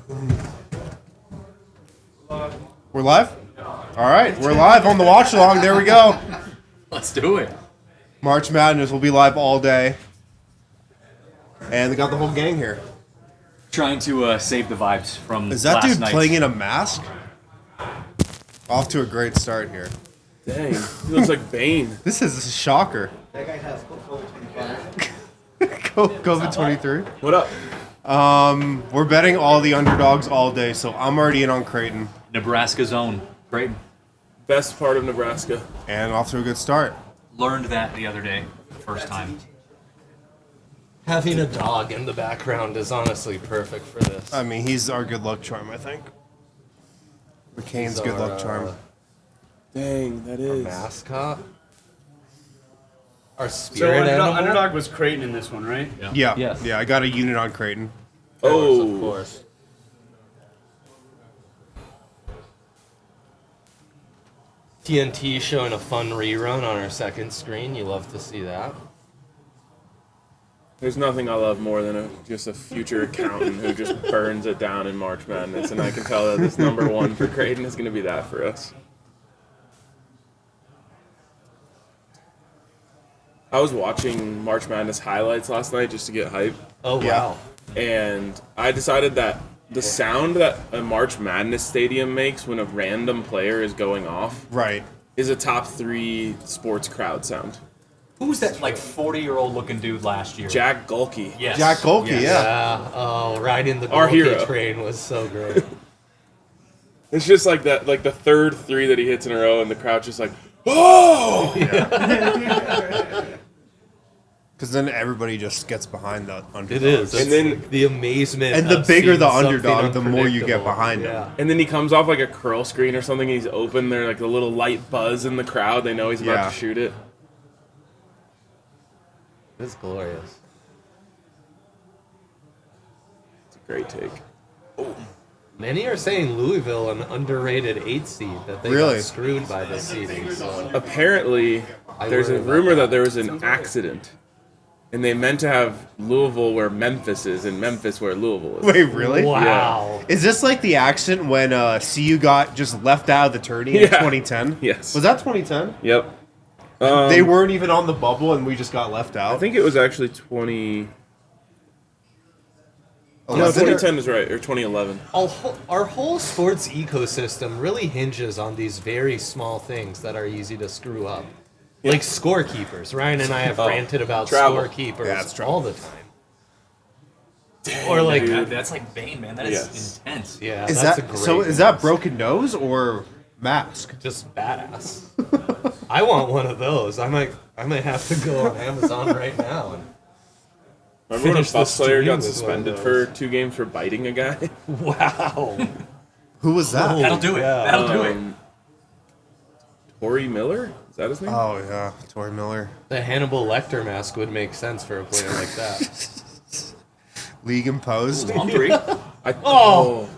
We're live? All right, we're live on the watch along. There we go. Let's do it. March Madness will be live all day. And they got the whole gang here. Trying to save the vibes from Is that last dude night's. playing in a mask? Off to a great start here. Dang, he looks like Bane. This is a shocker. That guy has COVID-25. COVID-23. What up? We're betting all the underdogs all day, so I'm already in on Creighton. Nebraska zone. Great. Best part of Nebraska. And off to a good start. Learned that the other day, the first time. Having a dog in the background is honestly perfect for this. I mean, he's our good luck charm, I think. McCain's good luck charm. Dang, that Our is. mascot. Our So spirit animal. underdog was Creighton in this one, right? Yeah, Yes. yeah, I got a unit on Creighton. Oh, Of course. TNT showing a fun rerun on our second screen. You love to see that. there's nothing I love more than just a future accountant who just burns it down in March Madness, and I can tell that this number one for Creighton is going to be that for us. I was watching March Madness highlights last night just to get hype, Oh, Yeah. wow. and I decided that the sound that a March Madness stadium makes when a random player is going off Right. is a top 3 sports crowd sound. Who was that, like, 40-year-old looking dude last year? Jack Golke. Yes. Jack Golke, Yes. yeah. Yeah. Oh, riding the Our Golke hero. train was so great. It's just like that, like the third 3 that he hits in a row, and the crowd's just like, "Oh!" Because then everybody just gets behind the underdog. It is. And It's then- the amazement. And the of bigger seeing the something underdog, the more you get unpredictable. behind him. Yeah. And then he comes off like a curl screen or something, and he's open. There's like a little light buzz in the crowd. They know he's about Yeah. to shoot it. It's glorious. It's a great take. Many are saying Louisville an underrated 8 seed, that they Really? got screwed by the seeding. So Apparently, I there's a worry about rumor that. that there was an accident, and they meant to have Louisville where Memphis is, and Memphis where Louisville is. Wait, really? wow. Is this like the accident when CU got just left out of the tourney in Yeah. 2010? Yes. Was that 2010? Yep. They weren't even on the bubble and we just got left out? I think it was actually 20. No, 11 or- 2010 is right, or 2011. Our whole sports ecosystem really hinges on these very small things that are easy to screw up. Like scorekeepers. Ryan and I have ranted about travel. scorekeepers Yeah, it's travel. all the time. Or like, Dude, that's like Bane, man. That is Yes. intense. yeah, Is that's that a great so? Is that one. broken nose or mask? Just badass. I want one of those. I might have to go on Amazon right now. And Remember when a Finish the bus player stream got with one of suspended those. for 2 games for biting a guy? wow. Who was that? That'll do it. Yeah. That'll do it. Tory Miller? Is that his name? Oh yeah, Tory Miller. The Hannibal Lecter mask would make sense for a player like that. League imposed. On 3. Oh,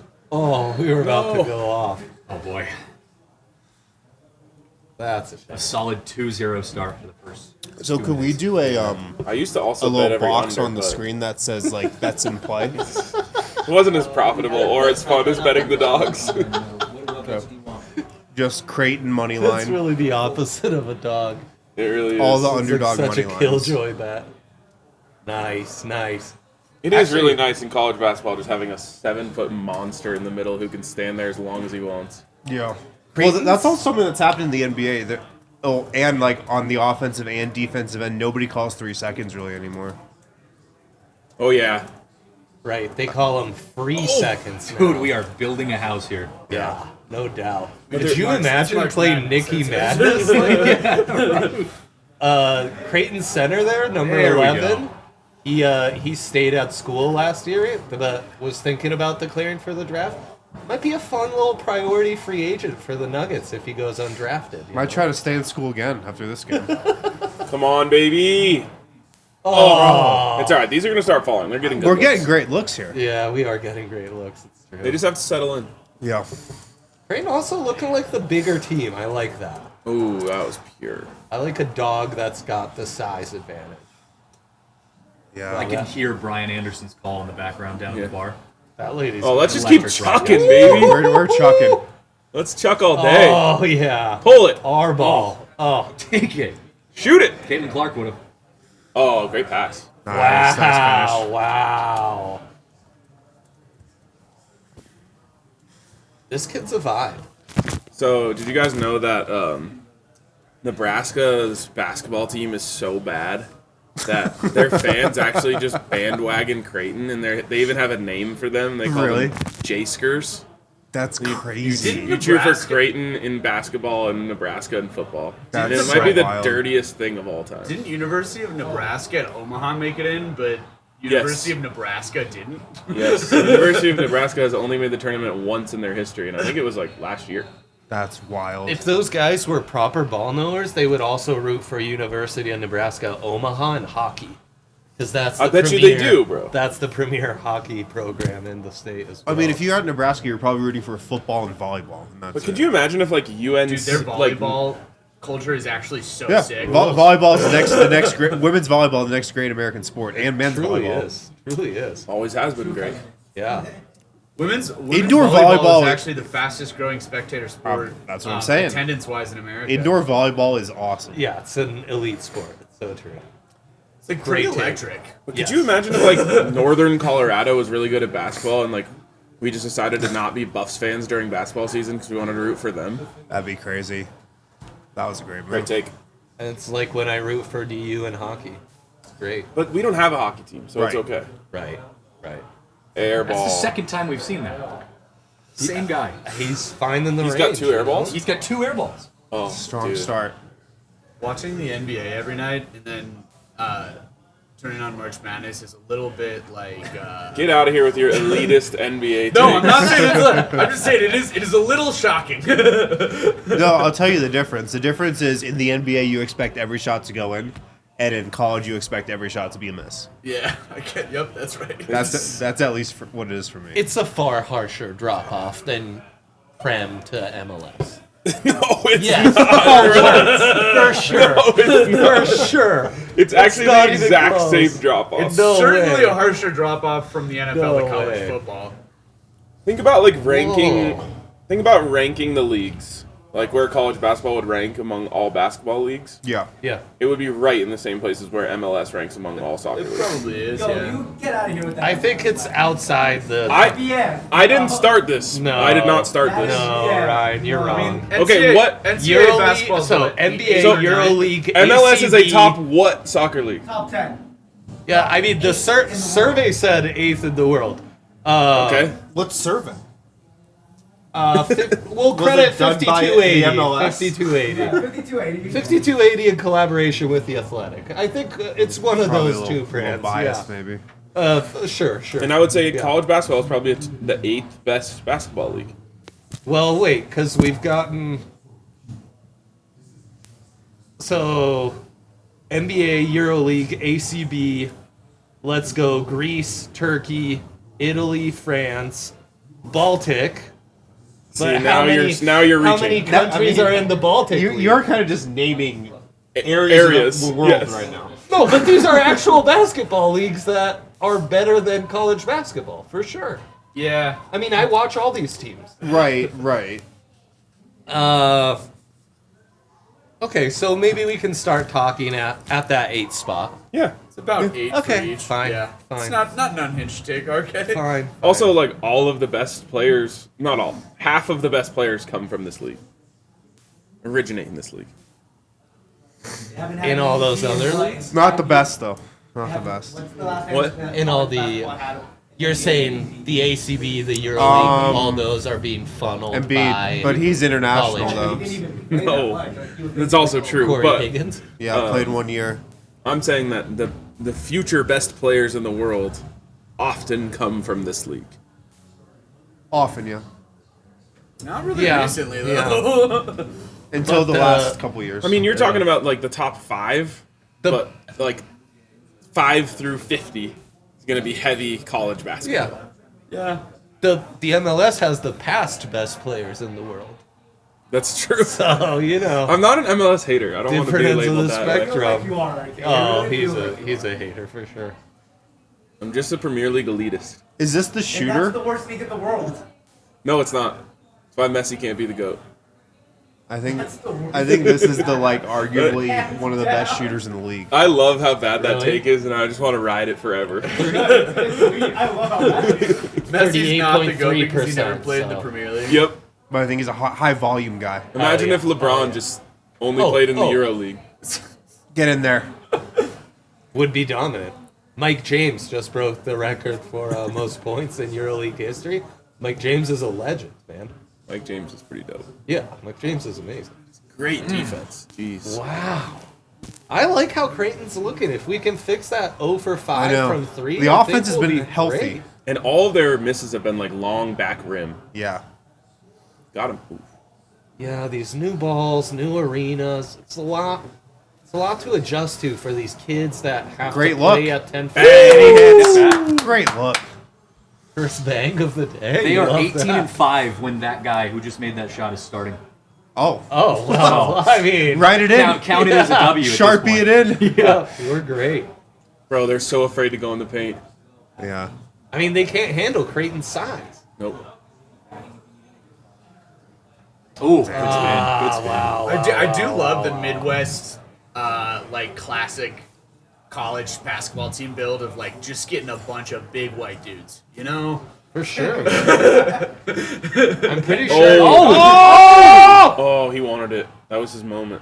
we were about to go off. Oh, boy. That's a shame. A solid 2-0 start for the first. So could we do a I used to also a bet little every box under, on the but screen that says like bets in play? It wasn't as profitable or as fun as betting the dogs. Just Creighton money That's line. really the opposite of a dog. It really is. All the It's like underdog such money a lines. killjoy bet. Nice, nice. It is Actually- really nice in college basketball just having a 7-foot monster in the middle who can stand there as long as he wants. Yeah. Well, that's also something that's happened in the NBA. And like on the offensive and defensive end, nobody calls 3 seconds really anymore. Oh yeah. Right, they call them free seconds now. Dude, we are building a house here. Yeah, no doubt. But Did you Mark's- imagine Mark's playing Madness, Nicky that's Madness? Creighton Center there, number There we 11. He stayed at school last year, but was thinking about declaring for the draft. Might be a fun little priority free agent for the Nuggets if he goes undrafted. you Might know? try to stay in school again after this game. Come on, baby. Oh, It's all right. These are going to start falling. They're getting good We're looks. getting great looks here. yeah, we are getting great looks. It's true. They just have to settle in. Yeah. Creighton also looking like the bigger team. I like that. Ooh, that was pure. I like a dog that's got the size advantage. Yeah. I can hear Brian Anderson's call in the background down at Yeah. the bar. That lady's. Oh, let's just keep electric chucking, right baby. We're chucking. Let's chuck all day. Oh yeah. Pull it. Our ball. Oh, take it. Shoot it. Caitlin Clark would have. Oh, great pass. Nice Wow. finish. Wow. This kid's a vibe. So, did you guys know that Nebraska's basketball team is so bad that their fans actually just bandwagon Creighton, and they even have a name for them. They call Really? them J-skers. That's crazy. You cheer for Nebraska- Creighton in basketball and Nebraska in football. That's And it might be the wild. dirtiest thing of all time. Didn't University of Nebraska and Omaha make it in, but University of Nebraska didn't? Yes, the University of Nebraska has only made the tournament once in their history, and I think it was like last year. That's wild. If those guys were proper ball knowers, they would also root for University of Nebraska Omaha in hockey. Because that's the I bet you they do, bro. That's the premier hockey program in the state as I well. mean, if you're at Nebraska, you're probably rooting for football and volleyball. And that's But could it. you imagine if like UN, Dude, their like, volleyball culture is actually so Yeah, sick. volleyball is the next great, women's volleyball, the next great American sport, and men's truly volleyball. is. Truly is. always has been great. Yeah. Women's Indoor volleyball volleyball- is actually the fastest growing spectator sport. That's what I'm saying. Attendance-wise in America. Indoor volleyball is awesome. Yeah, it's an elite sport. It's so true. It's like Great pretty take. electric. But Yes. could you imagine if like Northern Colorado was really good at basketball and like we just decided to not be Buffs fans during basketball season because we wanted to root for them? That'd be crazy. That was a great move. Great take. And it's like when I root for DU in hockey. It's great. But we don't have a hockey team, so it's Right. okay. Right. Right. Air That's ball. the second time we've seen that. Same guy. He's finding the He's range. got 2 air balls. He's got 2 air balls. Oh, Strong dude. start. Watching the NBA every night and then turning on March Madness is a little bit like. Get out of here with your elitist NBA. No, take. I'm not saying it's. I'm just saying it is a little shocking. No, I'll tell you the difference. The difference is in the NBA, you expect every shot to go in, and in college, you expect every shot to be a miss. Yeah, I get. Yep, that's right. That's at least for what it is for me. It's a far harsher drop off than Prem to MLS. No, it's Yes, not. for sure. No, it's not. For sure. It's actually not the even exact close. same drop off. It's No certainly way. a harsher drop off from the NFL No to college way. football. Think about like ranking. Whoa. Think about ranking the leagues, like where college basketball would rank among all basketball leagues. Yeah. Yeah. It would be right in the same places where MLS ranks among all soccer It leagues. probably is. Yo, Yeah. you get out of here with that. I think it's outside the. Yeah. I didn't start this. No. I did not start this. No, Yeah. Ryan, you're No, I wrong. NCAA, Okay, what? NCAA basketball. EuroLeague, so NBA, So- EuroLeague, MLS is a ACB. top what soccer league? Top 10. Yeah, I mean the survey said 8th in the world. Okay. Let's serve it. We'll credit it done by 5280. the MLS? 5280. 5280. 5280 in collaboration with the Athletic. I think it's one of Probably those a two little brands. biased, Yeah. maybe. Sure. And I would say Yeah. college basketball is probably the 8th best basketball league. Well, wait, because we've gotten so NBA, EuroLeague, ACB. Let's go Greece, Turkey, Italy, France, Baltic. See, But now you're How reaching. many Now, I countries mean, are in the Baltic? League? You're kind of just naming areas of the world yes. right now. No, but these are actual basketball leagues that are better than college basketball, for sure. Yeah. I mean, I watch all these teams. Right. Okay, so maybe we can start talking at that 8th spot. Yeah. It's about 8 Okay, for each. fine, Yeah. fine. It's not an unhinged take, okay? Fine. Also, like all of the best players, not all, half of the best players come from this league. Originate in this league. In all those other leagues? Not the best though. Not the best. What's the last What? In all the, you're saying the ACB, the EuroLeague, all those are being funneled by Embiid, but he's international college. though. No, that's also true. Corey But Higgins. Yeah, played 1 year. I'm saying that the future best players in the world often come from this league. Often, yeah. Not really Yeah. recently, though. Until But the last couple years. I mean, you're talking about like the top 5, The- but like 5 through 50 is going to be heavy college basketball. Yeah. Yeah. The MLS has the past best players in the world. That's true. So, you know. I'm not an MLS hater. I don't want to be Different ends of labeled the that way. spectrum. You are. Okay? Oh, You really feel it. he's a hater for sure. I'm just a Premier League elitist. Is this the And shooter? that's the worst league in the world. No, it's not. That's why Messi can't be the GOAT. I think That's the worst. I think this is the like arguably one of the best shooters in the league. I love how bad that Really? take is, and I just want to ride it forever. I love how that is. Messi's not the GOAT because he never 38.3%, played in the so. Premier League. Yep. But I think he's a high volume guy. Imagine yeah. if LeBron Oh, yeah. just only played in the Euro League. Get in there. Would be dominant. Mike James just broke the record for most points in EuroLeague history. Mike James is a legend, man. Mike James is pretty dope. Yeah, Mike James is amazing. Great defense. Jeez. Wow. I like how Creighton's looking. If we can fix that 0 for 5 I know. from 3, The I offense think has we'll been be healthy. great. And all of their misses have been like long back rim. Yeah. Got him. Oof. Yeah, these new balls, new arenas. It's a lot. It's a lot to adjust to for these kids that have Great to play look. at 10 Great look. First bang of the day. They are Love 18 that. and 5 when that guy who just made that shot is starting. Oh. Oh, wow. I mean, Write it in. Count it as a W. At Sharpie this it in. yeah, we're great. Bro, they're so afraid to go in the paint. Yeah. I mean, they can't handle Creighton's size. Nope. Oh, good spin. Good spin. Wow. I do love the Midwest, like classic college basketball team build of like just getting a bunch of big white dudes. You know? For sure. I'm pretty sure. Oh, he wanted it. That was his moment.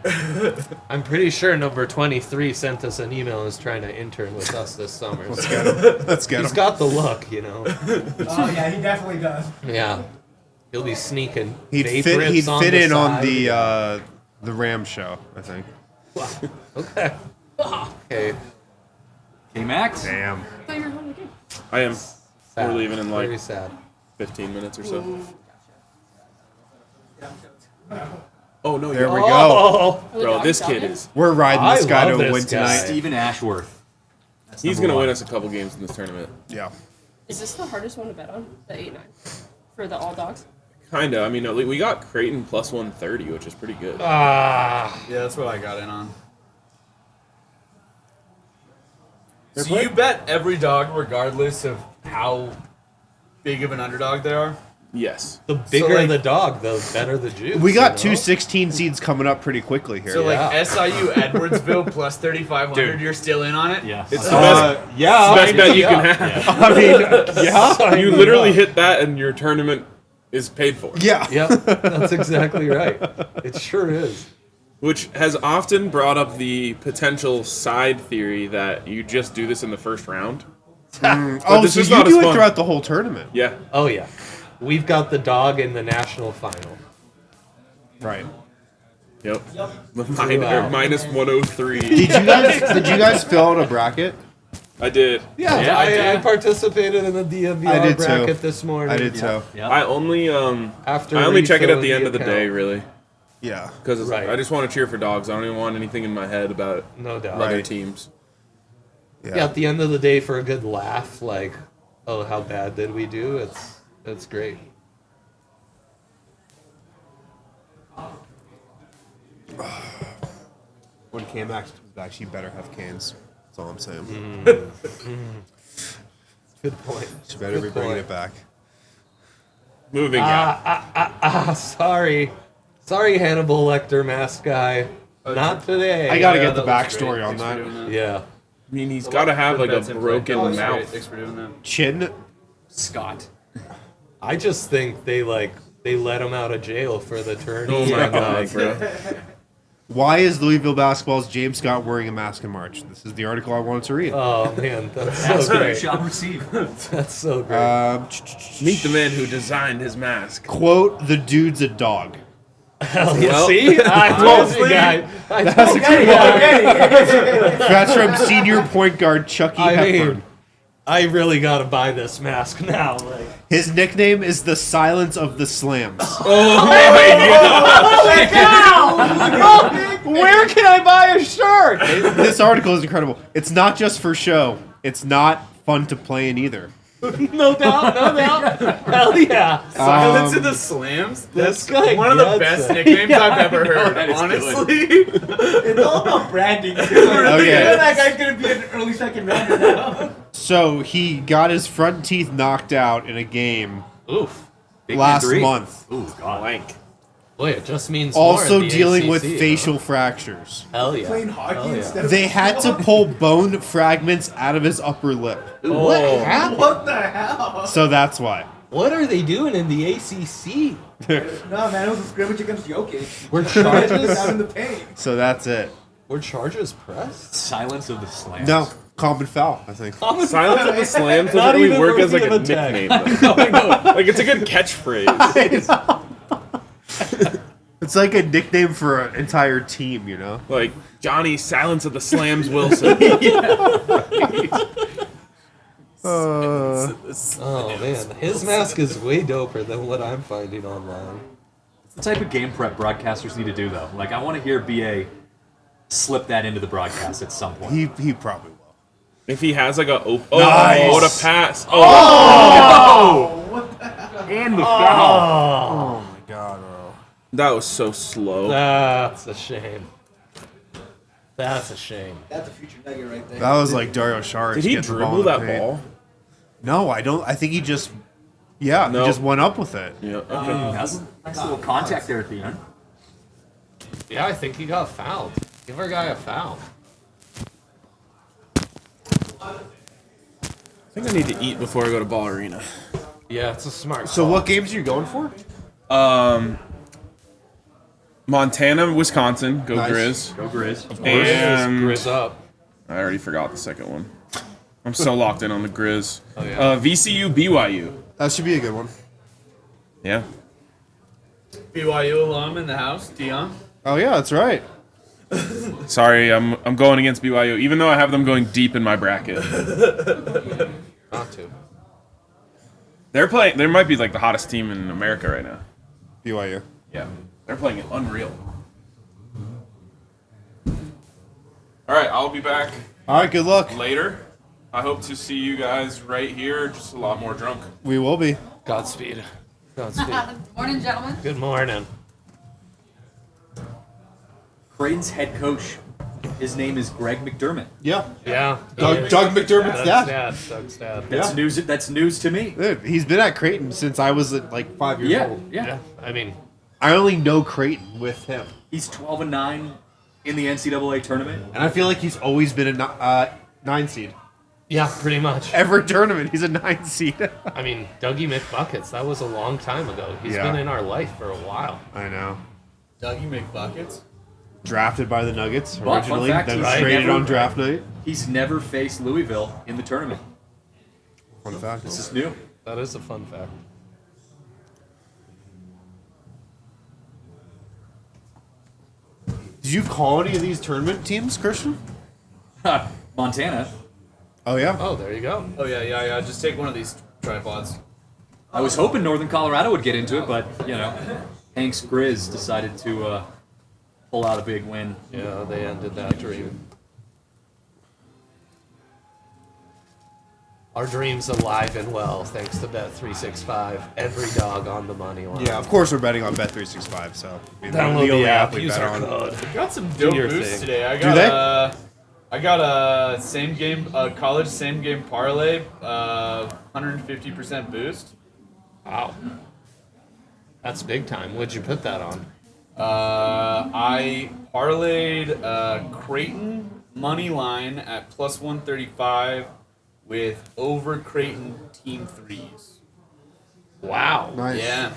I'm pretty sure number 23 sent us an email and is trying to intern with us this summer. Let's So get him. Let's get he's him. got the look, you know. Oh yeah, he definitely does. Yeah. He'll be sneaking. He'd vape fit. rips He'd on fit the in on side. the Ram show. I think. Okay. Okay. Okay, Max. Damn. I am. Sad. We're leaving in Very like sad. 15 minutes or so. Oh, no, There you're we right. go. Oh, Bro, this kid is. We're riding I this guy love to this win guy. tonight. Stephen Ashworth. That's He's number going to win one. us a couple games in this tournament. Yeah. Is this the hardest one to bet on? The 8-9 for the all dogs? Kind of. I mean, we got Creighton plus 130, which is pretty good. Yeah, that's what I got in on. So you bet every dog regardless of how big of an underdog they are? Yes. the bigger like- the dog, the better the juice. We got you know? two 16 seeds coming up pretty quickly here. So like Yeah. SIU Edwardsville plus 3,500, Dude. you're still in on it? Yeah. It's the Uh, Yeah. best bet you yeah. can have. I mean, yeah. You literally hit that and your tournament is paid for. Yeah. Yep, that's exactly right. It sure is. Which has often brought up the potential side theory that you just do this in the first round. Oh, this so is you not do as it fun. throughout the whole tournament. Yeah. Oh yeah, we've got the dog in the national final. Right. Yep. Wow. Minus 103. Did you guys fill out a bracket? I did. Yeah, Yeah, I did. I participated in the DNVR I did too. bracket this morning. I did too. Yeah. I only After I only check it at refilling the end of the account. day, really, Yeah. because Right. I just want to cheer for dogs. I don't even want anything in my head about No doubt. other Right. teams. Yeah, at the end of the day, for a good laugh, like, oh, how bad did we do? It's great. When K-Max comes back, she better have cans. That's all I'm saying. Good point. She better be Good bringing point. it back. Moving on. Sorry, Hannibal Lecter mask guy. Not today. I gotta Yeah, get the that looks backstory great. on Thanks for that. doing Yeah. I mean, he's got to have like a That's in play. broken Oh, that's great. mouth. Thanks for doing that. Chin. Scott. I just think they let him out of jail for the tourney. Oh my and, god, bro. Why is Louisville basketball's James Scott wearing a mask in March? This is the article I wanted to read. Oh man, that's Ask so who you great. shall receive. That's so great. Meet the man who designed his mask. Quote, the dude's a dog. Hell yeah, well, see, I told you guys. I told you guys. That's from senior point guard Chucky I Hepburn. mean, I really gotta buy this mask now. Like, His nickname is the Silence of the Slams. where can I buy a shirt? This article is incredible. It's not just for show. It's not fun to play in either. No doubt, no doubt. Hell yeah. Silence of the Slams? That's guy one of the gets best it. nicknames I've ever heard, That is honestly. It's all about branding. Too. Okay. That guy's gonna be an early second rounder now. So he got his front teeth knocked out in a game Oof. Big last Man 3. month. Ooh, God. Blank. Boy, it just means more Also in the dealing with ACC, facial fractures. Huh? Hell yeah. Playing hockey Hell yeah. instead of They had to pull bone fragments out of his upper lip. What happened? What the hell? So that's why. What are they doing in the ACC? No, man, it was a scrimmage against Jokic. Were Out charges? in the paint. So that's it. Were charges pressed? Silence of the slams. No, common foul, I think. Silence of the Slams Not doesn't really even work as worthy like a of attack. nickname. Though. Like it's a good catchphrase. It's like a nickname for an entire team, you know? Like Johnny Silence of the Slams Wilson. Oh man, his mask is way doper than what I'm finding online. It's the type of game prep broadcasters need to do, though. Like, I want to hear BA slip that into the broadcast at some point. He probably will. If he has like a Nice. what a pass! Oh, And the foul. Oh my god, bro. that was so slow. That's a shame. That's a shame. That's a future nugget right there. That was like Dario Saric. Did he getting the ball dribble in the that paint. ball? No, I don't. I think he just, yeah, No. he just went up with it. Yeah. Okay. That's a nice little contact there at the end. Yeah, I think he got fouled. Give our guy a foul. I think I need to eat before I go to Ball Arena. Yeah, it's a smart. So call. what games are you going for? Montana, Wisconsin, go Nice. Grizz. Go Grizz. And Grizz up. I already forgot the second one. I'm so locked in on the Grizz. Oh, yeah. VCU, BYU. That should be a good one. Yeah. BYU alum in the house, Dion. Oh yeah, that's right. Sorry, I'm going against BYU, even though I have them going deep in my bracket. Not to. They're playing. They might be like the hottest team in America right now. BYU. Yeah, they're playing it unreal. All right, I'll be back All right, good luck. later. I hope to see you guys right here, just a lot more drunk. We will be. Godspeed. Godspeed. Morning, gentlemen. Good morning. Creighton's head coach, his name is Greg McDermott. Yeah. Yeah. Doug McDermott's dad. Doug's dad. That's Yeah. news. That's news to me. Dude, he's been at Creighton since I was like 5 years Yeah, old. yeah. Yeah. I mean, I only know Creighton with him, He's 12-9 in the NCAA tournament. and I feel like he's always been a 9 seed. yeah, pretty much. Every tournament, he's a 9 seed. I mean, Dougie McBuckets, that was a long time ago. He's Yeah. been in our life for a while. I know. Dougie McBuckets. Drafted by the Nuggets Well, fun originally, fact, then he's traded never- on draft night. He's never faced Louisville in the tournament. Fun fact. This is new. That is a fun fact. Did you call any of these tournament teams, Christian? Montana. Oh yeah. Oh, there you go. Oh yeah. Just take one of these tripods. I was hoping Northern Colorado would get into it, but you know, Hanks Grizz decided to pull out a big win. Yeah, they ended that dream. Our dream's alive and well, thanks to Bet365. Every dog on the money line. Yeah, of course we're betting on Bet365, so I mean, Download the only the app, we use bet our on. code. Got some dope your boosts thing. today. Do they? I got a same game, college same game parlay, 150% boost. Wow. That's big time. What'd you put that on? I parlayed Creighton money line at plus 135 with over Creighton team threes. Wow. Nice. Yeah.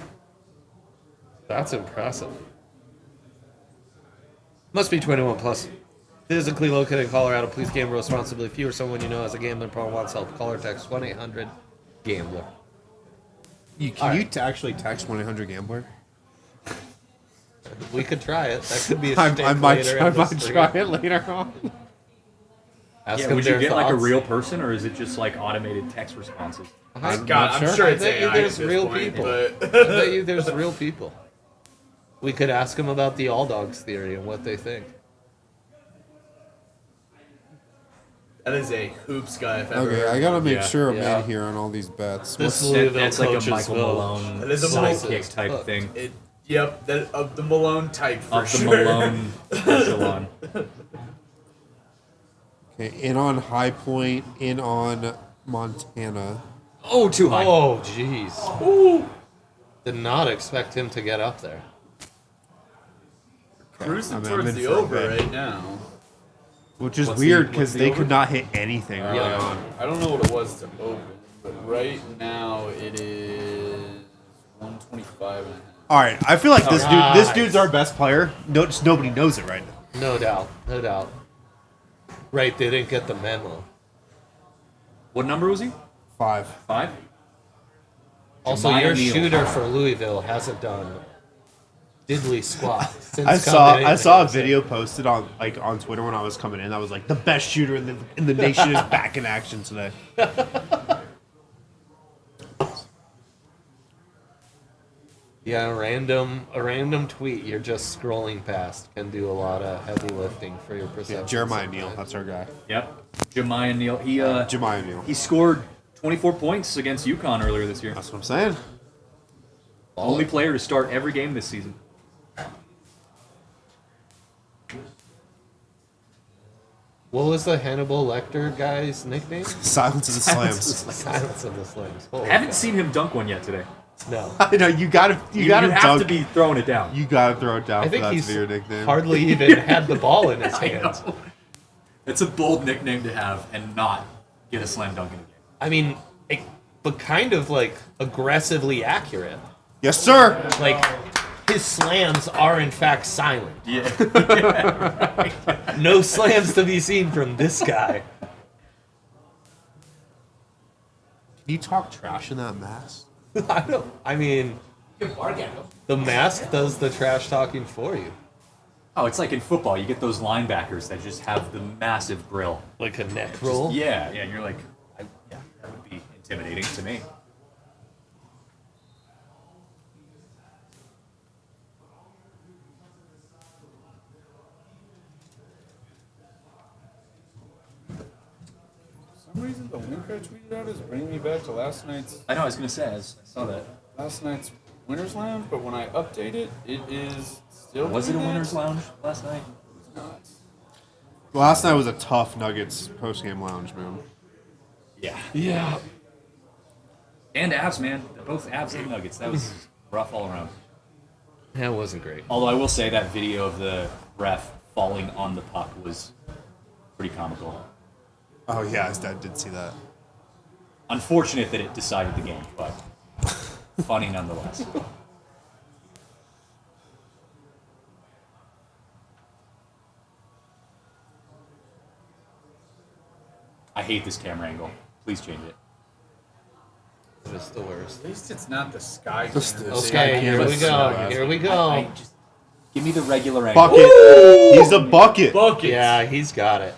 That's impressive. Must be 21 plus. Physically located in Colorado. Please gamble responsibly. If you or someone you know has a gambling problem wants help, call or text 1-800-GAMBLER. Can you actually text 1-800-GAMBLER? We could try it. That could be a I stick might later try in the stream. it later on. Ask Yeah, them would you their get like a thoughts. real person, or is it just like automated text responses? I'm God, not I'm sure it's I bet you AI there's at this real point, people. but- I bet you there's real people. We could ask them about the all dogs theory and what they think. That is a hoops guy. If ever Okay, heard I gotta make Yeah. sure I'm Yeah. in here on all these bets. This What's- Louisville That's like a coach's Michael vote. Malone That is a sidekick type Look. thing it. Yep, that of the Malone type for of the sure. Malone echelon. Okay, in on High Point, in on Montana. Oh, too high. Oh, jeez. Did not expect him to get up there. Cruising I'm towards in the for a over bit. right now. Which is What's weird the because they over? could not hit anything early on. I don't know what it was to open, but right now it is 125 and a half. All right, I feel like this Nice. dude's our best player. No, just nobody knows it right now. No doubt. No doubt. Right, they didn't get the memo. What number was he? 5. 5? Also, Jemiah your Neal. shooter for Louisville hasn't done diddly squat since I saw coming in. a video posted on Twitter when I was coming in. I was like, the best shooter in the nation is back in action today. Yeah, a random tweet you're just scrolling past can do a lot of heavy lifting for your perception. Yeah, Jeremiah Neal, sometimes. that's our guy. Yep. Jemiah Neal. Jemiah Neal. He scored 24 points against UConn earlier this year. That's what I'm saying. Only player to start every game this season. What was the Hannibal Lecter guy's nickname? Silence of the slams. Silence of the Slams. Holy Haven't cow. seen him dunk one yet today. No. I know you gotta You gotta have dunk. to be throwing it down. You gotta throw it down I for think that he's to be your nickname. hardly even had the ball in his hands. It's a bold nickname to have and not get a slam dunk in a game. I mean, but kind of like aggressively accurate. Yes, sir. Like his slams are in fact silent. Yeah. No slams to be seen from this guy. Can you talk trash in that mask? I mean, the mask does the trash talking for you. Oh, it's like in football. You get those linebackers that just have the massive grill. Like a neck roll. Yeah, and you're like, yeah, that would be intimidating to me. For some reason, the link I tweeted out is bringing me back to last night's I know, I was going to say, I saw that. Winners Lounge, but when I update it, it is still. Was it a doing that. winner's lounge last night? It's not. Last night was a tough Nuggets post-game lounge, man. Yeah. Yeah. And abs, man. Both abs and nuggets. That was rough all around. That wasn't great. Although I will say that video of the ref falling on the puck was pretty comical. Oh yeah, I did see that. Unfortunate that it decided the game, but funny nonetheless. I hate this camera angle. Please change it. It's the worst. At least it's not the sky. Just camera. this Okay, guy here can't we listen go. to us. Here we I go. just give me the regular angle. Bucket. He's a bucket. Buckets. Yeah, he's got it.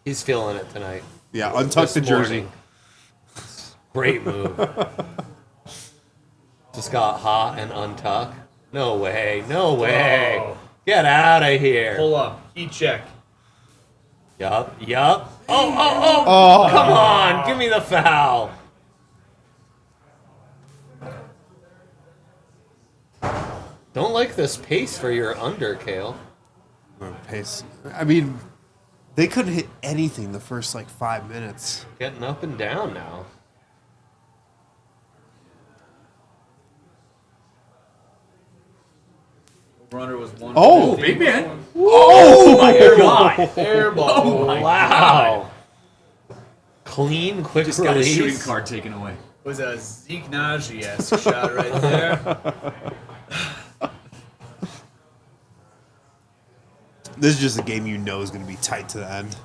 He's feeling it tonight. Yeah, untuck the This jersey. morning. Great move. Just got hot and untuck. No way. No way. Oh. Get out of here. Pull up. Heat check. Yup. Oh. Come on. Give me the foul. Don't like this pace for your under, Kale. Pace. I mean, they couldn't hit anything the first 5 minutes. Getting up and down now. Runner was one. Oh! Big man. Oh my god. Airball. Oh my Wow. Clean, quick Just got a release. shooting card taken away. Was a Zeke Najee-esque shot right there. This is just a game you know is going to be tight to the end.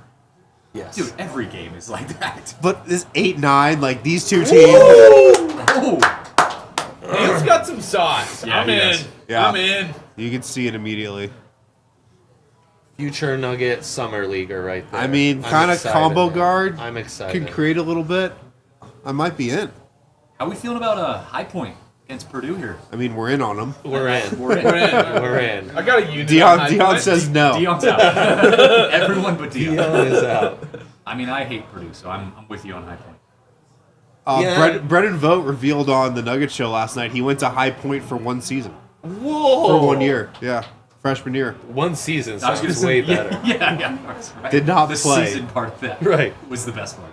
Yes. Dude, every game is like that. But this 8-9, these two teams. Oh. He's got some sauce. Yeah, I'm he in. does. Yeah. I'm in. You can see it immediately. Future Nugget Summer Leaguer right there. I mean, I'm kind of excited, combo man. guard. I'm excited. Can create a little bit. I might be in. How we feeling about High Point against Purdue here? I mean, we're in on them. We're in. We're in. We're in. We're in. I got a unit. on high Dion point. says no. Dion's out. Everyone but Dion. Dion is out. I mean, I hate Purdue, so I'm with you on High Point. Yeah. Brendan Vogt revealed on the Nugget Show last night he went to High Point for 1 season. Whoa. For 1 year. Yeah. Freshman year. One season I was sounds gonna say, way better. Yeah, that's right. Did not the play. season part of that Right. was the best one.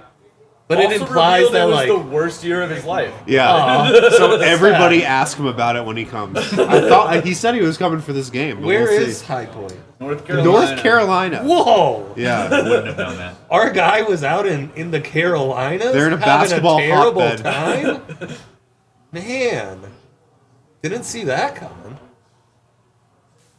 But it Also implies revealed that it was like the worst year of his life. Yeah. So everybody ask him about it when he comes. I thought he said he was coming for this game. But where we'll is see. High Point? North Carolina. North Carolina? Whoa! Yeah. Wouldn't have known that. Our guy was out in the Carolinas. They're in a having basketball a terrible hotbed. time. Man, didn't see that coming.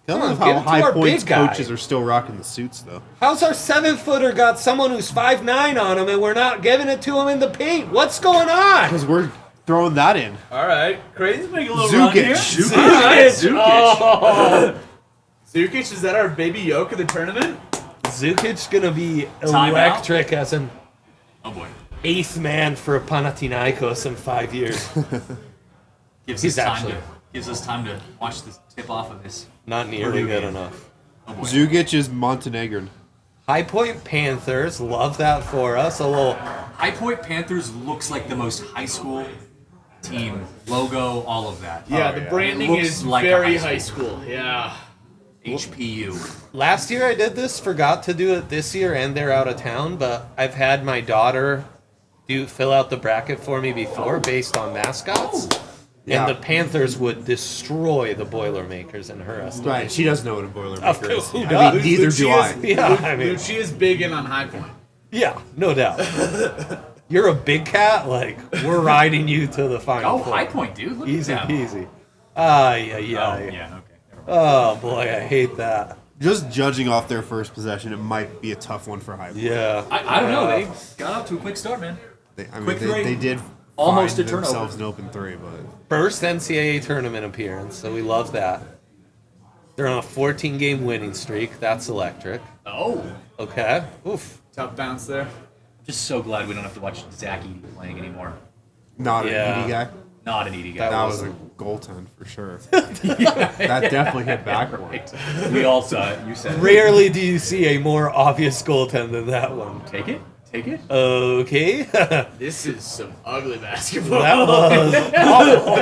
I don't Come know on, how give it to High our Point's big guy. coaches are still rocking the suits though. How's our 7-footer got someone who's 5'9" on him and we're not giving it to him in the paint? What's going on? Because we're throwing that in. All right, Creighton's making a little run here. Zukic. All right, Zukic. Oh, Zukic, is that our baby yoke of the tournament? Zukic gonna be Timeout? electric as an Oh boy. 8th man for Panathinaikos in 5 years. He's Gives us time to watch the tip off of this. Not nearly good enough. Oh boy. Zugic is Montenegrin. High Point Panthers, love that for us. A little High Point Panthers looks like the most high school team logo, all of that. Yeah, the branding Looks is like a very high high school. Yeah. HPU. Last year I did this, forgot to do it this year, and they're out of town. But I've had my daughter fill out the bracket for me before, based on mascots. Yeah. And the Panthers would destroy the Boilermakers in her estimation. Right, she doesn't know what a Boilermaker Of is. course, who I does? mean, neither do I. Yeah, I mean, Lucci is big in on High Point. yeah, no doubt. You're a big cat, like we're riding you to the final. Oh, four. High Point, dude. Look Easy at them. peasy. Yeah. Oh, yeah, okay. Never mind. Oh boy, I hate that. Just judging off their first possession, it might be a tough one for High Point. Yeah. I don't know. They got up to a quick start, man. Quick three. They did Almost find a turnover. themselves an open three, but First NCAA tournament appearance, so we love that. They're on a 14-game winning streak. That's electric. Oh. Okay. Oof. Tough bounce there. Just so glad we don't have to watch Zach Edey playing anymore. not Yeah. an ED guy. Not an Edey guy. That was a goaltend for sure. That definitely hit backward. We all saw it. You said it. Rarely do you see a more obvious goaltend than that one. Take it. Take it. Okay. That This is some ugly basketball. was awful.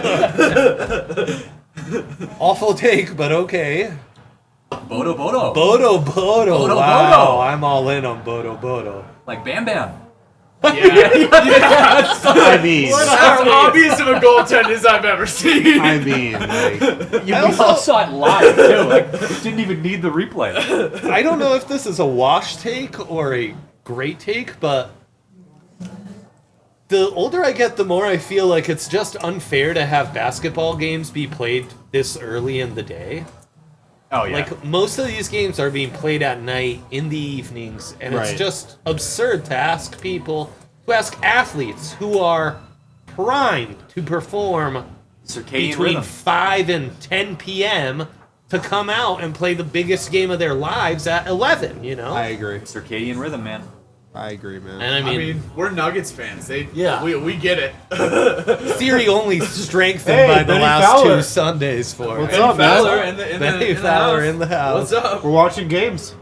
Awful take, but okay. Bodo Bodo. Bodo Bodo. Bodo Wow, Bodo. I'm all in on Bodo Bodo. Like Bam Bam. I mean, As obvious of a goaltender as I've ever seen. I mean, like, We also- all saw it live too. Like didn't even need the replay. I don't know if this is a wash take or a great take, but the older I get, the more I feel like it's just unfair to have basketball games be played this early in the day. Oh yeah. Like, most of these games are being played at night, in the evenings, and Right. it's just absurd to ask athletes who are primed to perform circadian between rhythm. 5 and 10 p.m. to come out and play the biggest game of their lives at 11, you know? I agree. Circadian rhythm, man. I agree, man. And I mean, we're Nuggets fans. Yeah. We get it. theory only strengthened Hey, by the Benny last Fowler. 2 Sundays for What's it. up, man? Fowler in the Benny Fowler in the house. What's up? We're watching games.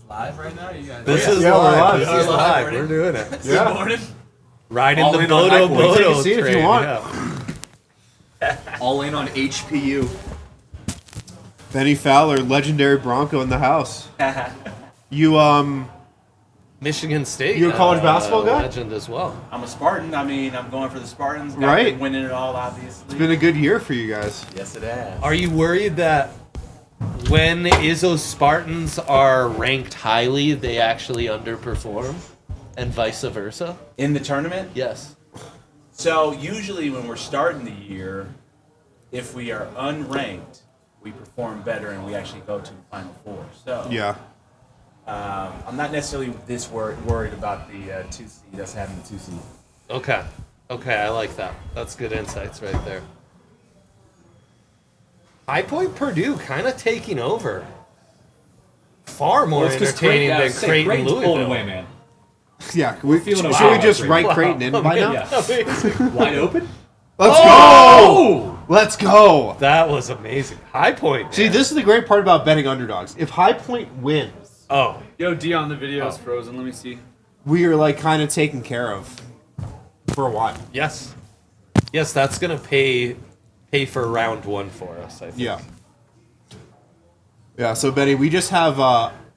Live right now? You guys. This Yeah. is Yeah, we're live. live. This Yeah, is we're live. live. We're doing it. Good morning. Riding All the in on Bodo High Point. Take a Bodo seat if you train, want. yeah. All in on HPU. Benny Fowler, legendary Bronco in the house. You Michigan State. You a college basketball guy? Legend as well. I'm a Spartan. I mean, I'm going for the Spartans. Got Right. been winning it all, obviously. it's been a good year for you guys. Yes, it has. Are you worried that when Izzo's Spartans are ranked highly, they actually underperform, and vice versa? In the tournament? Yes. So, usually when we're starting the year, if we are unranked, we perform better and we actually go to the Final Four. So, Yeah. I'm not necessarily this worried about the 2 seed, us having the 2 seed. Okay. Okay, I like that. That's good insights right there. High Point Purdue kind of taking over. Far more entertaining than Creighton Creighton's pulling Louisville. away, man. Yeah. feeling Should okay we about just Creighton. write Creighton in by now? Yeah. Wide open. Let's Oh! go! Let's go! That was amazing. High Point. See, man. this is the great part about betting underdogs. If High Point wins, Oh, Yo, Dion, the video is frozen. Let me see. we are like kind of taken care of for a while. yes. Yes, that's gonna pay for round 1 for us, I think. Yeah. Yeah, so Benny, we just have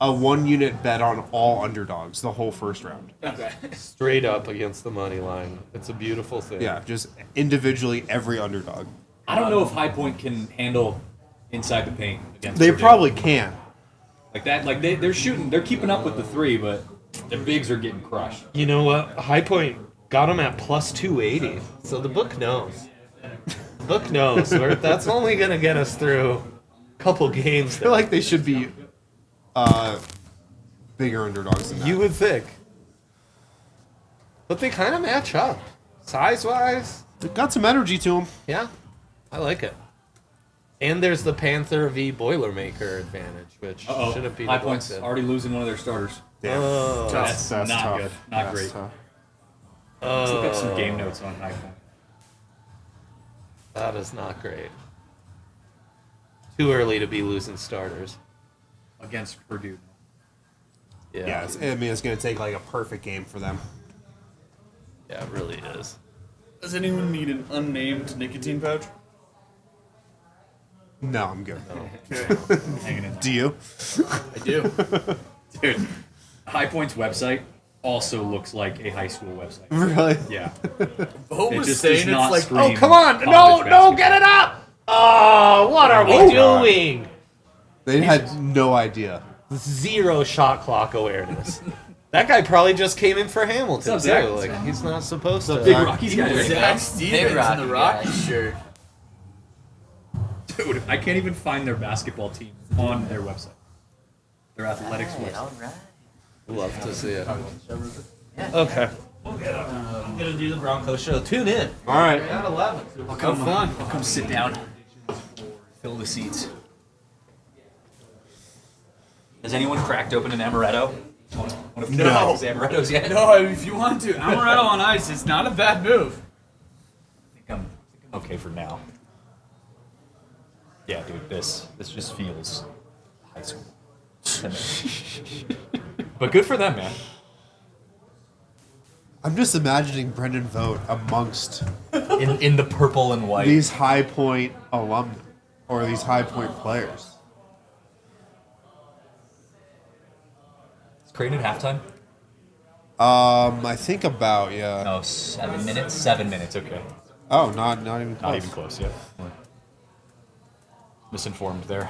a 1 unit bet on all underdogs the whole first round. Okay. Straight up against the money line. It's a beautiful thing. Yeah, just individually every underdog. I don't know if High Point can handle inside the paint against They Purdue. probably can. Like that. Like they're shooting. They're keeping up with the three, but their bigs are getting crushed. You know what? High Point got them at plus 280. So the book knows. The book knows. That's only going to get us through a couple games. I feel like they should be bigger underdogs than that. You would think. But they kind of match up. Size-wise, They've got some energy to them. yeah, I like it. And there's the Panther v. Boilermaker advantage, which shouldn't be High Point's neglected. already losing one of their starters. Oh, That's not tough. good. Not That's great. tough. Let's look up some game notes on High Point. that is not great. Too early to be losing starters. Against Purdue. Yeah, it's going to take like a perfect game for them. Yeah, it really is. Does anyone need an unnamed nicotine pouch? No, I'm good. Hanging in. Do you? I do. Dude, High Point's website also looks like a high school website. Really? Yeah. Bo It was just saying does it's not like, scream Oh, come on! No, college no, get it up! Oh, what are we God. doing? They had no idea. Zero shot clock awareness. That guy probably just came in for Hamilton, What's too. up, Zach? Like, he's not supposed to. Big Rockies guy. Zach Stevens in Rocky the Rocky guy. shirt. Dude, I can't even find their basketball team on their website. Their athletics Right, website. all right. Love to see it. Okay. I'm gonna do the Broncos show. Tune in. All right. At 11. I'll come sit down. Fill the seats. Has anyone cracked open an amaretto? One of No. these amarettos yet? No, if you want to, amaretto on ice is not a bad move. I think I'm okay for now. Yeah, dude, this just feels high school. But good for them, man. I'm just imagining Brendan Vogt amongst In the purple and white. these High Point alumni or these High Point players. Is Creighton at halftime? I think about, yeah. Oh, 7 minutes? 7 minutes, okay. Oh, not even close. Not even close, yet. Misinformed there.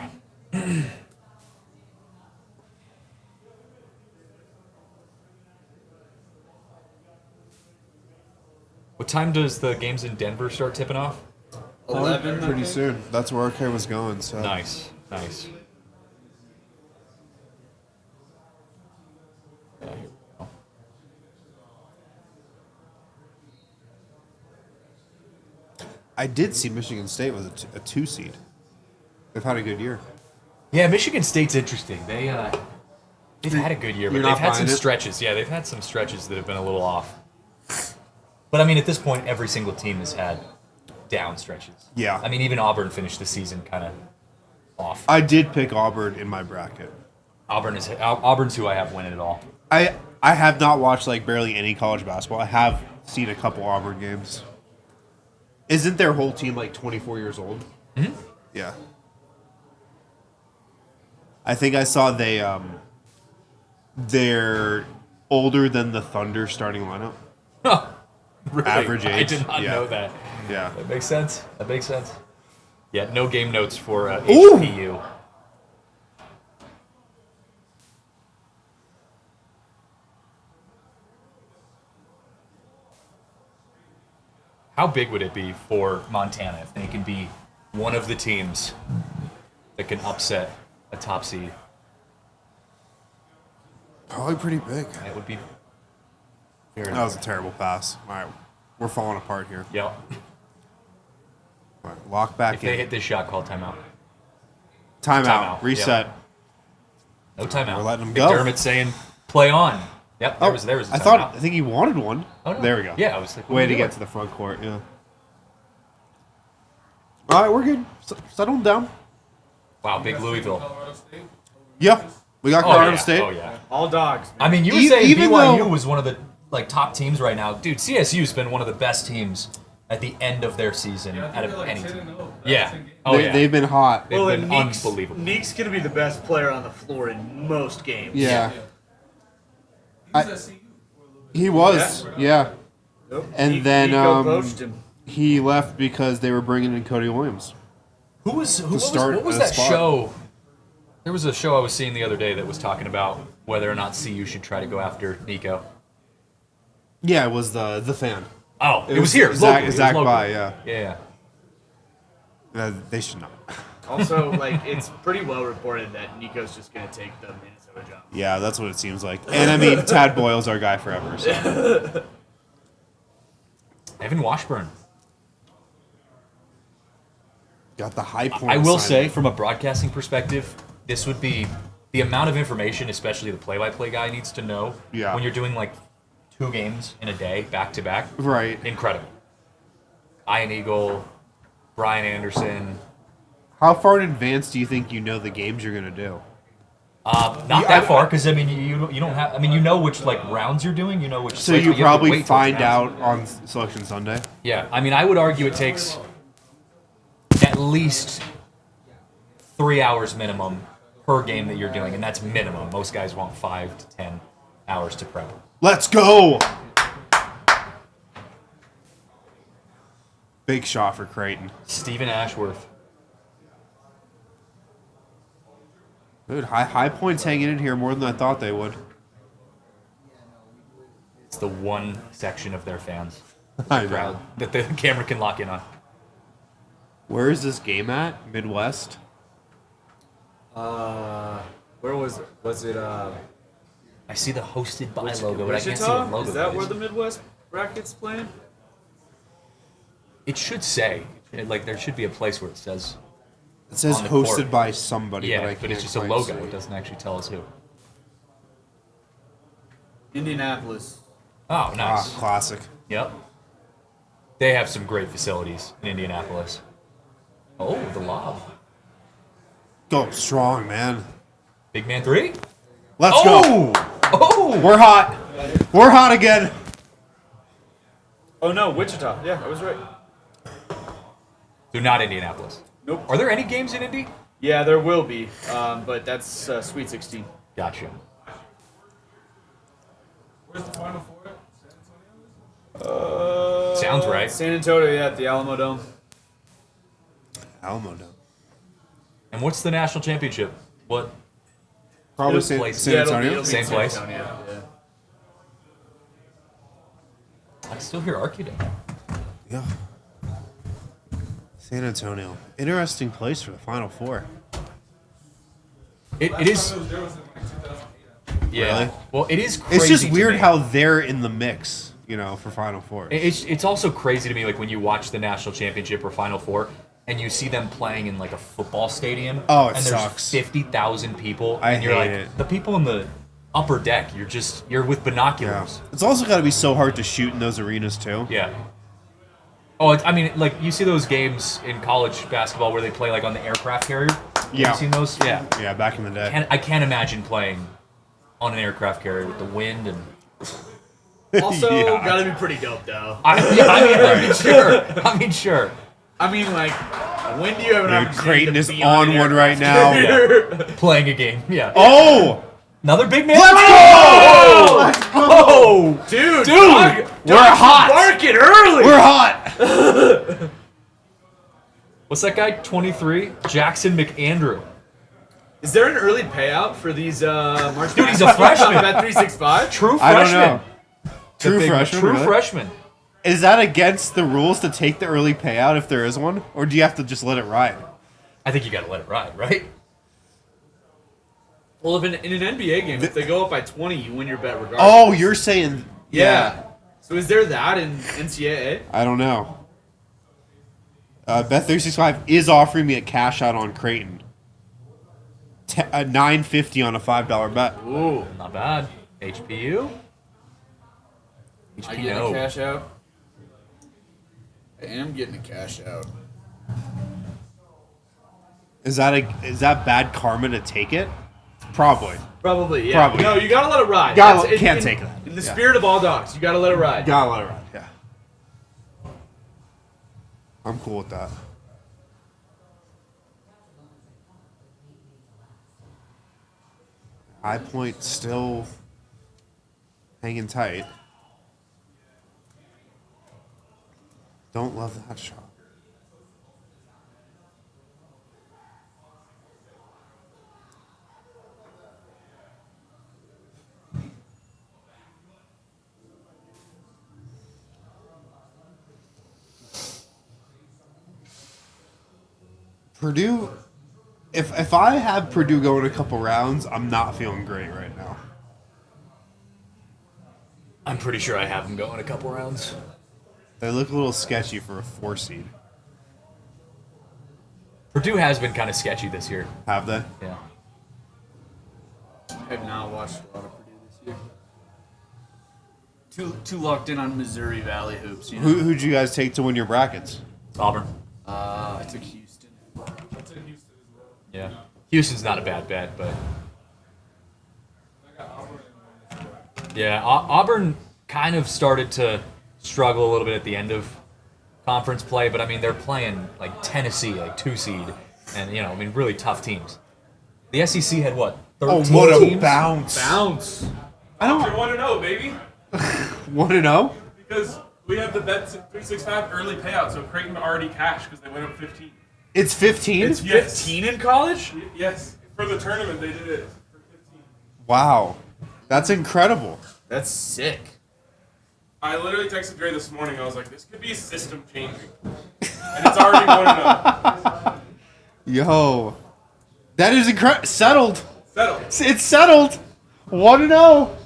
What time does the games in Denver start tipping off? 11, Pretty soon. That's where RK was going, so. Nice. Yeah, here we go. I did see Michigan State was a 2 seed. They've had a good year. Yeah, Michigan State's interesting. They've had a good year, but You're they've not had some buying it? stretches. Yeah, they've had some stretches that have been a little off. But I mean, at this point, every single team has had down stretches. Yeah. I mean, even Auburn finished the season kind of off. I did pick Auburn in my bracket. Auburn's who I have winning it all. I have not watched like barely any college basketball. I have seen a couple Auburn games. Isn't their whole team like 24 years old? Mm-hmm. Yeah. I think I saw they're older than the Thunder starting lineup. Really? Average I age, did not yeah. know that. Yeah. That makes sense. Yeah, no game notes for Ooh! HPU. How big would it be for Montana if they can be one of the teams that can upset a top seed? Probably pretty big. That would be very That was a terrible pass. All right. We're falling apart here. Yeah. All right, lock back If they in. hit this shot, call timeout. Timeout. Timeout, Reset. No timeout. We're letting 'em go. McDermott's saying, play on. Yep, there was a I timeout. think he wanted one. Oh, no. There we go. Yeah, I was like, what Way are to you get doing? to the front court, yeah. All right, we're good. Settle down. Wow, big Louisville. Yeah. We got Oh Colorado yeah. State. Oh yeah. All dogs. I mean, you were E- saying even BYU though- was one of the top teams right now, dude. CSU's been one of the best teams at the end of their season out of any team. Yeah. They've been hot. They've been Neek's, unbelievable. Neek's gonna be the best player on the floor in most games. Yeah. He was at CU for a little bit. He was. Yeah. Yep. And then Nico poached him. he left because they were bringing in Cody Williams. Who was start what was a that spot. show? There was a show I was seeing the other day that was talking about whether or not CU should try to go after Nico. Yeah, it was the fan. Oh, it was here. Zach, Local. It was Zach local. By, yeah. Yeah. They should not. Also, like, it's pretty well reported that Nico's just gonna take the Minnesota job. Yeah, that's what it seems like. And I mean, Tad Boyle's our guy forever. So. Evan Washburn. Got the high point. I will sign. say, from a broadcasting perspective, this would be the amount of information, especially the play-by-play guy needs to know Yeah. when you're doing like 2 games in a day, back to back. Right. Incredible. Ian Eagle, Brian Anderson. How far in advance do you think you know the games you're gonna do? Not that far, because I mean, you don't have. I mean, you know which like rounds you're doing. You know which. So slates, you but have to probably wait till find it's out announced. on Selection Sunday. Yeah, I mean, I would argue it takes at least 3 hours minimum per game that you're doing, and that's minimum. Most guys want 5 to 10 hours to prep. Let's go! Big shot for Creighton. Stephen Ashworth. Dude, high points hanging in here more than I thought they would. It's the one section of their fans I know. crowd that the camera can lock in on. Where is this game at? Midwest? Where was it? Was it I see the hosted by logo, but I can't see what Wichita? logo Is that it where is. the Midwest bracket's playing? It should say, like, there should be a place where it says. It says On the hosted court. by somebody, Yeah, but I but can't it's just a quite logo. see. It doesn't actually tell us who. Indianapolis. Oh, nice. Classic. Yep. They have some great facilities in Indianapolis. Oh, the lob. Go strong, man. Big man 3. Let's go. Oh! We're hot. We're hot again. Oh no, Wichita. Yeah, I was right. So not Indianapolis. Nope. Are there any games in Indy? Yeah, there will be, but that's Sweet 16. Gotcha. Where's the Final Four at? San Antonio? Sounds right. San Antonio, yeah, at the Alamo Dome. Alamo Dome. And what's the national championship? What? Probably It'll San, play- San Yeah, it'll be- Antonio. it'll be Same San place? Antonio, yeah. I can still hear Arcudale. Yeah. San Antonio. Interesting place for the Final Four. It is. There was in like 2008. Yeah. Really? Well, it is crazy. It's just to weird me. how they're in the mix, for Final Four. It's also crazy to me, like when you watch the national championship or Final Four, and you see them playing in like a football stadium. Oh, it and sucks. There's 50,000 people, I and you're hate like it. the people in the upper deck. You're with Yeah. binoculars. It's also got to be so hard to shoot in those arenas, too. Yeah. Oh, I mean, like you see those games in college basketball where they play like on the aircraft carrier. Have Yeah. you seen those? Yeah. Yeah, back in the day. I can't imagine playing on an aircraft carrier with the wind and. Also, Yeah. gotta be pretty dope, though. I mean, sure. I mean, like, when do you have an Dude, opportunity Creighton to is be on an one right aircraft now. Playing a game. Yeah. Oh! Another big man. Let's go! Oh! Dude, We're hot! Bark it early! We're hot! What's that guy? 23? Jackson McAndrew. Is there an early payout for these March Dude, he's a freshman. Bet 365? True I freshman. don't know. True Big- freshman? True really? freshman. Is that against the rules to take the early payout if there is one? Or do you have to just let it ride? I think you got to let it ride, right? Well, if in an NBA game, if they go up by 20, you win your bet regardless. Oh, you're saying... Yeah. So is there that in NCAA? I don't know. Bet365 is offering me a cash out on Creighton. $9.50 on a $5 bet. Ooh. Not bad. HPU? I get a HPO. cash out. I am getting a cash out. Is that bad karma to take it? Probably. Probably, yeah. Probably. No, you gotta let it ride. Can't take that. In the Yeah. spirit of all dogs, you gotta let it ride. Gotta let it ride, yeah. I'm cool with that. High Point still hanging tight. Don't love that shot. Purdue, if I have Purdue going a couple rounds, I'm not feeling great right now. I'm pretty sure I have them going a couple rounds. They look a little sketchy for a 4 seed. Purdue has been kind of sketchy this year. Have they? Yeah. I have not watched a lot of Purdue this year. Too locked in on Missouri Valley hoops. You know? Who'd you guys take to win your brackets? Auburn. I took Houston. Yeah. Houston's not a bad bet, but yeah, Auburn kind of started to struggle a little bit at the end of conference play, but I mean they're playing like Tennessee, like 2 seed, and I mean really tough teams. The SEC had what? 13 what a teams? bounce! I don't You're 1-0, baby. 1-0. Because we have the Bet 365 early payout, so Creighton already cashed because they went up 15. It's 15. It's 15 in college? Yes. For the tournament, they did it for 15. Wow, that's incredible. That's sick. I literally texted Dre this morning. I was like, this could be system changing. And it's already 1-0. Yo, that is incredible. Settled. Settled. It's settled. 1-0.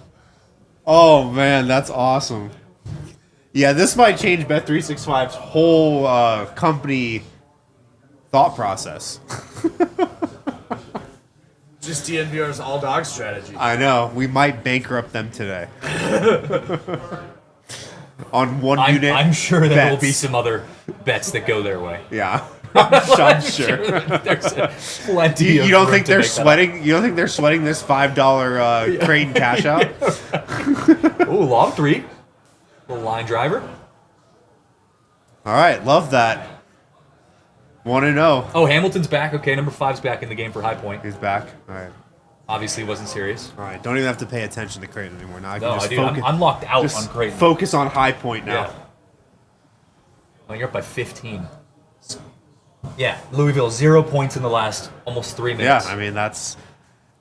Oh man, that's awesome. Yeah, this might change Bet365's whole company thought process. Just DNVR's all dog strategy. I know. We might bankrupt them today. On one unit. I'm sure there will bets. be some other bets that go their way. Yeah. I'm sure. There's plenty You of don't room think to they're make that up. sweating? You don't think they're sweating this $5 Creighton cash out? Ooh, long 3. Little line driver. All right, love that. 1-0. Oh, Hamilton's back. Okay, number 5's back in the game for High Point. He's back. All right. Obviously wasn't serious. All right. Don't even have to pay attention to Creighton anymore. Now I can No, just dude, focus. I'm locked out just on Creighton. Focus on High Point now. Yeah. Oh, you're up by 15. Yeah, Louisville, 0 points in the last almost 3 Yeah, minutes. I mean that's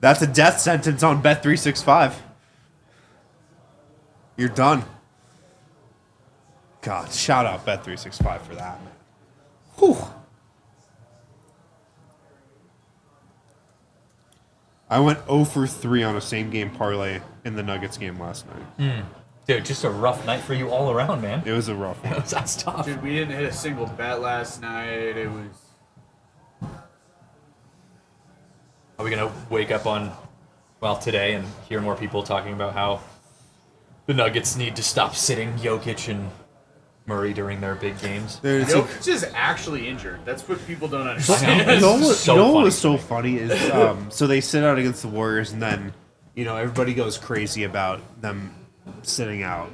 a death sentence on Bet365. You're done. God, shout out Bet365 for that, man. Whew. I went 0 for 3 on a same game parlay in the Nuggets game last night. Dude, just a rough night for you all around, man. It was a rough one. That's tough. Dude, we didn't hit a single bet last night. It was... Are we going to wake up on, today and hear more people talking about how the Nuggets need to stop sitting Jokic and Murray during their big games? Dude, it's Jokic is actually injured. That's what people don't understand. I You know what, So you know what funny. was so funny is so they sit out against the Warriors and then everybody goes crazy about them sitting out,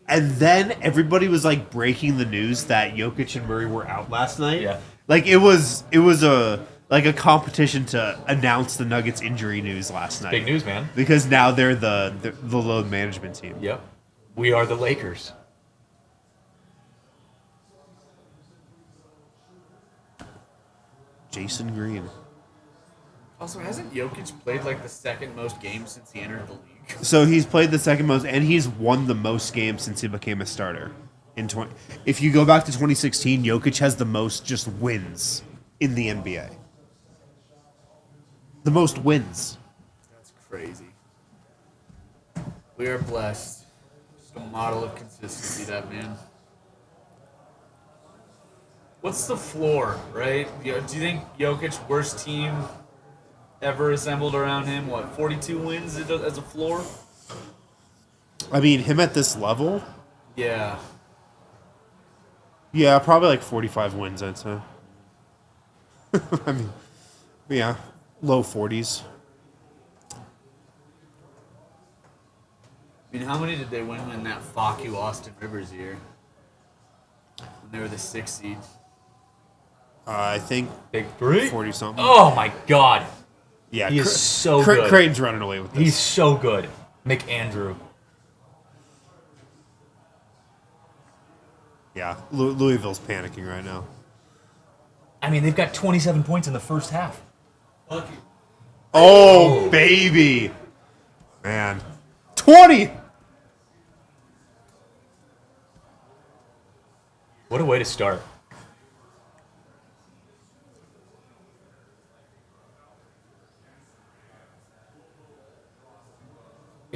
and then everybody was like breaking the news that Jokic and Murray were out last night. Yeah. Like it was a competition to announce the Nuggets injury news last night. Big news, man. Because now they're the load management team. Yep. We are the Lakers. Jason Green. Also, hasn't Jokic played like the second most games since he entered the league? So he's played the second most, and he's won the most games since he became a starter. If you go back to 2016, Jokic has the most just wins in the NBA. The most wins. That's crazy. We are blessed. Just a model of consistency, that man. What's the floor, right? Do you think Jokic worst team ever assembled around him? What, 42 wins as a floor? I mean, him at this level, Yeah. yeah, probably like 45 wins, I'd say. I mean, yeah, low 40s. I mean, how many did they win in that fuck you Austin Rivers year? When they were the 6th seed. I think Big 3? 40 something. Oh my God. Yeah, He is so good. Creighton's running away with this. He's so good. McAndrew. Yeah, Louisville's panicking right now. I mean, they've got 27 points in the first half. Oh, baby. Man. 20! What a way to start.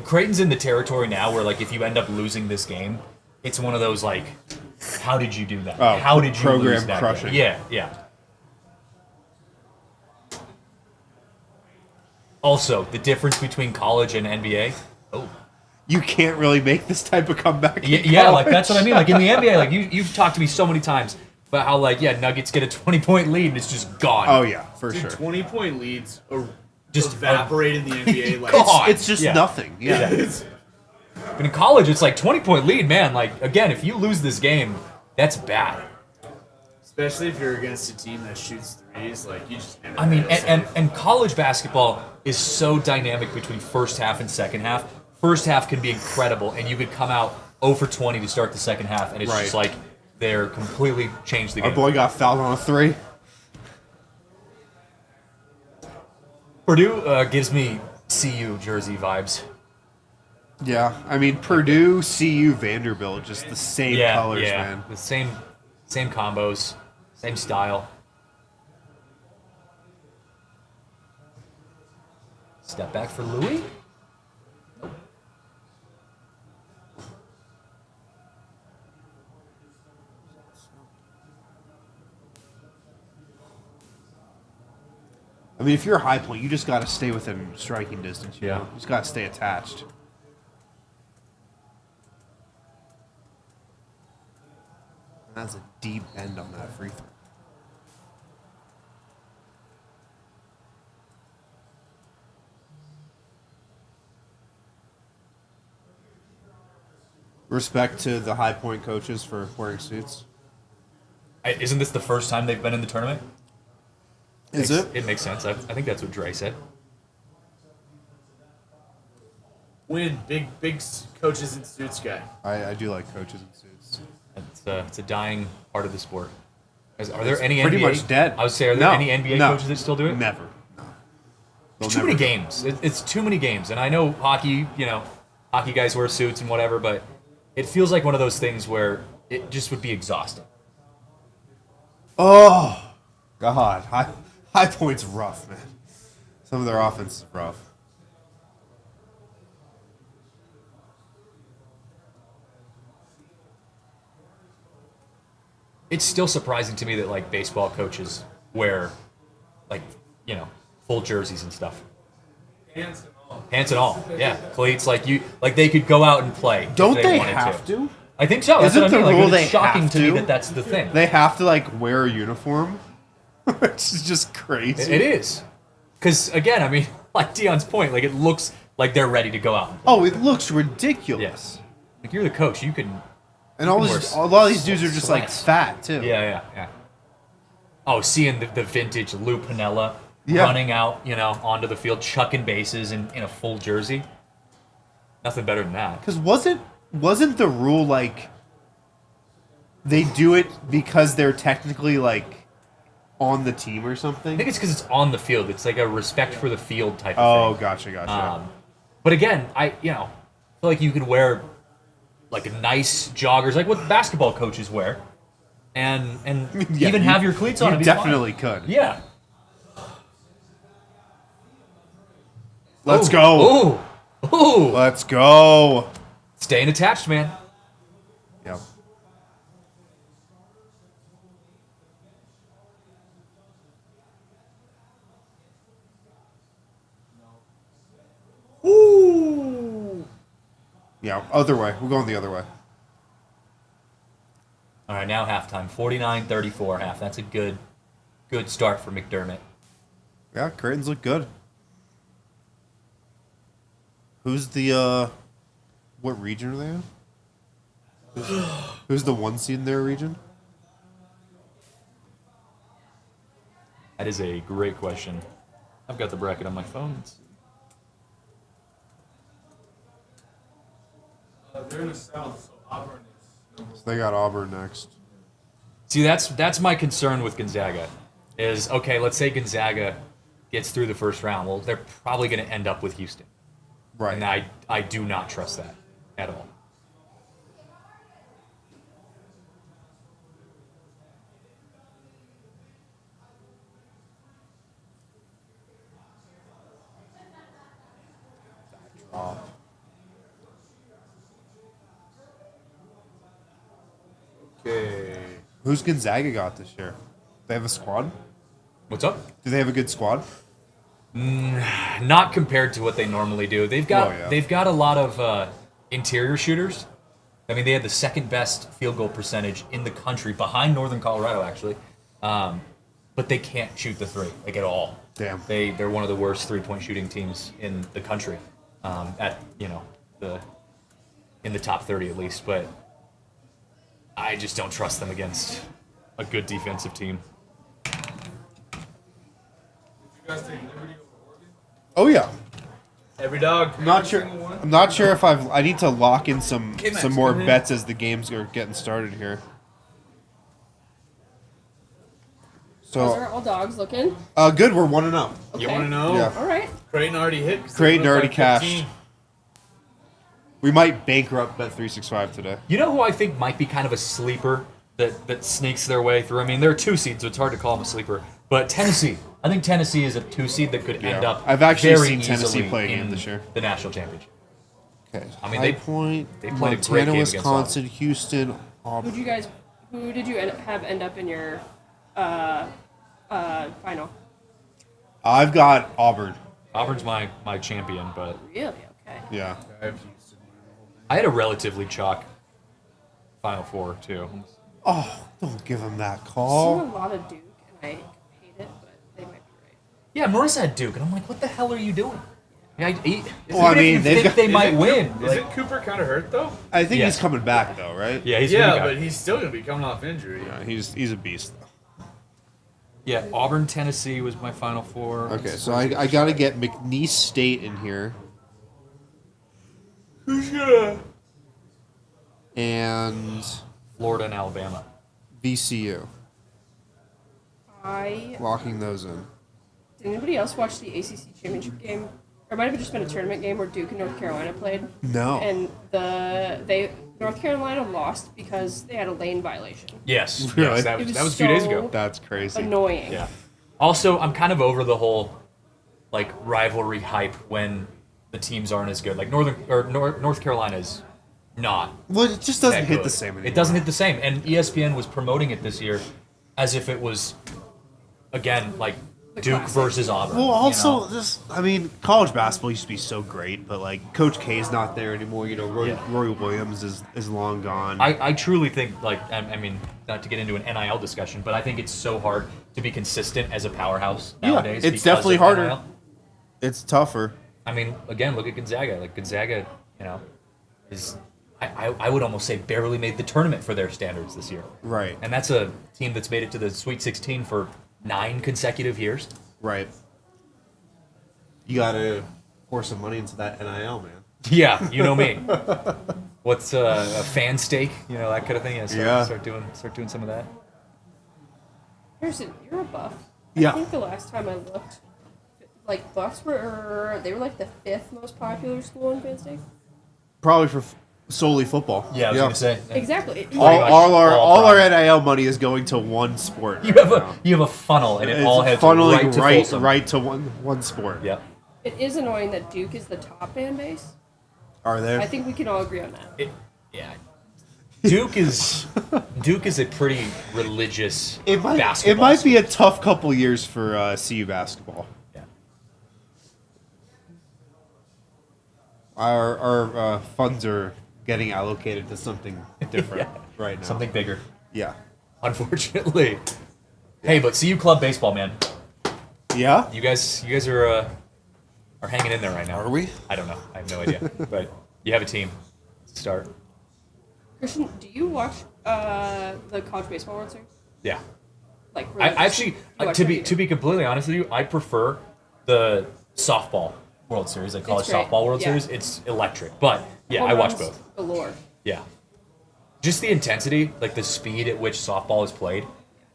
Creighton's in the territory now where, like, if you end up losing this game, it's one of those, like, how did you do that? Oh, How did you program lose that crushing. game? Yeah, yeah. Also, the difference between college and NBA. Oh. You can't really make this type of comeback. Yeah, like, that's what I mean. Like, in the NBA, like, you've talked to me so many times about how, like, yeah, Nuggets get a 20-point lead and it's just gone. Oh, yeah, for Dude, sure. 20-point leads are Just just evaporate in the NBA. Like, God. It's just Yeah. nothing. Yeah. But in college, it's like 20-point lead, man. Like, again, if you lose this game, that's bad. especially if you're against a team that shoots threes, like you just never I mean, feel and safe. college basketball is so dynamic between first half and second half. First half can be incredible, and you could come out 0 for 20 to start the second half, and it's Right. just like they're completely changed the Our game. boy got fouled on a 3. Purdue gives me CU jersey vibes. Yeah, I mean Purdue, CU, Vanderbilt, just the same colors, man. The same combos, same style. Step back for Louis. I mean, if you're a high point, you just got to stay within striking distance. You Yeah. know? You just got to stay attached. And that's a deep end on that free throw. Respect to the high point coaches for wearing suits. Isn't this the first time they've been in the tournament? Is Makes- it? It makes sense. I think that's what Dre said. Win, big coaches in suits guy. I do like coaches in suits. It's a dying part of the sport. Are there any Pretty NBA? much dead. I would say, are there No, any NBA no, coaches that still do it? Never. No. They'll It's too many never- games. It's too many games, and I know hockey. Hockey guys wear suits and whatever, but it feels like one of those things where it just would be exhausting. Oh, God. High point's rough, man. Some of their offense is rough. It's still surprising to me that like baseball coaches wear like full jerseys and stuff. Pants and all. Yeah, cleats. Like they could go out and play. if Don't they wanted have to? I think so. That's Isn't what I mean. the Like, rule it's they shocking have to me to? that that's the thing. They have to, like, wear a uniform? Which is just crazy. It is. Because, again, I mean, like Dion's point, like, it looks like they're ready to go out. Oh, it looks ridiculous. Yes. Like, you're the coach. You can... And a lot of these dudes are just, like, sweats. fat, too. Yeah. Oh, seeing the vintage Lou Piniella Yeah. running out, onto the field, chucking bases in a full jersey. Nothing better than that. Because wasn't the rule, like, they do it because they're technically, like, on the team or I something? think it's because it's on the field. It's like a respect for the field type Oh, of thing. gotcha. But again, I feel like you could wear like nice joggers, like what basketball coaches wear, and Yeah, even have your cleats on. You and be fine. definitely could. Yeah. Let's go. Ooh. Let's go. Staying attached, man. Yep. Ooh. Yeah, other way. We're going the other way. All right, now halftime. 49-34 half. That's a good start for McDermott. Yeah, Creighton's look good. Who's the, what region are they in? Who's the 1 seed in their region? That is a great question. I've got the bracket on my phone. They're in the South, so Auburn is. So they got Auburn next. See, that's my concern with Gonzaga. Is okay. Let's say Gonzaga gets through the first round. Well, they're probably going to end up with Houston, Right. and I do not trust that at all. Okay. Who's Gonzaga got this year? They have a squad? What's up? Do they have a good squad? Not compared to what they normally do. They've got Oh, yeah. they've got a lot of interior shooters. I mean, they had the second best field goal percentage in the country, behind Northern Colorado actually. But they can't shoot the three like at all. Damn. They're one of the worst 3-point shooting teams in the country. At in the top 30 at least, but I just don't trust them against a good defensive team. Did you guys take Liberty over Oregon? Oh yeah. Every dog. I'm not sure. I'm not sure if I need to lock in some Max, more come in. bets as the games are getting started here. How's So our all dogs looking? good. We're 1-0. You want to know? Yeah. All right. Creighton already hit. 'cause they Creighton went up already by cashed. 15. We might bankrupt Bet365 today. You know who I think might be kind of a sleeper that sneaks their way through? I mean, they're a 2 seed, so it's hard to call them a sleeper. But Tennessee. I think Tennessee is a 2 seed that could end Yeah. up I've actually very seen Tennessee easily play a game in this year. the national championship. Okay. I mean, High they- Point, they played a great Montana, game against Wisconsin, Houston, Auburn. Who did you have end up in your final? I've got Auburn. Auburn's my champion, but Really? Okay. Yeah. I had a relatively chalk Final Four, too. Oh, don't give him that I've seen call. a lot of Duke, and I hate it, but they might be right. Yeah, Marissa had Duke, and I'm like, what the hell are you doing? Yeah, Well, I even if mean, you they've think got- they might win. Is like- it Cooper kind of hurt though? I think Yes. he's coming back though, right? yeah, he's Yeah, gonna but go. he's still gonna be coming off injury. Yeah, he's a beast though. Yeah, Auburn, Tennessee was my Final Four. Okay, so I got to get McNeese State in here. Who's gonna? And Florida and Alabama. VCU. I Locking those in. Did anybody else watch the ACC championship game? Or it might have just been a tournament game where Duke and North Carolina played. No. And North Carolina lost because they had a lane violation. Yes, Really? yes, that It was, was a few days so- ago. That's crazy. Annoying. Yeah. Also, I'm kind of over the whole like rivalry hype when the teams aren't as good. Like North Carolina is not. Well, it just doesn't that hit good. the same anymore. It doesn't hit the same, and ESPN was promoting it this year as if it was again like The Duke classic. versus Auburn. Well, you also, know? this, I mean, college basketball used to be so great, but like Coach K is not there anymore. You know, Roy Williams is long gone. I truly think like I mean not to get into an NIL discussion, but I think it's so hard to be consistent as a powerhouse nowadays. it's because definitely of harder. NIL. It's tougher. I mean, again, look at Gonzaga. Like Gonzaga, you know, is I would almost say barely made the tournament for their standards this year. Right. And that's a team that's made it to the Sweet 16 for 9 consecutive years. Right. You got to pour some money into that NIL, man. Yeah, you know me. What's a fan stake? You know, that kind of thing. Yeah. Start doing some of that. Harrison, you're a buff. Yeah. I think the last time I looked, like Buffs were like the 5th most popular school in fan state. Probably for solely football. Yeah, I was gonna say. Exactly. All all our NIL money is going to one sport. You have a funnel, and it It's all heads funneling right to Folsom. right to one sport. Yep. It is annoying that Duke is the top fan base. Are there? I think we can all agree on that. Yeah. Duke is a pretty religious It basketball. might be a tough couple years for CU basketball. Yeah. Our funds are getting allocated to something different right now. Something bigger, Yeah. unfortunately. Hey, but CU club baseball, man. Yeah. You guys are hanging in there right now. Are we? I don't know. I have no idea. But you have a team. Start. Christian, do you watch the college baseball World Series? Yeah. Like I really? actually, You watch to every be year? to be completely honest with you, I prefer the softball World Series, like college It's great, softball World yeah. Series. It's electric. But yeah, Home I watch runs both. galore. Yeah. Just the intensity, like the speed at which softball is played,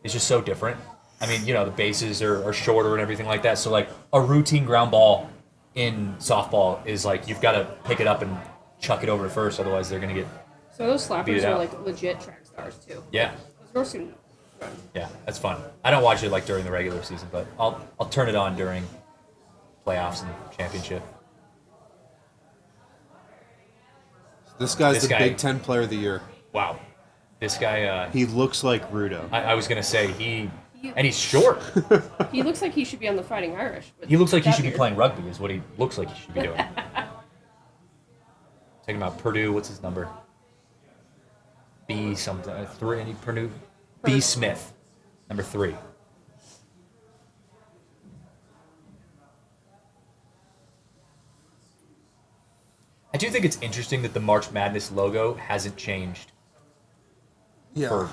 is just so different. I mean, you know, the bases are shorter and everything like that. So, like, a routine ground ball in softball is like you've got to pick it up and chuck it over to first, otherwise they're going to get. So those Beat it slappers are out. like legit track stars too. Yeah. Those girls can run. Yeah, that's fun. I don't watch it like during the regular season, but I'll turn it on during playoffs and championship. This guy's This the guy- Big Ten Player of the Year. Wow. This guy, He looks like Rudo. I was going to say, and he's short. He looks like he should be on the Fighting Irish. with He looks like he that should be beard. playing rugby, is what he looks like he should be doing. Talking about Purdue, what's his number? B something. Three, any Purdue? B Smith, number 3. I do think it's interesting that the March Madness logo hasn't changed for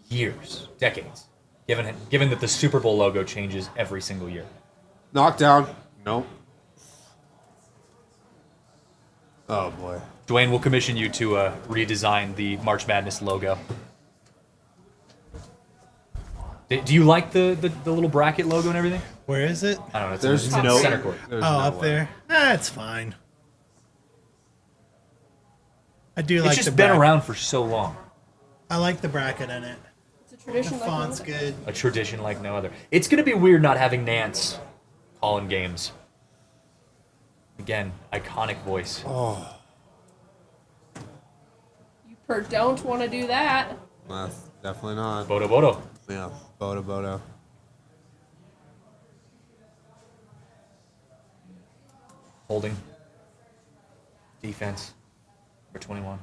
years, decades, given that the Super Bowl logo changes every single year. Knockdown. Nope. Oh boy. Dwayne will commission you to redesign the March Madness logo. Do you like the little bracket logo and everything? Where is it? I don't know. It's There's in no center court. There's Oh, no up way. there. It's fine. I do It's like just the been bracket. around for so long. I like the bracket in it. It's a The tradition. like font's another. good. A tradition like no other. It's gonna be weird not having Nance calling games. Again, iconic voice. You don't want to do that. Definitely not. Bodo Bodo. Yeah. Bodo Bodo. Holding. Defense. For 21.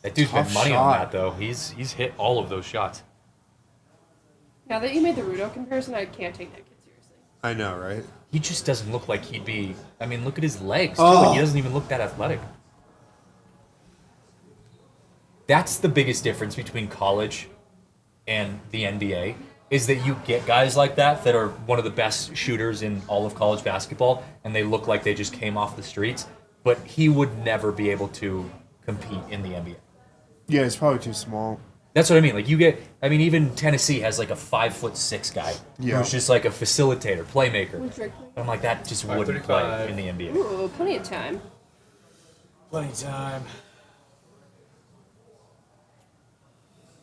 That dude's been Tough money on shot. that though. He's hit all of those shots. Now that you made the Rudo comparison, I can't take that kid seriously. I know, right? He just doesn't look like he'd be. I mean, look at his legs. Too. Oh. He doesn't even look that athletic. That's the biggest difference between college and the NBA is that you get guys like that are one of the best shooters in all of college basketball, and they look like they just came off the streets. But he would never be able to compete in the NBA. Yeah, he's probably too small. That's what I mean. Like you get, I mean, even Tennessee has like a 5'6" guy Yeah. who's just like a facilitator, playmaker. Would Drake play? I'm like that just wouldn't play 5'35". in the NBA. Ooh, plenty of time. Plenty of time.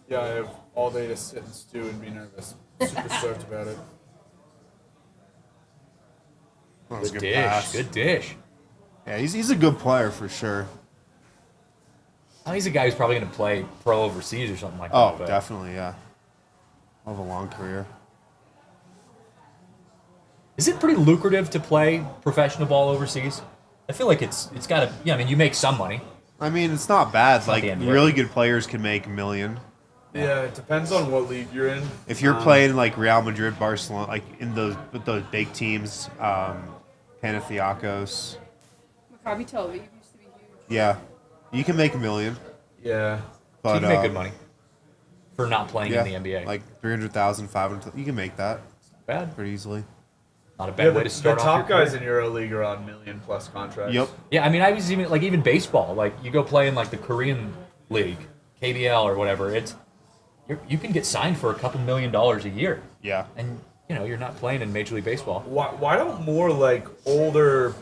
Yeah, I have all day to sit and stew and be nervous. Super stoked about it. That was a Good good dish. pass. Good dish. Yeah, he's a good player for sure. Oh, he's a guy who's probably going to play pro overseas or something like Oh, that. but definitely, yeah. I'll have a long career. Is it pretty lucrative to play professional ball overseas? I feel like it's got to. Yeah, I mean, you make some money. I mean, it's not bad. not Like, the NBA. really good players can make $1 million. Yeah, it depends on what league you're in. If you're playing like Real Madrid, Barcelona, like in those with those big teams, Panathinaikos, Maccabi Tel Aviv used to be huge. yeah, you can make $1 million. Yeah. So But you can make good money for not playing Yeah, in the NBA. like 300,000, 500. You can make that bad. pretty easily. Not a Yeah, bad way the to start the off top your guys career. in EuroLeague are on million-plus contracts. Yep. Yeah, I mean, I was even baseball. Like you go play in like the Korean league, KBL or whatever. You can get signed for a couple $1 million a year, Yeah. and you're not playing in Major League Baseball. Why don't more like older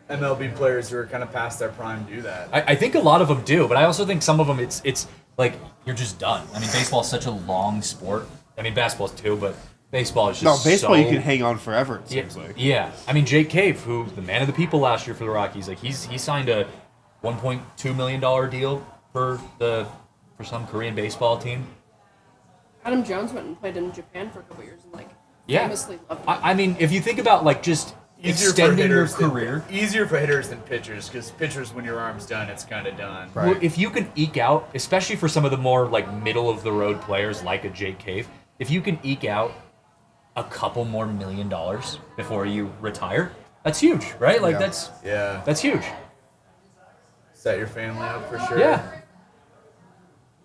MLB players who are kind of past their prime do that? I think a lot of them do, but I also think some of them it's like you're just done. I mean, baseball is such a long sport. I mean, basketball's too, but baseball is No, just baseball so, you can hang on forever. It Yeah, seems like. yeah. I mean, Jake Cave, who the man of the people last year for the Rockies, like he signed a $1.2 million deal for some Korean baseball team. Adam Jones went and played in Japan for a couple years and like Yeah. famously loved it. I mean, if you think about like just extending your career. Easier for hitters than pitchers, because pitchers, when your arm's done, it's kind of done. Well, if you can eke out, especially for some of the more like middle of the road players like a Jake Cave, if you can eke out a couple more $1 million before you retire, that's huge, right? Like Yeah. Yeah. that's huge. Set your family up for sure. Yeah.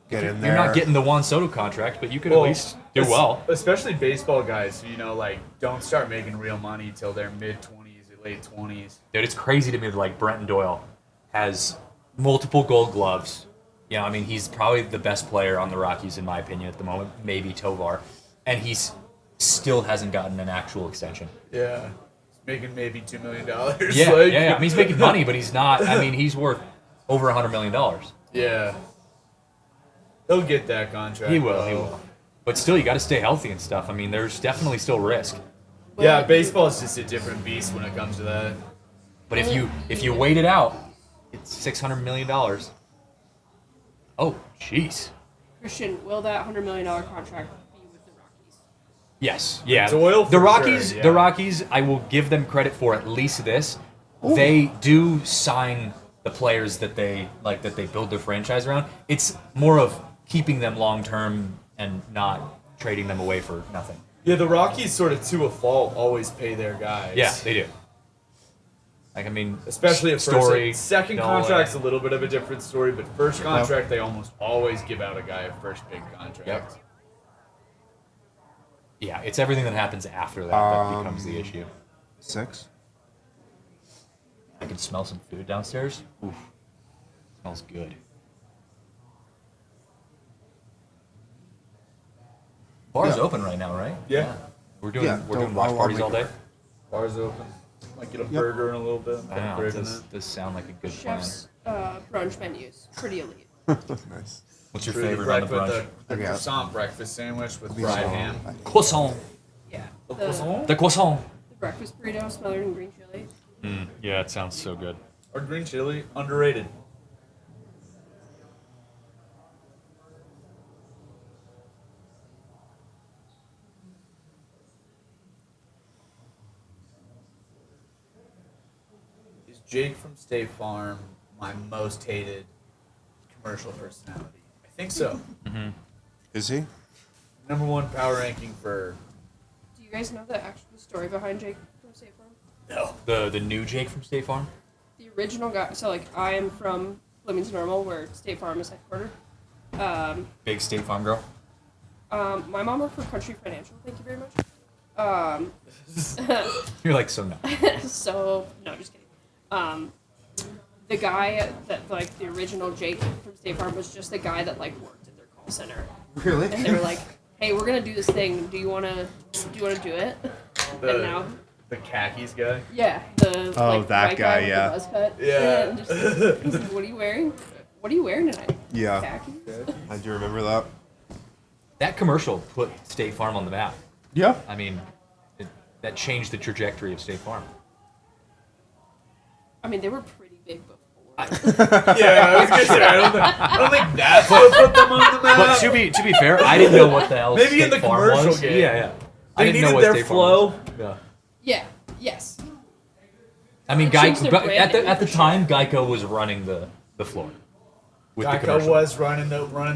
Get in there. You're not getting the Juan Soto contract, but you could Well, at least do well. Especially baseball guys who, like, don't start making real money till their mid-20s or late 20s. Dude, it's crazy to me that, like, Brenton Doyle has multiple gold gloves. You know, I mean, he's probably the best player on the Rockies, in my opinion, at the moment. Maybe Tovar. And he's still hasn't gotten an actual extension. Yeah. He's making maybe $2 million. Yeah, yeah. I mean, he's making money, but he's not. I mean, he's worth over $100 million. Yeah. He'll get that contract. He will. But still, you got to stay healthy and stuff. I mean, there's definitely still risk. Yeah, baseball is just a different beast when it comes to that. But if you wait it out, it's $600 million. Oh, jeez. Christian, will that $100 million contract be with the Rockies? Yes. Yeah. Doyle, the for Rockies. sure, yeah. The Rockies. I will give them credit for at least this. Ooh. They do sign the players that they build their franchise around. It's more of keeping them long term and not trading them away for nothing. Yeah, the Rockies sort of to a fault always pay their guys. Yeah, they do. Like, I mean, especially at Story, first. Second Nolan. contract's a little bit of a different story, but first contract they almost always give out a guy a first big contract. Yep. Yeah, it's everything that happens after that becomes the issue. 6. I can smell some food downstairs. Oof, smells good. Bar's open right now, right? Yeah. We're doing watch parties all day. Bar's open. Might get a burger in a little bit. I know. It does sound like a good Chef's brunch menus, pretty elite. Nice. What's your favorite on the brunch? The croissant breakfast sandwich with fried ham. Croissant. Yeah. The croissant. The breakfast burrito smothered in green chili. Yeah, it sounds so good. Or green chili, underrated. Is Jake from State Farm my most hated commercial personality? I think so. Mm-hmm. Is he? Number one power ranking for... Do you guys know the actual story behind Jake from State Farm? No. The new Jake from State Farm? The original guy. So, like, I am from Flemington Normal, where State Farm is headquartered. Big State Farm girl? My mom worked for Country Financial, thank you very much. You're like, so no. So, no, just kidding. The guy that, like, the original Jake from State Farm was just the guy that, like, worked at their call center. Really? And they were like, hey, we're going to do this thing. Do you want to do it? And now... The khakis guy? Yeah. The, like, that white guy, with yeah. the buzz cut. Yeah. And just, he's like, what are you wearing? What are you wearing tonight? Yeah. Khakis? I do remember that. That commercial put State Farm on the map. Yeah. I mean, that changed the trajectory of State Farm. I mean, they were pretty big before. Yeah, I was gonna say, I don't think that's what put them on the map. But to be fair, I didn't know what the hell Maybe State in the Farm commercial was. game. Yeah. I They didn't know needed what their State flow. Farm was. Yeah. Yeah. Yes. I mean, changed their brand at the name. time, Geico was running the floor. With the Geico commercial. was running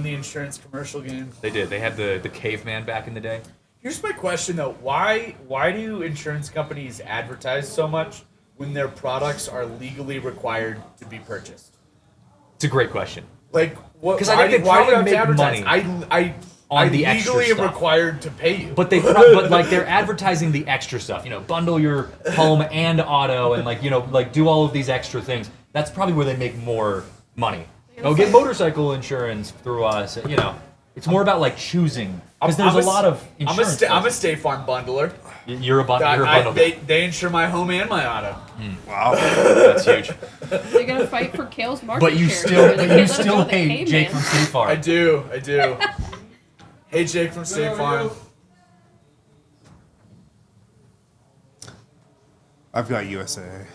the insurance commercial game. They did. They had the caveman back in the day. Here's my question though: Why do insurance companies advertise so much when their products are legally required to be purchased? It's a great question. Like, what? 'Cause I think they why do you probably have to make advertise? money I on the extra legally am stuff. required to pay you. But but like they're advertising the extra stuff. You know, bundle your home and auto, and like do all of these extra things. That's probably where they make more money. Get motorcycle insurance through us. You know, it's more about like choosing because there's a lot of insurance. I'm a State Farm bundler. You're a bundle. They insure my home and my auto. Wow. That's huge. They're gonna fight for Kale's market But you share. still hate Jake from State Farm. I do. Hey, Jake from State Farm. I've got USA.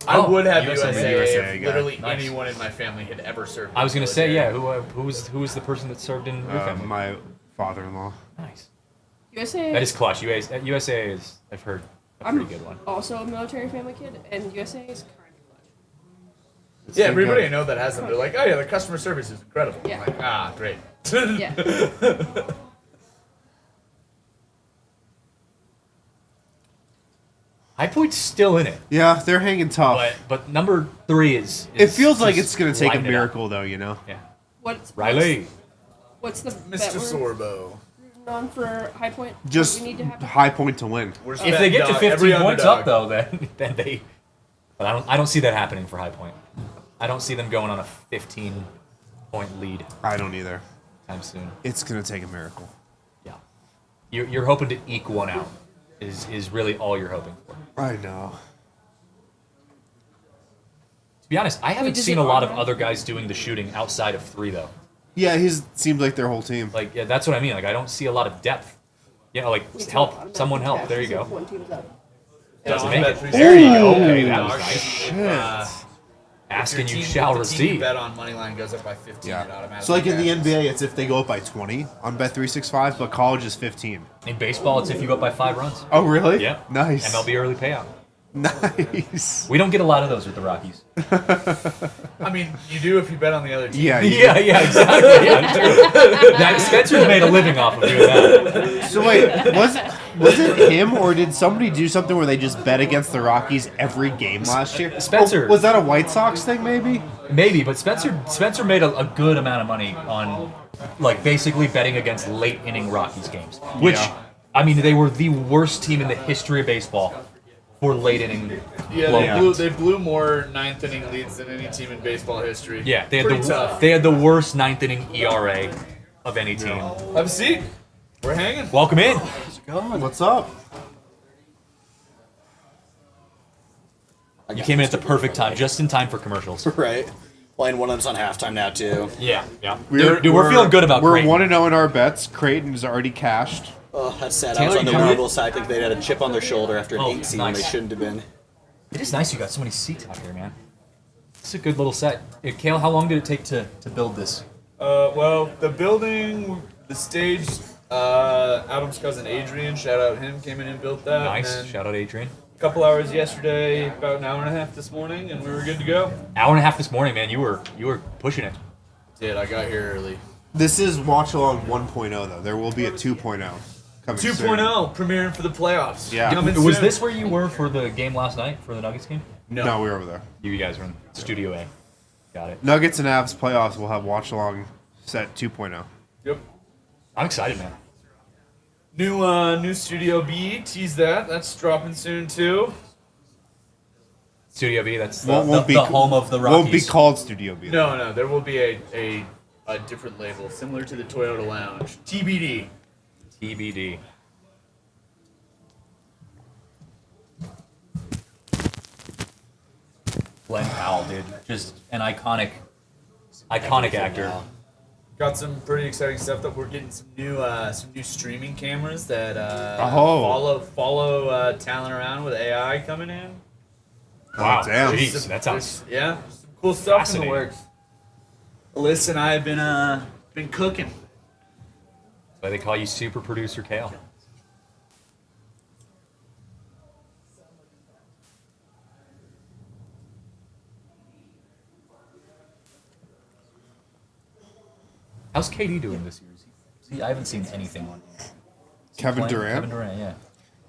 I would have USA USA if guy. literally Nice. anyone in my family had ever served. I was in gonna the say, military. yeah. Who was the person that served in your family? My father-in-law. Nice. USA. That is clutch. USA is, I've heard, a I'm pretty good one. also a military family kid, and USA is kind of clutch. Yeah, everybody I know that has them, they're like, oh yeah, the customer service is incredible. Yeah. I'm like, great. Yeah. High Point's still in it, Yeah, they're hanging tough. but number 3 is It feels like just it's going to take a lighting it up. miracle, though, you know? Yeah. Riley. What's the Mr. bet we're Sorbo. rooting on for High Point? Just we need to have High Point to win. We're If they get to betting 15 every points up, underdog. though, then they. But I don't see that happening for High Point. I don't see them going on a 15-point lead I don't either. time soon. It's going to take a miracle. Yeah, you're hoping to eke one out. Is really all you're hoping for. I know. To be honest, I haven't does seen it a lot of auto? other guys doing the shooting outside of 3 though. Yeah, he seems like their whole team. Like yeah, that's what I mean. Like I don't see a lot of depth. Yeah, like We help. automatically Someone help. catch There you if go. one team's up. Doesn't Yeah, make on it. Bet365. There you go. Okay, that was Dog nice. shit. Ask and you If shall the team you receive. bet on money line goes up by 15, it Yeah. automatically So, like in the cashes. NBA, it's if they go up by 20 on Bet365, but college is 15. In baseball, it's if you go up by 5 runs. Oh, really? Yeah. Nice. MLB early payout. Nice. We don't get a lot of those with the Rockies. I mean, you do if you bet on the other team. Yeah. Yeah, exactly. Yeah, true. That Spencer's made a living off of doing that. So wait, was it him or did somebody do something where they just bet against the Rockies every game last year? Spencer. Oh, was that a White Sox thing? Maybe. Maybe, but Spencer made a good amount of money on like basically betting against late inning Rockies games. Which Yeah. I mean, they were the worst team in the history of baseball for late inning Yeah, blowouts. they blew more ninth inning leads than any team in baseball history. Yeah, they had Pretty tough. they had the worst ninth inning ERA of any team. Have a seat. We're hanging. Welcome in. What's up? You came in at the perfect time, just in time for commercials. Right. Playing one of them's on halftime now too. Yeah, yeah. Dude, we're feeling good about We're Creighton. 1-0 in our bets. Creighton's already cashed. Oh, that's sad. I Taylor, was on you the coming in? Louisville side. I think they had a chip on their shoulder after an Oh, 8 seed when they nice. shouldn't have been. It is nice you got so many seats out here, man. It's a good little set. Kale, how long did it take to build this? Well, the building, the stage, Adam's cousin Adrian, shout out him, came in and built that. Nice. And then Shout out Adrian. a couple hours yesterday, about an hour and a half this morning, and we were good to go. Hour and a half this morning, man. You were pushing it. Did I got here early. This is Watch Along 1.0 though. There will be a 2.0 coming soon. 2.0 premiering for the playoffs. Yeah. Coming Was soon. this where you were for the game last night for the Nuggets game? No, we're over there. You guys were in Studio A. Got it. Nuggets and Avs playoffs will have Watch Along set 2.0. Yep. I'm excited, man. New Studio B, tease that. That's dropping soon too. Studio B. That's Won't be the home of the Rockies. Won't be called Studio B. No, there will be a different label similar to the Toyota Lounge. TBD. TBD. Glenn Powell, dude, just an iconic actor. Got some pretty exciting stuff that we're getting some new streaming cameras that follow talent around with AI coming in. Wow, damn. jeez, that sounds Yeah, some cool stuff in the fascinating. works. Alyssa and I have been cooking. That's why they call you Super Producer Kale. How's KD doing this year? See, I haven't seen anything on him. Is he Kevin playing? Durant? Kevin Durant, yeah.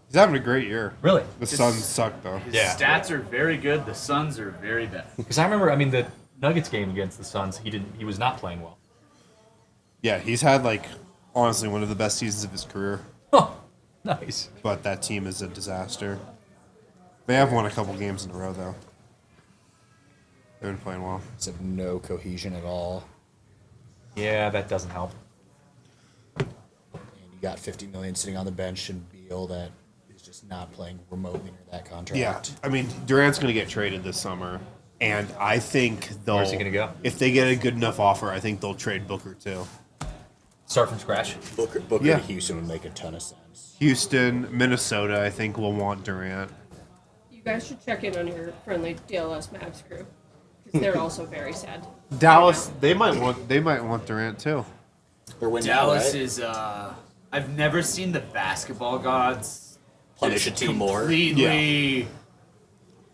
He's having a great year. Really? The Suns suck though. His Yeah. stats are very good. The Suns are very bad. Because I remember, I mean, the Nuggets game against the Suns, he was not playing well. Yeah, he's had like honestly one of the best seasons of his career. Huh. Nice. But that team is a disaster. They have won a couple games in a row though. They've been playing well. It's of no cohesion at all. Yeah, that doesn't help. And you got 50 million sitting on the bench and Beal that is just not playing remotely near that contract. Yeah, I mean Durant's going to get traded this summer, and I think they'll. Where's he gonna go? If they get a good enough offer, I think they'll trade Booker too. Start from scratch. Booker Yeah. to Houston would make a ton of sense. Houston, Minnesota, I think will want Durant. You guys should check in on your friendly DLS Mavs crew because they're also very sad. Dallas, they might want Durant too. They're winning Dallas now, right? is. I've never seen the basketball gods Punish a just team more. completely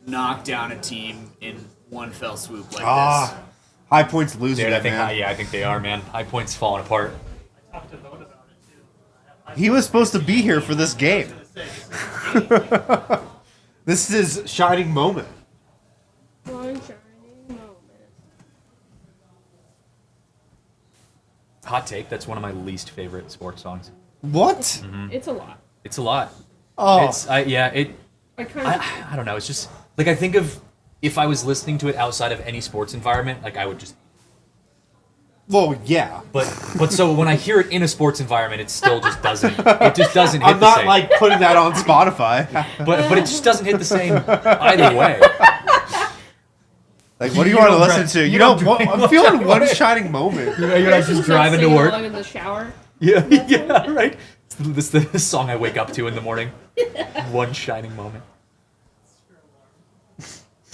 knock down a team in one fell swoop like High Point's losing Dude, it, man. I think they are, man. High Point's falling apart. He was supposed to be here for this game. This is his shining moment. One shining moment. Hot take. That's one of my least favorite sports songs. What? It's a lot. It's a lot. Oh, I kind of. I don't know. It's just like I think of if I was listening to it outside of any sports environment, like I would just. well, yeah. But so when I hear it in a sports environment, it still just doesn't. It just doesn't hit I'm the not same. like putting that on Spotify. but it just doesn't hit the same either way. Like, what do you, You want to don't listen drive- to? you You don't know, drive- I'm feeling one shining moment. You're like just driving to singing work. along in the shower. Yeah, yeah, right. This is the song I wake up to in the morning. One shining moment.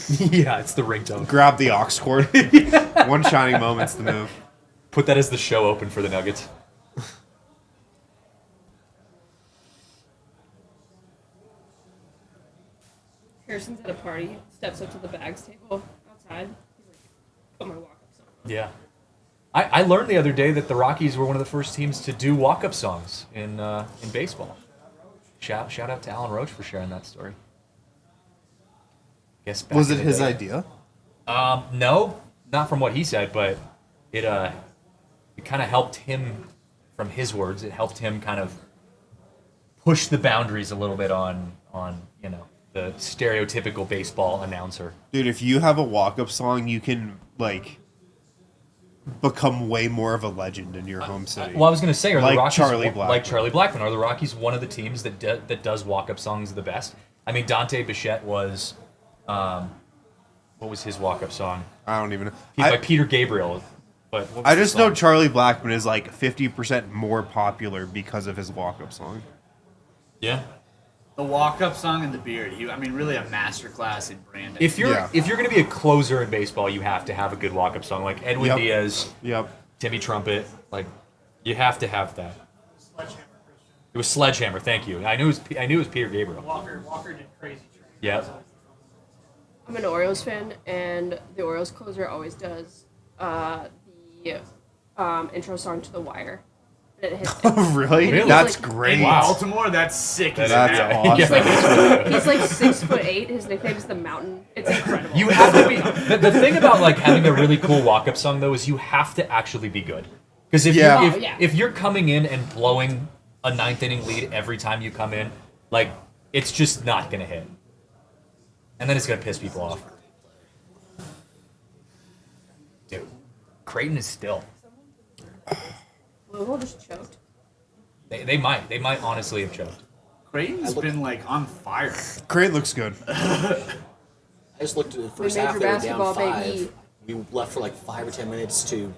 Yeah, it's the ringtone. Grab the aux cord. One shining moment's the move. Put that as the show open for the Nuggets. Harrison's at a party, steps up to the bags table outside. He's like, put my walk-up song on. Yeah. I learned the other day that the Rockies were one of the first teams to do walk-up songs in baseball. Shout out to Alan Roach for sharing that story. Guess back Was in it the his day. idea? No, not from what he said, but it kind of helped him, from his words, it helped him kind of push the boundaries a little bit on the stereotypical baseball announcer. Dude, if you have a walk-up song, you can, like, become way more of a legend in your home city. Well, I was going to say, are Like the Rockies Charlie like Charlie Blackmon? Are the Rockies one of the teams that does walk-up songs the best? I mean, Dante Bichette was, what was his walk-up song? I don't even know. By Peter Gabriel. But what was I the just know song? Charlie Blackmon is like 50% more popular because of his walk-up song. Yeah. The walk-up song and the beard. Really a masterclass in branding. If you're Yeah. going to be a closer in baseball, you have to have a good walk-up song, like Edwin Yep. Diaz, Yep. Timmy Trumpet. Like, you have to have that. It was Sledgehammer. Thank you. I knew it was Peter Gabriel. Walker did crazy tricks. Yep. I'm an Orioles fan, and the Orioles closer always does the intro song to The Wire. And it hits, Really? Really? That's Like- great. in Baltimore, that's sick as That's hell. awesome. he's like 6'8". His nickname is the Mountain. It's incredible. You have to be. The thing about like having a really cool walk-up song though is you have to actually be good. Because if Yeah. you, Oh, yeah. if you're coming in and blowing a ninth inning lead every time you come in, like it's just not gonna hit, and then it's gonna piss people off. Dude, Creighton is still. Louisville just choked. They might honestly have choked. Creighton's been like on fire. Crate looks good. I just looked at the first major half. They were down basketball, 5. baby. We left for like 5 or 10 minutes to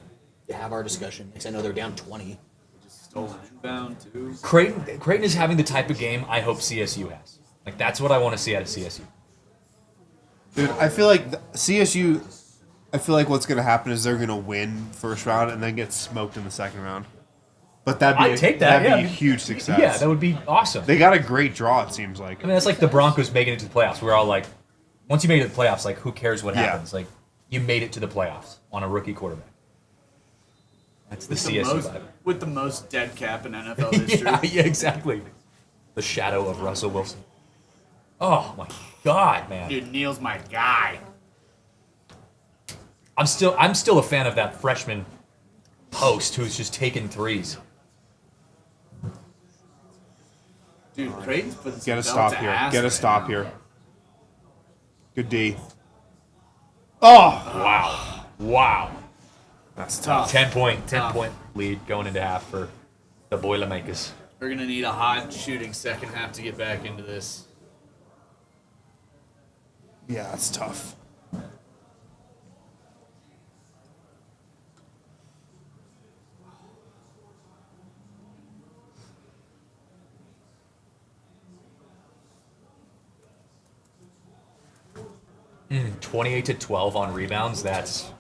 have our discussion. Next, I know they're down 20. Stolen inbound too. Creighton is having the type of game I hope CSU has. Like that's what I want to see out of CSU. Dude, I feel like CSU, I feel like what's going to happen is they're going to win first round and then get smoked in the second round. But that'd be, I'd take that, that'd be yeah. a huge success. Yeah, that would be awesome. They got a great draw, it seems like. I mean, that's like the Broncos making it to the playoffs. We're all like, once you make it to the playoffs, like, who cares what Yeah. happens? Like, you made it to the playoffs on a rookie quarterback. That's the With the CSU most- vibe. With the most dead cap in NFL history. Yeah, exactly. The shadow of Russell Wilson. Oh my God, man! Dude, Neil's my guy. I'm still a fan of that freshman post who's just taking threes. Dude, Creighton's put this Get a belt stop to here. ass Get a right stop now. here. Good D. Oh! Wow, wow. That's tough. 10 point lead going into half for the Boilermakers. We're gonna need a hot shooting second half to get back into this. Yeah, that's tough. Mm, 28-12 on rebounds. That's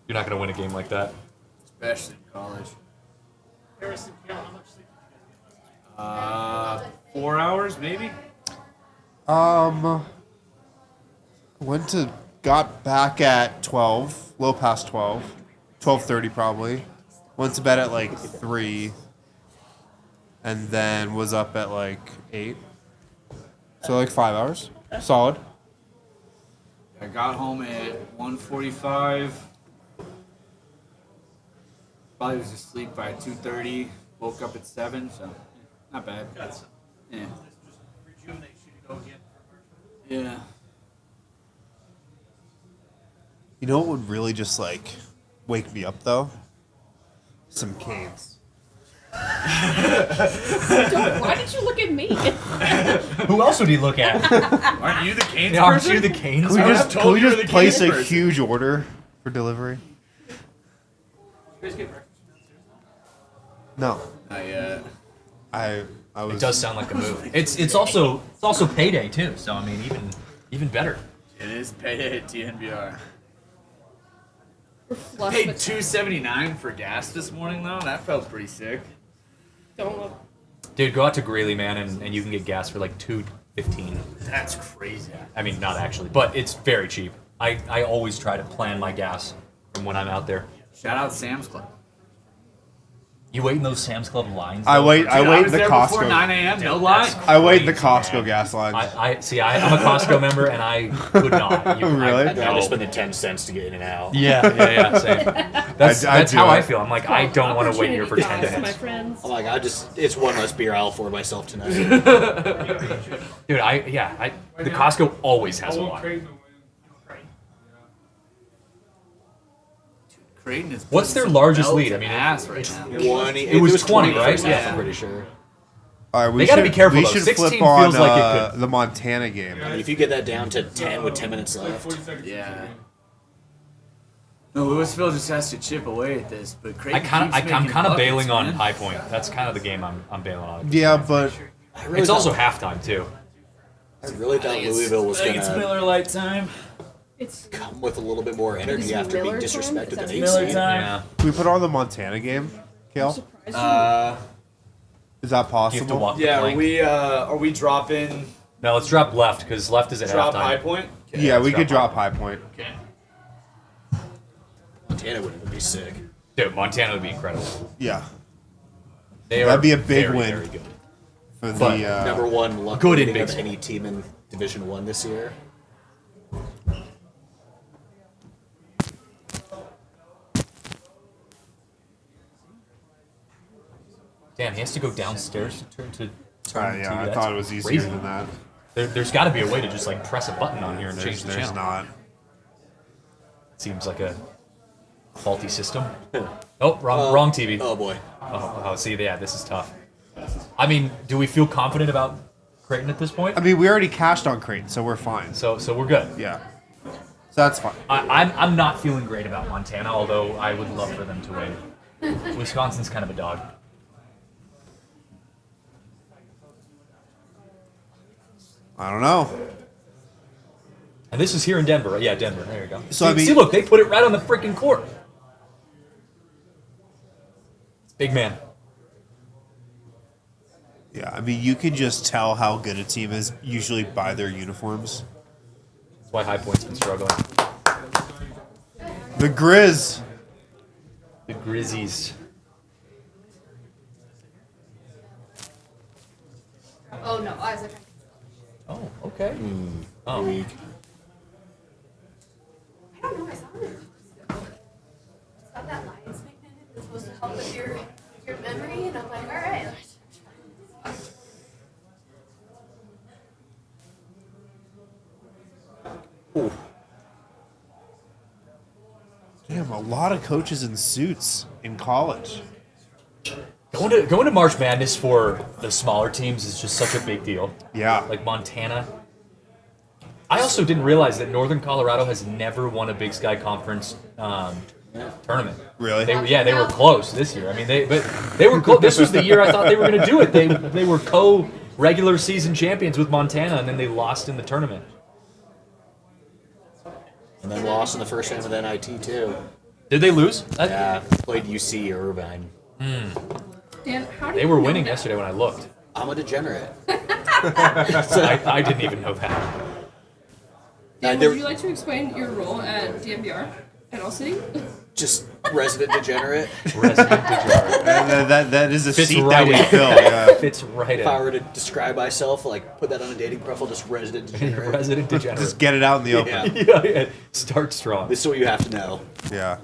you're not going to win a game like that. Especially in college. Harrison, how much sleep did you guys get? 4 hours, maybe? Got back at 12, a little past 12, 12:30 probably. Went to bed at like 3, and then was up at like 8. So like 5 hours. Solid. I got home at 1:45. Probably was asleep by 2:30. Woke up at 7, so not bad. Yeah. Yeah. You know what would really just like wake me up though? Some canes. Why did you look at me? Who else would he look at? Aren't you the Canes Aren't person? you the Canes? Can we just, told can we you just were the place Canes a person. huge order for delivery? No. Not yet. I was. It does sound like a move. It's also payday too. So I mean, even better. It is payday at DNVR. We're flush Paid with $2.79 for gas this morning though. That felt pretty sick. don't look. Dude, go out to Greeley, man, and you can get gas for like $2.15. That's crazy. I mean, not actually, but it's very cheap. I always try to plan my gas from when I'm out there. Shout out Sam's Club. You wait in those Sam's Club lines. I though? wait. Dude, I I wait was the there before Costco. 9 a.m. No Dude, line. that's I wait the crazy, Costco man. gas lines. I see. I'm a Costco member, and I could not. Really? I'd rather spend the 10 cents to get in and out. Yeah. Same. That's I that's do how it. I feel. I'm like, I don't want to wait here for 10 Opportunity cost, minutes. My friends. I'm like, it's one less beer I'll afford myself tonight. Dude, the Costco always has a line. Creighton is What's their putting largest some lead? belt I mean, ass right now. 20, It was 20, the right? first half, Yeah. I'm pretty sure. All right, we They gotta should- be careful, We though. should 16 flip on feels like it could- the Montana game. I mean, if you get that down to 10 with 10 minutes left, Yeah. No, Louisville just has to chip away at this, but Creighton I'm keeps making kind of buckets, bailing on man. High Point. That's kind of the game I'm bailing on. Yeah, but I really It's also thought- halftime too. I really thought Louisville was I going think it's to Miller Lite time. It's come with a little bit more energy Is it after being Miller time? disrespected Is the that 8 Miller seed. time. Yeah. can we put on the Montana game, Kale? surprised Is that You have to possible? walk the Yeah, plank. are we dropping No, let's drop left because left is at drop halftime. High Point? Yeah, we let's could drop drop High Point. Okay. Montana would be sick. Dude, Montana would be incredible. Yeah, They That'd are be a big very, win. Very good. for But the Number one luck good in rating Big of Sky. any team in Division 1 this year. Damn, he has to go downstairs to turn to. yeah, I That's thought it was easier crazy. than that. There's got to be a way to just like press a button on here and change the There's channel. not. Seems like a faulty system. Oh, wrong TV. Oh boy. Oh, see, yeah, this is tough. I mean, do we feel confident about Creighton at this point? I mean, we already cashed on Creighton, so we're fine. So we're good. Yeah, so that's fine. I'm not feeling great about Montana, although I would love for them to win. Wisconsin's kind of a dog. I don't know. And this is here in Denver, right? Yeah, Denver. There you go. So, see, I mean- see, look, they put it right on the freaking court. Big man. Yeah, I mean, you can just tell how good a team is usually by their uniforms. That's why High Point's been struggling. The Grizz. The Grizzlies. Oh no, I was like, Oh, okay. Oh. Weak. I don't know, I saw it. It's got that lion's mane in it that's supposed to help with your memory, and I'm like, all right. Damn, a lot of coaches in suits in college. Going to March Madness for the smaller teams is just such a big deal. Yeah. Like Montana. I also didn't realize that Northern Colorado has never won a Big Sky Conference tournament. Really? They were close this year. I mean, they were close. This was the year I thought they were going to do it. They were regular season champions with Montana, and then they lost in the tournament. And then lost in the first round of the NIT too. Did they lose? Yeah, played UC Irvine. Dan, how do They you were know winning that? yesterday when I looked. I'm a degenerate. I didn't even know that. Dan, there- would you like to explain your role at DNVR at ALLCITY? Just Resident degenerate. Resident degenerate. That is a Fits seat right that we in. fill. Yeah. Fits right If in. I were to describe myself, like put that on a dating profile, just resident degenerate. Resident degenerate. Just get it out in the open. Yeah. Yeah. Start strong. This is what you have to know. Yeah.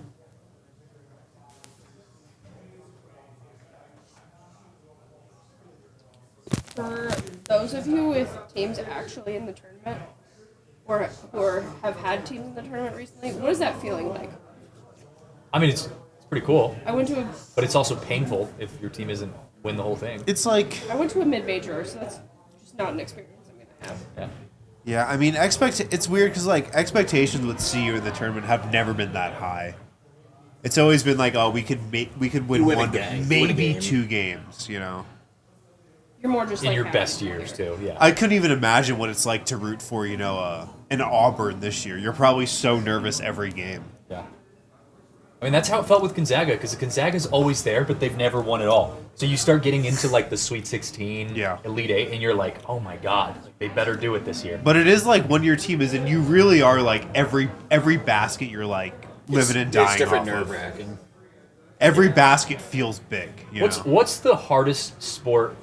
For those of you with teams actually in the tournament, or have had teams in the tournament recently, what is that feeling like? I mean, it's pretty cool, I went to a but it's also painful if your team isn't win the whole thing. It's like, I went to a mid-major, so that's just not an experience I'm gonna have. Yeah. yeah, I mean, it's weird because like expectations with CU in the tournament have never been that high. It's always been like, oh, we could win win a one, game. Win a maybe game. 2 games, you know. You're more just In like your happy best to be years there. too. Yeah. I couldn't even imagine what it's like to root for, you know, an Auburn this year. You're probably so nervous every game. Yeah. I mean, that's how it felt with Gonzaga, because Gonzaga's always there, but they've never won it all. So you start getting into like the Sweet 16, Yeah. Elite 8, and you're like, oh my god, like, they better do it this year. But it is like when your team is in, you really are like every basket you're like living and dying It's different off nerve of. wracking. Every basket feels big. You know? What's the hardest sport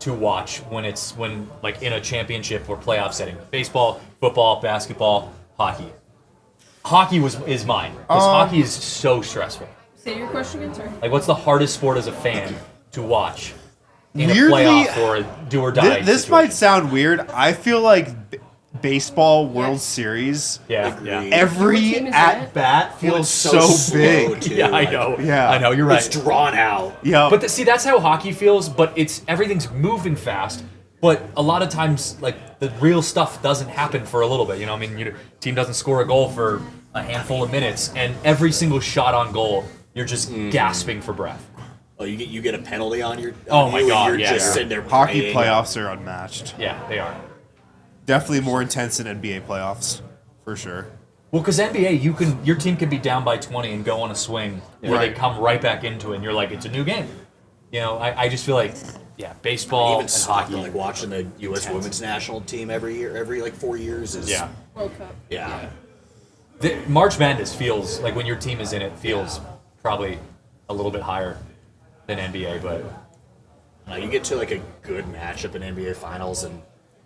to watch when like in a championship or playoff setting? Baseball, football, basketball, hockey. Hockey is mine, because hockey is so stressful. Say your question again, sorry. Like, what's the hardest sport as a fan to watch in Weirdly, a playoff or a do or die? This situation? might sound weird. I feel like baseball World Series. Yeah, yeah. Every What team is at bat Well, feels it's so, slow, big. too. Yeah, I Like, know. Yeah. I know. You're right. It's drawn out. Yeah, But see, that's how hockey feels. But it's everything's moving fast. But a lot of times, like the real stuff doesn't happen for a little bit. You know, I mean, your team doesn't score a goal for a handful of minutes, and every single shot on goal, you're just gasping for breath. Oh, you get a penalty on your. Oh on my you, and God, You're yeah, just yeah. sitting there. hockey praying. playoffs are unmatched. Yeah, they are. Definitely more intense than NBA playoffs, for sure. Well, because NBA, your team can be down by 20 and go on a swing where they Right. come right back into it, and you're like, it's a new game. You know, I just feel like, yeah, baseball Even and soccer, hockey. like watching the U.S. Intense. women's national team every like 4 years is. Yeah. World Cup. Yeah. The March Madness feels like when your team is in it feels probably a little bit higher than NBA, but You get to like a good matchup in NBA finals, and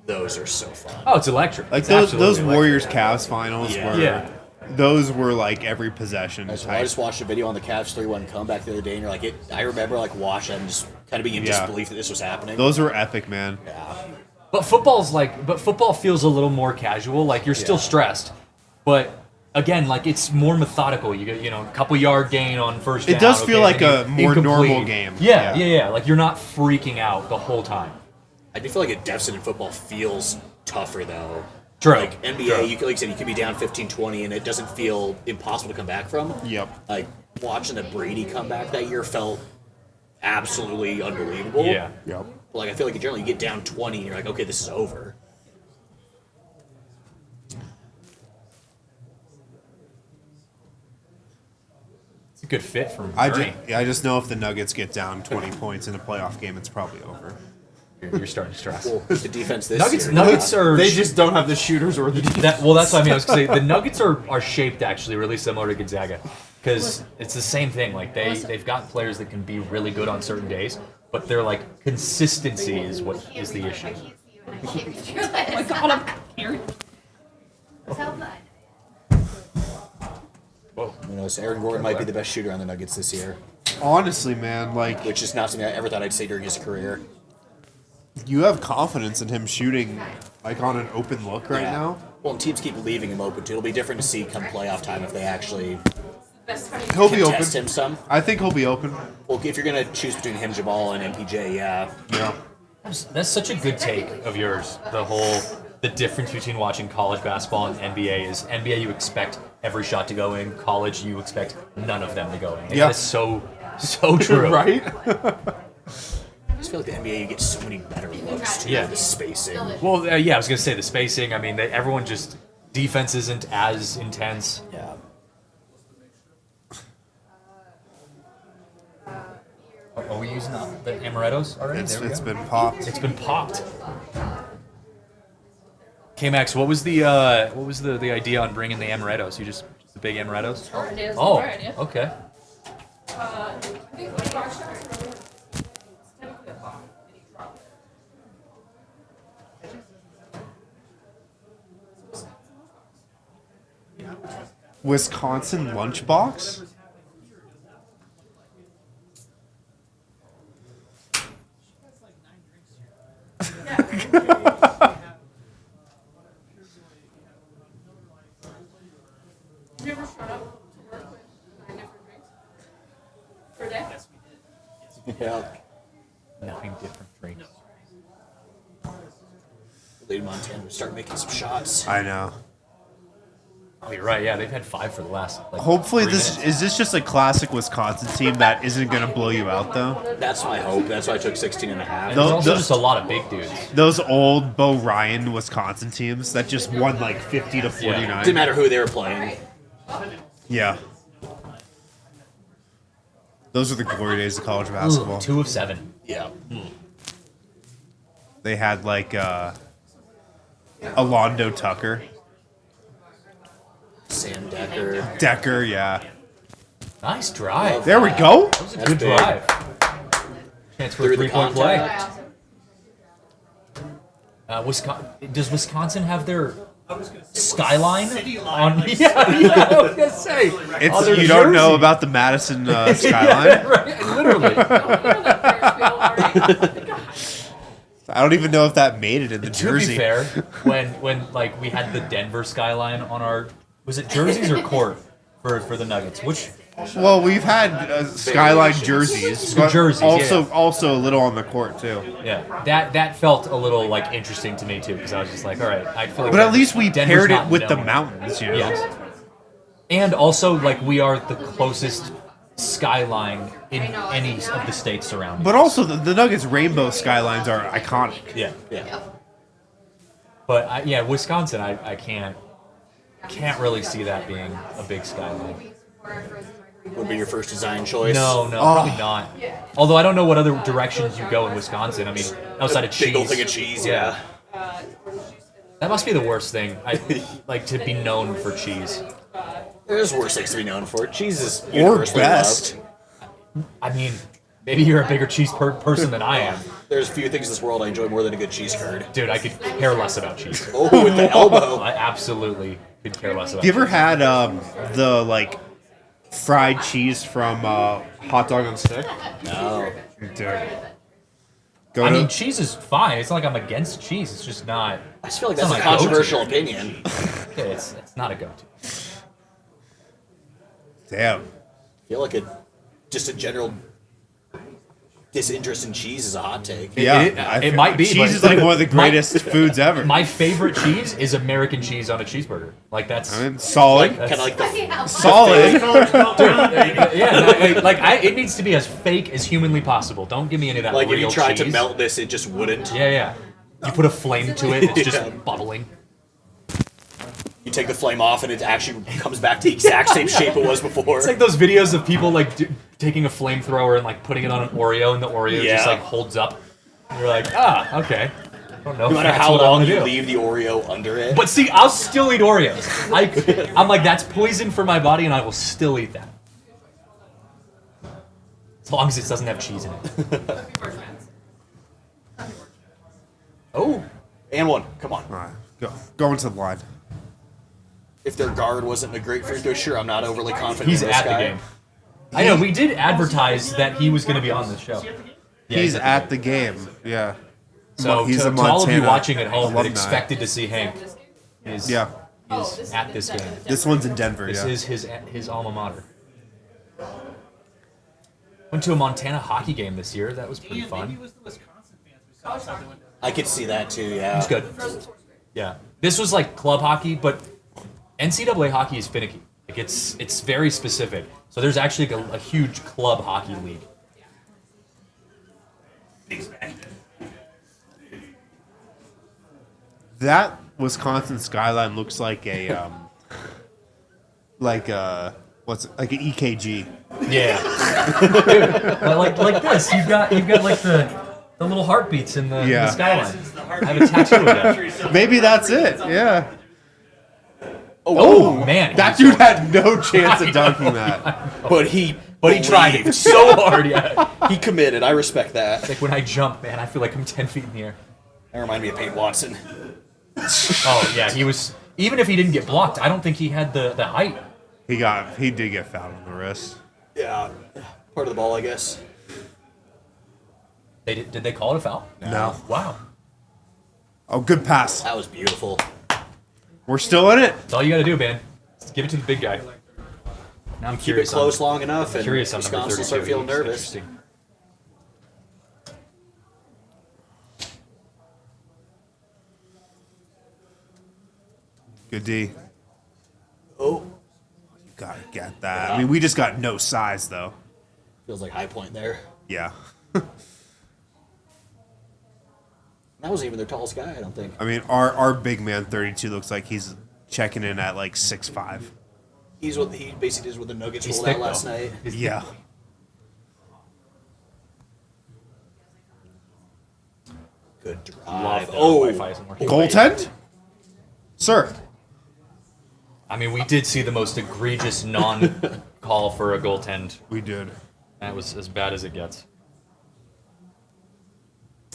those are so fun. oh, it's electric. Like It's those absolutely electric. Warriors Cavs finals Yeah. were. Yeah. Those were like every possession. So I just watched a video on the Cavs 3-1 comeback the other day, and you're like, I remember like watching and just kind of being in Yeah. disbelief that this was happening. Those were epic, man. Yeah. But football feels a little more casual. Like you're still stressed, but again, like it's more methodical. You get a couple yard gain on first down. It does feel okay, like then a more incomplete. normal game. Yeah, Yeah. yeah. Like you're not freaking out the whole time. I do feel like a deficit in football feels tougher though. True. Like NBA, you could, like I said, you could be down 15-20 and it doesn't feel impossible to come back from. Yep. Like watching the Brady comeback that year felt absolutely unbelievable. Yeah. Yep. But like I feel like in general you get down 20 and you're like, okay, this is over. It's a good fit for I Ernie. just know if the Nuggets get down 20 points in a playoff game, it's probably over. You're starting to stress. Well, the defense this Nuggets, year. Nuggets are. They just don't have the shooters or the That's what I mean. I was gonna say the Nuggets are shaped actually really similar to Gonzaga, because it's the same thing. Like they've got players that can be really good on certain days, but they're like consistency is what is the issue. I can't see you and I can't read your Oh my lips. god, I'm here. Tell them. You know, so Aaron Gordon might be the best shooter on the Nuggets this year, Honestly, man, like which is not something I ever thought I'd say during his career. you have confidence in him shooting like on an open look right Yeah. now. Well, and teams keep leaving him open too. It'll be different to see come playoff time if they actually He'll be open. contest him some. I think he'll be open. Well, if you're gonna choose between him, Jamal, and MPJ, yeah. Yeah. That's such a good take of yours. The difference between watching college basketball and NBA is NBA you expect every shot to go in. College you expect none of them to go in. And Yeah. that is so true. Right? I just feel like the NBA you get so many better looks too. Yeah. The spacing. Well, yeah, I was gonna say the spacing. I mean, everyone just defense isn't as intense. Yeah. Are we using the amarettos already? It's There we go. been popped. It's been popped. K-Max, what was the idea on bringing the amarettos? You just the big amarettos? It is Oh, our idea. okay. I think the box shots are technically a bomb, and you drop it. Wisconsin lunchbox? Have you ever showed up to work with 9 different drinks per day? Yeah. 9 different drinks. Lady Montana would start making some shots. I know. Oh, you're right. Yeah, they've had 5 for the last. Like, Hopefully 3 this minutes. is this just a classic Wisconsin team that isn't going to blow you out though. That's my hope. That's why I took 16 and a half. And there's also those- just a lot of big dudes. Those old Bo Ryan Wisconsin teams that just won like 50 to 49. Didn't matter who they were playing. Yeah. Those are the glory days of college basketball. 2 of 7. Yeah. They had like Alondo Tucker. Sam Decker. Decker, yeah. Nice drive. There we go. That was a That's good big. drive. Chance for a Through the 3-point play. contact. Does Wisconsin have their skyline on? Yeah, I was gonna say. It's, on their you don't know jersey. about the Madison Yeah, skyline? right, literally. I don't even know if that made it in the To jersey. be fair, when like we had the Denver skyline on our, was it jerseys or court for the Nuggets? Which? Well, we've had skyline jerseys, but jerseys, also a little on the court too. Yeah, that felt a little like interesting to me too, because I was just like, all right, I feel like. But at least we Denver's paired it not with the known. mountains, you know. Yes. And also, like, we are the closest skyline in any of the states surrounding. But also, the Nuggets' rainbow skylines are iconic. Yeah. Yeah. But Wisconsin, I can't really see that being a big skyline. Would be your first design choice. No, probably not. Although I don't know what other directions you go in Wisconsin. I mean, outside of cheese. Big old thing of cheese, yeah. That must be the worst thing. I like to be known for cheese. There's worse things to be known for. Cheese is Or universally best. loved. I mean, maybe you're a bigger cheese person than I am. There's few things in this world I enjoy more than a good cheese curd. Dude, I could care less about cheese. Oh, with the elbow. I absolutely could care less about You ever cheese. had the like fried cheese from Hot Dog on Stick? No. Dude. I mean, cheese is fine. It's not like I'm against cheese. It's just not. I just feel like it's that's a not my controversial go-to. opinion. Yeah, it's not a go-to. Damn. I feel like just a general disinterest in cheese is a hot take. Yeah, It might be. Cheese but is like one of the greatest foods ever. My favorite cheese is American cheese on a cheeseburger. Like that's I mean, solid. Kind of like the Solid. it needs to be as fake as humanly possible. Don't give me any of that like if real you tried cheese. to melt this, it just wouldn't. Yeah. You put a flame to it, it's Yeah. just bubbling. You take the flame off, and it actually comes back to the exact same shape it was before. It's like those videos of people like taking a flamethrower and like putting it on an Oreo, and the Oreo just Yeah. like holds up. And you're like, okay. I don't know. no if matter that's how what I long wanna you do. leave the Oreo under it. But see, I'll still eat Oreos. I'm like, that's poison for my body, and I will still eat that. As long as it doesn't have cheese in it. Oh, and one. Come on. All right, go into the line. If their guard wasn't a great free throw, sure, I'm not overly confident He's in this at guy. the game. I know, we did advertise that he was going to be on this show. Yeah, He's at the game. Yeah. So he's to a all of you Montana watching at home that alumni. expected to see Hank is at this game. This one's in Denver. This Yeah. is his alma mater. Went to a Montana hockey game this year. That was pretty fun. I could see that too. Yeah. It's good. Yeah. This was like club hockey, but NCAA hockey is finicky. Like it's very specific. So there's actually a huge club hockey league. That Wisconsin skyline looks like a like an EKG. Yeah. like this. You've got like the little heartbeats in the skyline. I have a tattoo of that. Maybe that's it. Yeah. Oh man, that dude had no chance of dunking that. But he But he tried it so hard, yeah. He committed. I respect that. Like when I jump, man, I feel like I'm 10 feet in the air. That reminded me of Peyton Watson. Oh, yeah, he was... Even if he didn't get blocked, I don't think he had the height. He did get fouled on the wrist. Yeah, part of the ball, I guess. Did they call it a foul? No. Wow. Oh, good pass. That was beautiful. We're still in it. That's all you got to do, man. Just give it to the big guy. Now I'm Keep it curious. close long enough, and Curious on number Wisconsin will 32. start feeling Looks nervous. interesting. Good D. Oh, You gotta get that. I mean, we just got no size though. feels like high point there. Yeah. That wasn't even their tallest guy, I don't think. I mean, our big man 32 looks like he's checking in at like 6'5". He basically did what the Nuggets He's rolled thick, out last though. night. Yeah. Good drive. Love that Oh, Wi-Fi isn't working. Goaltend? Sir. I mean, we did see the most egregious non-call for a goaltend. We did. That was as bad as it gets.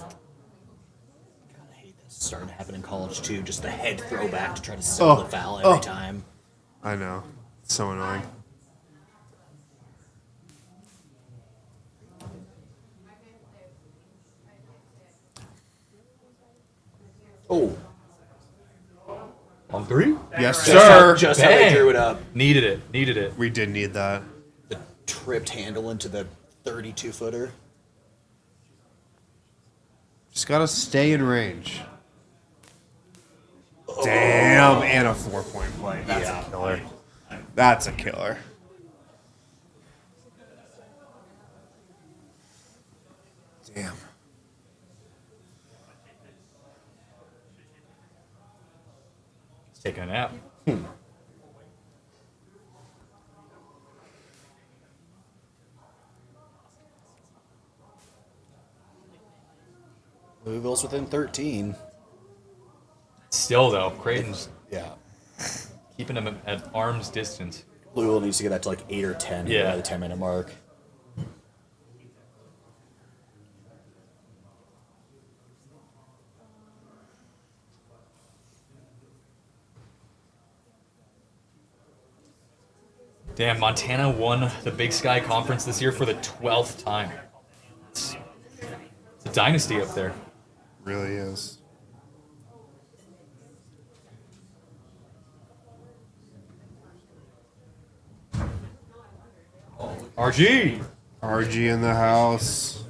I hate this starting to happen in college too. Just the head throwback to try to sell the foul every time. I know. It's so annoying. Oh, On three? Yes, sir. just how they Bang. drew it up. Needed it. Needed it. We did need that. The tripped handle into the 32-footer. Just gotta stay in range. Damn, and a 4-point play. That's a killer. That's a killer. Damn. He's taking a nap. Louisville's within 13. Still, though, Creighton's Yeah. keeping him at arm's distance. Louisville needs to get that to like 8 or 10 Yeah. by the 10-minute mark. Damn, Montana won the Big Sky Conference this year for the 12th time. It's a dynasty up there. Really is. RG! RG in the house.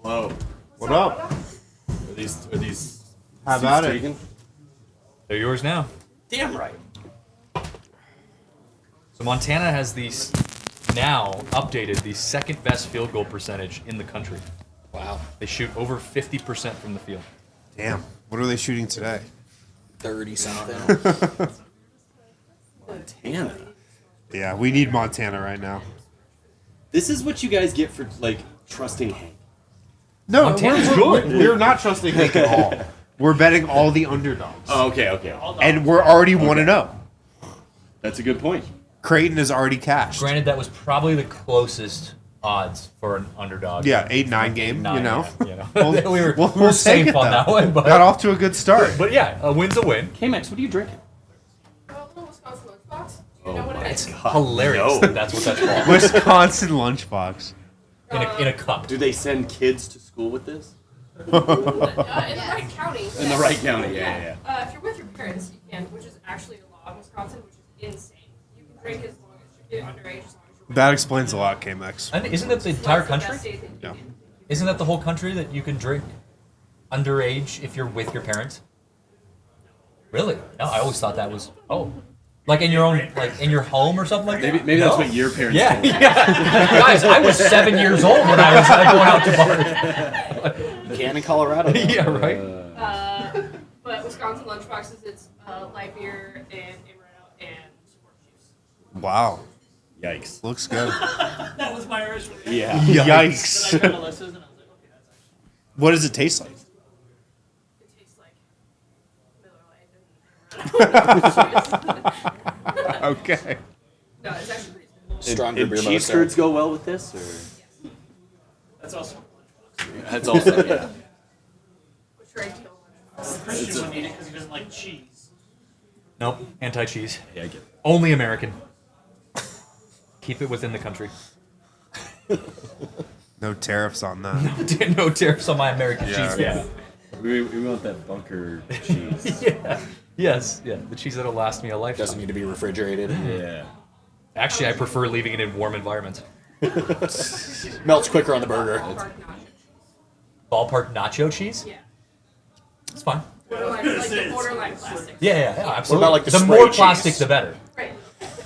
Hello. What up? Are these How about it? taken? They're yours now. Damn right. So Montana has now updated the second best field goal percentage in the country. Wow. They shoot over 50% from the field. Damn. What are they shooting today? 30-something. Montana. Yeah, we need Montana right now. This is what you guys get for like trusting Hank. No, Montana's we're not trusting Hank at all. We're betting all the underdogs. Oh, okay. And we're already 1-0. That's a good point. Creighton is already cashed. Granted, that was probably the closest odds for an underdog. Yeah, 8-9 game, you know. we were We'll safe take it, on though. that one. But, Got off to a good start. But yeah, a win's a win. K-Max, what are you drinking? Little Wisconsin lunchbox. Do you know what it is? Hilarious that that's what that's called. Wisconsin lunchbox. In a cup. Do they send kids to school with this? In the right county. In the right county, yeah. If you're with your parents, you can, which is actually a law in Wisconsin, which is insane. You can drink as long as you're underage, as long as you're. That explains a lot, K-Max. And isn't that the entire country? Yeah. Isn't that the whole country that you can drink underage if you're with your parents? Really? No, I always thought that was like in your own, like in your home or something like that. Maybe that's what your parents Yeah, told you. yeah. Guys, I was 7 years old when I was going out to bars. You can in Colorado. Yeah, right. But Wisconsin lunchboxes, it's light beer and amaretto and orange juice. Wow. Yikes. Looks good. That was my original. Yeah. Yikes. I got Melissa's and I was like, okay, that's actually. What does it taste like? It tastes like Miller Lite and amaretto. Okay. No, it's actually pretty good. Stronger and beer cheese mosa. curds go well with this, or That's also that's also yeah. Which are ideal. Christian would need it because he doesn't like cheese. Nope, anti-cheese. Yeah, I get it. Only American. Keep it within the country. No tariffs on that. No tariffs on my American cheese. Yeah. We want that bunker cheese. Yeah. Yes. Yeah. The cheese that'll last me a lifetime. Doesn't need to be refrigerated. Yeah. Actually, I prefer leaving it in warm environments. Melts quicker on the burger. Ballpark nacho cheese? Yeah. It's fine. Borderline, like the borderline plastic. Yeah, absolutely. What about like the the spray more cheese? plastic, the better. Right.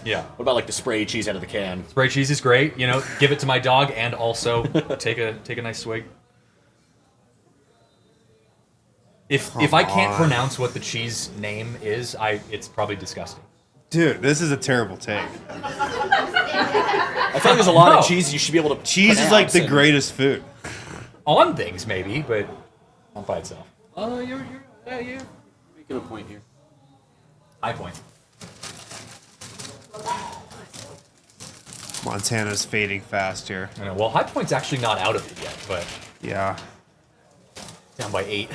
Yeah. What about like the spray cheese out of the can? Spray cheese is great. You know, give it to my dog and also take a nice swig. If I can't pronounce what the cheese name is, it's probably disgusting. Dude, this is a terrible take. I feel like there's a lot of cheese you should be able to. Cheese is like the pronounce greatest food. On things, maybe, but not by itself. You're making a point here. High point. Montana's fading fast here. I know. Well, High Point's actually not out of it yet, but Yeah. down by 8.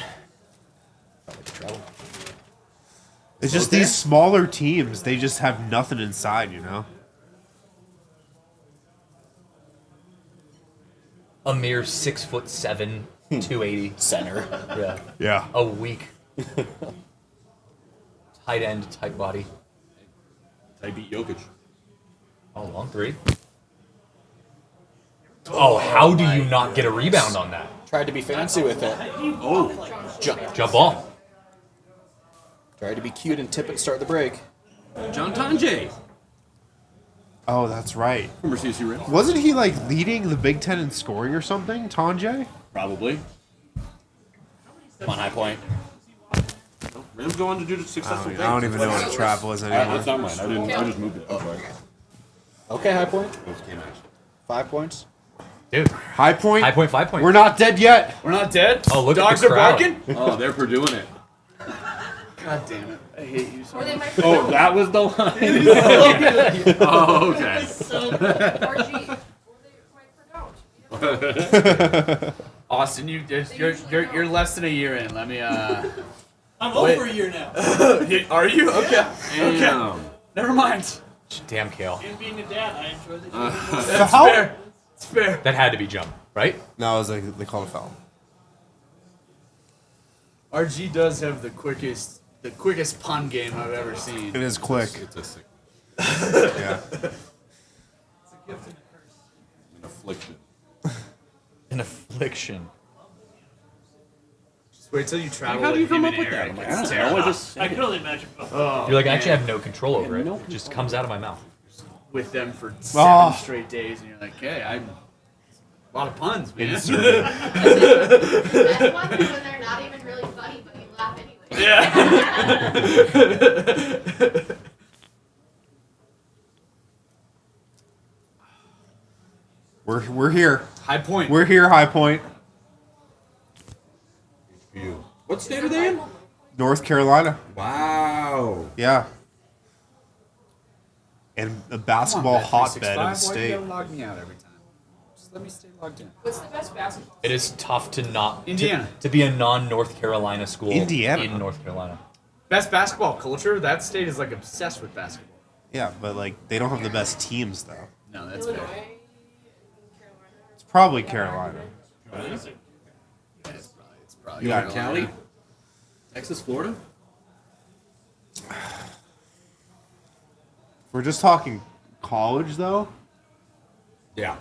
Probably could travel. It's just these smaller teams, they just have nothing inside, you know? A mere 6'7", 280 center. Yeah. Yeah. A weak tight end, tight body. I beat Jokic. Oh, long 3. Oh, how do you not get a rebound on that? Tried to be fancy with it. Oh, Jump ball. Tried to be cute and tip it, start the break. John Tonje. Oh, that's right. Former CSU Rim. Wasn't he like leading the Big Ten in scoring or something, Tonje? Probably. Come on, High Point. Rams go on to do the I successful don't, I don't even know what a travel is anymore. That's not mine. I just moved it. I'm sorry. Okay, High Point. Those came out. 5 points. Dude. High Point? High Point, 5 point. We're not dead yet. We're not dead. Oh, look Dogs at the are crowd. barking. Oh, they're Purdueing it. God damn it! I hate you so Or they much. might. Oh, that was the line. Oh, okay. So good. RG. Or they might pronounce. Austin, you're less than a year in. Let me. I'm Wait. over a year now. Are you? Okay. Okay. Damn. Never mind. Damn, Kale. And being a dad, I enjoy the That's fair. It's fair. That had to be jump, right? No, it was like they called a foul. RG does have the quickest pun game I've ever seen. It is quick. It's a sick. Yeah. An affliction. An affliction. Just wait till you travel. How do you with come him up and with that? Eric. I'm like, It's I don't know. terrible. I just I can only imagine. Oh, You're like, I man. actually have no control over it. no It just comes out of my mouth. With them for Oh. 7 straight days, and you're like, hey, I'm a lot of puns, man. That's one when they're not even really funny, but you laugh anyway. Yeah. We're here. High Point. We're here, High Point. What state are they in? North Carolina. Wow. Yeah. And a basketball hotbed of the Why state. do you gotta log me out every time? Just let me stay logged in. What's the best basketball? It is tough to not Indiana. to be a non-North Carolina school Indiana. in North Carolina. Best basketball culture. That state is like obsessed with basketball. Yeah, but like they don't have the best teams though. No, that's Illinois. fair. It's probably Carolina. It's probably You got Cali? Texas, Florida? We're just talking college though. Yeah.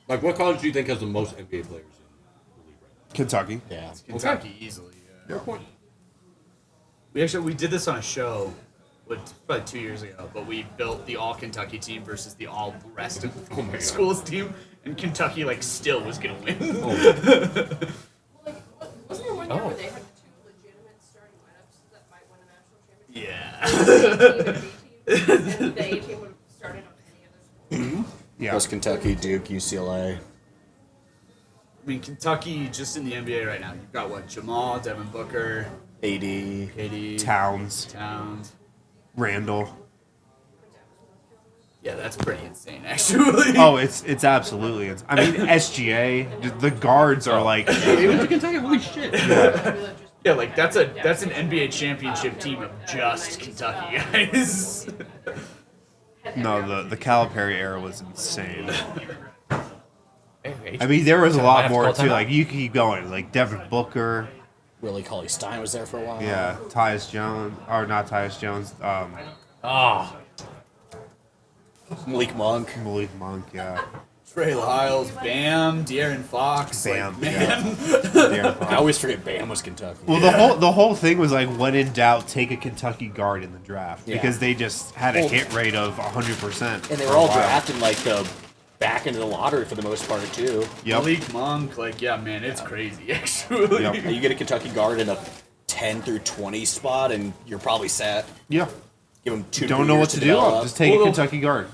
Like, what college do you think has the most NBA players in the league right Kentucky. Yeah. Kentucky easily. now? Fair point. We did this on a show, probably 2 years ago. But we built the all Kentucky team versus the all rest of the schools team, and Kentucky still was gonna win. Like, wasn't there one year Oh. where they had the 2 legitimate starting lineups that might win a national championship? Yeah. And the A team would have started on any other school. Yeah. Plus Kentucky, Duke, UCLA. I mean, Kentucky just in the NBA right now. You've got Jamal, Devin Booker, AD. KD, Towns. Towns. Randall. Yeah, that's pretty insane, actually. Oh, it's absolutely. I mean, SGA, the guards are like. They went to Kentucky. Holy shit! Yeah, like that's an NBA championship team of just Kentucky guys. No, the Calipari era was insane. I mean, there was a lot more too. Like you keep going, like Devin Booker, Willie Cauley-Stein was there for a while. yeah, Tyus Jones, or not Tyus Jones, Malik Monk. Malik Monk, yeah. Trey Lyles, Bam, De'Aaron Fox. Bam, like, man. I always forget Bam was Kentucky. Well, the whole thing was like, when in doubt, take a Kentucky guard in the draft Yeah. because they just had a hit rate of 100%. And they were all drafted like the back into the lottery for the most part too. Yep. Malik Monk, like, yeah, man, it's crazy, actually. Yep. You get a Kentucky guard in a 10 through 20 spot, and you're probably set. Yeah. Give them 2 Don't know what to do. Just take a Kentucky guard.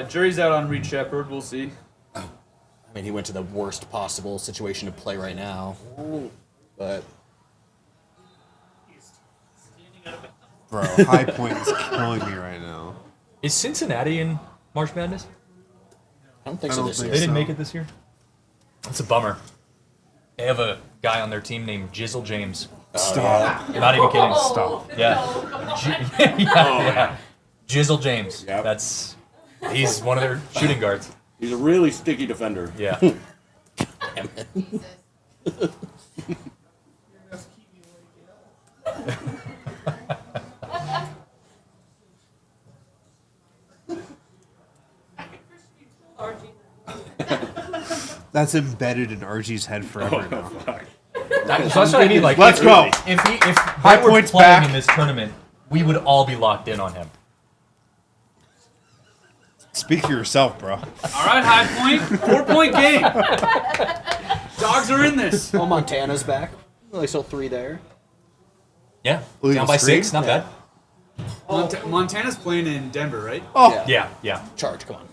Jury's out on Reed Shepard. We'll see. I mean, he went to the worst possible situation to play right now. But Bro, High Point is killing me right now. Is Cincinnati in March Madness? I don't think I so don't this think year. They didn't make it this year? That's a bummer. They have a guy on their team named Jizzle James. Stop. You're not even kidding. Stop. Yeah. Yeah. Jizzle James. Yep. He's one of their shooting guards. He's a really sticky defender. Yeah. That's embedded in RG's head forever now. That's what I mean. Like, Let's go. If High Brett were Point's playing back. in this tournament, we would all be locked in on him. Speak for yourself, bro. All right, High Point. 4-point game. Dogs are in this. Oh, Montana's back. Well, they still 3 there. Yeah. Illegal Down by screen? 6. Not Yeah. bad. Montana's playing in Denver, right? Oh, Yeah. Charge, come on.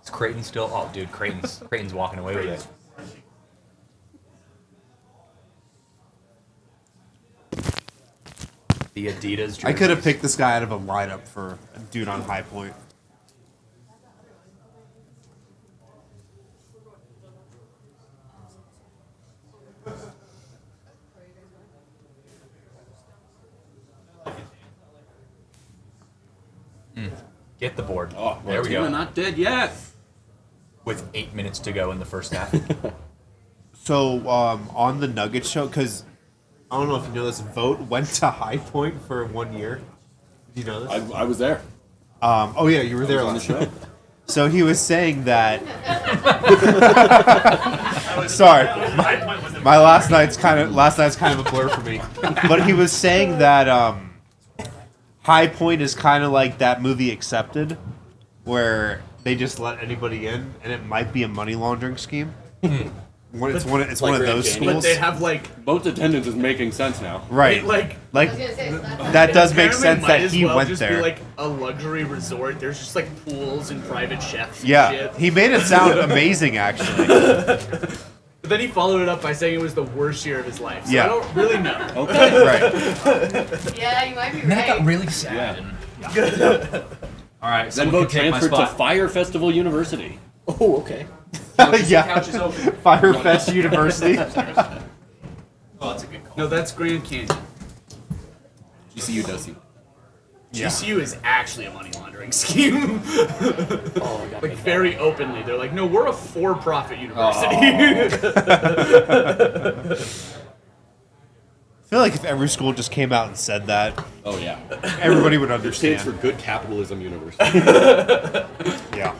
Is Creighton still? Oh, dude, Creighton's walking away with it. The Adidas jerseys. I could have picked this guy out of a lineup for a dude on High Point. Get the board. Oh, there we Montana go. not dead yet. With 8 minutes to go in the first half. So on the Nuggets show, because I don't know if you know this, Vote went to High Point for 1 year. Did you know this? I was there. Oh yeah, you were there on the last show. night. So he was saying that. Sorry, my last night's kind of a blur for me. But he was saying that High Point is kind of like that movie Accepted, where they just let anybody in, and it might be a money laundering scheme. It's one of those schools. But they have like Both attendance is making sense now. Right. like Like I was gonna say, so that's that does make apparently sense might that as he well went just there. Be like a luxury resort. There's just like pools and private chefs. And Yeah, shit. he made it sound amazing, actually. But then he followed it up by saying it was the worst year of his life. So Yeah. I don't really know. Right. yeah, you might be That got right. really sad. All right, Then someone Vote can take my transferred to spot. Fire Festival University. Oh, okay. Yeah. Couch is open. Firefest University. Oh, that's a good call. No, that's Grand Canyon. GCU does see. Yeah. GCU is actually a money laundering scheme. Oh, I got Like very openly, they're like, no, we're a for-profit university. I feel like if every school just came out and said that, Oh yeah. everybody would It understand. stands for Good Capitalism University. Yeah.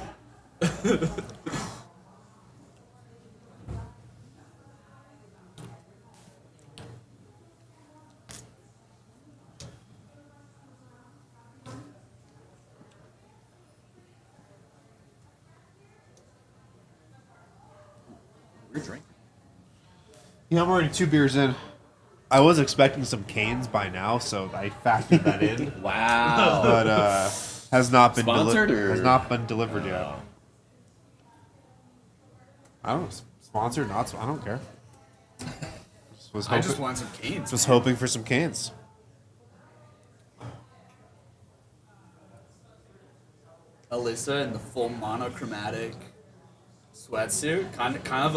We're drinking. Yeah, I'm already 2 beers in. I was expecting some Canes by now, so I factored that in. Wow. But has not been Sponsored or- has not been delivered yet. I don't know, sponsored, not. I don't care. I just want some Canes. Was hoping for some Canes. Alyssa in the full monochromatic sweatsuit, kind of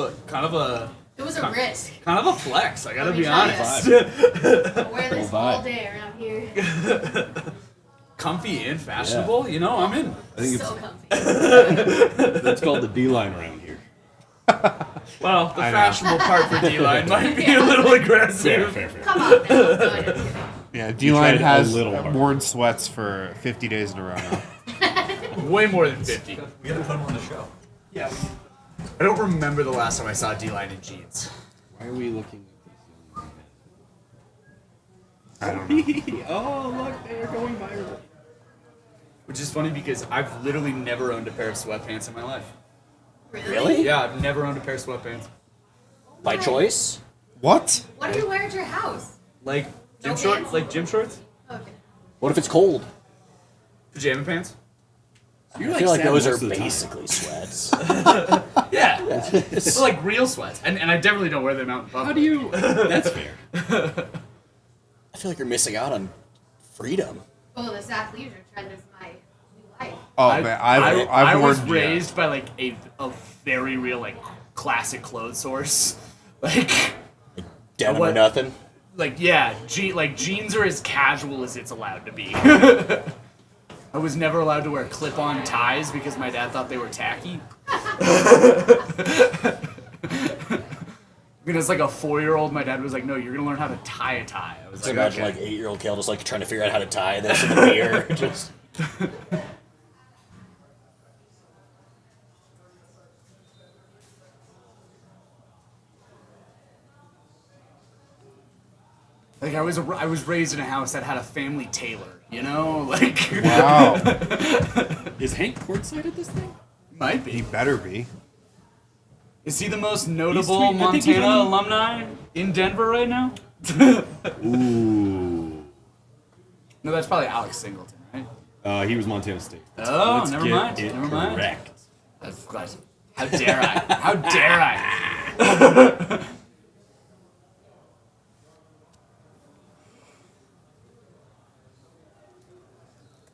a. It was a risk. Kind of a flex. I gotta Let me be tell honest. I wear this Full all vibe. day around here. Comfy and fashionable, you know, I'm in. I think So comfy. that's called the D line around here. Well, the I know. fashionable part for D-line might be a little aggressive. Fair. Come on now. No, I'm just kidding. Yeah, D-line tried a has little hard. worn sweats for 50 days in a row now. Way more than 50. We gotta put him on the show. Yeah. I don't remember the last time I saw D-line in jeans. Why are we looking at I don't know. these? Oh, look, they're going viral. Which is funny because I've literally never owned a pair of sweatpants in my life. Really? Yeah, I've never owned a pair of sweatpants. By choice? What? What do you wear at your house? Like No gym shorts? pants? Like gym shorts? Okay. What if it's cold? Pajama pants? I feel like those are most of the time. basically sweats. Yeah. It's like real sweats. And I definitely don't wear them out in public. How do you? That's fair. I feel like you're missing out on freedom. Oh, this athleisure trend is my new life. Oh man, I've was worn raised by like a very real like classic clothes source. Like Denim What? or nothing. like yeah, jeans are as casual as it's allowed to be. I was never allowed to wear clip-on ties because my dad thought they were tacky. When I was like a 4-year-old, my dad was like, "No, you're gonna learn how to tie a tie." I was Just like, imagine okay. like 8-year-old Kale just like trying to figure out how to tie this in the mirror. Just Like I was raised in a house that had a family tailor, you know, like Wow. Is Hank courtside at this thing? might He be. better be. Is he the most notable I think he's Montana on- alumni in Denver right now? Ooh. No, that's probably Alex Singleton, right? He was Montana State. Oh, Let's never get mind. it Never mind. correct. That's classic. How dare I? How dare I?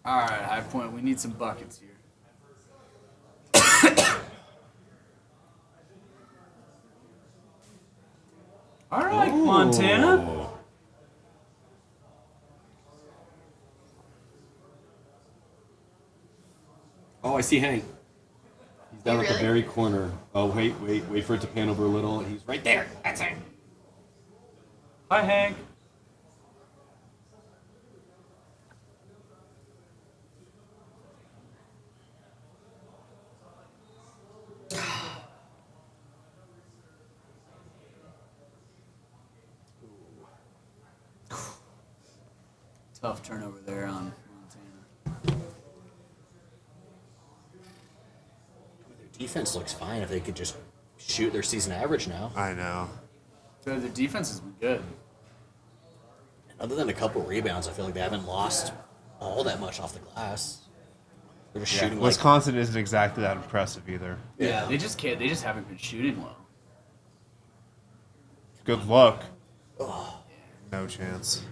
All right, High Point. We need some buckets here. All right, Montana. Oh, I see Hank. He's down at the Really? very corner. Oh, wait for it to pan over a little. He's right there. That's it. Hi, Hank. Tough turnover there on Montana. their defense looks fine if they could just shoot their season average now. I know. So their defense has been good. Other than a couple rebounds, I feel like they haven't lost all that much off the glass. They're just shooting like Wisconsin isn't exactly that impressive either. Yeah, they just can't. They just haven't been shooting well. Good luck. No chance.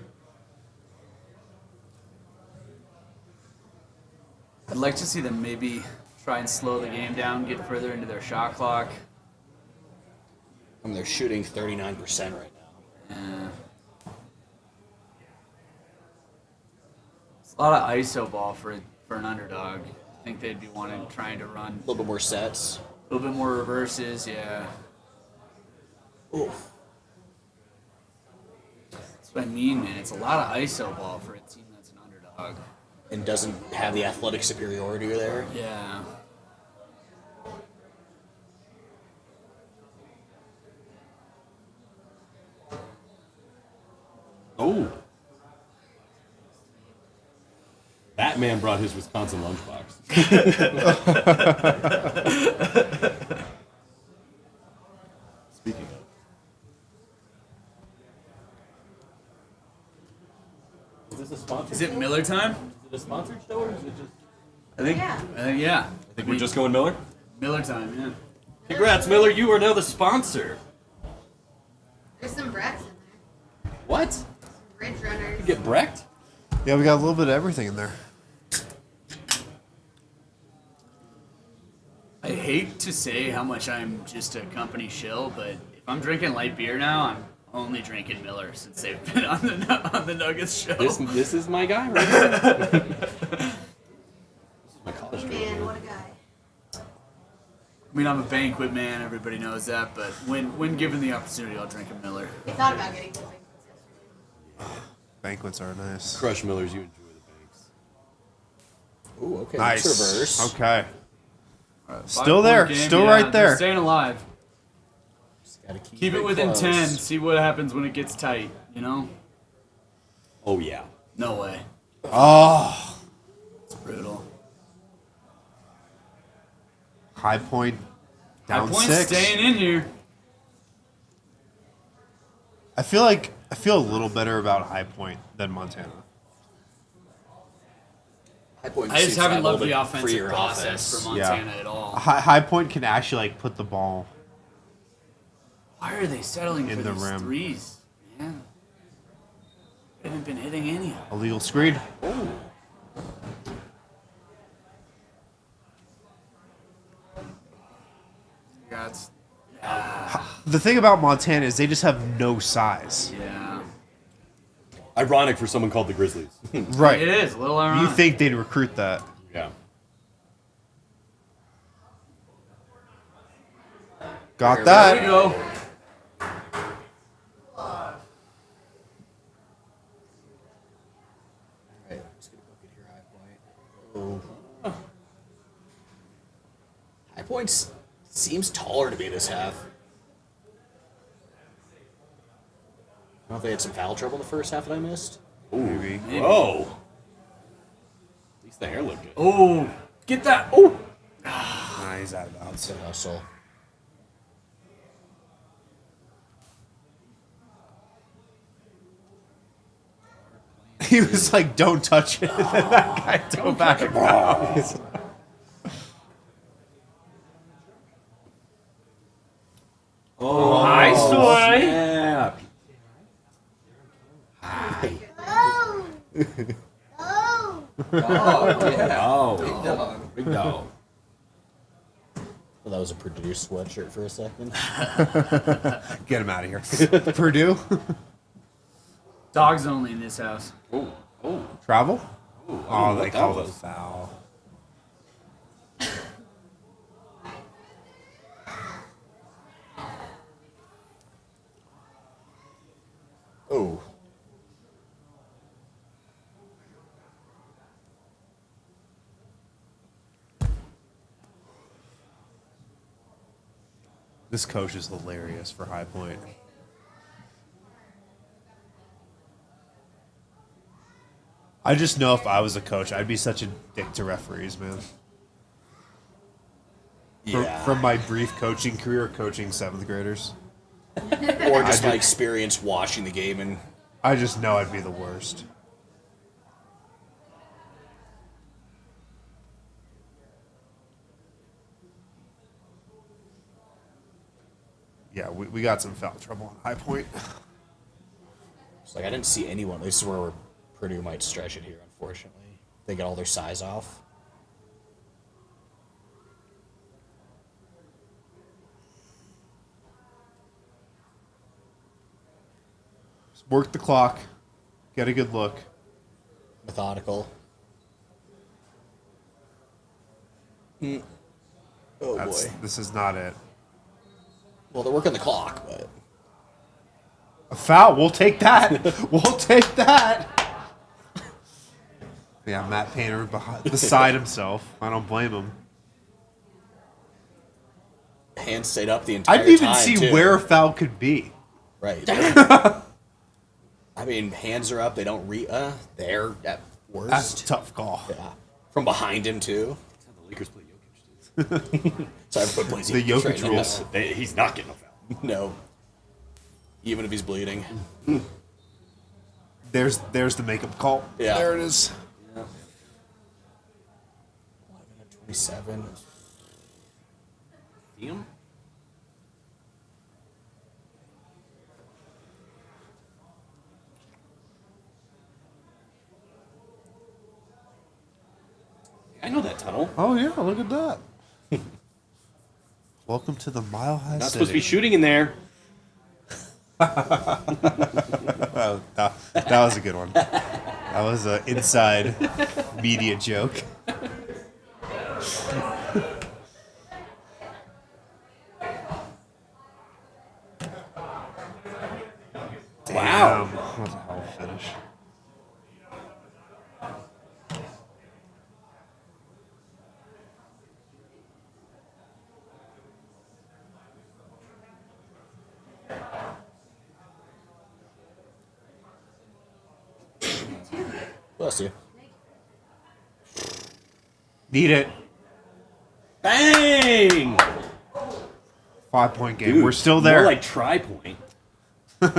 I'd like to see them maybe try and slow the game down, get further into their shot clock. I mean, they're shooting 39% right now. Yeah. It's a lot of ISO ball for an underdog. I think they'd be trying to run A little bit more sets. a little bit more reverses. Yeah. Oof. That's what I mean, man. It's a lot of ISO ball for a team that's an underdog. And doesn't have the athletic superiority there. Yeah. Oh. That man brought his Wisconsin lunchbox. Speaking of. Is this a sponsor? Is it Miller time? Is it a sponsored show or is it just? I think. Yeah. Yeah. I think we're just going Miller. Miller time. Yeah. Congrats, Miller! You are now the sponsor. There's some Braxton orange runners. Get Brecht? Yeah, we got a little bit of everything in there. I hate to say how much I'm just a company shill, but if I'm drinking light beer now, I'm only drinking Miller since they've been on the Nuggets show. This is my guy right here. This is my college Hey, man, what a guy. I mean, I'm a banquet man. Everybody knows that. But when given the opportunity, I'll drink a Miller. We thought about getting to banquets yesterday. Banquets are nice. Crush Millers, you enjoy the banks. Ooh, okay. Nice. Reverse. Okay. Five Still there. point game, Still yeah, right they're there. Staying alive. Just gotta Keep it within close. 10. See what happens when it gets tight. You know? Oh, yeah. No way. Oh. It's brutal. High Point down High Point 6. staying in here. I feel a little better about High Point than Montana. High Point I just seems to haven't have a loved the little bit offensive freer process offense. for Montana at all. High Point can actually like put the ball Why are they settling in for the these rim. threes? Man, they haven't been hitting any. Illegal screen. Yeah, it's, The thing about Montana is they just have no size. yeah. Ironic for someone called the Grizzlies. Right. It is a little You ironic. think they'd recruit that? Yeah. Got There we that. go. Alright, let's get a bucket here, High Point. Oh. High Point seems taller to me this half. I don't know if they had some foul trouble in the first half that I missed. Maybe. Whoa. At least the hair looked good. Oh, get that. Oh. Nah, he's out of bounds. Good hustle. He was like, "Don't touch it." And that guy dove back and bounds. Oh, Nice one. snap. Oh! Oh! Oh, yeah. Oh, big dog. Well, that was a Purdue sweatshirt for a second. Get him out of here. Purdue. Dogs only in this house. Oh, oh. Travel. Oh, Oh, they that called it a was. foul. Oh. This coach is hilarious for High Point. I just know if I was a coach, I'd be such a dick to referees, man. Yeah. From my brief coaching career, coaching 7th graders, Or just my experience watching the game and I just know I'd be the worst. Yeah, we got some foul trouble on High Point. it's like I didn't see anyone. This is where Purdue might stretch it here, unfortunately. They get all their size off. Work the clock, get a good look. Methodical. Oh boy. This is not it. Well, they're working the clock, but A foul. We'll take that. We'll take that. Yeah, Matt Painter beside himself. I don't blame him. hands stayed up the entire I time. didn't even see too. where a foul could be. Right. I mean, hands are up. They don't they're at worst. That's a tough call. Yeah. From behind him, too. That's how the Lakers play Jokic, too. So everybody plays The Jokic right rules. now. He's not getting a foul. No. Even if he's bleeding. There's the makeup call. Yeah. There it is. 27. Damn. I know that tunnel. Oh yeah, look at that. Welcome to the Mile High Not City. supposed to be shooting in there. Oh, that was a good one. That was an inside media joke. Wow. Damn, what a hell finish. Bless you. Need it. Bang! 5-point game. Dude, We're still there. More like tri-point. Good.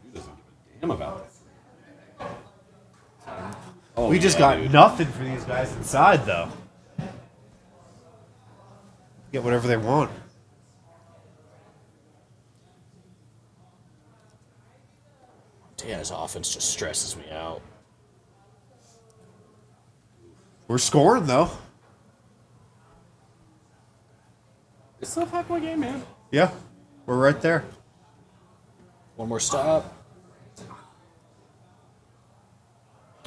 He doesn't give a damn about that. Oh, we just yeah, got dude. nothing for these guys inside, though. Get whatever they want. Montana's offense just stresses me out. We're scoring, though. It's still a 5-point game, man. Yeah, we're right there. One more stop.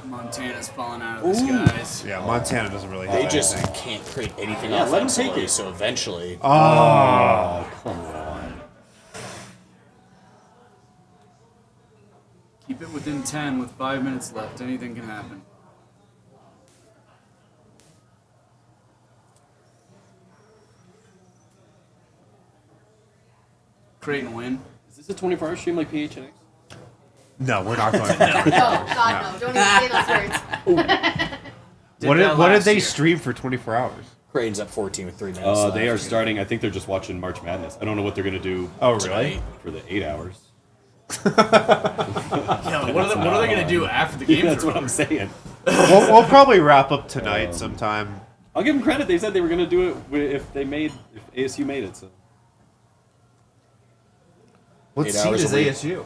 Montana's falling out of the skies. Yeah, Montana doesn't really have They just anything. can't create anything Yeah, let 'em offensively, take it. so eventually... Oh. Come on. Keep it within 10 with 5 minutes left. Anything can happen. Creighton win. Is this a 24-hour stream like PHNX? No, we're not going. No, God, no. Don't even say those words. What did they stream for 24 hours? Creighton's up 14 with 3 minutes left. They are starting. I think they're just watching March Madness. I don't know what they're going to do. Oh, really? tonight for the 8 hours. Yeah, what are they gonna do after the game? That's what I'm saying. We'll probably wrap up tonight sometime. I'll give them credit. They said they were going to do it if ASU made it. So. What 8 seed hours is a week. ASU?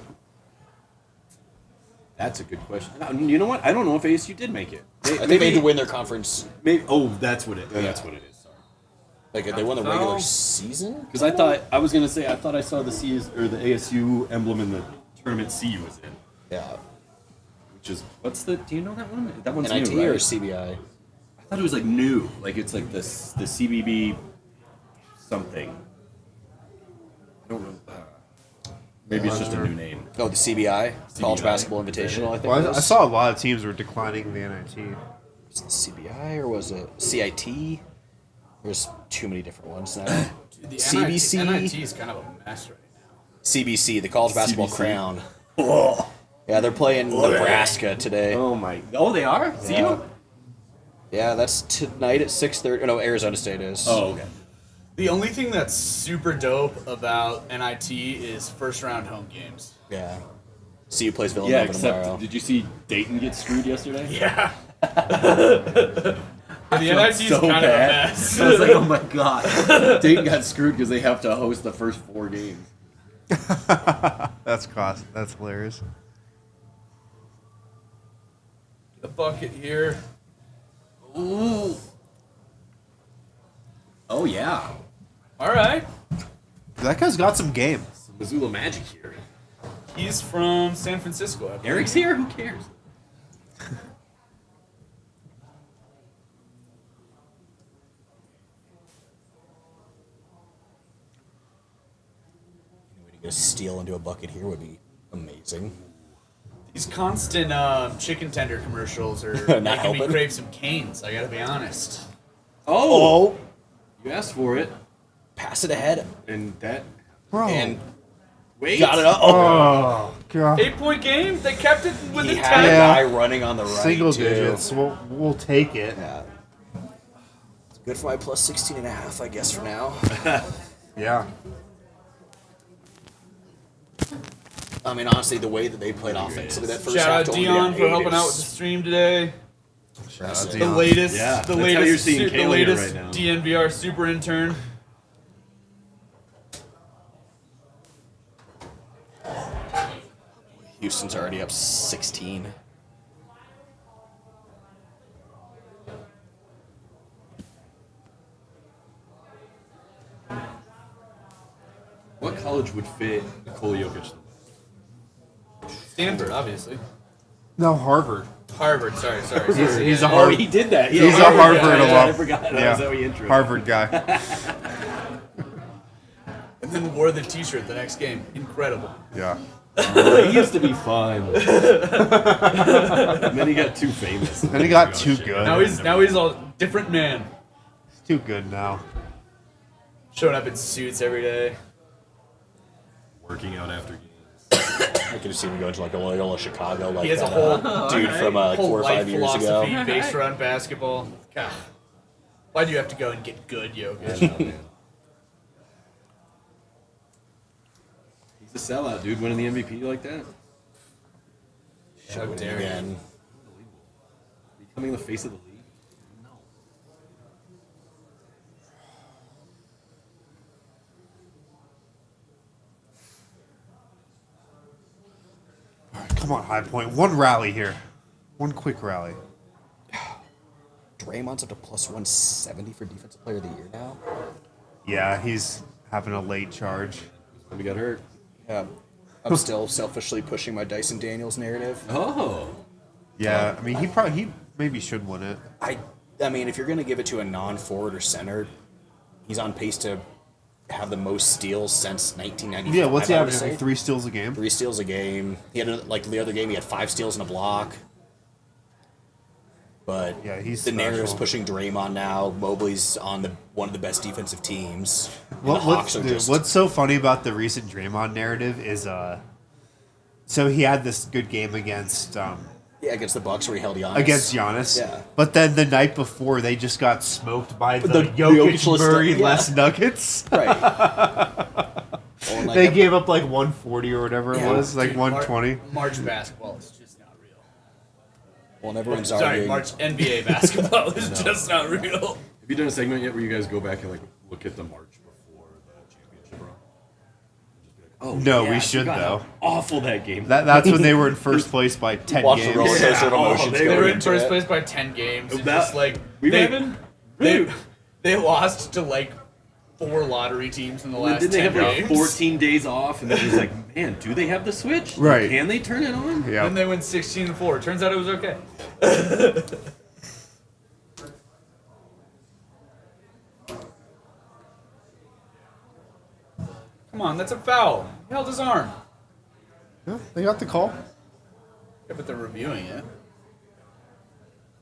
That's a good question. You know what? I don't know if ASU did make it. I think they had to win their conference. Maybe. Oh, that's what it. That's what it is. Sorry. Like, they won the regular season? Because I thought I was gonna say I thought I saw the ASU emblem in the tournament CU was in. Yeah. Which is what's the? Do you know that one? That one's NIT new, right? or CBI? I thought it was like new. Like it's like the CBB something. I don't know. Maybe it's just a new name. Oh, the CBI? College CBI. Basketball Invitational, I think. Well, it I was. saw a lot of teams were declining the NIT. Was it CBI or was it CIT? There's too many different ones now. The CBC? NIT is kind of a mess right now. CBC, the College Basketball CBC. Crown. Yeah, they're playing Nebraska today. Oh my! Oh, they are. See Yeah. you. Yeah, that's tonight at 6:30. No, Arizona State is. Oh, okay. The only thing that's super dope about NIT is first round home games. Yeah. CU plays Yeah, Villanova except tomorrow. did you see Dayton get screwed yesterday? Yeah. The NIT is so kind bad. of a mess. I was like, oh my god, Dayton got screwed because they have to host the first 4 games. That's hilarious. The bucket here. Ooh. Oh yeah, All right. That guy's got some game. Missoula Magic here. He's from San Francisco. I believe. Eric's here. Who cares? To get a steal into a bucket here would be amazing. These constant chicken tender commercials are Not making me helping. crave some canes. I gotta be honest. Oh, you asked for it, Pass it ahead. and that. Bro. And Wait. got it up. Oh, God. 8-point game. They kept it he within had 10. a Yeah. guy running on the right. Single too. digits. We'll take it. Yeah. It's good for my plus 16.5, I guess, for now. Yeah. I mean, honestly, the way that they played offensively that first Shout half out to only Dion be for at helping 8 out with the is stream today. Shout out impressive. The Dion. latest, Yeah, the that's how you're latest, seeing the Kale here latest right now. DNVR super intern. Houston's already up 16. What college would fit Nikola Jokic? Stanford, obviously. No, Harvard. Harvard, sorry. He's a Oh, Harvard. he did that. He's a Harvard alum. I forgot. That Yeah. was how he introed. Harvard guy. And then wore the T-shirt the next game. Incredible. Yeah. He used to be fun. And then he got too famous. Then he got too good. Now he's a different man. He's too good now. Showing up in suits every day. Working out after games. I could have seen him go to like a Loyola Chicago, like He has a that, whole dude from like whole 4 or life 5 years ago. philosophy based around basketball. God, why do you have to go and get good, Jokic? He's a sellout, dude. Winning the MVP like that. How dare you? Again. Becoming the face of the league. Come on, High Point. One rally here. One quick rally. Draymond's up to plus 170 for Defensive Player of the Year now. Yeah, he's having a late charge. We got hurt. Yeah. I'm still selfishly pushing my Dyson Daniels narrative. Oh. Yeah, I mean, he maybe should win it. I mean, if you're going to give it to a non-forward or center, he's on pace to have the most steals since 1995. Yeah, what's he I would averaging? say. 3 steals a game? 3 steals a game. He had like the other game, he had 5 steals and a block. But yeah, he's the narrative's special. pushing Draymond now. Mobley's on one of the best defensive teams. And the What's Hawks are just what's so funny about the recent Draymond narrative is so he had this good game against against the Bucks where he held Giannis. against Giannis. Yeah. But then the night before they just got smoked by the, The Jokic Murray yeah. less Nuggets. Right. Well, like They gave up like 140 or whatever Yeah. it was, like Dude, 120. March basketball is just not real. Well, and everyone's Sorry, arguing. March NBA basketball is just not real. Have you done a segment yet where you guys go back and like look at the March before the championship run? Oh, No, yeah, we I should, forgot though. how awful that game. That's when they were in first place by 10 Watch the games. roller coaster of emotions They go were in into first it. place by 10 games. And That- just like we they, were- they lost to like 4 lottery teams in the last Didn't they 10 have like games. 14 days off? And then it was like, man, do they have the switch? Right. Can they turn it on? Yeah. Then they went 16-4. Turns out it was okay. Come on, that's a foul. He held his arm. Yeah, they got the call. Yeah, but they're reviewing it.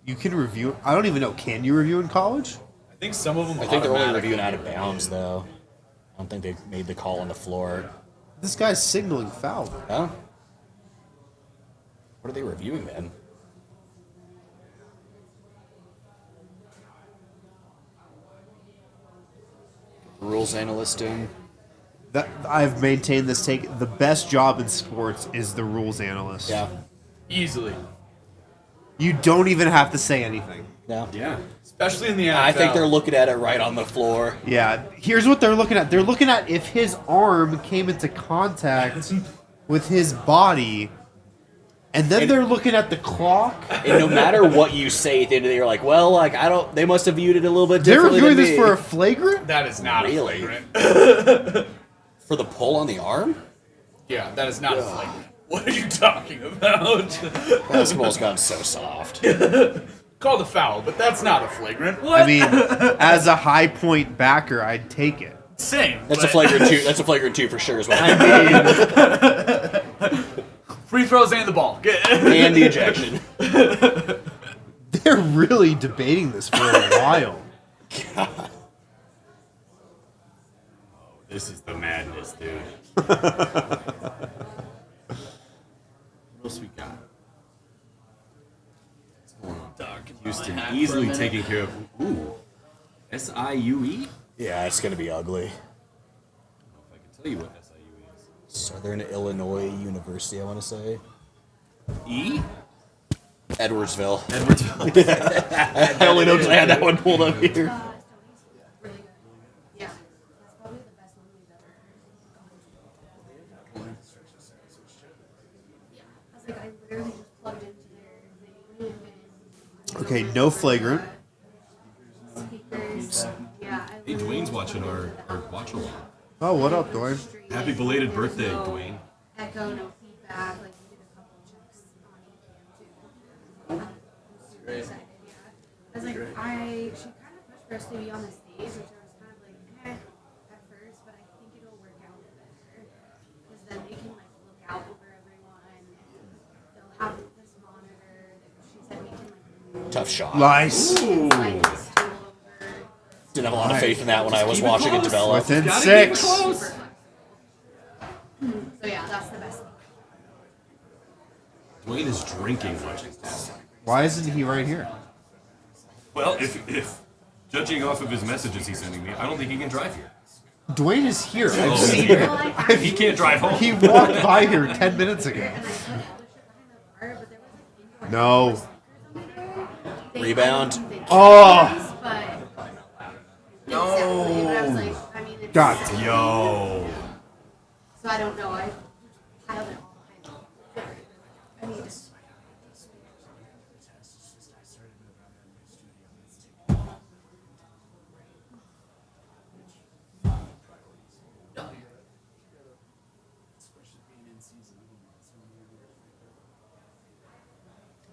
You can review. I don't even know. Can you review in college? I think some of them. I think they're only automatically reviewing out of do. bounds, though. I don't think they made the call on the floor. This guy's signaling foul. Huh? What are they reviewing then? Rules analyst in. That I've maintained this take. The best job in sports is the rules analyst. Yeah. Easily. You don't even have to say anything. Yeah. Yeah. Especially in the NFL. I think they're looking at it right on the floor. Yeah. Here's what they're looking at. They're looking at if his arm came into contact with his body, and then they're looking at the clock. And no matter what you say at the end of the day, you're like, well, like, I don't, they must have viewed it a little bit They're differently reviewing than this me. for a flagrant? That is not Really? a flagrant. For the pull on the arm? Yeah, that is not a flagrant. What are you talking about? Basketball's gotten so soft. Called a foul, but that's not a flagrant. What? I mean, as a high point backer, I'd take it. Same. That's a but- flagrant two. That's a flagrant two for sure. Is what I mean. Free throws and the ball. And the ejection. They're really debating this for a while. God. This is the madness, dude. What else we got? What's going on, Doc? Houston easily taking care of. Ooh. SIUE? Yeah, it's gonna be ugly. I don't know if I can tell you what SIUE is. Southern Illinois University, I want to say. E? Edwardsville. Edwardsville. I only know because I had that one pulled up here. Yeah, that's probably the best one we've ever Okay, no flagrant. Speakers. Yeah. Hey, Dwayne's watching our watch along. Oh, what up, Dwayne? Happy belated birthday, Dwayne. Echo, no feedback. Like we did a couple checks on ECAM too. I'm super excited. Yeah. I was like, she kind of pushed for us to be on the stage, which I was kind of like, at first, but I think it'll work out better because then they can like look out over everyone. They'll have this monitor. She said we can like. Tough shot. Nice. Didn't have a lot of faith in that when I was watching it develop. Within 6. So yeah, that's the best thing. Dwayne is drinking watching this. Why isn't he right here? Well, if judging off of his messages he's sending me, I don't think he can drive here. Dwayne is here. I've Oh, seen him. he can't drive home. He walked by here 10 minutes ago. No. Rebound. Oh. No. God. Yo. So I don't know. I don't know. I need to.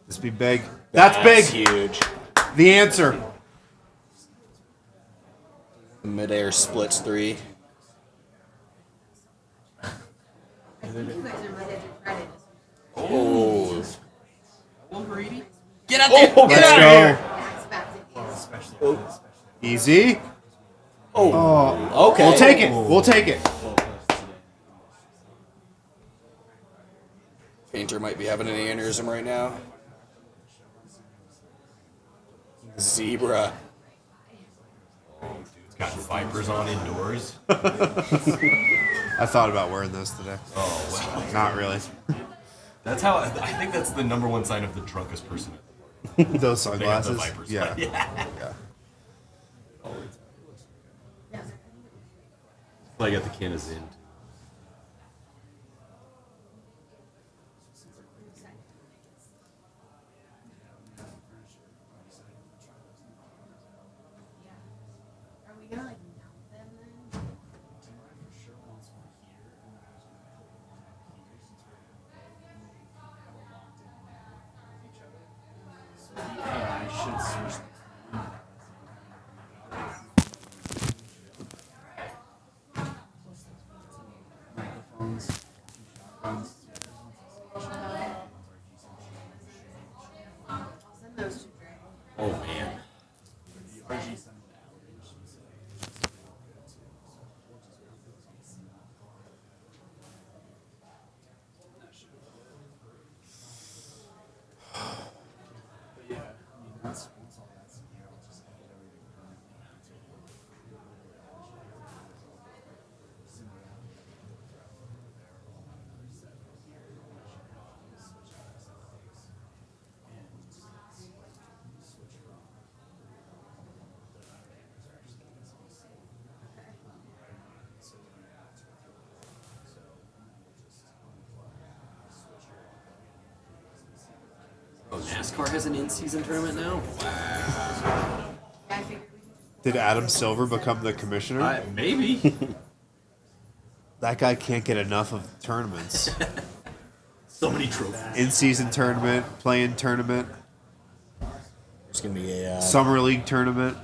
This be big. That's big. Huge. The answer. Midair splits 3. I think you guys are ready to credit. Oh. Get out there! Oh, Get let's out go. of here! Easy. Oh. Okay. We'll take it. We'll take it. Painter might be having an aneurysm right now. Zebra. Dude's got Vipers on indoors. I thought about wearing those today. Oh, wow. Not really. That's how I think that's the number one sign of the drunkest person at the bar. Those They have sunglasses. the Vipers. Yeah. Yeah. I got the can of Zin. Are we gonna like mount them then? Yeah, I should switch. Microphones. I'll send those to Dre. Oh man. Oh, NASCAR has an in-season tournament now? Wow. Did Adam Silver become the commissioner? Maybe. That guy can't get enough of tournaments. So many trophies. In-season tournament, play-in tournament, There's going to be a... summer league tournament.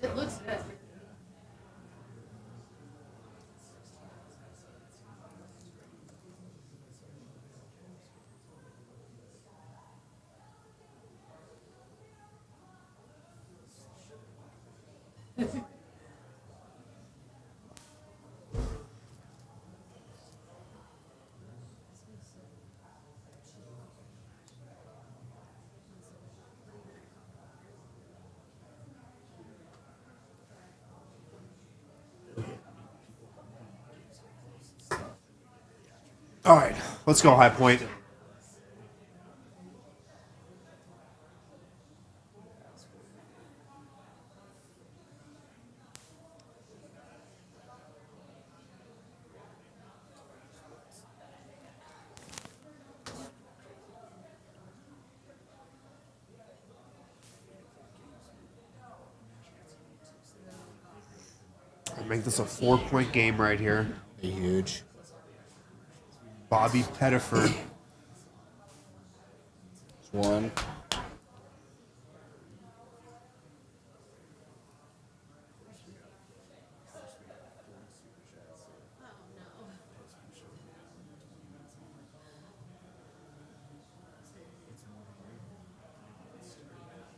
It looks good. All right, let's go High Point. Make this a 4-point game right here. Be huge. Bobby Pettiford. One.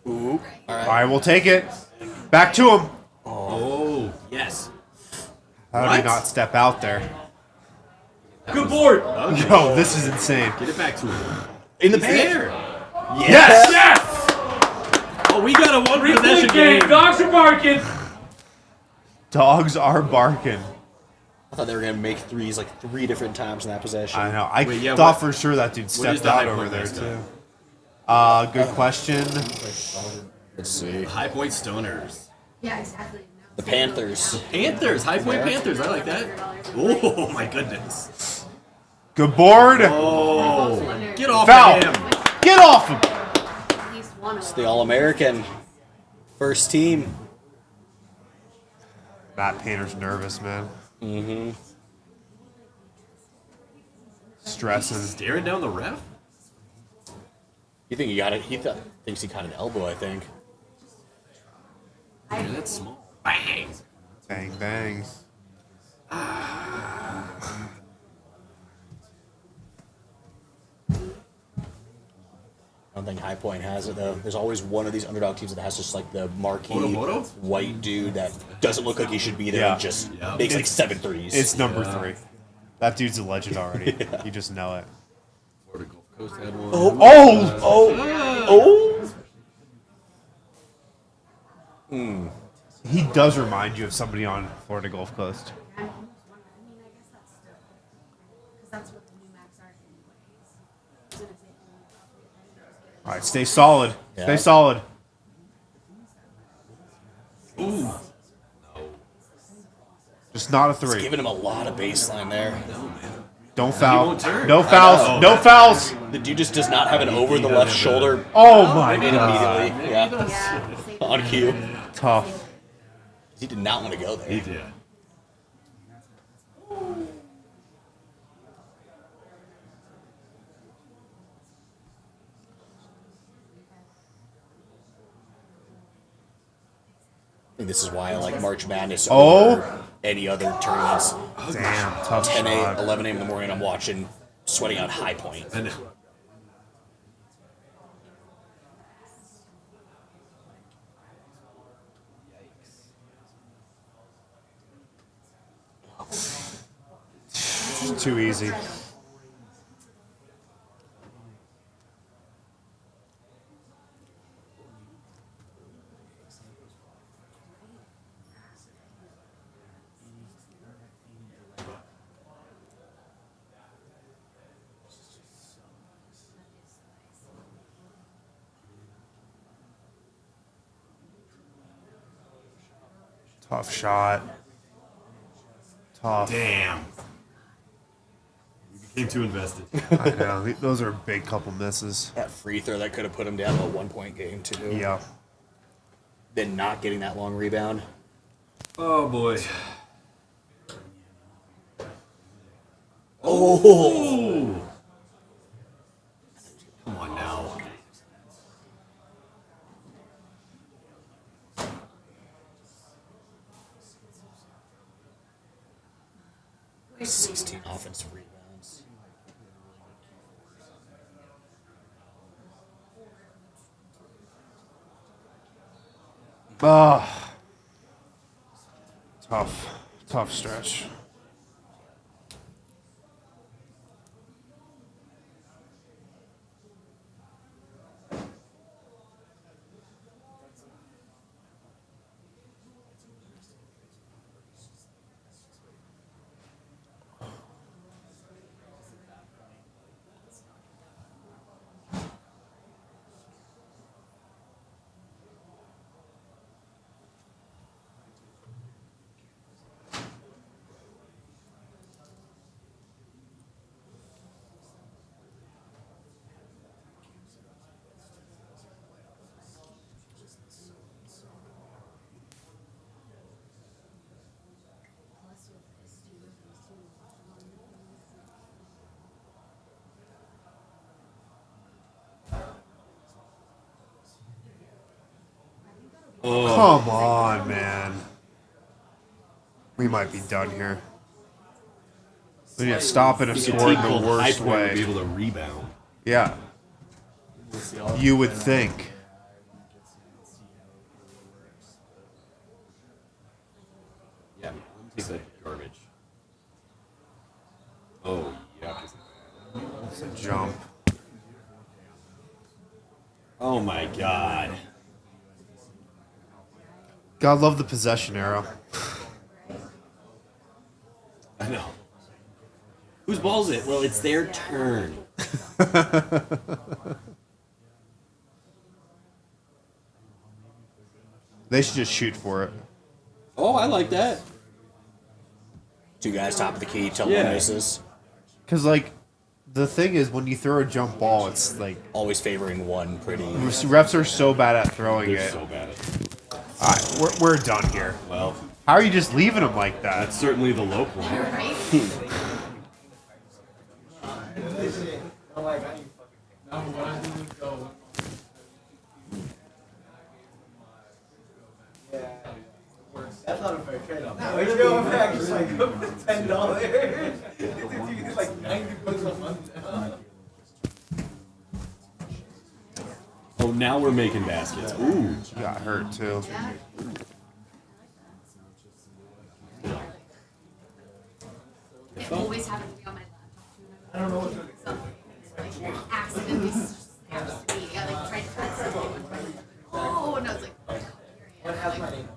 Ooh. All All right, we'll take it. Back to him. Oh, yes. How did he What? not step out there? Good board. Okay. Yo, this is insane. Get it back to him. In the He's paint. there. Yes! Yes. Oh, we got a one possession game. game. Dogs are barking. Dogs are barking. I thought they were gonna make threes like 3 different times in that possession. I know. I Wait, yeah, thought what- for sure that dude is stepped the out high over point there, mascot? too. Good question. Let's see. High Point Stoners. Yeah, exactly. The Panthers. Panthers. High Point Yeah. Panthers. I like that. Oh, my goodness. Good board. Oh. Get off Foul. of him. Get off him. At least one It's of the them. All-American. First team. Matt Painter's nervous, man. Mm-hmm. Stressing. Staring down the ref? You think he got it? Thinks he caught an elbow, I think. Yeah, that's small. Bang. Bang, bang. I don't think High Point has it though. There's always one of these underdog teams that has just like the marquee Moto? white dude that doesn't look like he should be there Yeah. and just Yeah. makes like It's- 7 threes. It's number 3. That dude's a legend already. Yeah. You just know it. Florida Gulf Coast had one. He does remind you of somebody on Florida Gulf Coast. I almost wonder. I mean, I guess that's still because that's what the new maps are anyways. As soon as they can All right, stay solid. Yeah. Stay solid. Ooh. Just not a It's 3. giving him a lot of baseline there. Don't foul. won't turn. No I know. fouls. No fouls. The dude just does not have an over the left shoulder Oh my immediately. god. Yeah. Yeah. On cue. Tough. He did not want to go there. He did. I think this is why I like March Madness Oh. over any other tournaments. Damn. Tough 10 a.m., shot. 11 a.m. in the morning, I'm watching, sweating out High Point. I know. Too easy. Tough shot. Tough. Damn. You became too invested. I know. Those are a big couple misses. That free throw that could have put him down to a 1-point game, too. Yeah. Then not getting that long rebound. Oh boy. Oh! Come on now. Oh, 16 offensive rebounds. Ah. Tough. Tough stretch. Come on, man. We might be done here. We need to stop it and It's a score team in called the worst High Point would be way. able to rebound. Yeah. You would think. Yeah, take that garbage. Oh, yuck. It's a jump. Oh my god. God love the possession arrow. I know. Whose ball's it? Well, it's their turn. They should just shoot for it. Oh, I like that. Two guys top of the key till Yeah. one misses. Because, like, the thing is, when you throw a jump ball, it's like. Always favoring one pretty. Refs are so bad at throwing They're it. so bad at it. Alright, we're done here. Well, how are you just leaving them like that? That's certainly the low point. That's not a fair trade-off. No, it's going back. It's like $10. It's like $90 a month. Oh, now we're making baskets. Ooh. Got hurt, too. It always happens to be on my laptop. I don't know what to do. Like, accidentally snaps me. I like tried to press something. Oh, and I was like, what happened?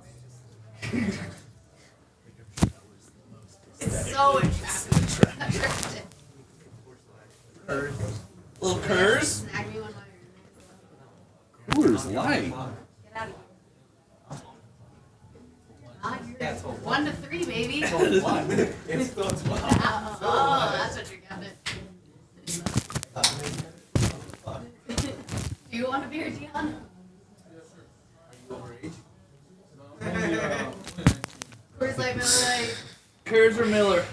It's so attractive. Little Curse? Snag me one Coors Light. Get out of here. You're 1 to 3, baby. It's still 12. Oh, that's what you're getting. Do you want a beer, Dion? Coors Light, Miller Lite. Coors or Miller?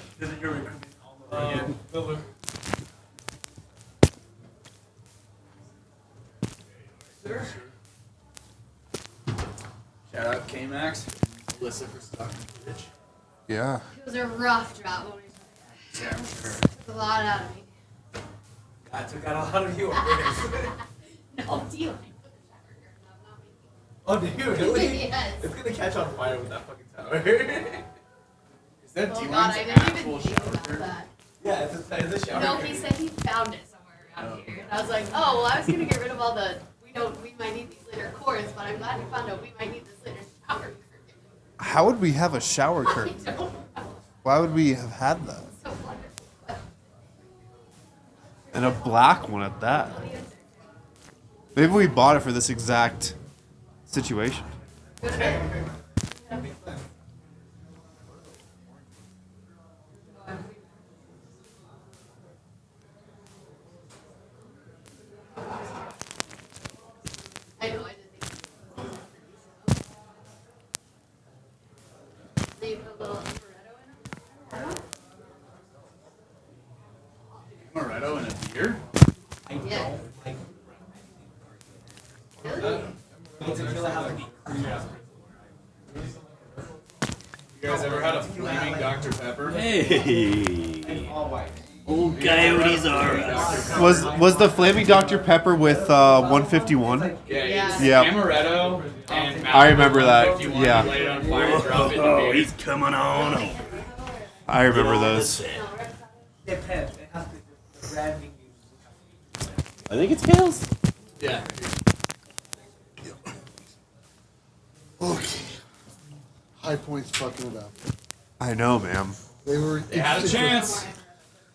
Miller. Sure. Shout out K-Max. Alyssa for stocking the bitch. Yeah. It was a rough drop when we Yeah, sure. took a lot out of me. I took out a lot of you already. No, Dion. Oh, do you really? Yes. It's gonna catch on fire with that fucking tower. Is that Oh Dion's God, I didn't actual even think shower about curtain? that. Yeah, it's a shower No, curtain. he said he found it somewhere around here. And I was like, oh, well, I was gonna get rid of all the, we might need these later cords, but I'm glad we found out we might need this later shower. How would we have a shower I curtain? don't know. Why would we have had that? So wonderful. And a black one at that. Maybe we bought it for this exact situation. I know, I didn't think. They put a little amaretto in it. Amaretto and a beer? I Yeah. don't like You guys ever had a flaming Dr. Pepper? Hey. all white. Old coyotes are us. Was the flaming Dr. Pepper with 151? Yeah, it's Yeah. amaretto and I remember that. You Yeah. light it on fire, drop it in Oh, beer. he's coming on. I remember those. Depends. It has to the branding. I think it's Kales. Yeah. Okay. High Point's fucking it up. I know, man. They were. They had a chance.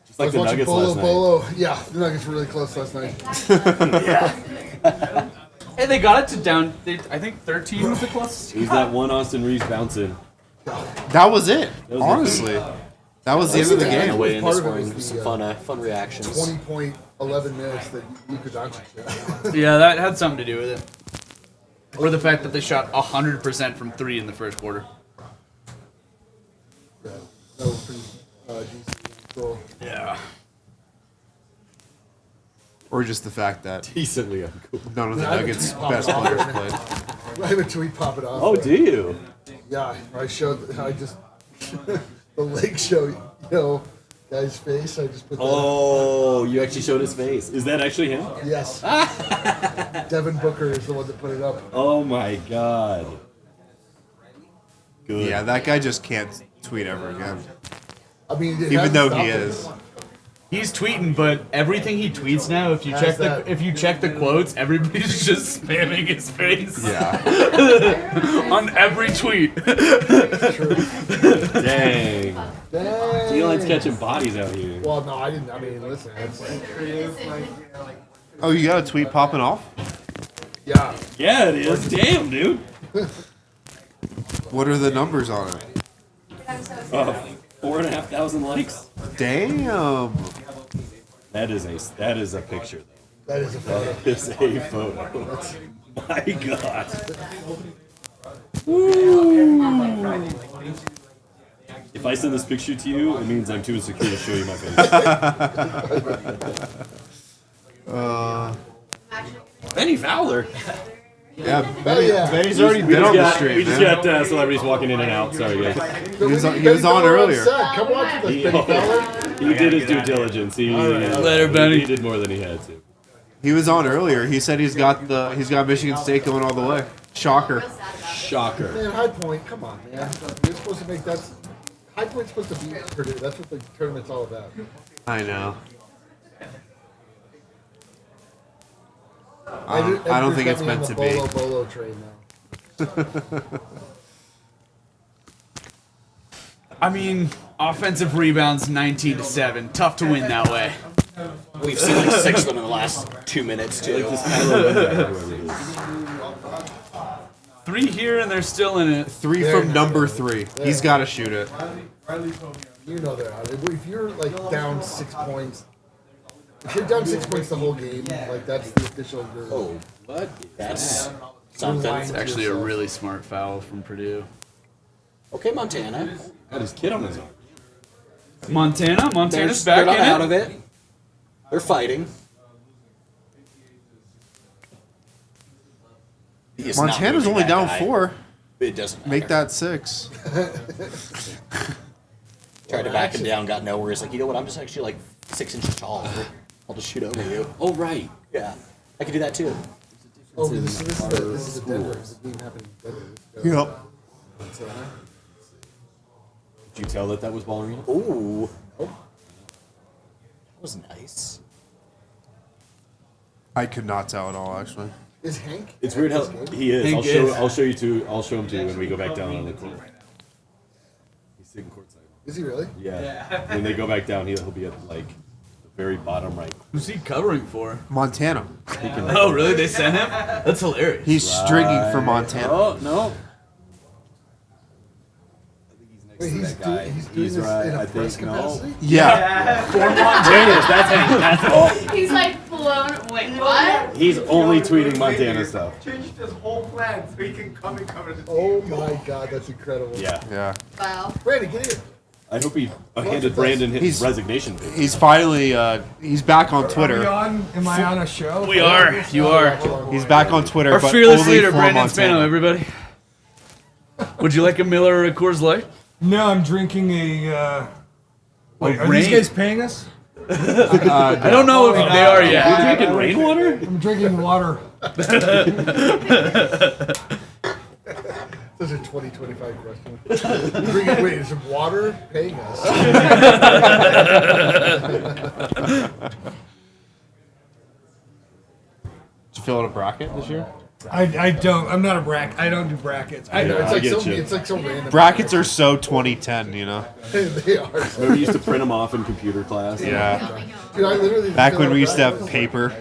Just like the Nuggets last night. Bolo. Yeah, the Nuggets were really close last night. Hey, they got it to down. I think 13 was the closest. It was that one Austin Reeves bouncing. That was it. That was it. Honestly. That was the end of the game. Way into Part of it scoring was some the, fun reactions. 20.11 minutes that Luka Doncic did. Yeah, that had something to do with it. Or the fact that they shot 100% from 3 in the first quarter. Yeah, that was pretty juicy. Cool. Yeah. Or just the fact that decently uncool. none of the I have a Nuggets' tweet best popping players off. played. I have a tweet popping off. Oh, do you? Yeah, I showed. I just the lake show. You know, guy's face. I just put that. Oh, you actually showed his face. Is that actually him? Yes. Devin Booker is the one that put it up. Oh my god. Good. Yeah, that guy just can't tweet ever again. I mean, it even hasn't though stopped he him. is. He's tweeting, but everything he tweets now, if you Has check that- the quotes, everybody's just spamming his face. Yeah. On every tweet. Dang. Dang. D-line's catching bodies out here. Well, no, I didn't. I mean, listen. That's, Oh, you got a tweet popping off? yeah. Yeah, it is. Damn, dude. What are the numbers on it? 4,500 likes. Damn. That is a picture, though. That is a photo. That is a photo. My God. If I send this picture to you, it means I'm too insecure to show you my face. Benny Fowler. Yeah, Benny's yeah. already been on the stream, We just man. got celebrities walking in and out. Sorry, guys. He was on earlier. Come watch with us, Benny Fowler. He did his due diligence. Later, Benny. He did more than he had to. He was on earlier. He said he's got Michigan State going all the way. Shocker. Shocker. Man, High Point, come on, man. You're supposed to make that. High Point's supposed to beat Purdue. That's what the tournament's all about. I know. I don't think it's meant to be. Bolo train now. I mean, offensive rebounds 19-7. Tough to win that way. We've seen like 6 of them in the last 2 minutes, too. 3 here and they're still in it. 3 from number 3. He's got to shoot it. You know they're out. If you're like down 6 points, if you're down 6 points the whole game, like that's the official. Oh, what? That's You're something. lying It's to actually a yourself. really smart foul from Purdue. Okay, Montana. Got his kid on his arm. Montana's back They're in not out it. of it. They're fighting. He is not Montana's moving only that down guy. 4. It doesn't Make matter. that 6. Tried to back him down, got nowhere. He's like, you know what? I'm just actually like 6 inches tall. I'll just shoot over you. Oh, right. Yeah, I can do that too. Oh, this is the Denver. This game happened in Denver. Yep. Did you tell that was Ballerina? Ooh. That was nice. I could not tell at all, actually. Is Hank? It's weird how he is. Hank is. I'll show you two. I'll show him to you when we go back down on the court. He's sitting courtside. Is he really? Yeah. When they go back down, he'll be at like the very bottom right. Who's he covering for? Montana. Oh, really? They sent him? That's hilarious. He's stringing for Montana. Oh no. Wait, he's doing He's this right. in a I press think no. capacity? Yeah. For Montana. That's He's like blown. Wait, what? He's only tweeting Montana stuff. Changed his whole plan so he can come and cover the team. Oh my God, that's incredible. Yeah. Yeah. Wow. Brandon, get in. I hope he handed Brandon his He's- resignation papers. He's finally he's back on Are we Twitter. on? Am I on a show? We are. You are. He's back on Twitter, Our but fearless only leader, for Brandon Montana. Spano, everybody. Would you like a Miller or a Coors Light? No, I'm drinking a. Wait, are rain. these guys paying us? I don't know if they are yet. You're drinking rainwater? I'm drinking water. Those are 2025 questions. Wait, is it water paying us? Did you fill out a bracket this year? I don't. I'm not a bracket. I don't do brackets. I know, I get you. it's like so random. Brackets are so 2010, you know? They are. Remember we used to print them off in computer class? Yeah. Dude, I literally Back filled when out we used to brackets. have paper.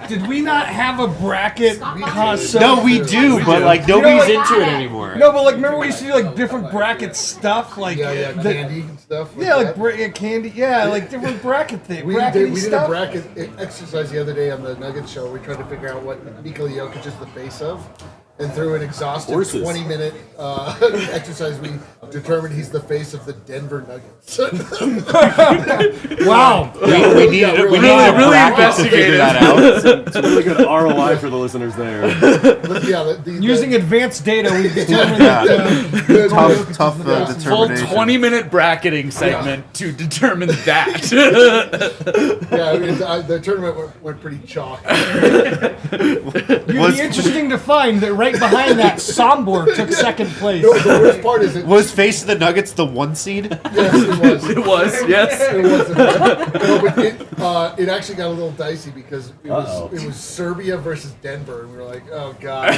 Did we not have a bracket concept? No, we do, but like nobody's into it anymore. No, but like remember we used to do like different bracket stuff, like Yeah, the- candy and stuff. yeah, like that. candy, yeah, like different bracket thing. We brackety did a stuff. bracket exercise the other day on the Nuggets show. We tried to figure out what Nikola Jokic is the face of. And through an exhaustive Horses. 20-minute exercise, we determined he's the face of the Denver Nuggets. Wow. We need a bracket to figure that out. It's a really good ROI for the listeners there. Using advanced data, we've determined that Tough Full determination. 20-minute bracketing segment to determine that. The tournament went pretty chalk. it'd be interesting to find that right behind that, Sombor took second place. No, the worst part is Was Face of the Nuggets the 1 seed? Yes, it was. It was, yes. It was. No, but it actually got a little dicey because it was Serbia versus Denver, and we were like, oh god,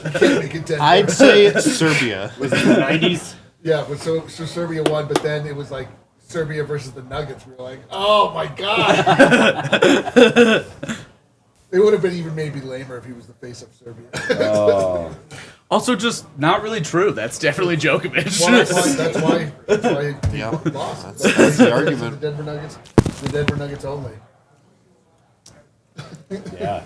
we can't make it Denver. I'd say Serbia. Was it the 90s? Yeah, but so Serbia won, but then it was like Serbia versus the Nuggets. We were like, oh my god. It would have been even maybe lamer if he was the face of Serbia. Also, just not really true. That's definitely Djokovic. Well, that's why he lost. That's the argument. The Denver Nuggets only. Yeah.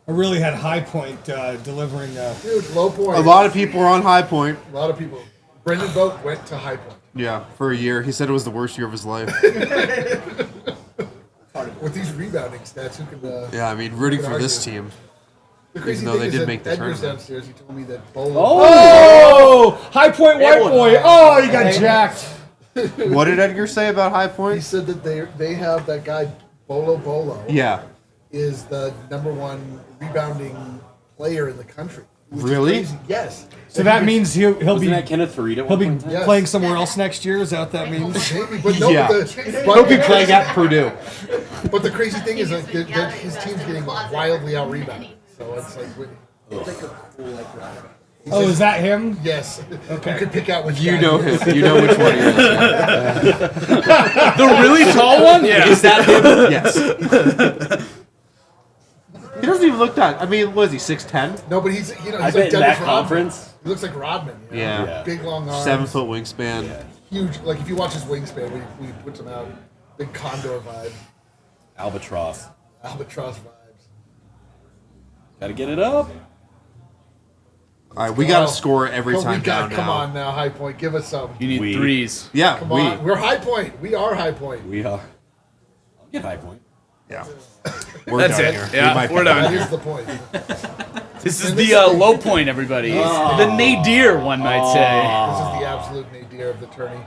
I really had High Point delivering. Dude, low point. A lot of people were on High Point. A lot of people. Brendan Vogt went to High Point. Yeah, for a year. He said it was the worst year of his life. With these rebounding stats, who can? Yeah, I mean, rooting for this team. The crazy Even though thing they is did that make the Edgar's tournament. downstairs. He told me that Bolo. Oh! High Point White Boy. Oh, you got jacked. What did Edgar say about High He Point? said that they have that guy Bolo. Yeah. Is the #1 rebounding player in the country. which is Really? crazy. Yes. So that means he'll be Wasn't that Kenneth Farid at he'll one be point in time? playing somewhere else next year. Is that what that means? Maybe, but no, Yeah. but He'll be playing at Purdue. But the crazy thing is like that his team's getting wildly out rebounded. So it's like it's like a cool like Oh, is that him? Yes. Okay. You could pick out which You guy know he is. him. You know which one he is. The really tall one? Yeah. Is that him? Yes. He doesn't even look that. I mean, what is he, 6'10"? No, but he's I he's bet like in that Dennis Rodman. conference. He looks like Rodman. You know? Yeah. Big long arms. 7 foot wingspan. Huge. Like if you watch his wingspan, we put some out. Big condor vibe. Albatross. Albatross vibes. Gotta get it up. All right, we got to score every time down Come now. on now, High Point. Give us some. You need threes. Yeah, Come on. We're High Point. We are High Point. We are. I'll get High Point. Yeah. We're That's done it. here. Yeah, We might we're be done. That is the point. This is the low point, everybody. The nadir, one might say. This is the absolute nadir of the tourney.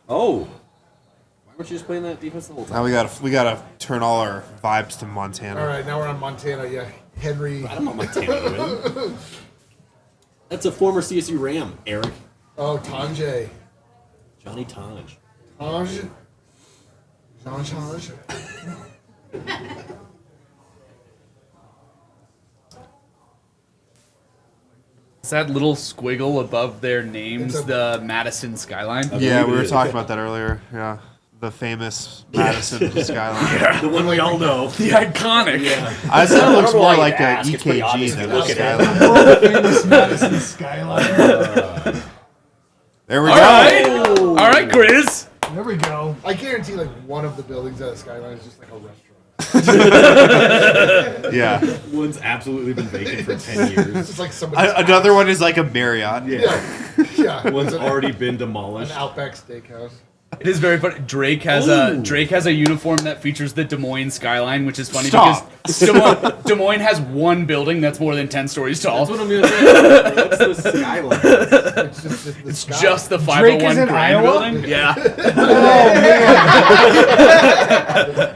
Oh. Why weren't you just playing that defense the whole time? Now we gotta turn all our vibes to Montana. All right, now we're on Montana. Yeah, Henry. I don't know Montana to win. That's a former CSU Ram, Eric. Oh, Tanjay. Johnny Tanj. Tanj. Tanj. Is that little squiggle above their names the Madison skyline? Yeah, we were talking about that earlier. Yeah. The famous Madison skyline. Yeah. The one we all know. The iconic. Yeah. I said it looks don't know more why like you a ask. It's pretty obvious EKG if than you a look at skyline. World famous Madison skyline. There we All go. right. All right, Grizz. There we go. I guarantee like one of the buildings at the skyline is just like a restaurant. Yeah. One's absolutely been vacant for 10 years. It's just like somebody's Another one is like a Marriott. Yeah. One's already been demolished. An Outback Steakhouse. It is very funny. Drake has a uniform that features the Des Moines skyline, which is funny Stop. because Des Moines has one building that's more than 10 stories tall. That's what I'm gonna say. What's the skyline? It's Just the Drake 501 is in Grand Iowa? building. Yeah. Oh man!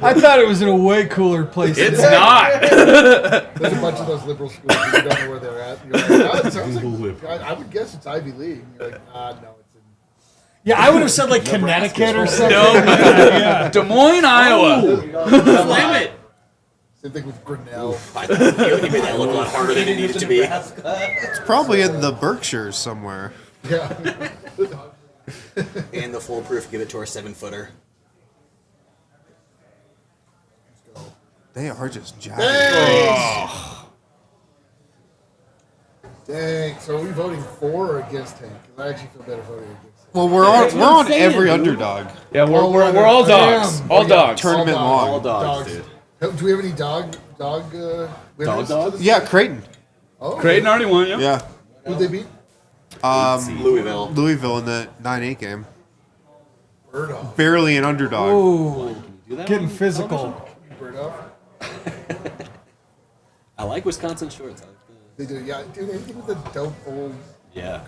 I thought it was in a way cooler place. It's not. There's a bunch of those liberal schools and you don't know where they're at. You're like, oh, it sounds like, I would guess it's Ivy League. You're like, no, it's in. Yeah, I would have said like Connecticut or something. No. Yeah. Des Moines, Iowa. Slam it. Same thing with Grinnell. I thought you made that look a lot harder than it needed to be. It's probably in the Berkshires somewhere. Yeah. And the foolproof, give it to our 7-footer. They are just jacked. Dang. So are we voting for or against Hank? Because I actually feel better voting against him. Well, we're on every underdog. Yeah, we're all dogs. All dogs. Tournament long. All dogs, dude. Do we have any dog dog. Dog? Yeah, Creighton. Oh, Creighton already won, yeah. Yeah. Who'd they beat? Louisville. Louisville in the 9-8 game. Bird off. Barely an underdog. Ooh, Do that getting on physical. Bird off. I like Wisconsin shorts. I like They do, yeah, dude. Anything with a dope old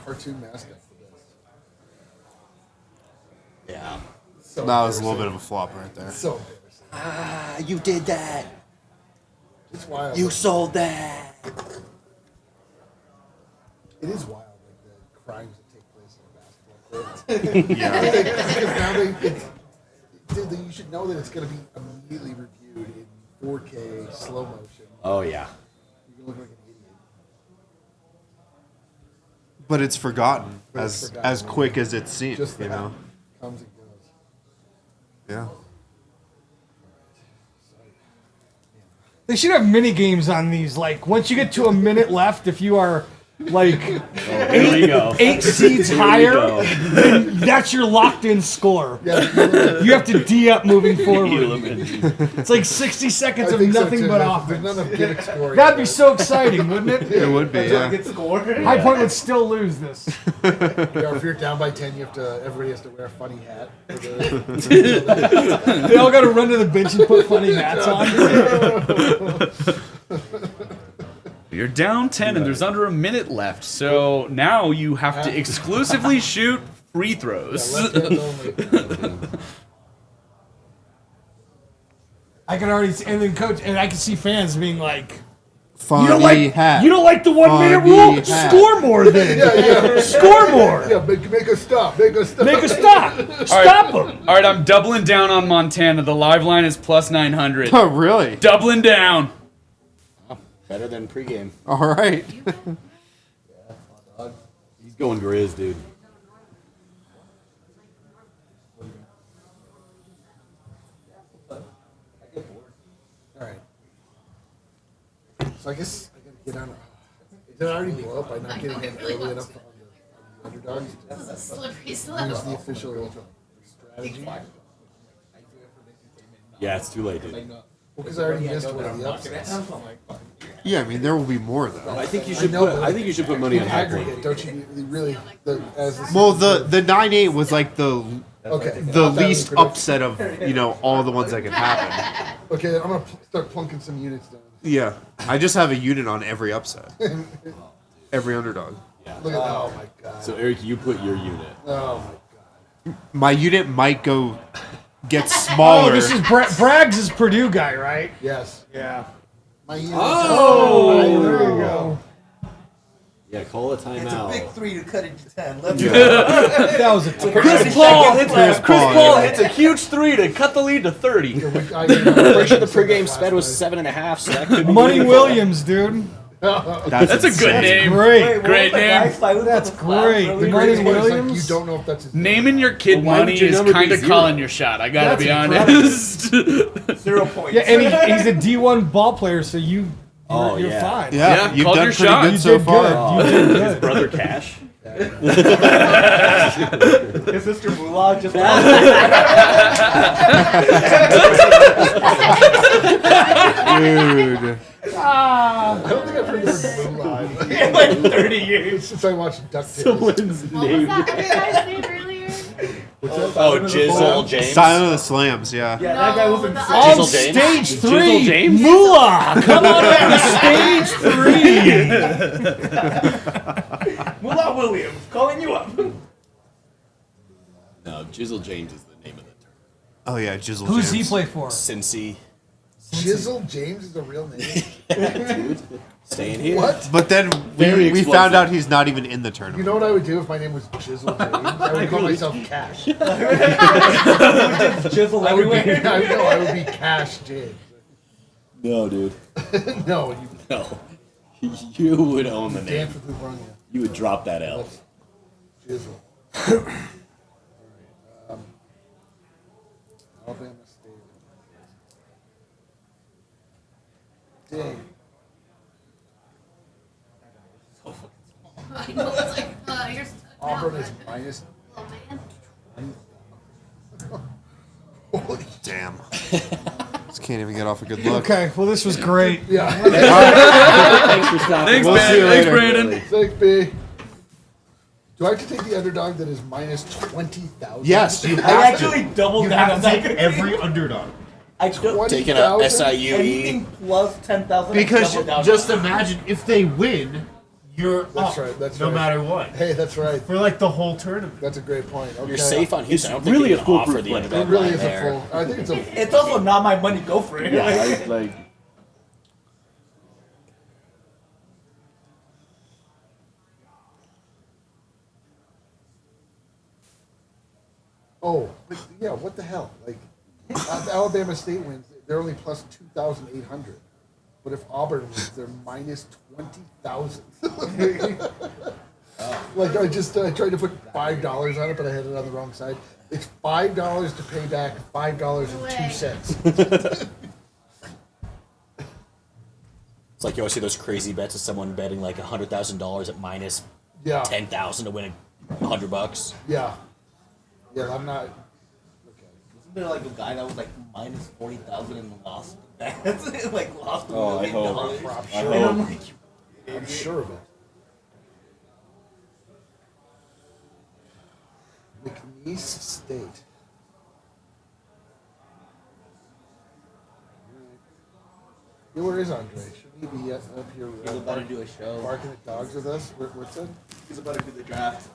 cartoon mascot. Yeah. So That was a little bit of a flop right there. So Ah, you did that. it's wild. You sold that. It is wild, like the crimes that take place in a basketball court. Yeah. Because now dude, you should know that it's going to be immediately reviewed in 4K slow motion. Oh, yeah. You can look like an idiot. But it's forgotten But it's as forgotten. quick as it seems, Just you that know. comes and goes. Yeah. They should have mini games on these. Like once you get to a minute left, if you are like Here we go. 8 seeds Here we higher, go. then that's your locked-in score. You have to D up moving forward. It's like 60 seconds of nothing but offense. There's none of gimmick scoring. That'd be so exciting, wouldn't it? It would be, yeah. High Point would still lose this. Yeah, if you're down by 10, everybody has to wear a funny hat. They all got to run to the bench and put funny hats on. You're down 10 and there's under a minute left, so now you have to exclusively shoot free throws. I can already see, and then coach, and I can see fans being like, Funny "You don't like hat. You don't like the 1 minute Funny rule? hat." Score more then. Yeah. Score more. Yeah, make a stop. Make a stop. Make a stop. Stop them. All right, I'm doubling down on Montana. The live line is plus 900. Oh, really? Doubling down. Better than pregame. All right. He's going Grizz, dude. Alright. So I guess I gotta get on. Did I already blow up by not getting in early enough on the underdogs? This is a slippery Use slope. the official strategy. Yeah, it's too late, dude. Well, because I already missed one of the upsets. Yeah, I mean, there will be more, though. I think you should put money on High Point. aggregate. Don't you really? Well, the 9-8 was like the Okay. least upset of, all the ones that could happen. Okay, I'm gonna start plunking some units down. Yeah. I just have a unit on every upset. Every underdog. Look at that! Oh my god. So, Eric, you put your unit. Oh my god. My unit might get smaller. Oh, this is Braggs is Purdue guy, right? Yes. Yeah. My unit. Oh, there you go. Yeah, call a timeout. It's a big 3 to cut it to 10. Let's That was a Chris Paul hits a huge 3 to cut the lead to 30. I'm pretty sure the pregame sped was 7.5, so that could be Money meaningful. Williams, dude. That's a good name. Great. Great name. That's great. The Money greatest part is, like, Williams. you don't know if that's his Naming your kid Well, why Money would your is number be kind of 0? calling your shot. I gotta That's be incredible. honest. 0 points. Yeah, and he's a D1 ball player, so you're yeah. fine. Yeah, you've called done your pretty shot. good You so did far. good. You did His good. brother Cash. His sister Moolah just. Dude. I don't think I've heard the word Moolah In like 30 years. since I watched DuckTales. Someone's What was that other guy's name earlier? Oh, Jizzle James. Silent of the Slams, yeah. Yeah, that guy was No, insane. the On Jizzle James? stage Jizzle 3, James? Moolah, come on up to stage 3. Moolah Williams calling you up. No, Jizzle James is the name of the term. Oh, yeah, Jizzle Who's James. he play for? Cincy. Jizzle James is a real name. Staying here. What? But then Very we explosive. found out he's not even in the You tournament. know what I would do if my name was Jizzle James? I would call myself Cash. Jizzle everywhere. I would be Cash James. No, dude. No, you No. You would own the name. dance with who brung you. You would drop that L. Jizzle. All right. Alabama State. Dang. I know, it's like, you're stuck now. Auburn is minus. Oh, man. Holy Damn. Just can't even get off a good look. Okay, well, this was great. Yeah. Thanks for stopping. Thanks, We'll man. see you Thanks, later. Brandon. Thanks, B. Do I have to take the underdog that is minus 20,000? Yes, you I have actually to. doubled You down have on to take that. every underdog. I don't Taking a 20,000? SIUE. anything plus 10,000. Because I doubled down just on. imagine if they win, you're That's up right. That's no right. matter what. Hey, that's right. For like the whole tournament. That's a great point. Okay. You're safe on Houston. I don't think really you a can foolproof offer the plan. It underdog really line is there. a full. I think it's a. It's also not my money. Go for it. Yeah, like Oh, but yeah. What the hell? Like, Alabama State wins, they're only plus 2,800. But if Auburn wins, they're minus 20,000. Like I tried to put $5 on it, but I had it on the wrong side. It's $5 to pay back $5.02. It's like you always see those crazy bets of someone betting like $100,000 at minus Yeah. 10,000 to win $100. Yeah. Yeah, I'm not. Isn't there like a guy that was like minus 40,000 and lost bets? Like lost $1 Oh, I million hope. dollars. I'm I sure. And I'm hope. like, I'm sure of it. McNeese State. Yeah, where is Andre? Shouldn't he be up here? he's about to do a show. Barking at dogs with us? What's it? He's about to do the draft.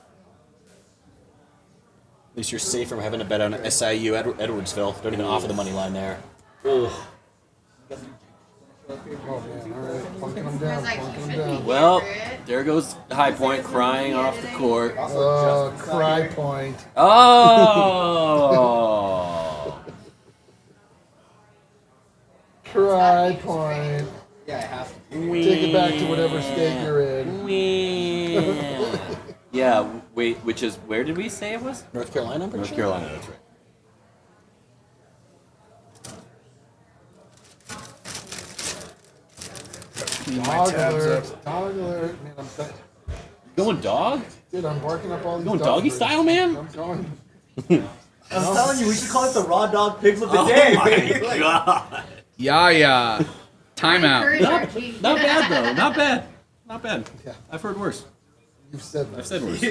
At least you're safe from having to bet on SIU Edwardsville. Don't even offer the money line there. Oh man, all right. Plunking them down, plunking them down. well, there goes High Point crying off the court. Cry point. Oh. Cry point. Yeah, I have to. Take it back to whatever state you're in. Yeah, wait, which is, where did we say it was? North Carolina, I'm pretty North sure. Carolina, that's right. Dog alert. Dog alert. Man, I'm Going dog? dude, I'm barking up all these Going dog doggy birds. style, man? I'm going. I'm telling you, we should call it the Raw Dog Pigs of the Oh Day. my baby. Like, God. Yeah. Timeout. Not bad, though. Not bad. Not bad. Yeah. I've heard worse. You've said that. I've said worse.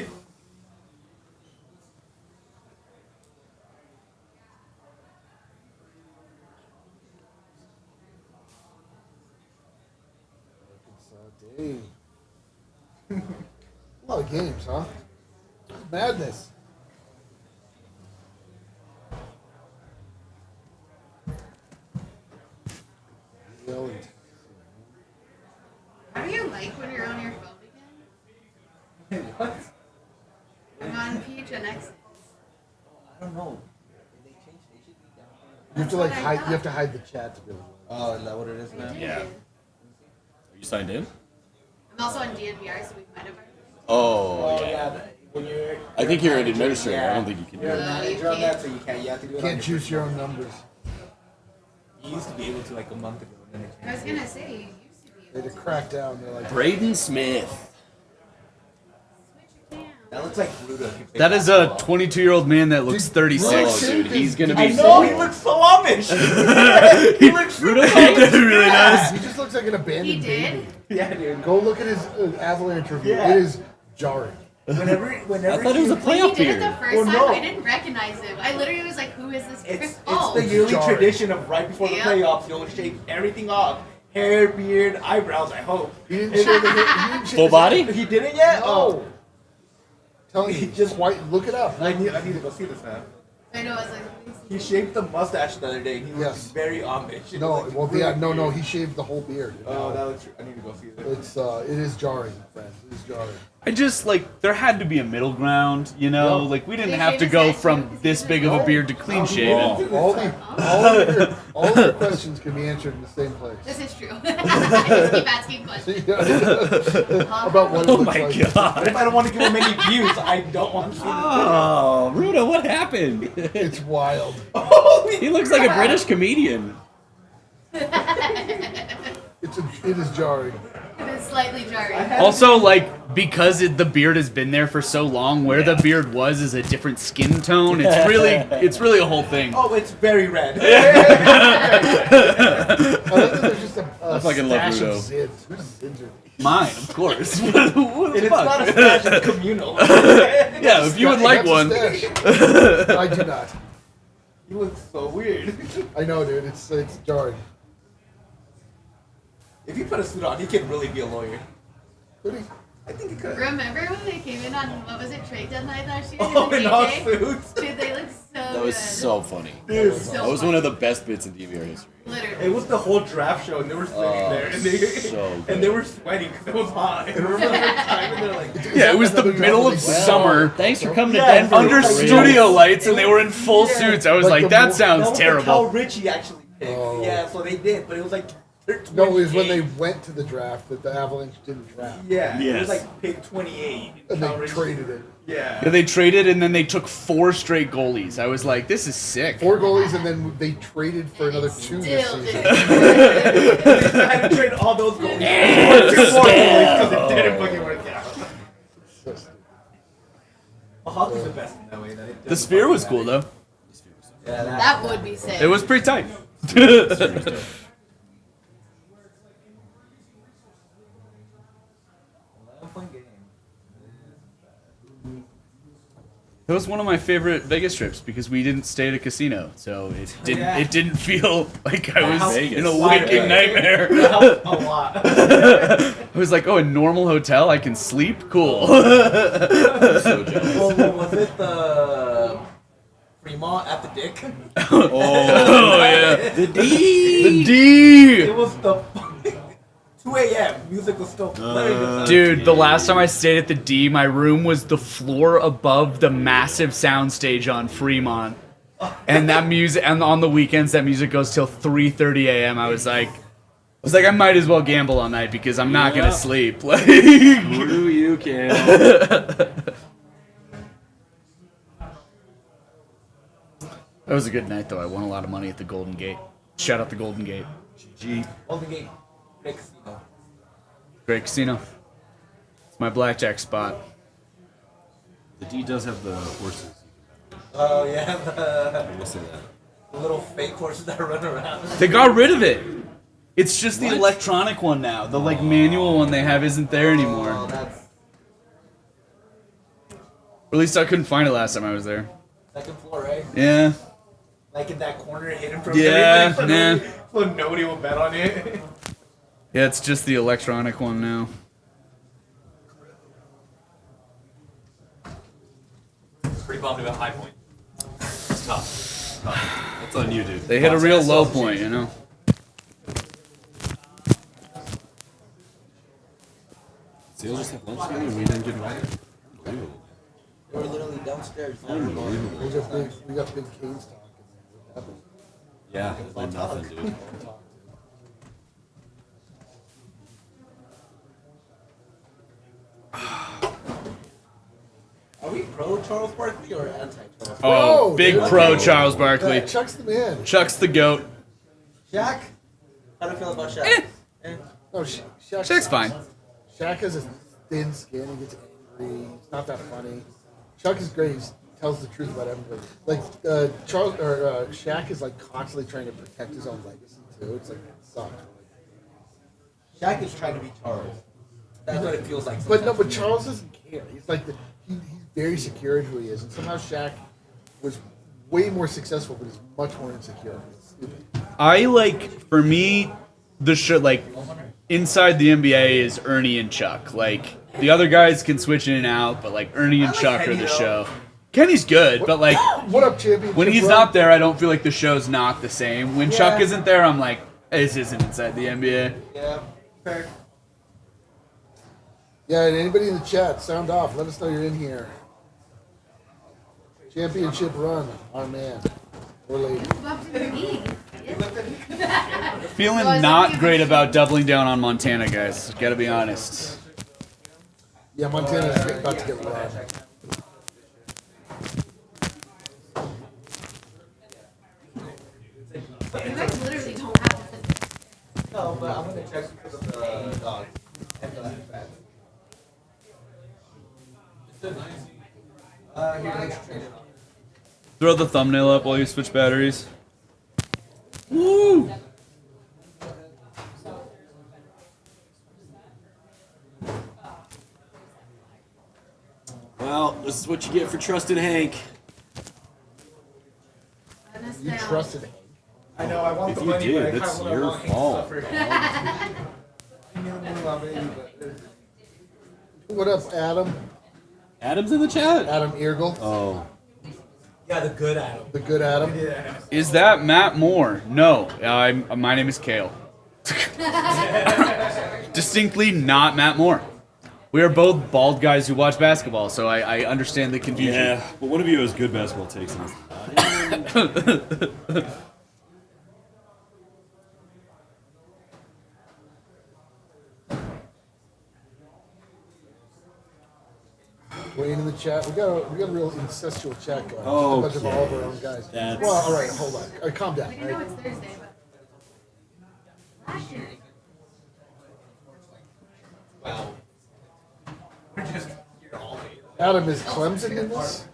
Dang. A lot of games, huh? Madness. How do you like when you're on your phone again? what? I'm on Peach and X. I don't know. You have to like hide. You have to hide the chat to be able to. Oh, is that what it is now? Yeah. Are you signed in? I'm also on DNVR, so we might have. Oh, yeah. When you're, I think you're an administrator. I don't think you can do You're a it. manager on that, so you can't. You have to do it. Can't choose your own numbers. You used to be able to like a month ago. And then I was gonna say you used to be. They had to crack down. They're like Braden Smith. that looks like Ruda. That is a 22-year-old man that looks 36. Oh, dude, he's gonna be. I know he looks so Amish. He looks Ruda really does. He just looks like an abandoned He did? baby. Yeah, dude. Go look at his Avalanche review. Yeah. It is jarring. Whenever I thought it was a When he playoff did it beard. the first Well, time, no. I didn't recognize him. I literally was like, "Who is this?" It's Oh, the yearly jarring. tradition of right before the Yeah. playoffs, you'll shave everything off. Hair, beard, eyebrows, I hope. He didn't shave the hair. He didn't shave Full his body? He didn't yet? No. Telling you, just white. Look it up. I need to go see this now. I know. I was like, He shaved the mustache the other day and he looks Yes. very Amish. It No, was, like, well, really yeah, no. weird. He shaved the whole beard. Oh, that looks. I need to go see this. It is jarring, friends. It is jarring. I just, like, there had to be a middle ground, you know? Yep. Like, we didn't They have shave to his go head from too, 'cause this he's big of a No. beard to clean shaven. All your questions can be answered in the same place. "This is true." I just keep asking questions. About what it Oh looks my like. god. If I don't want to give him any views, I don't want to see this. Oh, Ruda, what happened? It's wild. He looks like a British comedian. It is jarring. It is slightly jarring. Also, like, because the beard has been there for so long, where the beard was is a different skin tone. It's really a whole thing. Oh, it's very red. There's just I fucking love stash of Rudo. Zids. Whose Zids are Mine, of course. What the And it's fuck? not a stash, it's communal. Yeah, if you would like one. I do not. You look so weird. I know, dude. It's jarring. If you put a suit on, he could really be a lawyer. Could he? I think he could. Remember when they came in on, what was it, trade deadline last year? Oh, in all JJ? suits. Dude, they look so That good. was so funny. Dude. That was one of the best bits in DNVR history. Literally. It was the whole draft show, and they were sitting there, and they so and they were sweating because it was hot. And remember that time, and they're like, Yeah, it was the middle of summer. Thanks for coming to Yeah, Denver. Under for real. studio lights, and they were in full Yeah. suits. I was Like like, the that mo- sounds Cal terrible. Richie actually picked. Oh. Yeah, so they did, but it was like. No, it was when 28. they went to the draft that the Avalanche didn't draft. Yeah, it Yes. was like pick 28. And Cal they Richie- traded it. Yeah. Yeah, they traded, and then they took 4 straight goalies. I was like, this is sick. 4 goalies, and then they traded for another 2 this Still season. I had to trade all those goalies. Because it didn't fucking work out. Well, hockey's the best in that way. That it The doesn't sphere fucking was cool, matter. though. Yeah, That would be sick. It was pretty tight. It was one of my favorite Vegas trips because we didn't stay at a casino, so it didn't feel like I was in a waking nightmare. That helped a lot. I was like, oh, a normal hotel, I can sleep? Cool. So jealous. Well, was it the Fremont at the Dick? Oh, yeah. The D. The D! It was the 2 a.m. Music was still playing. Dude, the last time I stayed at the D, my room was the floor above the massive soundstage on Fremont. And that music, and on the weekends, that music goes till 3:30 a.m. I was like, I might as well gamble all night because I'm not gonna sleep. Like, Screw you, Cam. that was a good night, though. I won a lot of money at the Golden Gate. Shout out the Golden Gate. GG. Golden Gate. Great casino. Great casino. It's my blackjack spot. The D does have the horses. Oh, yeah. I will say that. The little fake horses that run around. They got rid of it. It's just the electronic one now. The like manual one they have isn't there anymore. Oh, that's Or at least I couldn't find it last time I was there. second floor, right? Yeah. Like in that corner hidden from Yeah, everybody. nah. So nobody will bet on it. Yeah, it's just the electronic one now. Pretty bummed about High Point. It's tough. That's on you, dude. They hit a real low point, you know. Sales just have lunch together and we didn't get invited. Unbelievable. They were literally downstairs. Unbelievable. We got big Canes talk in there. What happened? Yeah, like nothing, dude. Are we pro Charles Barkley or anti Charles? Oh, Bro, big dude. pro Charles Barkley. Yeah, Chuck's the man. Chuck's the GOAT. Shaq? How do you feel about Shaq? No, Shaq's fine. Shaq has a thin skin. He gets angry. He's not that funny. Chuck is great. He tells the truth about everybody. Like Shaq is like constantly trying to protect his own legacy too. It's like it sucks. Shaq is trying to be Charles. That's what it feels like. But no, sometimes. but Charles doesn't care. He's like he's very secure in who he is, and somehow Shaq was way more successful, but he's much more insecure. It's stupid. I like, for me, the show, like, inside the NBA is Ernie and Chuck. Like, the other guys can switch in and out, but, like, Ernie and Chuck are the show. Kenny's good, but, like, What up, champion? when he's not there, I don't feel like the show's not the same. When Chuck Yeah. isn't there, I'm like, this isn't inside the NBA. Yeah, fair. Yeah, and anybody in the chat, sound off. Let us know you're in here. Championship run, our man or lady. Feeling not great about doubling down on Montana, guys. Gotta be honest. Yeah, Montana's about to get run. You guys literally don't have to. No, but I'm gonna check because of the dogs. And the Throw the thumbnail up while you switch batteries. Woo! Well, this is what you get for trusting Hank. You trusted Hank. I know, I want If the you money, did, but I that's kind of your want Hank fault. to suffer. I knew the money already, but What up, Adam? Adam's in the chat. Adam Eargle. Oh. yeah, the good Adam. The good Adam. Yeah. Is that Matt Moore? No, my name is Kale. Distinctly not Matt Moore. We are both bald guys who watch basketball, so I understand the confusion. Yeah, but one of you has good basketball takes. Wayne in the chat. We got a real incestual chat going. Oh, A bunch of all of our own guys. That's- Well, all right, hold on. All right, calm down. Like, I all know right? it's Thursday, but last year. Adam, is Clemson in this?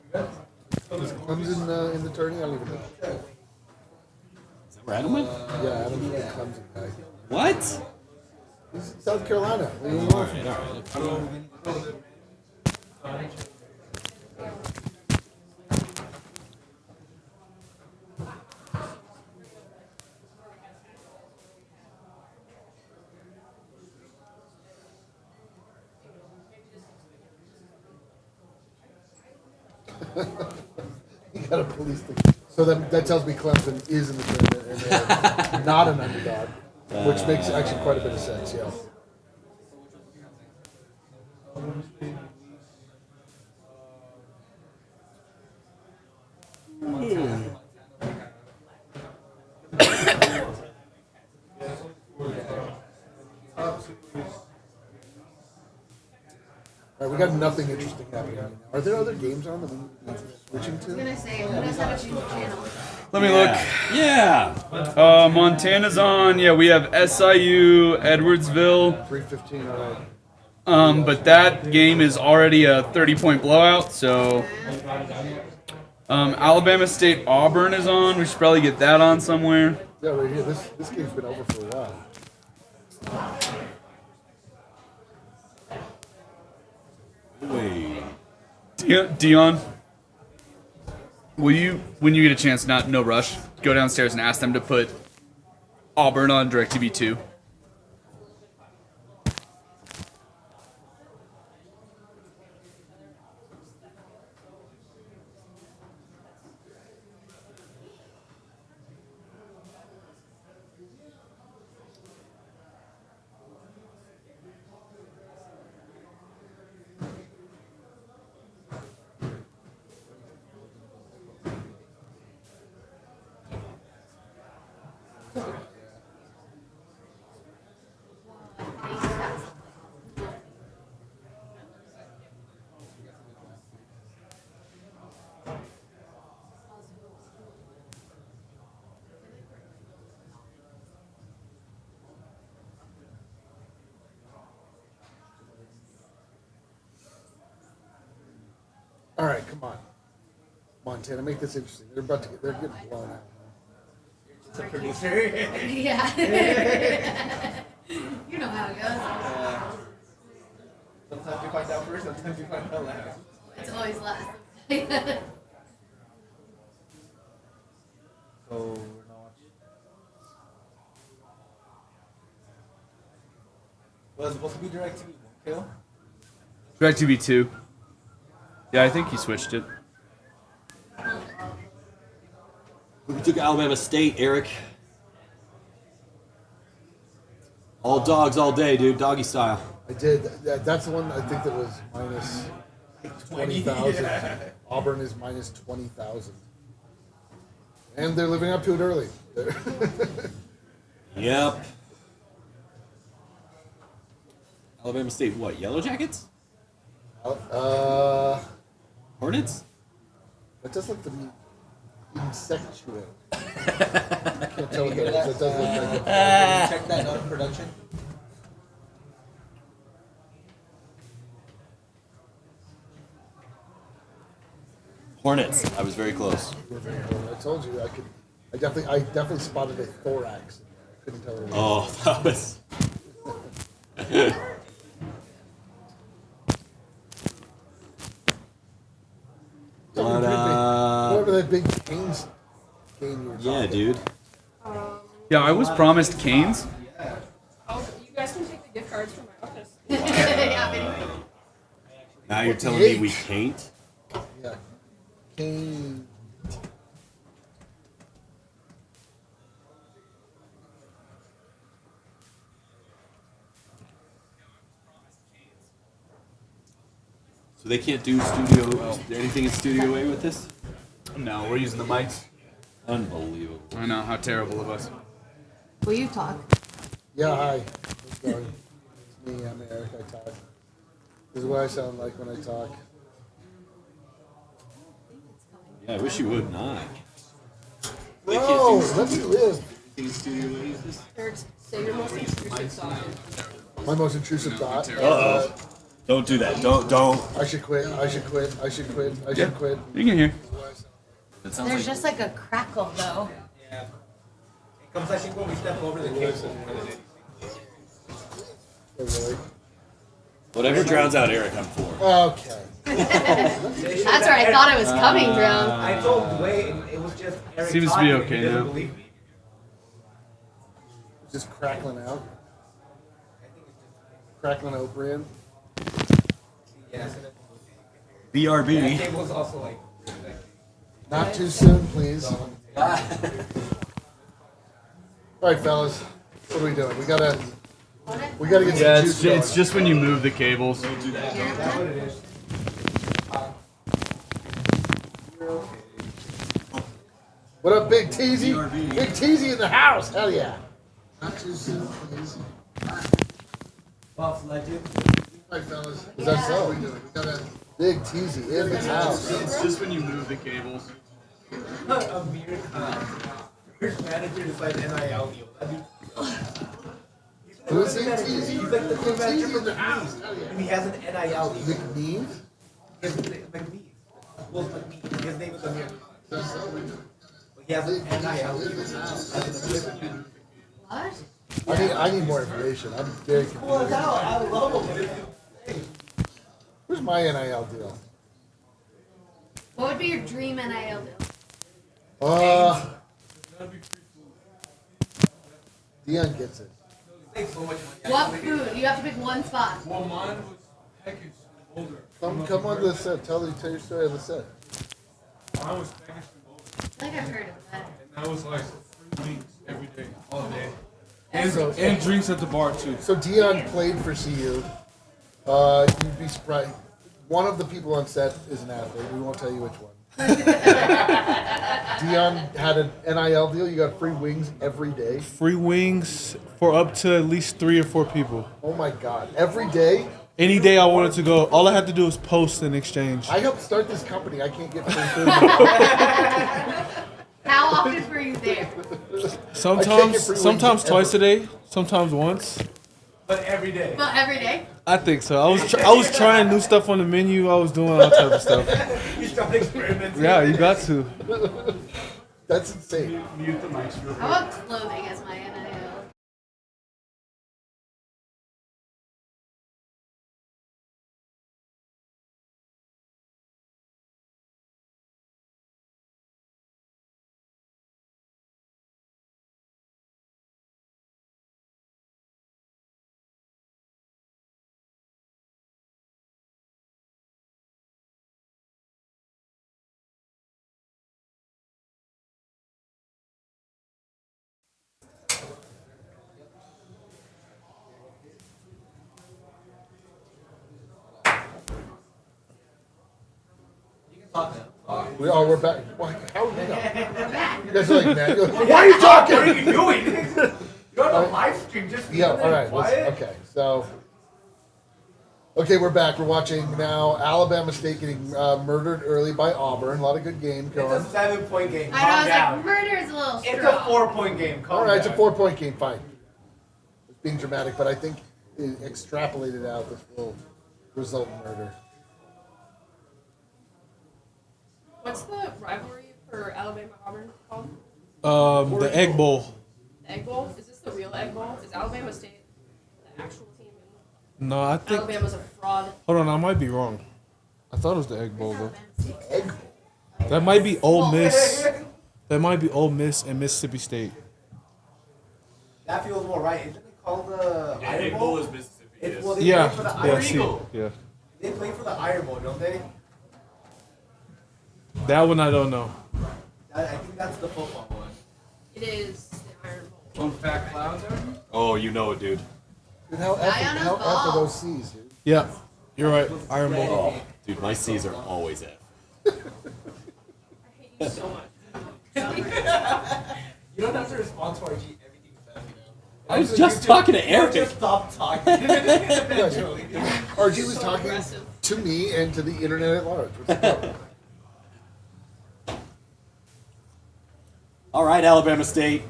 Is Clemson in the tourney? I don't even know. Is that where Adam went? Yeah, Adam's the Clemson guy. What? He's in South Carolina. What do you know? You got a police thing. So that tells me Clemson is in the tournament and they're not an underdog, which makes actually quite a bit of sense. Yeah. All right, we got nothing interesting happening right now. Are there other games on that we're switching I was to? gonna say, who knows how to change the channel? Let me look. Yeah. Montana's on. Yeah, we have SIU, Edwardsville. 3:15. All right. But that game is already a 30-point blowout. So, Alabama State Auburn is on. We should probably get that on somewhere. Yeah, right here. This game's been over for a while. Wait. Dion, will you, when you get a chance, no rush, go downstairs and ask them to put Auburn on DirecTV 2? All right, come on, Montana, make this interesting. They're getting blown out. It's a producer. Yeah. You know how it goes. Sometimes you find out first, sometimes you find out last. It's always last. So we're not. Was it supposed to be DirecTV 1 kill? DirecTV 2. Yeah, I think he switched it. We took Alabama State, Eric. All dogs all day, dude. Doggy style. I did. That's the one I think that was minus 20,000. Yeah. Auburn is minus 20,000. And they're living up to it early. Yep. Alabama State, what? Yellow Jackets? Hornets? That does look to be insectual. I can't tell what that is. It does look like a Check that out in production. Hornets. I was very close. You were very close. I told you I definitely spotted a thorax. I couldn't tell it. Oh, that was. Whatever that big Canes game you were talking Yeah, dude. Yeah, I was promised Canes. Oh, you guys can take the gift cards from my office. Now you're telling me we can't? Yeah. Canes. So they can't do studio. Is there anything in Studio A with this? No, we're using the mics. Unbelievable. I know, how terrible of us. Will you talk? Yeah, hi. How's it going? It's me, I'm Eric, I talk. This is what I sound like when I talk. Yeah, I wish you would not. Bro, let me live. Anything in Studio A with this? Eric, say your most intrusive thought. My most intrusive thought. Uh-oh. Don't do that. Don't. I should quit. I should quit. I should quit. I should quit. You can hear. There's just like a crackle though. Yeah. It comes, I think, when we step over the cable. Oh, really? Whatever drowns out Eric, I'm for. Okay. That's where I thought it was coming from. I told Dwayne, and it was just Eric Seems to talking, be and okay he doesn't now. believe me. Just crackling out. Crackling out, Brian. Yes. BRB. That cable was also like. Not too soon, please. All right, fellas. What are we doing? We gotta get Yeah, some juice going. it's just when you move the cables. What up, Big Teasy? Big Teasy in the house. Hell yeah. Not too soon, please. Buffs legend. All right, fellas. Is that so? We got a Big Teasy in the house. It's just when you move the cables. A weird manager decides NIL deal. Who is he? Teasy? He's like the team manager for in the house. McNeese. And he has an NIL deal. McNeese? McNeese. Well, McNeese. His name is Amir. He has an NIL deal. What? I need more information. I'm very confused. Well, I love him. Where's my NIL deal? What would be your dream NIL deal? Dion gets it. What food? You have to pick one spot. Well, mine was packaged older. Come on the set. Tell your story on the set. Mine was packaged older. I think I've heard of that. And that was like free wings every day, all day. And, And drinks at the bar too. So Dion played for CU. You'd be surprised. One of the people on set is an athlete. We won't tell you which one. Dion had an NIL deal. You got free wings every day. Free wings for up to at least 3 or 4 people. Oh my God! Every day. Any day I wanted to go, all I had to do was post and exchange. I helped start this company. I can't get free food. How often were you there? Sometimes twice a day, sometimes once. But every day. Well, every day. I think so. I was trying new stuff on the menu. I was doing all type of stuff. You start experimenting. Yeah, you got to. That's insane. Mute the mics real quick. How about clothing as my NIL? We're back. How are we not? You guys are like, man. Why are you talking? What are you doing? You're on a live stream. Just Yeah, all right. quiet. Okay, so. Okay, we're back. We're watching now Alabama State getting murdered early by Auburn. A lot of good game going. It's a 7-point game. I know, I was Calm like, murder is a little down. It's strong. a 4-point game. Calm All right, it's a down. 4-point game. Fine. It's being dramatic, but I think it extrapolated out, this will result in murder. What's the rivalry for Alabama Auburn called? The Egg Bowl. The Egg Bowl? Is this the real Egg Bowl? Is Alabama State the actual team? No, I think. Alabama's a fraud. Hold on, I might be wrong. I thought it was the Egg Bowl though. That might be Ole Miss. That might be Ole Miss and Mississippi State. That feels more right. Isn't it called the Iron Bowl? Bowl is Mississippi. Well, they Yeah, play for the yeah, Iron see, Eagle. yeah. They play for the Iron Bowl, don't they? That one I don't know. I think that's the football one. It is the Iron Bowl. Fun fact, clouds are. Oh, you know it, dude. Dude, how F are those C's, dude? Yeah, you're right. Iron Bowl. Oh, dude, my C's are always F. So much. You don't have to respond to RG everything with that, you know. I was just talking to Eric. Just stop talking. RG was talking to me and to the internet at large. What's the problem? All right, Alabama State.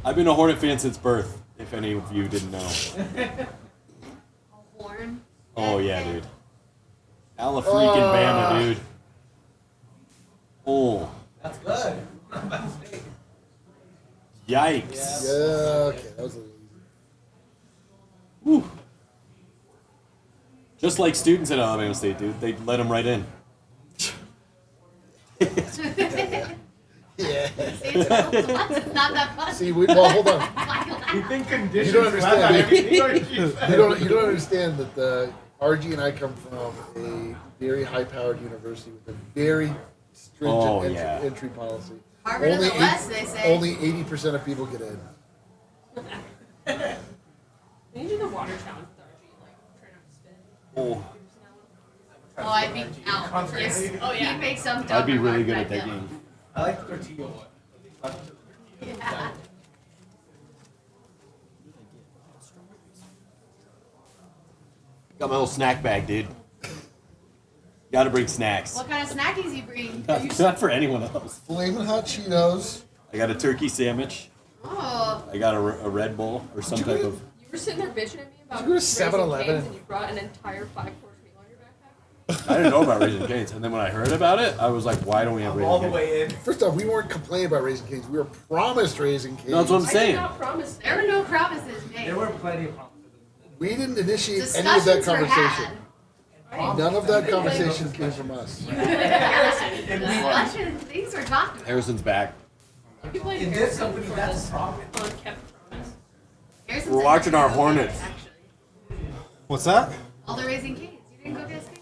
I've been a Hornet fan since birth, if any of you didn't know. Horn. Oh, yeah, dude. Bama, dude. Oh. That's good. Yikes. Yeah, okay, that was a little Whew. Just like students at Alabama State, dude. They let them right in. Yeah. It's not that fun. See, well, hold on. You think You conditions don't understand. everything You don't understand that the RG and I come from a very high-powered university with a very stringent entry policy. Harvard in the West, they say. Only 80% of people get in. We need to do the water challenge with RG, like try not to spit. Oh. Oh, I'd be out. Yes. Oh, yeah. He'd make some I'd dumb be really remark good at back that then. game. I like the tortilla one. Yeah. Got my little snack bag, dude. Gotta bring snacks. What kind of snackies you bring? Not for anyone else. Flamin' Hot Cheetos. I got a turkey sandwich. Oh. I got a Red Bull or some type of. You were sitting there bitching at me about Did you go to Raising 7-Eleven? Cane's and you brought an entire 5-course meal in your backpack. I didn't know about Raising Cane's, and then when I heard about it, I was like, "Why don't we have Raising All the Cane's?" way in. First off, we weren't complaining about Raising Cane's. We were promised Raising Cane's. No, that's what I'm I did saying. not promise. There were no promises made. There were plenty of promises. We didn't initiate any of that Discussions were conversation. had. None of that conversation came from us. Discussions, things were talked about. Harrison's back. You played In this company, for that's this a problem. unkept promise. Harrison We're said watching you our didn't go get Hornets. us, actually. What's that? All the Raising Cane's. You didn't go get us Cane's?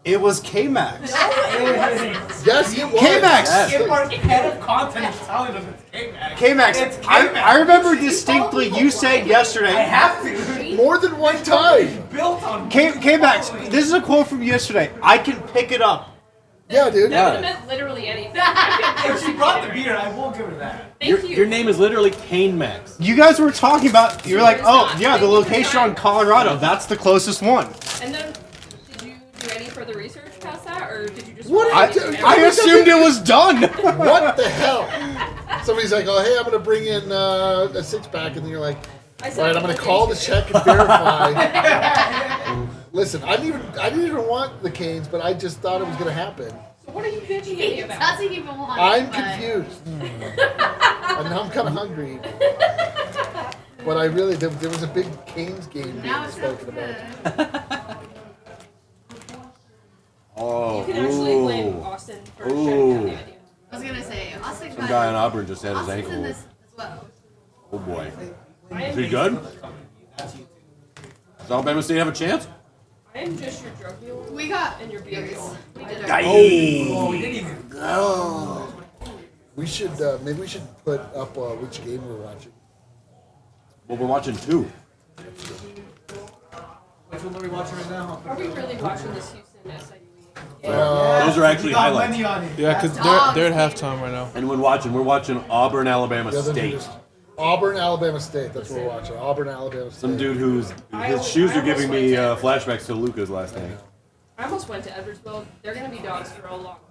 It was K-Max. Yes, it was. K-Max. If our head of content is telling us it's K-Max. K-Max. It's I K-Max. remember distinctly you saying yesterday. I have to. More than one time. Built on. K-Max, this is a quote from yesterday. I can pick it up. Yeah, dude. That would have meant literally anything. If she brought the beer, I will give her that. Thank you. Your name is literally Kane Max. You guys were talking about, you're like, It's oh, not. yeah, the location on Colorado. That's the closest one. And then, did you do any further research past that, or did you just? What? I assumed it was done. What the hell? Somebody's like, oh, hey, I'm going to bring in a 6-pack. And then you're like, all right, I'm going to call the check and verify. Listen, I didn't even want the Canes, but I just thought it was going to happen. So what are you bitching at me He about? doesn't even want I'm it, but- confused. And now I'm kind of hungry. But I really, there was a big Canes game Now being it's not spoken good. about. Oh, You can actually blame Austin for shutting down the idea. I was gonna say, Austin Some guy in Auburn just had his Austin's in ankle. this as well. Oh boy. I Is am, he good? Does Alabama State have a chance? I am just your drug dealer. We got and your beer dealer. We did Aye. Oh, we didn't even go. We should, maybe we should put up which game we're watching. Well, we're watching 2. Which one are we watching right now? Are we really watching this Houston SIU? Those are actually We got highlights. money on it. Yeah, because they're at halftime right now. And when watching, we're watching Auburn, Alabama The other State. dude is Auburn, Alabama State. That's what we're watching. Auburn, Alabama State. Some dude his shoes are giving me flashbacks to Luca's last name. I almost went to Edwardsville. They're going to be dogs for a long time.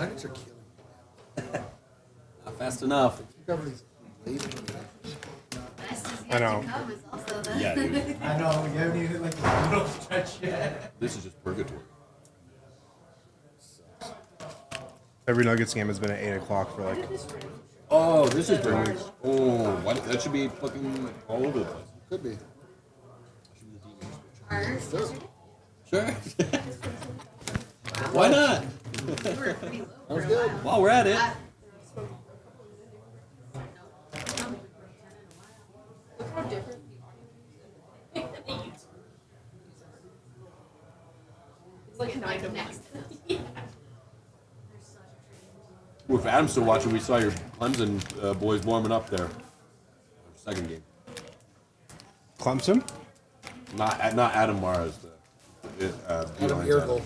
Nuggets are killing me. Not fast enough. Cover these late I know. Yeah, dude. I know, you haven't even hit like the middle stretch yet. This is just purgatory. Every Nuggets game has been at 8 o'clock for like. Oh, this is perfect. Oh, what? That should be fucking all over the place. Could be. Sure. Why not? Sounds good. While we're at it. Look how different the audio is. It's like 9 to 1. Well, if Adam's still watching, we saw your Clemson boys warming up there. Second game. Clemson? Not Adam Mars. Adam Beeline's Eargle.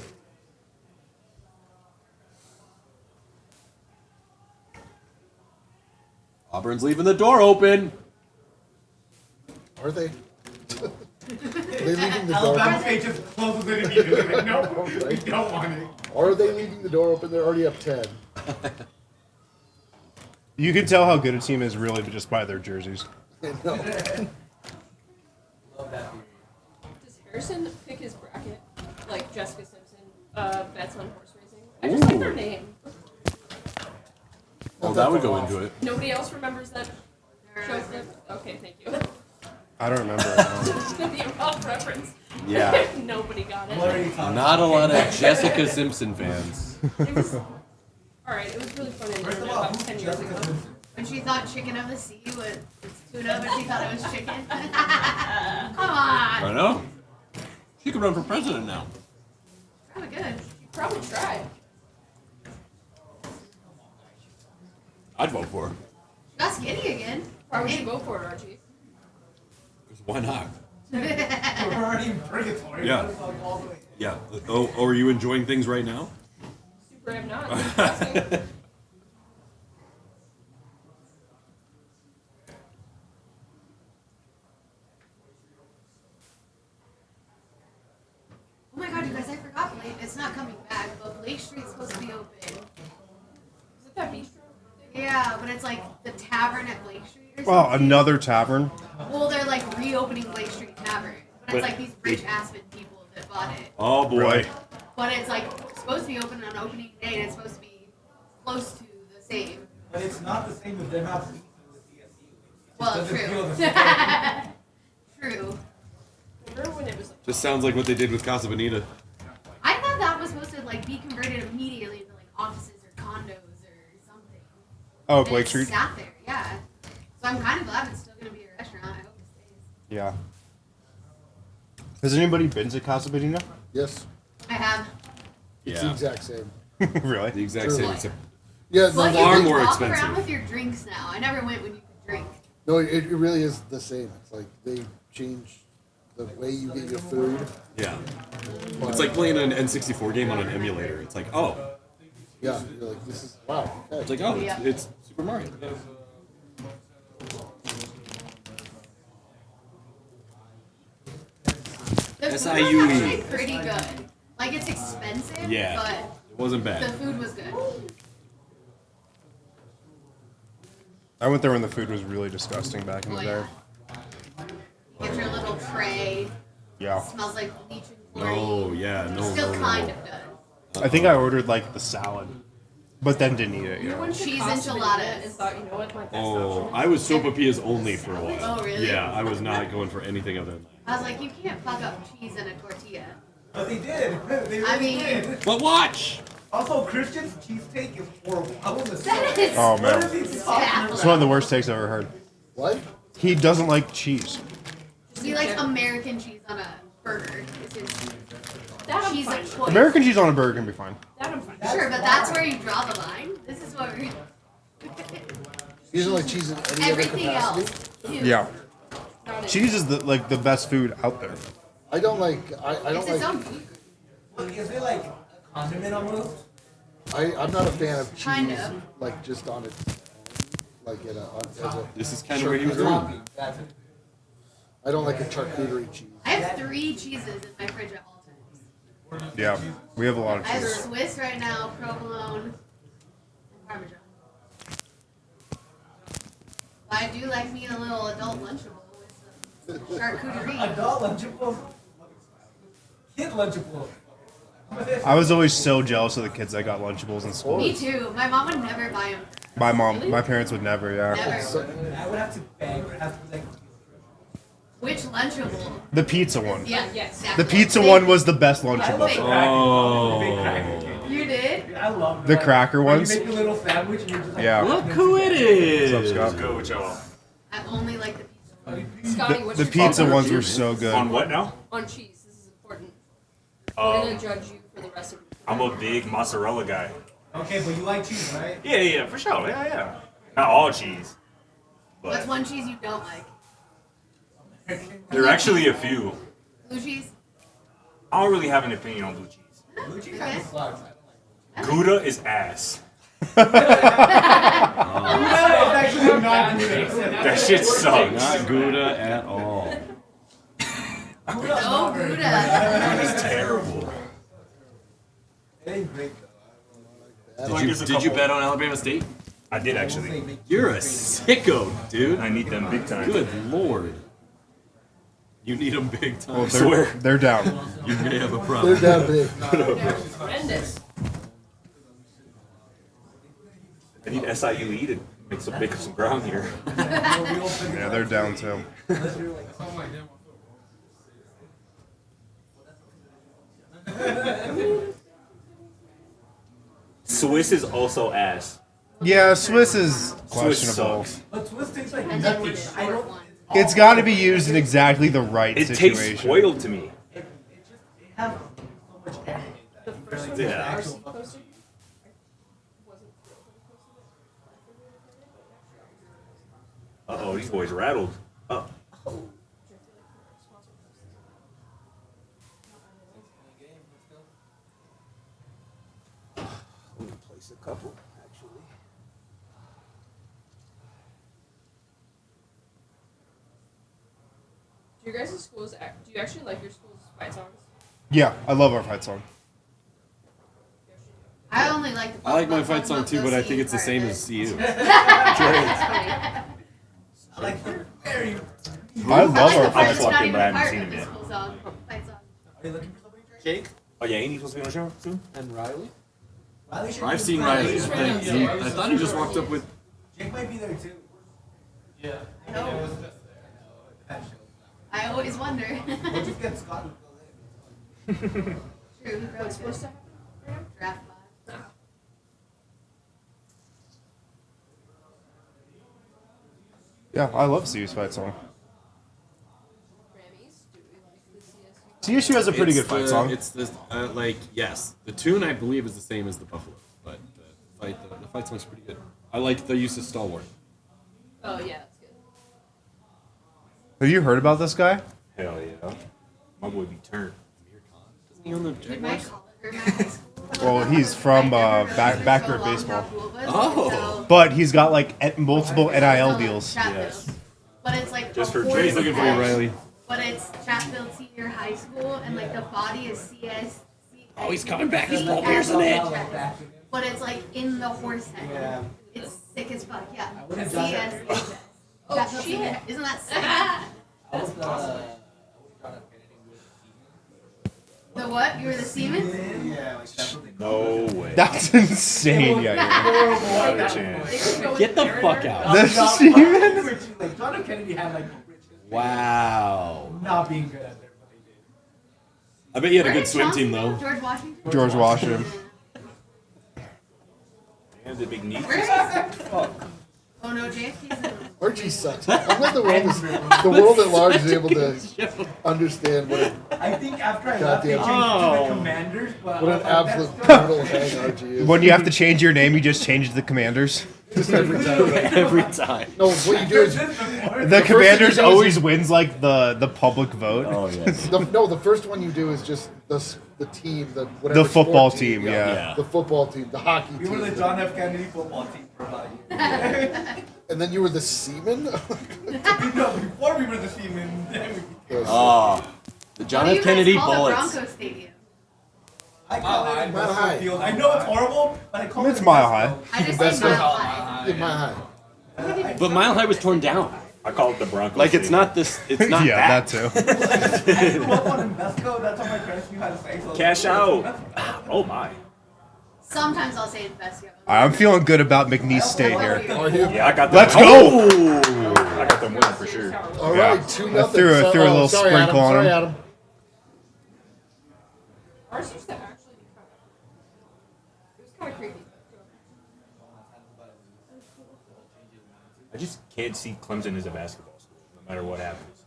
Auburn's leaving the door open. Are they? They leaving the door. Alabama State just closes it immediately. Like, nope, we don't want it. Are they leaving the door open? They're already up 10. You can tell how good a team is really just by their jerseys. No. Does Harrison pick his bracket like Jessica Simpson bets on horse racing? I just like their name. Oh, that would go into it. Nobody else remembers that show clip? Okay, thank you. I don't remember it now. The improv reference. Yeah. Nobody got it. Not a lot of Jessica Simpson fans. Alright, it was really funny about 10 years ago. When she thought chicken of the sea was tuna, but she thought it was chicken. Come on. I know. She could run for president now. Probably good. You probably tried. I'd vote for her. She got skinny again. Why would you go for it, Archie? Why not? We're already in purgatory. Yeah. Yeah. Oh, are you enjoying things right now? Super am not. Oh my god, you guys, I forgot Blake. It's not coming back, but Blake Street's supposed to be open. Is it that bistro? Yeah, but it's like the tavern at Blake Street or something. Well, another tavern. Well, they're like reopening Blake Street Tavern. But it's But like these rich Aspen people that bought it. Oh boy. Really? But it's like supposed to be open on opening day and it's supposed to be close to the same. But it's not the same with them out beefing with CSU. Well, doesn't true. feel the same. True. Remember when it was Just sounds like what they did with Casa Bonita. I thought that was supposed to like be converted immediately into like offices or condos or something. Oh, And Blake it Street? sat there, yeah. So I'm kind of glad it's still going to be a restaurant. I hope it stays. Yeah. Has anybody been to Casa Bonita? Yes. I have. It's the Yeah. exact same. Really? The exact True. same, except Yeah, Well, no, you far can more walk expensive. around with your drinks now. I never went when you could drink. no, it really is the same. It's like they changed the way you get your food. yeah. It's like playing an N64 game on an emulator. It's like, oh, Yeah, you're like, this is, wow. Okay. it's like, oh, Yeah. it's Super Mario. The food was SIUE. actually pretty good. Like, it's expensive, Yeah. but It wasn't the bad. food was good. I went there when the food was really disgusting back in the Oh, day. You get your little tray. Yeah. Smells like bleach and chlorine. Oh yeah, no, Still no, kind no. of does. I think I ordered like the salad, but then didn't eat it. You Yeah. went to Cheese Casa enchiladas. Bonita and thought, you know what, my best Oh, option I was sopapillas only for a while. Oh, really? Yeah, I was not going for anything other than that. I was like, you can't fuck up cheese in a tortilla. But they did. They really I mean- did. But watch! Also, Christian's cheesesteak is horrible. I was That is Oh man, What is he talking it's one of the worst takes I've ever heard. What? He doesn't like cheese. He likes American cheese on a burger. It's his That I'm cheese fine of with. choice. American cheese on a burger can be fine. That I'm fine. Sure, but that's where you draw the line. This is what we're. You don't like cheese in any other Everything capacity? else. Ew. Yeah. Not it. Cheese is the the best food out there. I don't like, I It's don't its like, own food. Well, is it like a condiment almost? I'm not a fan of cheese, Kind of. like just on its own, like in a, as a. This is kind of where he was charcuterie. going. That's it. I don't like a charcuterie cheese. I have 3 cheeses in my fridge at all times. Yeah, we have a lot of I have cheese. Swiss right now, provolone, Parmesan. But I do like me a little adult Lunchable with some charcuterie. Adult Lunchable? Kid Lunchable. I was always so jealous of the kids that got Lunchables in school. Me too. My mom would never buy them. My parents would never, yeah. Never. I would have to beg. It has to be like. Which Lunchable? The pizza one. Yeah, yes. Exactly. The pizza one was the best Lunchable. Oh. You did? I love The cracker ones. You make a little sandwich and you're just like, Yeah. look who it is. What's up, Scott? Go, y'all. I only like the pizza. Scotty, what's The your pizza favorite ones were cheese? so good. On what now? On cheese. This is important. We're gonna judge you for the rest of. I'm a big mozzarella guy. Okay, but you like cheese, right? Yeah, for sure. Yeah. Not all cheese. What's But one cheese you don't like? there are actually a few. Blue cheese? I don't really have an opinion on blue cheese. Blue cheese kind of sucks. Gouda is ass. Actually not That shit sucks. Not Gouda at all. No Gouda. Gouda's terrible. It ain't great though. Did you bet on Alabama State? I did actually. You're a sicko, dude. I need them big time. Good lord. You need them big time. Well, I swear. they're down. You're gonna have a problem. They're down big. Horrendous. I need SIUE to make up some ground here. Yeah, they're down too. Swiss is also ass. Yeah, Swiss is Swiss questionable. sucks. But Swiss tastes like nothing. I don't. It's got to be used in exactly the right It situation. tastes spoiled to me. It has so much energy. Yeah. Uh-oh, these boys rattled. Oh. Let me place a couple, actually. Do your guys' schools do you actually like your school's fight songs? Yeah, I love our fight song. I only like the I like my fight song too, but I think it's the same as CU. I like the very. I love our the part fight that's song. not even but I haven't part seen of him the yet. school song. Fight song. Are you looking for somebody? Jake Oh yeah, ain't he supposed to be on the show soon? And Riley? Riley should I've be seen there. Riley. He's right I, there. I thought he just walked up with. Jake might be there too. Yeah. I know. I always wonder. We'll just get Scott to fill in. True, he wrote supposed to draft five. Yeah, I love CU's fight song. Grammys? Do we like the CSU? CSU has a pretty It's good fight the- song. It's the like yes, the tune I believe is the same as the Buffalo, but the fight song's pretty good. I like the use of stalwart. Oh yeah, that's good. Have you heard about this guy? Hell yeah. My boy be turned. Isn't he on the We might Jaguars? call it her high school. Well, he's from backer at So long baseball, how cool it was, Oh. so- but he's got like multiple NIL deals. Chatfield. But it's like Just a for horse Jay's looking for you, head, Riley. But it's Chatfield Senior High School, and like the body is CS. Oh, he's coming back. He's Paul Pearson it. But it's like in the horse head. Yeah. It's sick as fuck. Yeah. would've done that. CS. Oh, Chatfield shit. Senior. Isn't that sick? That's awesome. The what? You were the seaman? Yeah, like Sheffield. No way. That's insane, yeah. Not a chance. Get the fuck out. The seaman? Like John F. Kennedy had like a rich history Wow. of not being good at their what they did. I bet you had a Where good did swim Chauncey team go? though. George Washington? George Washington. And the big knee. Where is Oh no, JFK's in. Archie sucks. I'm glad the world at large is able to understand what I think after I left, they Goddamn. changed it to the Commanders, but what I an was like, absolute that's still- brutal hang Archie is. When you have to change your name, you just change the Commanders. Just every time. Every time. No, what you do is The Commanders always wins like the public vote. Oh yeah. the first one you do is just the team, the whatever The football sport team, yeah. The football team, the hockey We team. were the John F. Kennedy football team for about a year. And then you were the seaman? No, before we were the team, and then we Oh, the John What do F. you Kennedy guys call the Bullets. Bronco Stadium? I call it Mile high. field. I know it's horrible, but I call It's it mile high. I just say mile high. Yeah, Mile high. But Mile High was torn down. I call it the Broncos. Like it's not this. It's not Yeah, that. that too. I grew up on Invesco. That's all my parents knew how to say. So Cash out. Oh my. Sometimes I'll say Invesco. I'm feeling good about McNeese State here. Yeah, I got them. Let's go. Oh! I got them winning for sure. All Yeah. right, 2-0. I threw a little sorry, sprinkle Adam. on Sorry, him. Adam. Ours used to actually be kind of. It was kind of creepy. I just can't see Clemson as a basketball school, no matter what happens.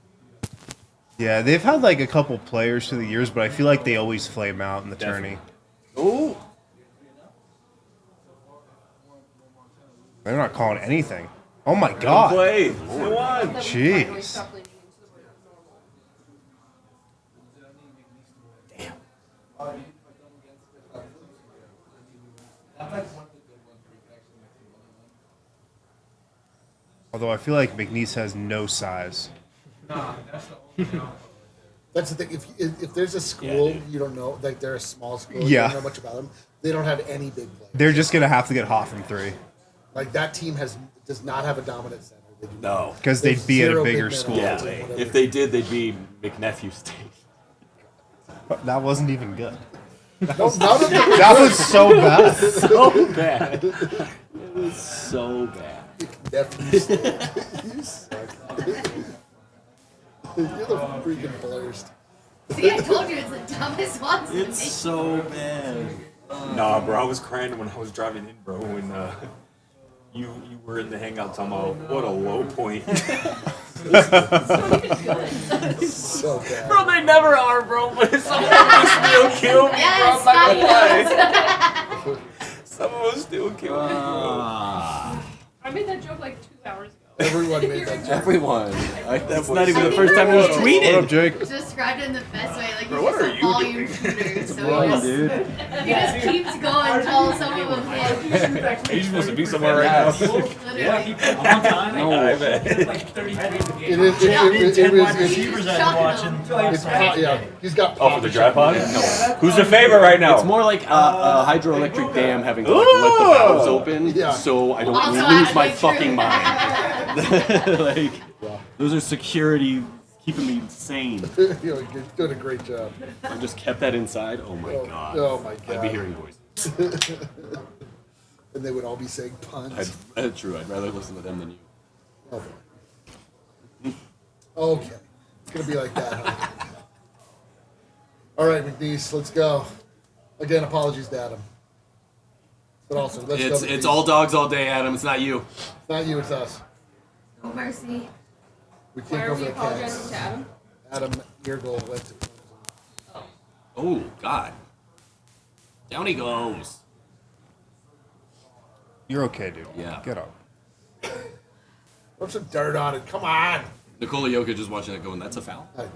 Yeah, they've had like a couple players through the years, but I feel like they always flame out in the tourney. Oh, They're not calling anything. Oh my god. play. They won. Jeez. Although I feel like McNeese has no size. That's the thing. If there's a school you don't know, like they're a small school, you Yeah. don't know much about them. They don't have any big players. They're just gonna have to get hot from three. Like that team does not have a dominant center. They do not. No, Because they'd There's be at a zero big bigger men school. on Yeah, that team, whatever. if they did, they'd be McNephew State. That wasn't even good. No, none of them. That was so bad. So bad. It was so bad. Nephews. You suck. You're the freaking blurst. See, I told you it's the dumbest ones. It's so bad. Nah, bro, I was crying when I was driving in, bro, when you were in the hangout talking about what a low point. So bad. Bro, they never are, bro. But some of them still kill me, Yes, bro. I'm not Scotty gonna lie. Some of them still kill me, bro. I made that joke like 2 hours ago. Everyone made that joke. Everyone. That's not even the first time it was What tweeted. up, Jake? described it in the best way. Like Bro, he's what just are a you volume doing? shooter, so Wrong, dude. he just keeps going until some of them hit. Are you supposed to be somewhere right now? Literally. No, I bet. Yeah, he's got Oh, for the dry pod? No. Who's the favorite right now? It's more like a hydroelectric dam having to like, let the valves open, Yeah. so I don't Also lose added my like fucking true. mind. Like, those are security keeping me sane. You're doing a great job. I just kept that inside. Oh my god. Oh my god. I'd be hearing voices. And they would all be saying puns. True. I'd rather listen to them than you. Oh, boy. Okay. It's going to be like that, huh? All right, McNeese, let's go. Again, apologies to Adam. But also, let's go. It's McNeese. all dogs all day, Adam. It's not you. It's not you, it's us. No mercy. We Why can't are go we for the apologizing cats. to Adam? Adam, your goal went to Clemson. Oh god. Down he goes. You're okay, dude. Yeah. Get up. Rub some dirt on it. Come on. Nikola Jokic is watching it going, that's a foul. I know.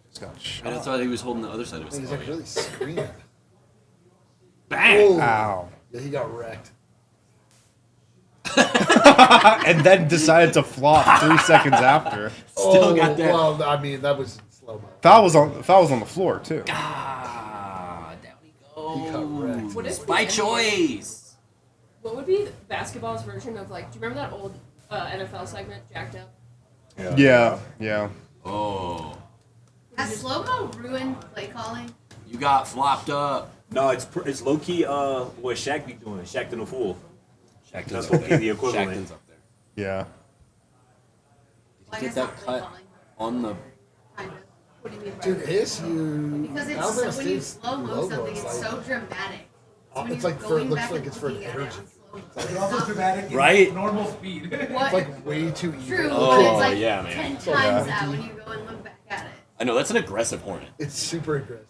Just got shot. And I thought he was holding the other side of his He's head. like really screaming. Bang! Oh. Ow. Yeah, he got wrecked. And then decided to flop 3 seconds after. Still got that. Well, I mean, that was slow mo. Foul was on the floor too. Ah, down he He got wrecked. What if By the NBA choice. What would be basketball's version of like? Do you remember that old NFL segment, Jacked Up? Yeah. Oh. Has slow mo ruined play calling? You got flopped up. No, it's low key. What Shaq be doing? Shaq the fool. That's low key the equivalent. Shackton's up there. Yeah. Why Did is that not play cut calling? on the Kind of. What do you mean by Dude, that? ASU. Because it's Alabama so, when you State's slow mo logo something, is it's like- so dramatic. So when It's you're like for, it going looks back like and it's for looking at it energy. on slow mo, It's also dramatic. in Right? Normal speed. It's What? like way too easy. True, Oh, but it's like yeah, man. 10 So times bad. that when you go and look back at it. I know, that's an aggressive hornet. It's super aggressive,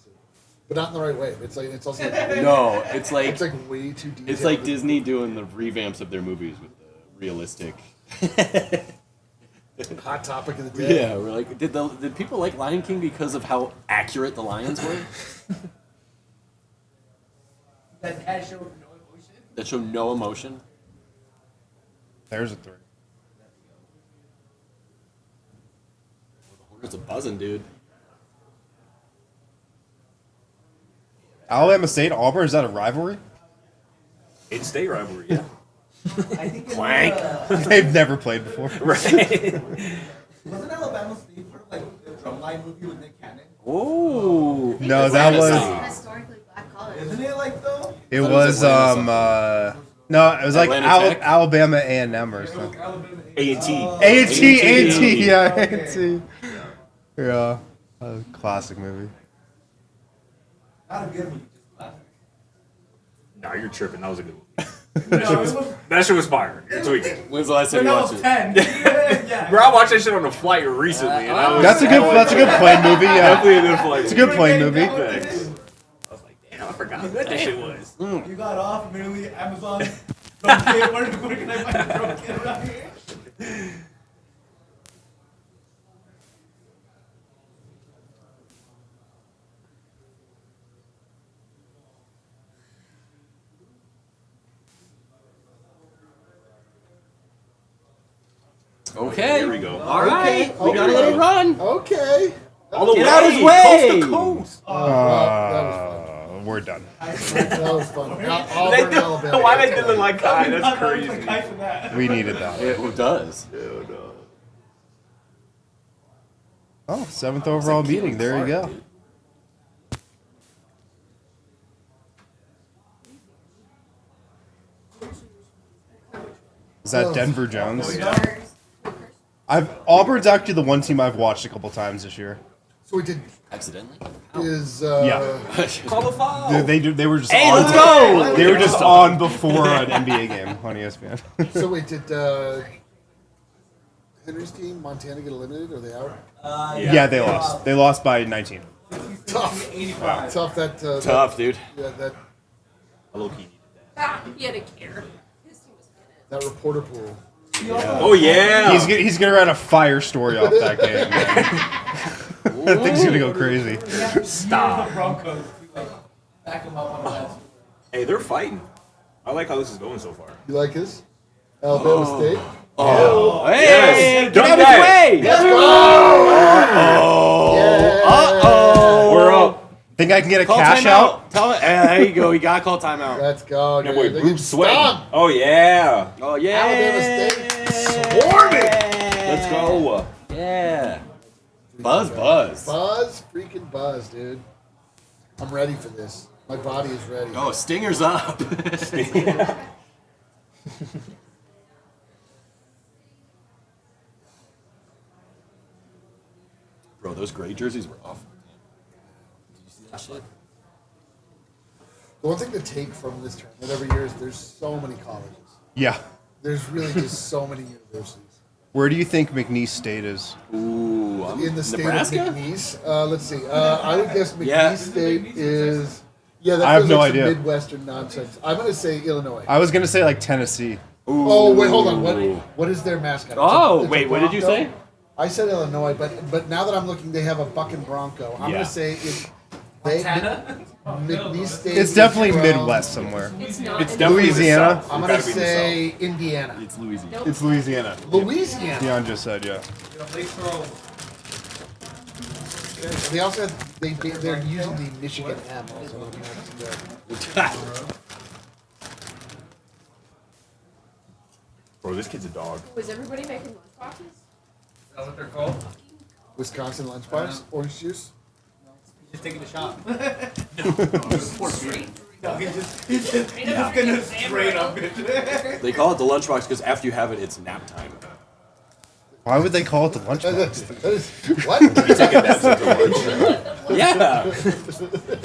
but not in the right way. It's like it's also like No, it's like it's like way too detailed. it's like Disney doing the revamps of their movies with the realistic. Hot topic of the day. Yeah, we're like, did people like Lion King because of how accurate the lions were? That showed no emotion. That showed no emotion. There's a 3. The hornets a buzzing, dude. Alabama State, Auburn, is that a rivalry? In-state rivalry, yeah. I think it Wank. was, They've never played before. Right. wasn't Alabama State part of like the Drumline movie with Nick Cannon? Oh. No, that was. Historically black college. Isn't it like though? It was no, it was like Atlanta Tech? Alabama A&M or something. A&T. A&T, yeah, A&T. Yeah, classic movie. Not a good one, just classic. Nah, you're tripping. That was a good one. That shit was fire. You're tweaking. When's the last time When you I watched was it? 10. Yeah. Bro, I watched that shit on a flight recently. And I was, That's a good plane movie. Yeah, Definitely a good flight. It's a good plane movie. Thanks. I was like, damn, I forgot how good that shit was. You got off immediately. Amazon. Drum kit. Where can I find a drum kit around here? Okay. Here we go. All right. Okay. We got a little run. Okay. All the Get way. out his way. Coast to coast. That was We're done. fun. That was fun. They Auburn, do, Alabama. why they did it like Kai? That's crazy. We needed that. It does. Oh, 7th overall meeting. There you go. Is that Denver Jones? Auburn's actually the one team I've watched a couple times this year. So we did. Accidentally? Is Call the foul. They were just Hey, on. let's go! They were just on before an NBA game on ESPN. so wait, did Henry's team Montana get eliminated? Or are they out? Yeah, they lost. They lost by 19. Tough. Tough. That. Tough, dude. Yeah, that. A low key. He had a care. His team was in it. That reporter pool. Oh yeah. He's gonna write a fire story off that game. Man. That thing's gonna go crazy. Stop. Broncos. Back him up on that. Hey, they're fighting. I like how this is going so far. You like this? Alabama State. Oh, hey! Yes. Get out Dunk of his way! Let's go! Uh-oh. We're up. Think I can get a Call cash timeout. out? Tell it. There you go. You gotta call timeout. Let's go, That dude. boy They Bruce get sweating. stung. Oh yeah. Oh yeah. Alabama State swarming. Let's go. Yeah. Buzz. Buzz, freaking buzz, dude. I'm ready for this. My body is ready. Oh, Stinger's up. Bro, those gray jerseys were awful. Did you see that shit? The one thing to take from this tournament every year is there's so many colleges. Yeah. There's really just so many universities. Where do you think McNeese State is? Ooh, In the state Nebraska? of McNeese, let's see. I would guess McNeese Yeah. State is. Yeah, that I have feels no like some idea. Midwestern nonsense. I'm gonna say Illinois. I was gonna say like Tennessee. Oh wait, hold on. What is their mascot? Oh, It's a wait, what did you Bronco? say? I said Illinois, but now that I'm looking, they have a bucking Bronco. I'm Yeah. gonna say McNeese State. It's is definitely from- Midwest somewhere. It's not. It's definitely Louisiana. the South. I'm It's gonna gotta be the say Indiana. It's Louisiana. It's Louisiana. Louisiana. Dion just said, yeah. They also have, they're using the Michigan M also. Bro, this kid's a dog. Was everybody making lunchboxes? Is that what they're called? Wisconsin lunchbox, orange juice. He's just taking a shot. He's just gonna straight up. They call it the lunchbox because after you have it, it's nap time. Why would they call it the lunchbox? What? You take a nap at lunch. Yeah.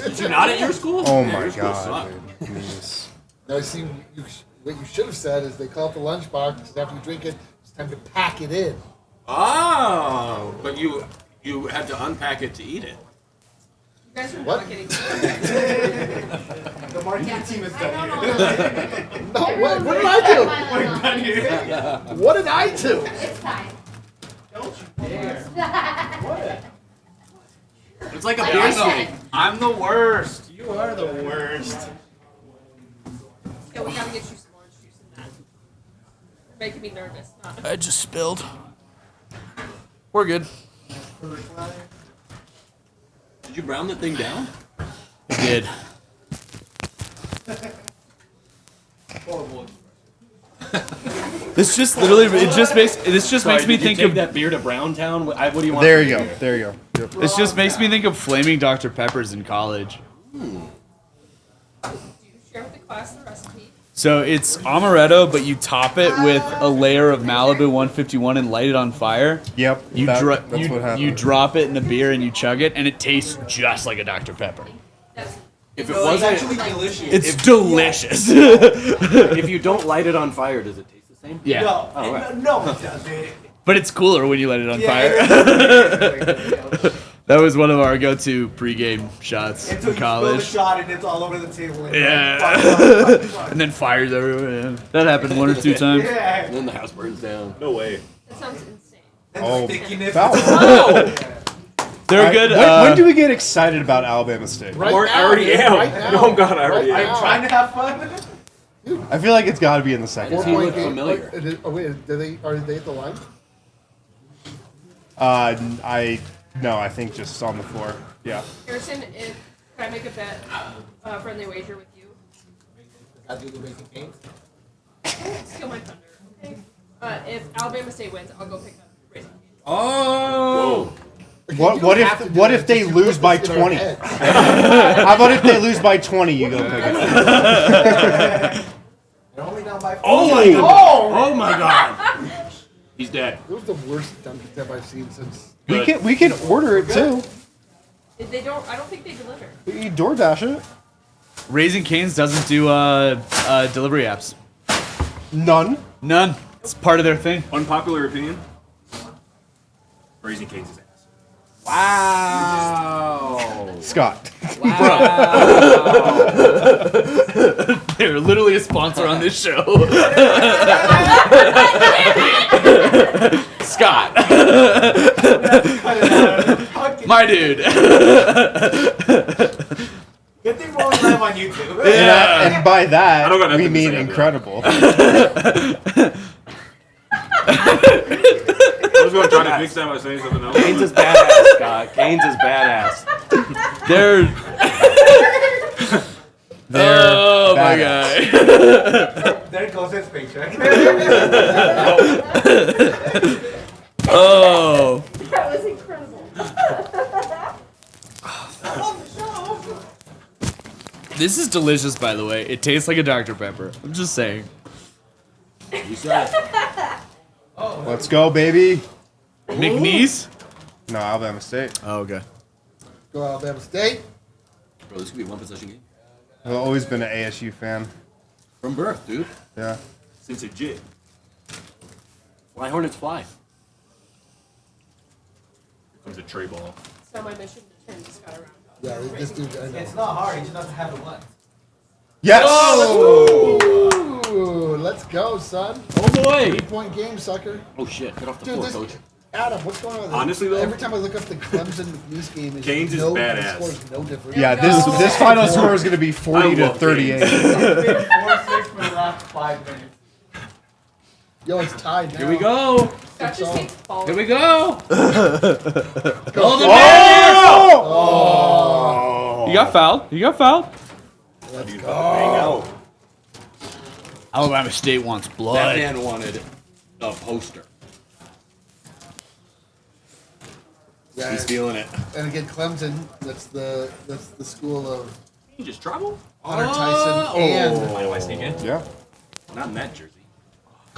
Did you not at your school? Oh Yeah, my your school god. sucked. dude. Jeez. Now, see, what you should have said is they call it the lunchbox because after you drink it, it's time to pack it in. Oh, but you had to unpack it to eat it. You guys are What? not getting. The marketing team is done here. No, what did I We're done here. do? What did I do? It's time. Don't you dare. It's like a I beer know. steak. I'm the worst. You are the worst. Yeah, we gotta get you some orange juice in that. You're making me nervous. I just spilled. We're good. Did you brown that thing down? I did. This just literally, it just makes me did you think take of that beer to Browntown. What do you want? There from you go. beer? There you go. Yep. This just makes me think of flaming Dr. Peppers in college. Share with the class the recipe. So it's amaretto, but you top it with a layer of Malibu 151 and light it on fire. Yep. You that's what what happened. You drop it in a beer and you chug it, and it tastes just like a Dr. Pepper. If it No, was it's actually delicious. It's delicious. If you don't light it on fire, does it taste the same? Yeah. No, Oh, right. no, it doesn't. But it's cooler when you let it on Yeah, fire. That was one of our go-to pregame shots Until in you spill college. the shot and it's all over the table. And Yeah. And then fires everywhere. Yeah. That happened 1 or 2 times. Yeah. And then the house burns down. No way. That sounds insane. Oh, Stickiness. foul. They're good. When do we get excited about Alabama State? Right Or now, I already dude, am. right now. No, God, I already Right am. now. Trying to have fun. I feel like it's got to be in the second. 4 He point looked game. familiar. Oh wait, are they at the line? I think just on the floor. Yeah. Harrison, can I make a bet, friendly wager with you? I do the Raising Cane's. Steal my thunder, okay? If Alabama State wins, I'll go pick up Raising Cane's. Oh. What if they lose by 20? How about if they lose by 20? You go pick it up. They're only down by 4. Oh my god! Oh my god! He's dead. It was the worst dunk attempt I've seen since. We can order it too. If they don't, I don't think they deliver. We can DoorDash it. Raising Cane's doesn't do delivery apps. None. It's part of their thing. Unpopular opinion. Raising Cane's is ass. Wow. Scott. They're literally a sponsor on this show. Scott. My dude. Good thing we're only live on YouTube. Yeah. And by I don't got that, we nothing to mean say incredible. I was going to try to fix that by saying something else. Cane's is badass, Scott. Cane's is badass. They're oh my god. There goes his paycheck. Oh. That was incredible. This is delicious, by the way. It tastes like a Dr. Pepper. I'm just saying. You said it. Let's go, baby. McNeese? No, Alabama State. Oh, okay. Go Alabama State. Bro, this could be a one possession game. I've always been an ASU fan. From birth, dude. Yeah. Since a jit. Fly Hornets fly. Here comes a tray ball. It's not my mission to turn Scott around. Yeah, this dude. I know. It's not hard. He just doesn't have the one. Yes. Ooh, let's go, son. Oh boy. 3-point game, sucker. Oh shit. Get off the Dude, floor, this, coach. Adam, what's going on with this? Honestly, though- Every time I look up the Clemson McNeese game, it's Canes is no, badass. The score's no different. Yeah, this final score is going to be 40 to 38. It's been 4-6 for the last 5 minutes. Yo, it's tied now. Here we go. Scott just takes balls. Here we go. Oh! You got fouled. You got fouled. Let's Hang go. out. Alabama State wants That blood. man wanted a poster. Yeah, He's feeling it. and again, Clemson. That's the school of You just travel? Hunter Tyson and Why do I sneak in? Yeah. Not in that jersey.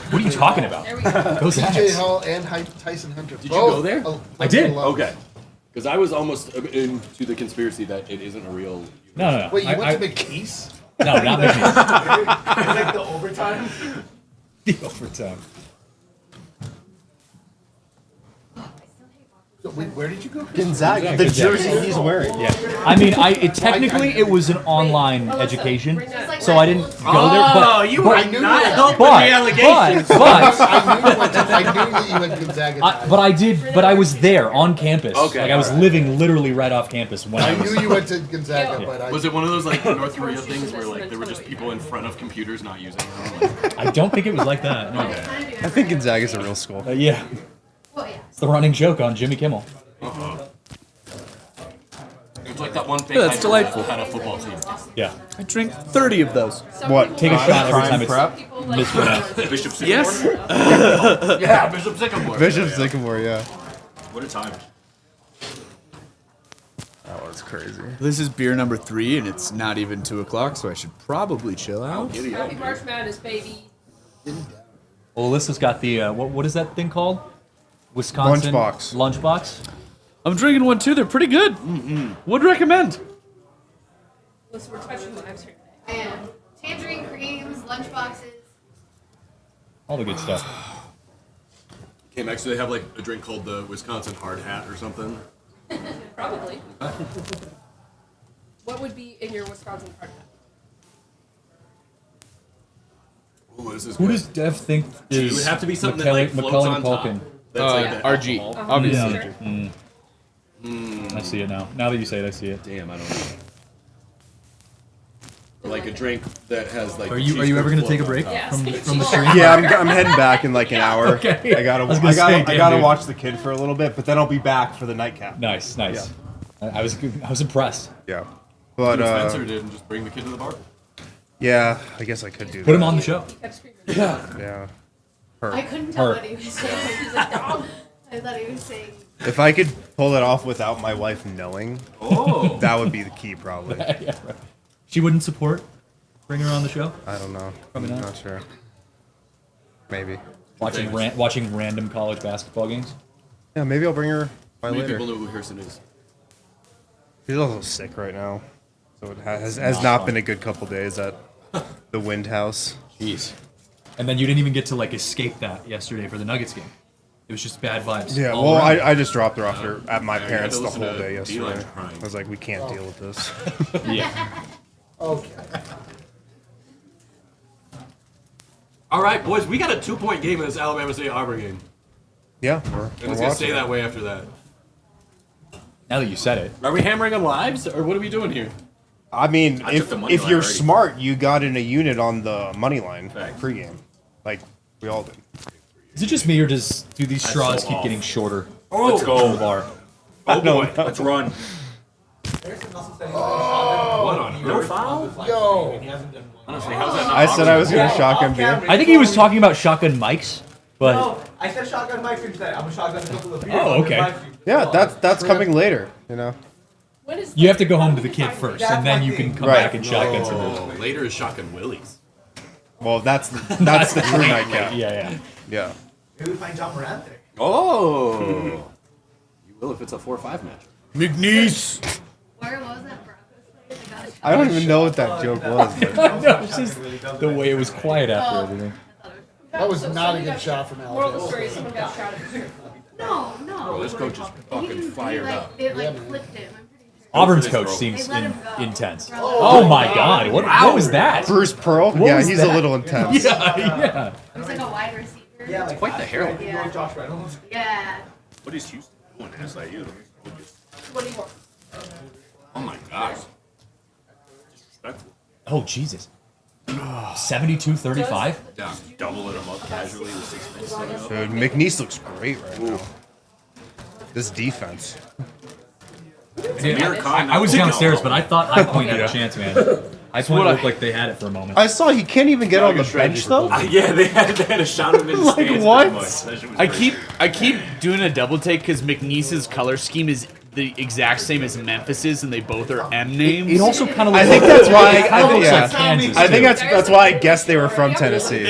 What are you talking about? There we go. Those T.J. hats. Hall and Tyson Hunter. Did you go there? I did. Okay. Because I was almost into the conspiracy that it isn't a real. No. Wait, you went to McKees? No, not McNeese. It's like the overtime. The overtime. So, wait, where did you go? Gonzaga. The jersey he's wearing. Yeah. I mean, technically it was an online education, so I didn't go there. But you but, were not helping the allegations. But I knew that you went Gonzaga. but I was there on campus. Okay, Like I was alright. living literally right off campus when I I was. knew you went to Gonzaga, but I Was it one of those like North Korea things where like there were just people in front of computers not using them? Like, I don't think it was like that. No. I think Gonzaga's a real school. Yeah. Well, yeah. It's the running joke on Jimmy Kimmel. It's like that one thing. Yeah, that's delightful. Kind of football team. Yeah. I drink 30 of those. What? Take a shot every time prep? it's mispronounced. Bishop Sycamore? Yes. Yeah, Bishop Sycamore. Bishop Sycamore, yeah. What a time. That was crazy. This is beer number 3, and it's not even 2 o'clock, so I should probably chill out. Happy March Madness, baby. Well, Alyssa's got the what is that thing called? Wisconsin lunchbox. I'm drinking one too. They're pretty good. Would recommend. Listen, we're touching lives here. And tangerine creams, lunchboxes. All the good stuff. Okay, Max, do they have like a drink called the Wisconsin Hard Hat or something? Probably. What would be in your Wisconsin hard hat? Ooh, this is Who good. does Dev think It is would have to be something that like floats Macaulay on top. Culkin? That's like the RG, alcohol. obviously. I see it now. Now that you say it, I see it. Damn, I don't know. Or like a drink that has like. Are you ever going to take a break from the stream? Yeah, I'm heading back in like an hour. Okay. I gotta Dude. watch the kid for a little bit, but then I'll be back for the nightcap. Nice. I was impressed. Yeah, but Spencer did and just bring the kid to the bar. yeah, I guess I could do that. Put him on the show. Yeah. Her. I couldn't tell Her. what he was saying. He was like, "Dog." I thought he was saying. If I could pull it off without my wife knowing, that would be the key, probably. Yeah, right. She wouldn't support bringing her on the show? I don't know. Probably I'm not. not sure. Maybe. Watching random college basketball games? Yeah, maybe I'll bring her by How many later. people know who Kirsten is? She's also sick right now, so it has Not not fun. been a good couple days at the Wind House. Jeez. And then you didn't even get to like escape that yesterday for the Nuggets game. It was just bad vibes. Yeah, all well, around. I just dropped her off at my Yeah, parents you the had to whole listen day to yesterday. D-Line crying. I was like, we can't deal with this. Yeah. Okay. All right, boys, we got a 2-point game in this Alabama State Auburn game, Yeah, and we're it's gonna watching stay it. that way after that. Now that you said it. Are we hammering on lives, or what are we doing here? I mean, I took if the money if line you're already. smart, you got in a unit on the money line Facts. pregame, like we all did. Is it just me or do these straws so keep off. getting shorter? Oh, let's go. The bar. Oh No, boy, no. let's run. What on No earth? foul? Yo. Honestly, how's that not I said I was gonna obvious? shotgun beer. I think he was talking about shotgun mics, but No, I said shotgun Mike instead. I'm a shotgun a couple of beers. Oh, okay. Yeah, that's coming later. You know. When is you have to go home to the kid first, and then you can come Right. back and shotgun some more. Oh, later is shotgun Willie's. Well, that's the true nightcap. Yeah. Yeah. Maybe we find John Morant there. Oh, you will if it's a 4-5 match. McNeese. Where was that Broncos place? I got a I don't even know what that joke was. But No, it's just the way it was quiet after everything. That was So not a someone good got- shot from Moral of the Alabama. story is someone got shot at the No, no. Oh, this coach is He fucking didn't- fired he, up. They like Yeah, man. clipped him. I'm pretty sure. Auburn's They coach let seems him go. intense. Oh Oh my God! What was that? Bruce Pearl, What yeah, was he's that? a little intense. Yeah. He was like a wide receiver. Yeah, like Quite the herald. Yeah. Josh Reynolds. Yeah. What is Houston doing? SIU. What do you want? Oh my gosh. Disrespectful. Oh Jesus. 72-35. Yeah, doubling them up casually with 6 minutes. left. Dude, McNeese looks great right now. This defense. I was downstairs, but I thought High Point had a chance, man. High Point looked like they had it for a moment. I saw he can't even get on the bench though. Yeah, they had a shot of him in the Like stands what? pretty much. That shit was I crazy. keep doing a double take because McNeese's color scheme is the exact same as Memphis's, and they both are M names. It also kind of. I think that's why. It kind of looks yeah. like Kansas. I think too. that's why I guessed they were from Tennessee.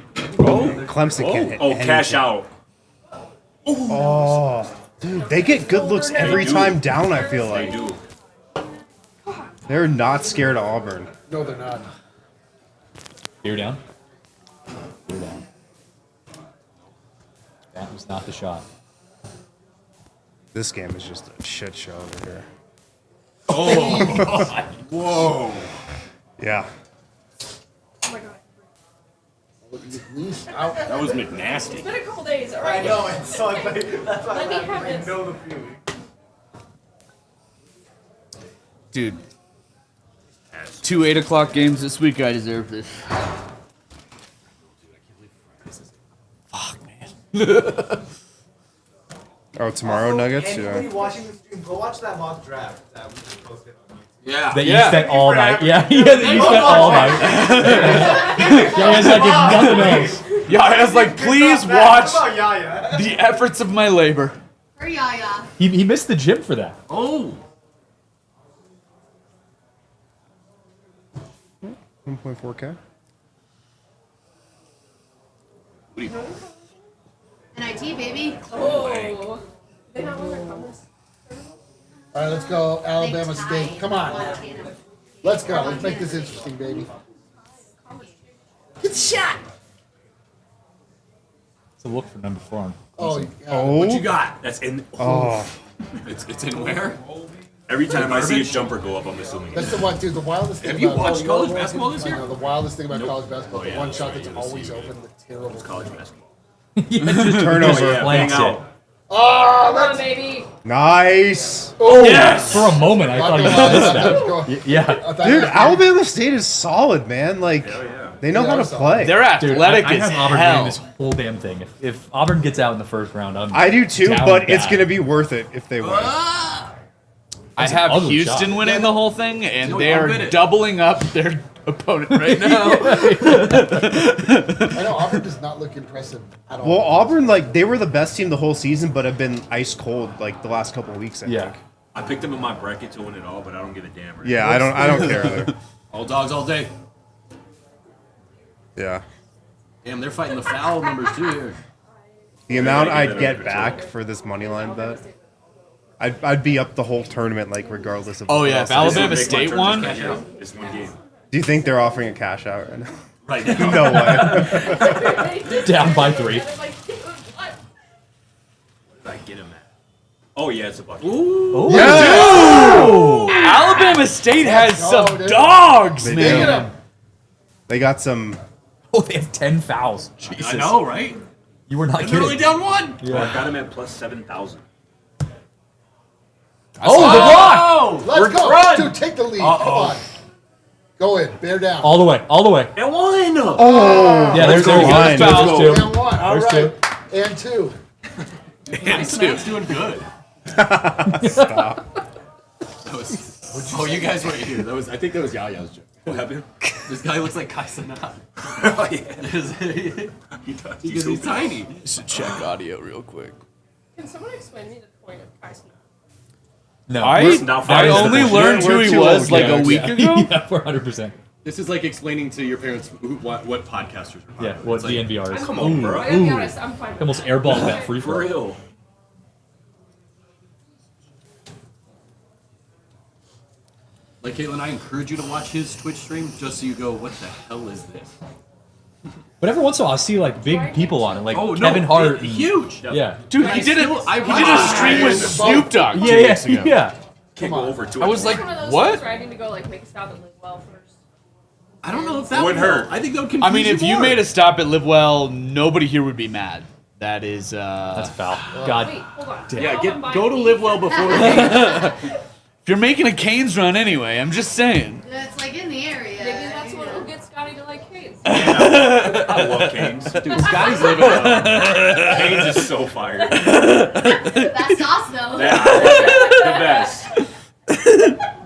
Clemson can't hit anything. Cash out. Oh, dude, they get good looks every time down. I feel They like do. they're not scared of Auburn. No, they're not. Beer down. Beer down. That was not the shot. This game is just a shit show over here. Oh. Whoa. Yeah. Oh my God. That was McNasty. It's been a couple days, I alright? know, it's so like, that's why Let me I have I this. know the feeling. Dude. 2 8 o'clock games this week. I deserve this. Fuck, man. Oh, tomorrow Nuggets. Anybody Yeah. watching the stream, go watch that mock draft that we just posted on YouTube. Yeah. That you spent all night. Yeah, yeah, that you spent all night. Yeah, it's like if nothing else. Yaya's like, please watch Come on, Yaya. the efforts of my labor. For Yaya. He missed the gym for that. Oh. 1.4K. NIT, baby. Oh. They not won their conference. All right, let's go, Alabama State. Come on. Let's go. Let's make this interesting, baby. Get shot. It's a look for number 4. Oh, What you got? That's in. Oh. It's in where? Every time I see a jumper go up, I'm assuming. That's the one, dude. The wildest thing Have you about watched college basketball this year? I know, the wildest thing about Nope. college basketball, Oh, the yeah, one that's shot right, that's you're the always senior. open, the terrible. It's college basketball. Turnover. Plants it. Oh, Come on, baby. Nice. Oh, Yes! For a moment, I thought he Not missed gonna- that. Yeah. Dude, Alabama State is solid, man. Like, they know how to play. They're athletic Dude, I as have Auburn hell. winning this whole damn thing. If Auburn gets out in the first round, I do too, down but it's bad. going to be worth it if they win. I That's an have ugly Houston shot. winning the whole thing, and No, they I'll are bet it. doubling up their opponent right now. I know Auburn does not look impressive at all. Well, Auburn, like, they were the best team the whole season, but have been ice cold, like, the last couple of weeks, I think. I picked them in my bracket to win it all, but I don't give a damn. Right Yeah, now. I don't care either. All dogs all day. Yeah. Damn, they're fighting the foul numbers too here. The amount I'd get back for this money line bet, I'd be up the whole tournament, like, regardless of. Oh, what yeah, else if I do. Alabama State won. It's one game. Do you think they're offering a cash out right now? Right now. No way. Down by 3. What did I get him at? Oh yeah, it's a bucket. Ooh. Yeah! Dude! Alabama State has some dude. dogs, They man. do. They got some. Oh, they have 10 fouls. Jesus. I know, right? You were not And they're only kidding. down one. Yeah. I got him at plus 7,000. Oh, the block! Let's go. run. Dude, take the lead. Come on. Go in. Bear down. All the way. All the way. And one. Oh! Yeah, there's go. fouls Let's too. And one. All There's right. And two. And two. That's doing good. Stop. That was, oh, you guys weren't here. That was. I think that was Yaya's joke. What happened? This guy looks like Kai Cenat. Oh yeah. He does. He's tiny. Should check audio real quick. Can someone explain me the point of Kai Cenat? No. I only learned who he was like a week ago. Yeah, 100%. This is like explaining to your parents what podcasters are. Yeah, what It's like, DNVR is. Come on, bro. I gotta be honest, I'm fine with Almost that. airballed that free For throw. real. Like Caitlin, I encourage you to watch his Twitch stream just so you go, what the hell is this? But every once in a while, I see like big people on it, like Oh, no, Kevin Hart. and- huge. Yeah. Dude, he did a stream with Snoop Dogg 2 Yeah, weeks ago. yeah. Can't go over to I it. was like, It's one of those what? things where I need to go like make a stop and live well first. I don't know if that Wouldn't would hurt. I think that would confuse I mean, if you more. made a stop at Live Well, nobody here would be mad. That is, That's foul. God. Wait, hold on. damn. Yeah, Now get I'm buying go to these. Live Well before. if you're making a Canes run anyway, I'm just saying. It's like in the area. Maybe that's what will get Scotty to like Canes. I love Canes. Dude, Scotty's living it up. Canes is so fire. That's sauce though. Yeah, the best.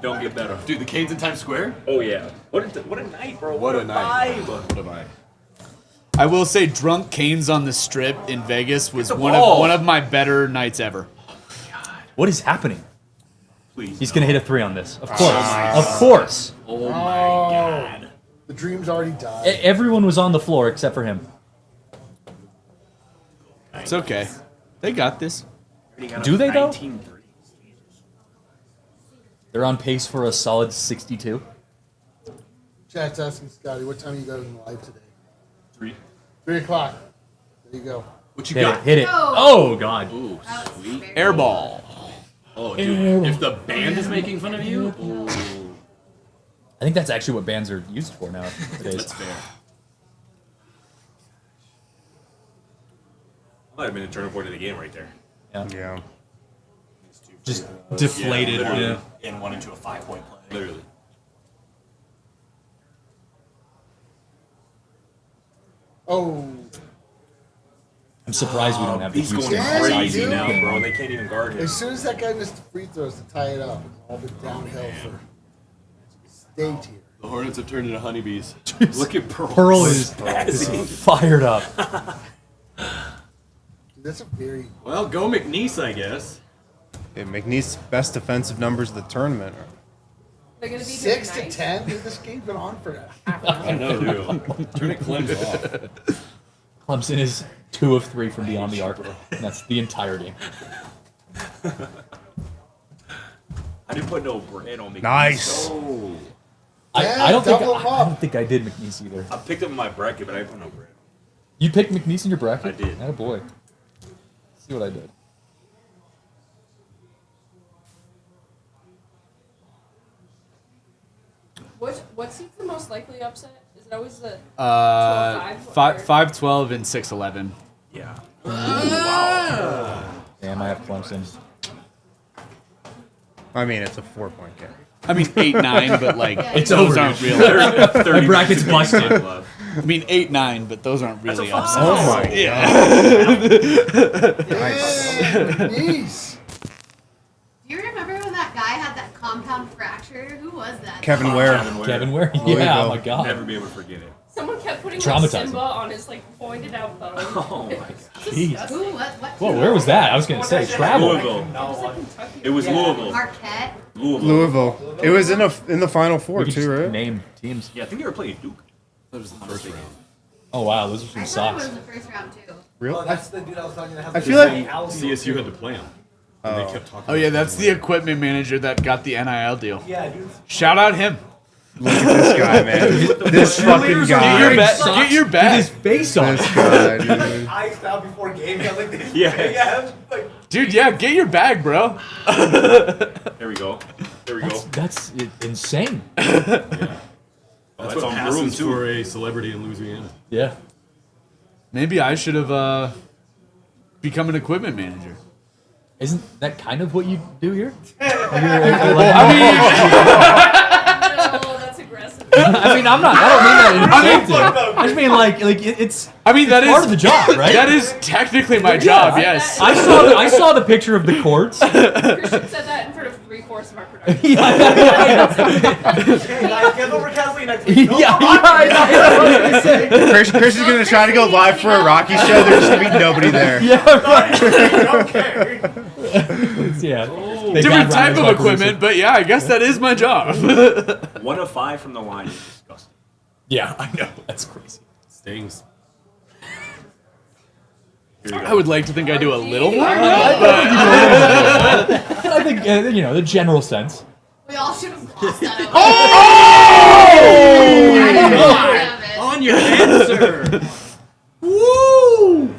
Don't get better. Dude, the Canes in Times Square? Oh yeah. What a night, bro. What a night. What a vibe. I will say, drunk Canes on the Strip in Vegas was It's a one ball. of my better nights ever. What is happening? Please. He's going to hit a 3 on this. Of course. Of course. Oh my god. The dream's already died. Everyone was on the floor except for him. It's okay. They got this. Do they, though? 19 threes. They're on pace for a solid 62. Chat's asking Scotty, what time are you going live today? 3 o'clock. There you go. What you Hit got? it. Hit it. Oh, God. Ooh, sweet. Airball. Oh, dude. If the band is making fun of you, ooh. I think that's actually what bands are used for nowadays. That's fair. Might have been a turning point of the game right there. Yeah. Just deflated. literally. Yeah. And went into a 5-point play. Literally. Oh. I'm surprised we don't have the He's Houston going Rockets crazy IQ now, game bro. on. They can't even guard him. As soon as that guy missed the free throws to tie it up, it's all been downhill for state here. The Hornets have turned into honeybees. Look at Pearl. Pearl is fired up. Dude, that's a very Well, go McNeese, I guess. Yeah, McNeese best defensive numbers of the tournament. They're gonna be 6 to nice. 10. Dude, this game's been on for half I know, dude. Turn it Clemson off. Clemson is 2 of 3 from beyond the arc. And that's the entire game. I didn't put no bread on McNeese. Nice. Oh. I don't think double him I up. don't think I did McNeese either. I picked up in my bracket, but I didn't put no bread. You picked McNeese in your bracket? I did. Oh boy. Let's see what I did. What seems the most likely upset? Is it always the 12-5? 5-12 and 6-11. Yeah. Damn, I have Clemson. I mean, it's a 4-point game. I mean 8-9, but like It's those over, aren't dude. real. My bracket's busted. I mean 8-9, but those aren't really upsets. Oh my Nice. Do you remember when that guy had that compound fracture? Who was that? Kevin Ware. Kevin Ware? Louisville. Yeah, oh my god. Never be able to forget it. Someone kept putting like Traumatizing. Simba on his like pointed out bone. Oh my god. Jeez. Who? What? Whoa, where was that? I was gonna say travel. Louisville. It was Louisville. Marquette. Louisville. It was in the Final Four We could too, just right? name teams. Yeah, I think they were playing Duke. That was the first round. Oh wow, those are some I thought it socks. was the first round too. Real? Oh, that's the dude I was talking to. I feel like CSU had to play him. And they kept talking Oh yeah, about that's the equipment manager that got the NIL deal. Yeah, dude. Shout out him. look at this guy, man. This fucking Get your, guy. get your bag. His face on. This guy, Like dude. iced out before games. I was like, this Yes. yeah, like Dude, yeah, get your bag, bro. There we go. There we go. That's insane. Oh, That's that's what on passes Broom for too. a celebrity in Louisiana. Yeah. Maybe I should have become an equipment manager. Isn't that kind of what you do here? No, that's aggressive. I mean, I'm not. I don't mean that insulting. I just mean like it's. I mean, that is part of the job, right? That is technically my job. Yes. I saw the picture of the courts. Christian said that in front of 3/4 of our production. hey guys, get over Kathleen next week. Chris is gonna try to go live for a Rocky show. There's just gonna be nobody there. Yeah. Different type of equipment, but yeah, I guess that is my job. 1 of 5 from the line is disgusting. Yeah, I know. That's crazy. Stings. I would like to think I do a little more. I think the general sense. We all should have glossed that over. Oh! On your answer. Woo!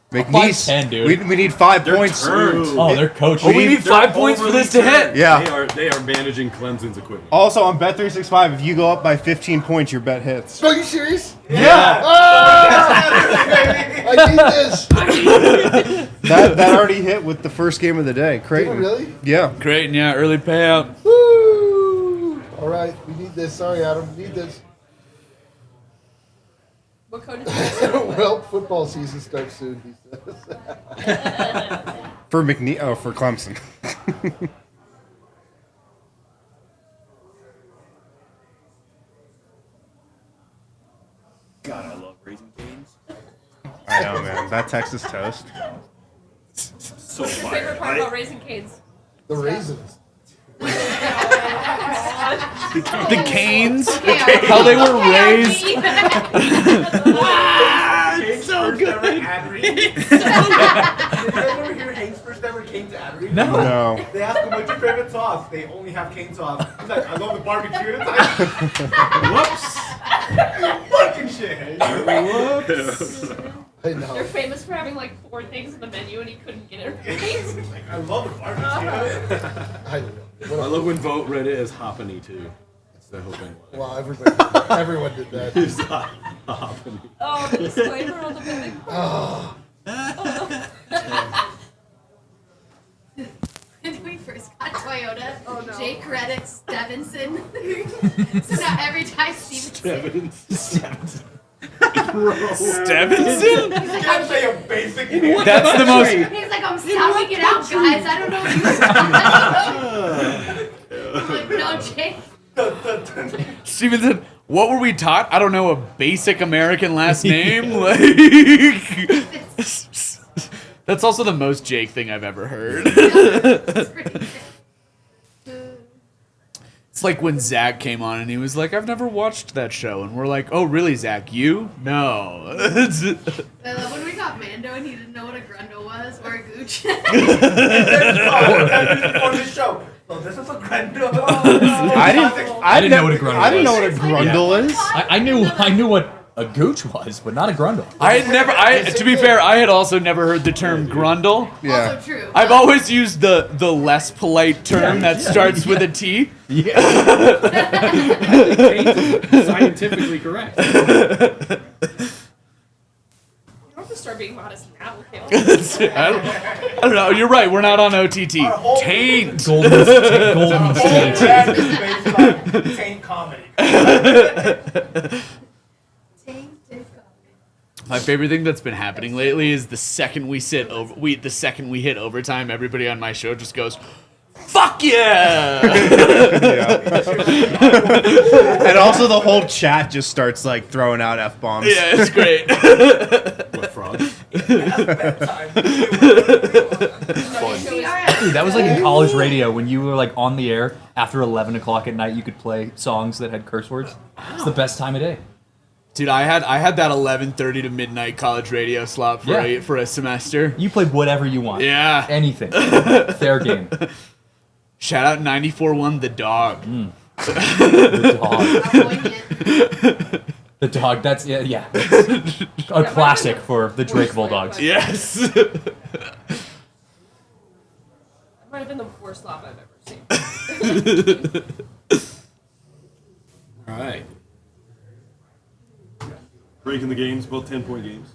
McNeese, 5'10", dude. we need 5 points. Oh, they're coaching. Oh, we need 5 points for this to hit. Yeah. They are managing Clemson's equipment. Also on Bet365, if you go up by 15 points, your bet hits. Are you serious? Yeah. I need this. That already hit with the first game of the day. Creighton. Really? Yeah. Creighton, yeah, early payout. Woo! All right, we need this. Sorry, Adam. We need this. What code is that? Well, football season starts soon, he says. For McNeese. Oh, for Clemson. God, I love Raising Cane's. I know, man. That Texas toast. So What's your favorite part about Raising Cane's? The raisins. The canes, Okay, how they were raised. It's so good. Did you guys ever hear Hank's first ever Cane's ad read? No. They asked him, what's your favorite sauce? They only have cane sauce. He's like, I love the barbecue. It's like, Whoops. fucking shit. Whoops. I know. They're famous for having like 4 things on the menu and he couldn't get it right. Like, I love the barbecue. I know. I love when Vote read it as Hoppany too. That's the whole thing. Well, everyone did that. It's Hoppany. Oh, the disclaimer on the building. When we first got Toyota, Oh, no. Jake Reddick Stevenson. So now every time Stevenson. Stevenson. Stevenson? He's like, I'm say a basic. That's the most. He's like, I'm sounding it out, guys. I don't know what you're talking about. I'm like, no, Jake. Stevenson, what were we taught? I don't know, a basic American last name? Like, that's also the most Jake thing I've ever heard. It's like when Zach came on and he was like, I've never watched that show. And we're like, oh, really, Zach? You? No. I love when we got Mando and he didn't know what a grundle was or a gooch. Before the show. So this is a grundle. I didn't know what a grundle was. I didn't know what a grundle is. I knew what a gooch was, but not a grundle. To be fair, I had also never heard the term grundle. Yeah. Also true. I've always used the less polite term that starts with a T. Scientifically correct. You don't have to start being modest now, Caleb. I don't know. You're right. We're not on OTT. Taint. Golden Taint. Taint comedy. My favorite thing that's been happening lately is the second we hit overtime, everybody on my show just goes, "Fuck yeah!" And also the whole chat just starts like throwing out F-bombs. Yeah, it's great. What, frog? Dude, that was like in college radio when you were like on the air after 11 o'clock at night. You could play songs that had curse words. It's the best time of day. Dude, I had that 11:30 to midnight college radio slot for a semester. You played whatever you want. Yeah. Anything. Fair game. Shout out 94.1 The Dog. The Dog. The Dog, that's, yeah. A classic for the Drake Bulldogs. Yes. That might have been the worst slop I've ever seen. All right. Breaking the games, both 10-point games.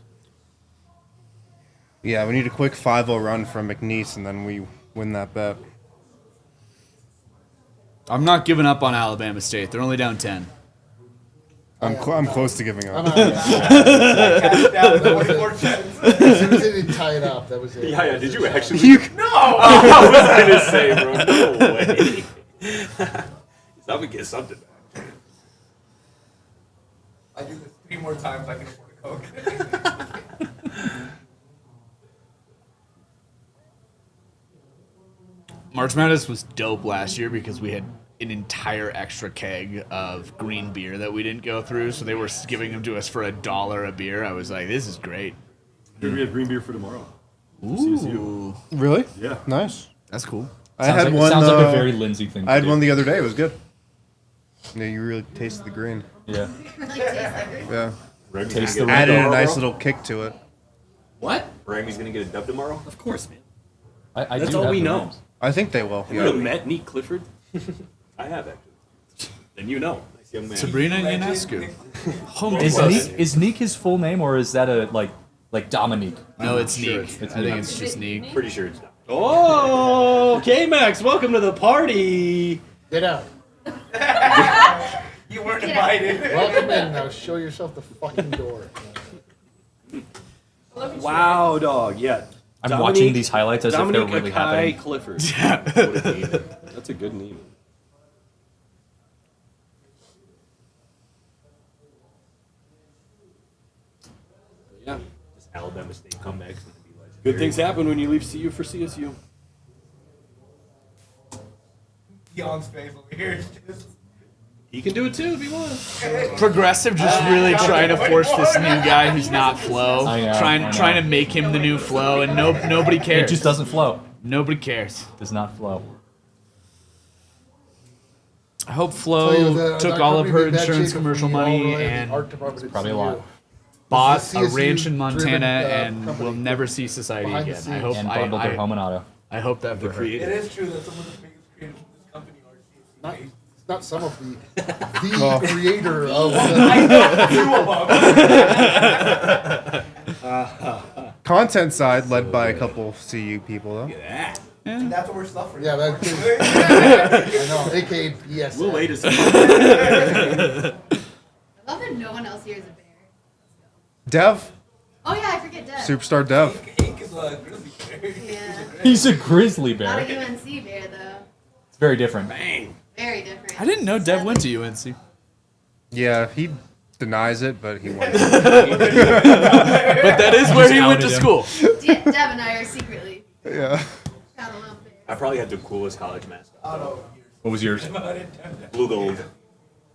Yeah, we need a quick 5-0 run from McNeese, and then we win that bet. I'm not giving up on Alabama State. They're only down 10. I'm close to giving up. As soon as they didn't tie it up, that was it. Yeah, did you actually? No! I was going to say, bro, no way. I'm going to get something back. I do this 3 more times, I can afford a Coke. March Madness was dope last year because we had an entire extra keg of green beer that we didn't go through, so they were giving them to us for $1 a beer. I was like, this is great. We have green beer for tomorrow. Ooh. Really? Yeah. Nice. That's cool. I had one. Sounds like a very Lindsay thing. I had one the other day. It was good. Yeah, you really tasted the green. Yeah. Yeah. Taste the Added red. a nice little kick to it. What? Ramey's going to get a dub tomorrow? Of course, man. I That's do all have we the know. names. I think they will. Have you met Neat Clifford? I have, actually. Then you know. Nice young man. Sabrina Ionescu. Is Neek his full name, or is that a like Dominique? No, it's Sure Neek. it's I think it's just Neek. Pretty sure it's not. Oh, K-Max, welcome to the party. Get out. You weren't invited. Welcome in. Now show yourself the fucking door. Wow, dog. Yeah. I'm watching these highlights as if they're Dominique really Akai happening. Clifford. What a name. That's a good name. Yeah. This Alabama State comeback's going to be legendary. Good things happen when you leave CU for CSU. Dion's face over here is just... He can do it too if he wants. Progressive just really trying to force this new guy who's not Flo. I know, Trying to make him the new Flo, and nobody cares. It just doesn't flow. Nobody cares. Does not flow. I hope Tell you Flo that took that all of company her made bad insurance shape commercial if we all money relied on the and art department at probably a CU. lot. bought It's a a ranch in CSU Montana driven, and company. will never see society Behind the again. I scenes. hope And bundled their home and auto. I hope that for her. It is true that some of the biggest creators in this company are CSU. It's not some of the Well. creator of I know two of them. Content side led by a couple CU people though. And that's what we're suffering. Yeah, that's I know, aka BS. We'll wait a I love that no one else here is a bear. Dev, Oh yeah, I forget Dev. superstar Dev. Yeah. He's a grizzly Not bear. a UNC bear though. It's very different. Very different. I didn't know Dev went to UNC. Yeah, he denies it, but he went. But that is where he went to school. Dev and I are secretly. Yeah. Got a little bit. I probably had the coolest college mascot. What was yours? Blue gold.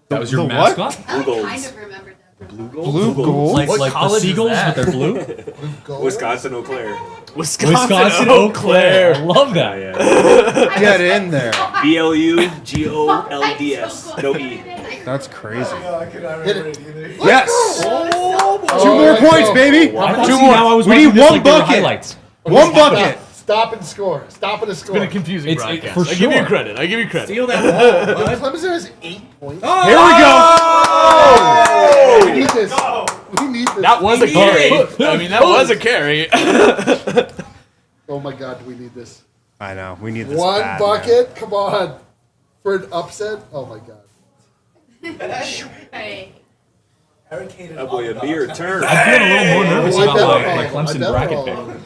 That was your The what? mascot? I Blue kind golds. of remember that. Blue gold. Blue gold. Like, What like the college is seagulls, that? but they're blue? Wisconsin Eau Claire. Wisconsin Eau Claire. I love that. Yeah. Get in there. BLUGOLDS. No E. That's crazy. Hit it. Yes. Oh, Two more points, baby. Two more. We need one bucket. One bucket. Stop and score. Stop and score. It's been a confusing broadcast. for I give you sure. credit. I give you credit. Steal that ball, bud. Clemson has 8 points. Here we go. We need this. We need this. That was a carry. I mean, that was a carry. Oh my God, do we need this? I know. We need this. One bad, bucket. Come on. For an upset. Oh my God. Hey. That boy a beer turn. I feel a little more nervous I about better my follow. Clemson I bracket better pick.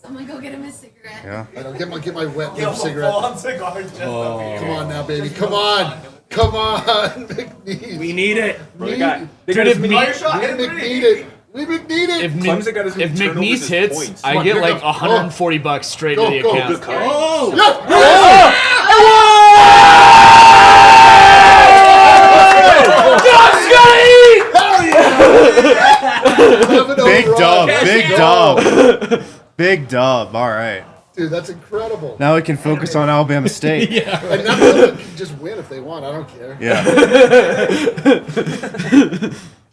Someone go get him a cigarette. Yeah. I don't get my wet Yo, lip cigarette. full-on cigar just up here. Come on now, baby. Come on. Come on. McNeese. We need it. Need- Dude, if We need it. We need it. If, Clemson got his if turnovers McNeese as hits, points. I Come on, get here like goes. $140 straight Go, to the go. account. Good call. Yes. Big dub. Big dub. Big dub. All right. Dude, that's incredible. Now we can focus on Alabama State. Yeah. And now Clemson can just win if they want. I don't care. Yeah.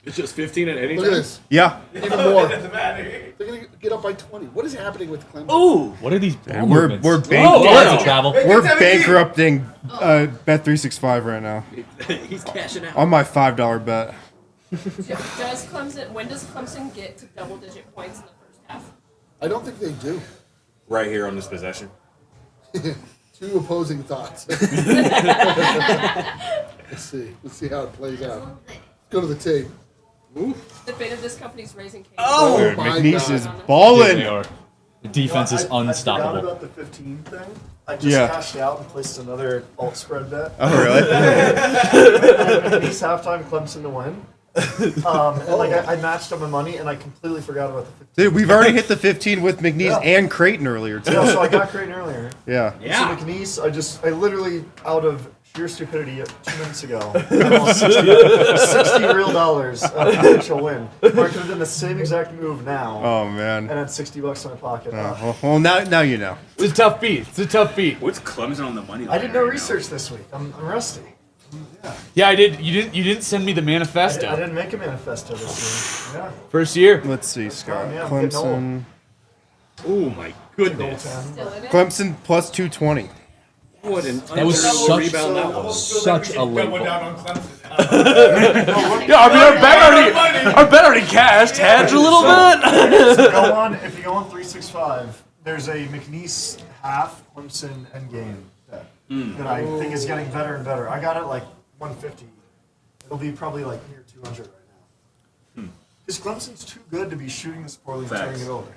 It's just 15 at any Look at time. this. Yeah. Even more. They're going to get up by 20. What is happening with Clemson? Ooh. What are these ball We're movements? we're Oh, lots of bankrupting. travel. We're bankrupting Bet365 right now He's cashing out. on my $5 bet. When does Clemson get to double-digit points in the first half? I don't think they do. Right here on this possession. Two opposing thoughts. Let's see. Let's see how it plays out. Let's go to the tape. The fate of this company's raising cane. Oh my McNeese God. is balling. They are. The defense is I forgot unstoppable. about the 15 thing. I just Yeah. cashed out and placed another alt spread bet. Oh, really? McNeese halftime Clemson to win. And like I matched on my money and I completely forgot about the 15. Dude, we've already hit the 15 with McNeese and Creighton earlier, too. Yeah, so I got Creighton earlier. Yeah. So McNeese, I literally, out of sheer stupidity 2 minutes ago, almost 60 real dollars of potential win. Where I could have done the same exact move now Oh, man. and had $60 in my pocket. Well, now you know. It's a tough beat. It's a tough beat. What's Clemson on the money line? I did no right research this week. I'm rusty. Yeah, I did. You didn't send me the manifesto. I didn't make a manifesto this year. Yeah. First year. Let's see, Scott. Yeah, I'm getting Clemson. Oh my goodness! Still in it? Clemson plus 220. What an That was unbelievable such, rebound that was. such a late ball. Yeah, I mean, our bet already cashed. Hedge a little bit. So if you go on 365, there's a McNeese half Clemson endgame bet that I think is getting better and better. I got it like 150. It'll be probably like near 200 right now. Because Clemson's too good to be shooting this poorly and turning Facts. it over.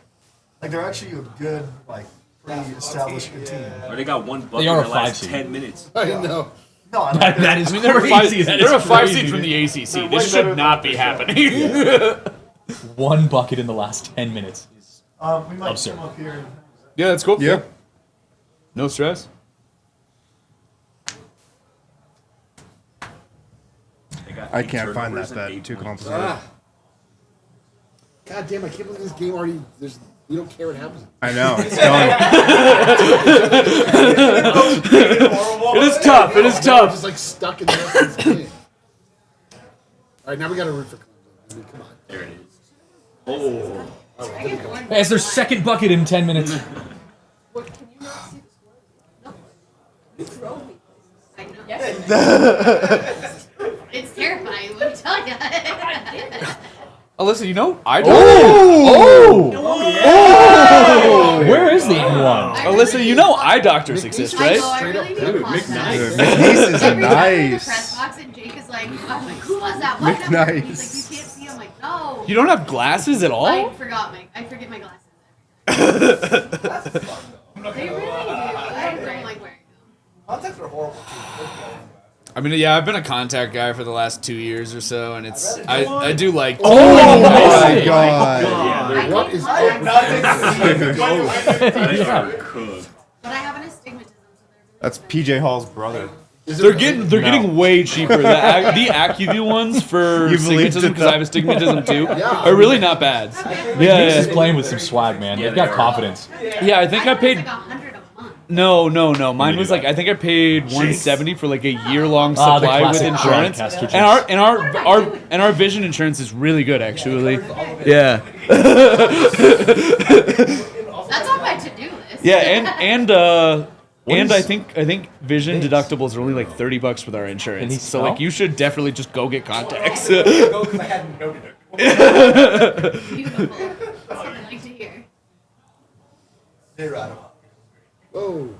Like they're actually a good, like pretty established good team. Or they got one bucket They are in a the last 5 seed. 10 minutes. I know. No, I That, that is They're a five. crazy. That They're a is 5 crazy, seed from dude. the ACC. They're This way should better not than be they happening. One bucket in the last 10 minutes. we might Absurd. come up here. And, Yeah, that's cool. Yeah. No stress. They got I 8 can't find turnovers that and bet. 8 Too points. complicated. God damn, I can't believe this game already. We don't care what happens. I know. It's done. It is tough. It is We're tough. just like stuck in the rest of this game. All right, now we got to root for Clemson. I mean, come on. There it is. Oh. Hey, it's their second bucket in 10 minutes. What, can you not see the score? No. You drove me places. I know. Yes. It's terrifying. What I'm telling you. Alyssa, you know I Where is the N1? Alyssa, you know eye doctors exist, I right? know, I really need to watch that. Dude, McNeese is Every time I'm in the nice. press box and Jake is like, I'm like, who was that? What number? McNice. He's like, you can't see. I'm like, No. You don't have glasses at all? I forget my glasses every time. They really do. I don't like wearing them. Contacts are horrible too. I mean, yeah, I've been a contact guy for the last 2 years or so, and it's I do like. Oh my god! What is But I have an astigmatism, so That's PJ Hall's brother. They're getting way cheaper. The AccuView ones for You believed astigmatism, it, because I have though? astigmatism too, are really not bad. Yeah, he's playing with some swag, man. They've got confidence. Yeah, I think I paid. like $100 a month. No. Mine was like I think I paid $170 for like a year-long The supply with classic insurance, broadcaster and our vision insurance is really good actually. Yeah. That's on my to-do list. Yeah, and I think vision deductibles are only like $30 with our insurance. So like you should definitely just go get contacts. Beautiful. That's what I like to hear. Whoa.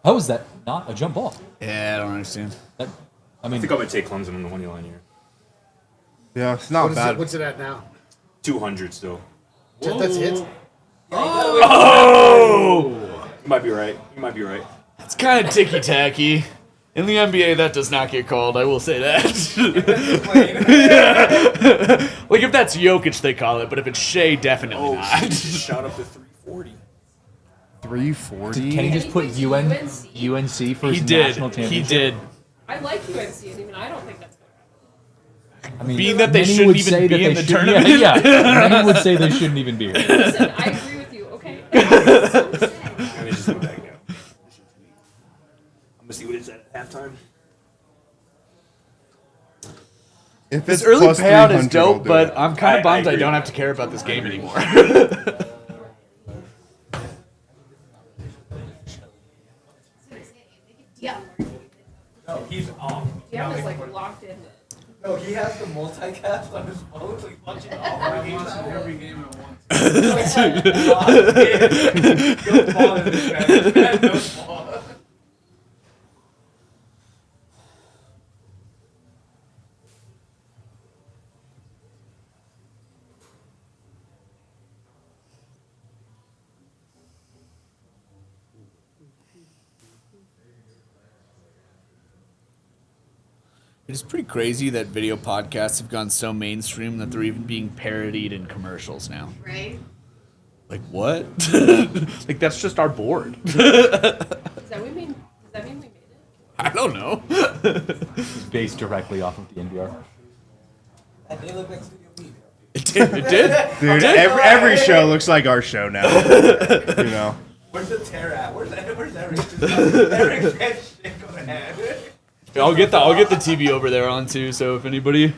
How is that not a jump ball? Yeah, I don't understand. I I mean, think I'm gonna take Clemson on the money line here. Yeah, it's not bad. What's it at now? 200 still. That's it. Oh! You might be right. You might be right. It's kind of ticky-tacky. In the NBA, that does not get called, I will say that. Like, if that's Jokic, they call it, but if it's Shea, definitely not. Shot up to 340. 340? Can he just put UNC for his He did. national championship? He did. I like UNC, and even I don't think that's good. I mean, Being that they many shouldn't would even say be that in they the should- tournament. Yeah, many would say they shouldn't even be here. Listen, I agree with you, okay? And they just went back down. I'm gonna see what it's at halftime. If This it's early plus payout is 300, I'll dope, do but it. I'm kind I of bummed I agree. don't have to care about this game anymore. Yeah. No, he's off. DM is like locked in. No, he has the multicast on his phone, so he's watching all our games every game at once. Go ball in this man. No ball. It's pretty crazy that video podcasts have gone so mainstream that they're even being parodied in commercials now. Right? Like, what? Like, that's just our board. Does that mean we made it? I don't know. It's based directly off of the NVR. And they look like Studio B. It did. Dude, every show looks like our show now. You know. Where's the tear at? Where's Eric? Eric can't shake on the head. I'll get the TV over there on too. So if anybody,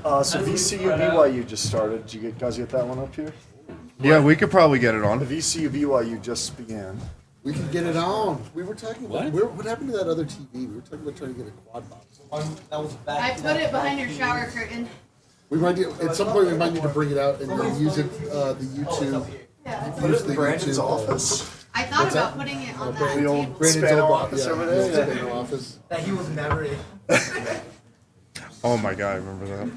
So VCU BYU just started. Did you guys get that one up here? Yeah, we could probably get it The on. VCU BYU just began. We can get it on. We were talking about What? what happened to that other TV? We were talking about trying to get a quad box. That was back. I put it behind your shower curtain. We might do, at some point we might need to bring it out and then use it the YouTube. Yeah, Put it in Brandon's office. I thought What's about that? putting it on The that old table. Brandon's Spano old office over there. Yeah, Spano office. That he was never in. Oh my god, I remember that.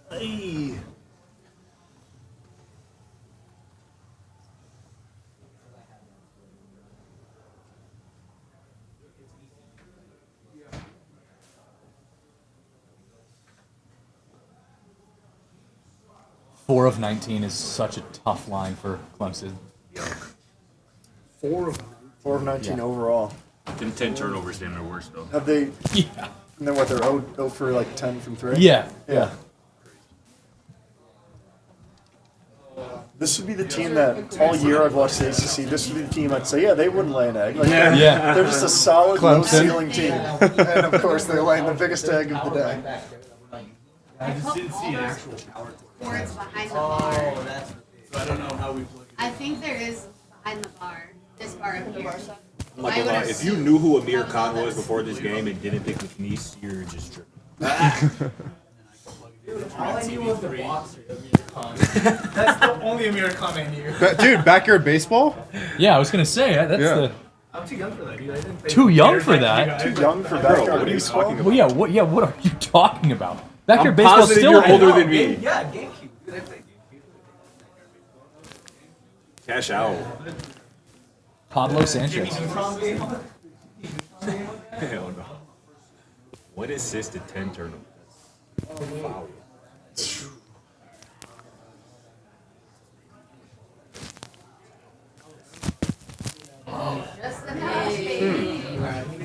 Hey. Four of 19 is such a tough line for Clemson. 4 of 19 Yeah. overall. 10 turnovers, damn, they're worse though. Have they? Yeah. And then what? They're 0 for like 10 from 3. Yeah. Yeah. This would be the team that all year I've watched the ACC. This would be the team I'd say, yeah, they wouldn't lay an egg. Like, Yeah. They're just a solid, Clemson. low-ceiling team. And of course, they lay the biggest egg of the day. I just put didn't see an all actual power boards behind the bar. Oh, that's. So I don't know how we plug it. I think there is behind the bar. This bar up here. I'm not gonna lie, if you knew who Amir Khan was before this game and didn't pick McNeese, you're just tripping. All I knew was the boxer. That's the only Americana I knew. Dude, backyard baseball? Yeah, I was gonna say that's Yeah. the. I'm too young for that, dude. I didn't play Too young for like that. you guys. Too young for Bro, backyard what are you baseball? talking about? Well, yeah. What are you talking about? Backyard I'm baseball positive still. you're older than Game- me. Yeah, GameCube. Dude, I played GameCube. Cash out. Pablo Sanchez. Neutron game. Hell no. What assisted 10 turnovers? Wow.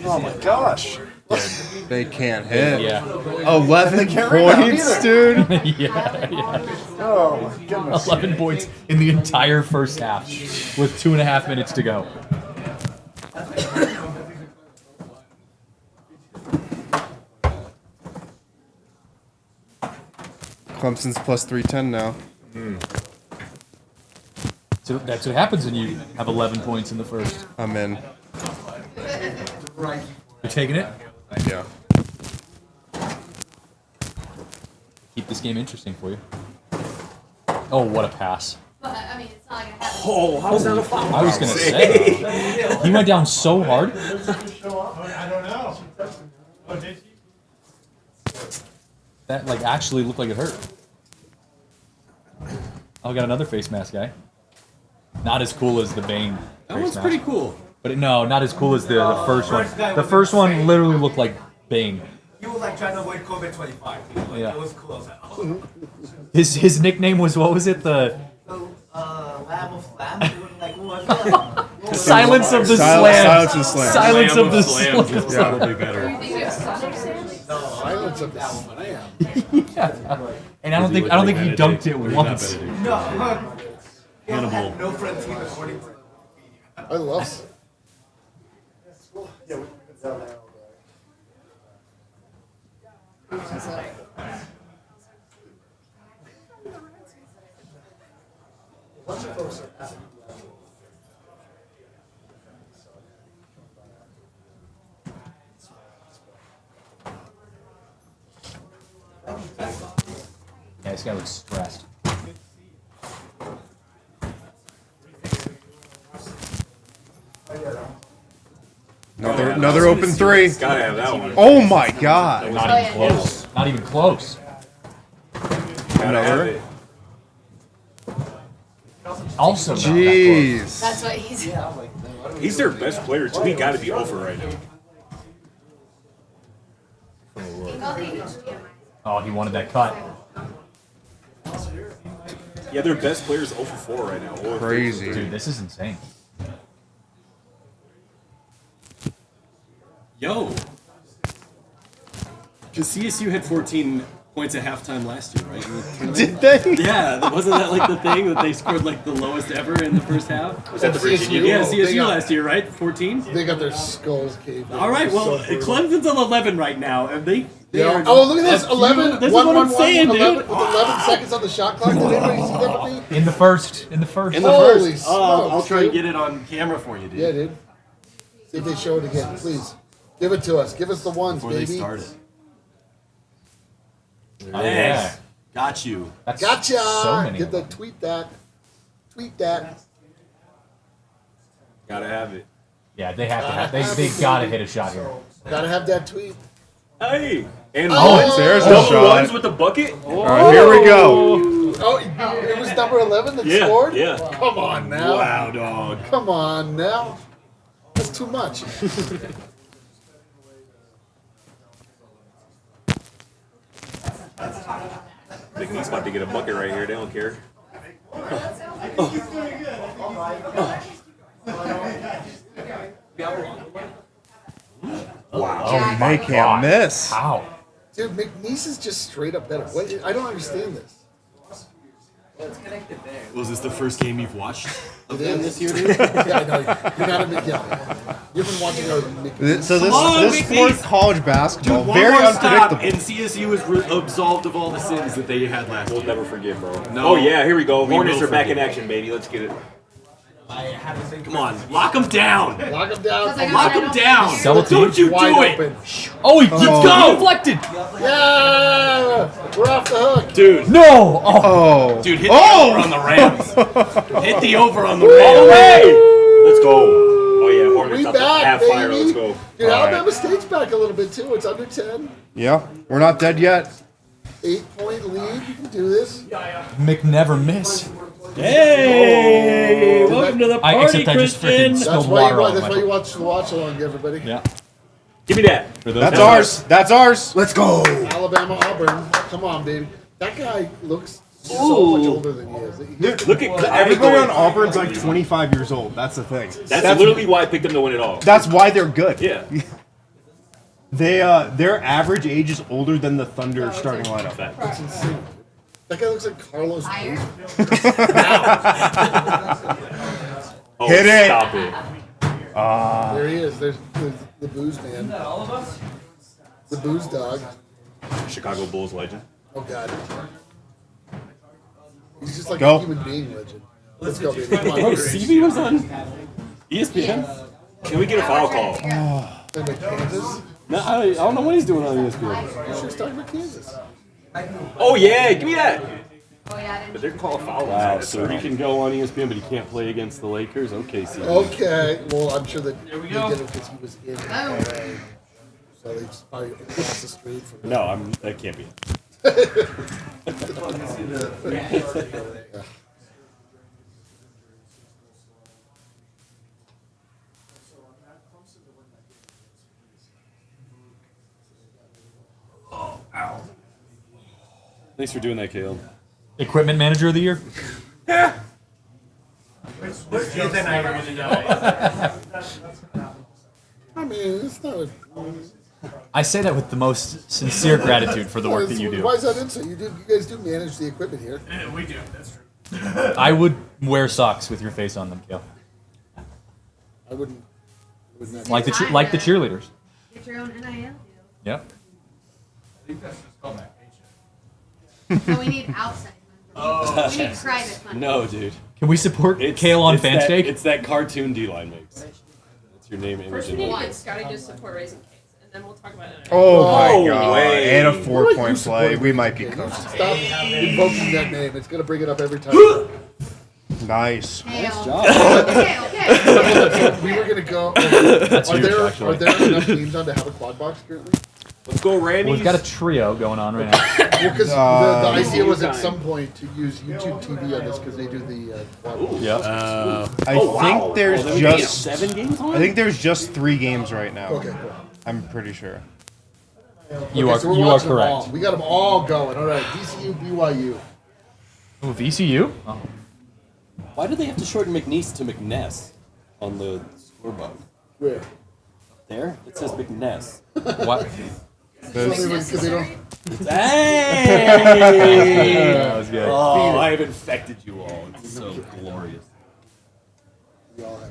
Oh my gosh. They can't hit. Yeah. 11 can't rebound points, either. dude. yeah. Oh my goodness. 11 points in the entire first half with 2.5 minutes to go. Clemson's plus 310 now. So that's what happens when you have 11 points in the first. I'm in. You're taking it? Yeah. Keep this game interesting for you. Oh, what a pass. But I mean, it's not like I have. Oh, how's that a foul? I was going to say. He went down so hard. I don't know. Oh, did she? That like actually looked like it hurt. Oh, we got another face mask guy. Not as cool as the Bane. That face one's mask. pretty cool. But no, not as cool as the first one. The first one literally looked like Bane. He was like trying to avoid COVID 25. Like, Yeah. It was cool. I was like, oh. His nickname was, what was it? The Lamb of Slam? Like, what was that? Silence of the Silence Slam. of Slam. Silence of the Slams Slam. is probably better. You think you have Sonic Sam? Silence of the Slam. Yeah. And I don't think he dunked it once. No. Hannibal. No friends team according to. I love. Yeah, we could down there all day. A bunch of folks are asking. Yeah, this guy looks stressed. Another open three. Gotta have that one. Oh my god. Not even close. Not even close. Gotta have it. Also, not that Jeez. That's what he's. He's their best player too. He gotta be over right now. Oh, he wanted that cut. Yeah, their best player's 0 for 4 right now. Or Crazy. Dude, this is insane. Yo. Because CSU had 14 points at halftime last year, right? Did they? Yeah, wasn't that like the thing that they scored like the lowest ever in the first half? Was that the Virginia? Yeah, They CSU got- last year, right? 14? They got their skulls caved in. All right, It's well, so brutal. Clemson's on 11 right now, and they Yeah. are- Oh, look at this! That's 11. This is 1, what 1, I'm 1, saying, 11, dude. with 11 seconds on the shot clock. Did anybody see that with me? In the first. In the first. In the Holy first. I'll smokes, try and dude. get it on camera for you, dude. Yeah, dude. See if they show it again, please. Give it to us. Give us the ones, Before baby. they started. Oh, yeah. Got you. That's Gotcha. so many. Get of the them. tweet that. Tweet that. Gotta have it. Yeah, they have to have. They gotta hit a shot here. Gotta have that tweet. Hey! And Oh, there's a double shot. ones with the bucket. All right, here we go. Oh, it was number 11 that Yeah, scored? yeah. Come on now. Wow, dog. Come on now. That's too much. Big Neat's about to get a bucket right here. They don't care. Wow. Oh, they can't miss. How? Dude, McNeese is just straight up better. What, I don't understand this. Was this the first game you've watched It of them is. this year, dude? Yeah, I know. You're not a McGill. You've been watching our McNeese. So Come on, this sport, McNeese. college basketball, Dude, one very more stop, unpredictable. and CSU is absolved of all the sins that they had last We'll year. never forget, bro. No. Oh yeah, here we go. We Hornets will are back in forget. action, baby. Let's get it. Come on, lock him down. Lock him down. Lock him down. Double team. Don't you Wide do it. open. Oh, he Let's go. deflected. Yeah! We're off the hook. Dude. No. Oh. Dude, hit the over on the Rams. Hit the over on the Rams. All the way. Let's go. Oh yeah, Hornets We up to back, half fire. baby. Let's go. Dude, All right. Alabama State's back a little bit too. It's under 10. Yeah, we're not dead yet. 8-point lead. You can do this. Mick never miss. Hey, welcome to the party, Except I just Christian. freaking That's spilled why water you, all that's over why you my. watch the watch along, everybody. Yeah. Give me that. That's ours. That's ours. Let's go. Alabama Auburn. Come on, baby. That guy looks so much older than he is. Dude, Look at everybody on Auburn's like 25 years old. That's the thing. That's literally why I picked them to win it all. That's why they're good. Yeah. Their average age is older than the Thunder starting lineup. That's insane. That guy looks like Carlos Boozer. Oh, Hit it. Stop it. There he is. There's the booze man. The booze dog. Chicago Bulls legend. Oh, God. He's just like Go. a human being legend. Let's go, baby. Come on. Bro, CB was on ESPN. Can we get a foul call? And like Kansas? No, I don't know what he's doing on ESPN. You should talking about Kansas. Oh yeah, give me that. Oh, yeah, But they're gonna call a foul. Wow, so he can go on ESPN, but he can't play against the Lakers? Okay, CB. Okay. Well, I'm sure that they did it because he was in LA. So they just probably across the street from No, that can't be. Yeah. Thanks for doing that, Caleb. Equipment manager of the year. I mean, it's not. I say that with the most sincere gratitude for the work that you do. Why is that insult? You guys do manage the equipment here. Yeah, we do. That's true. I would wear socks with your face on them, Kale. I wouldn't. Wouldn't Like the cheerleaders. Get your own NIL. Yep. I think that's just called that paycheck. No, we need outside money. We need private money. No, dude. Can we support Kale on that, Fanstake? It's that cartoon D-line mix. That's your name, image, First, we and need to logo. get Scotty to support Raising Cane's, and then we'll talk about it. Oh my god. way. And a Why 4-point you play. support We Raising might be Cane's? cooked. Stop invoking that name. It's gonna bring it up every time. Nice. Hey, Okay, okay. we were gonna go. That's Are huge, there actually. enough teams on to have a quad box currently? Let's go, Randy. We've got a trio going on right now. Well, because the idea was at time. some point to use YouTube TV on this because they do the quad box. Yep. I think there's Then we got just 7 games on. I think there's just 3 games right now. Okay, cool. I'm pretty sure. You Okay, are so we're you are watching them all. correct. We got them all going. All right, DCU, BYU. Oh, VCU? Oh. Why do they have to shorten McNeese to McNess on the scoreboard? Where? There, it says McNess. What? Because they don't. Hey! That was good. Oh, I have infected you all. It's so glorious. We all have.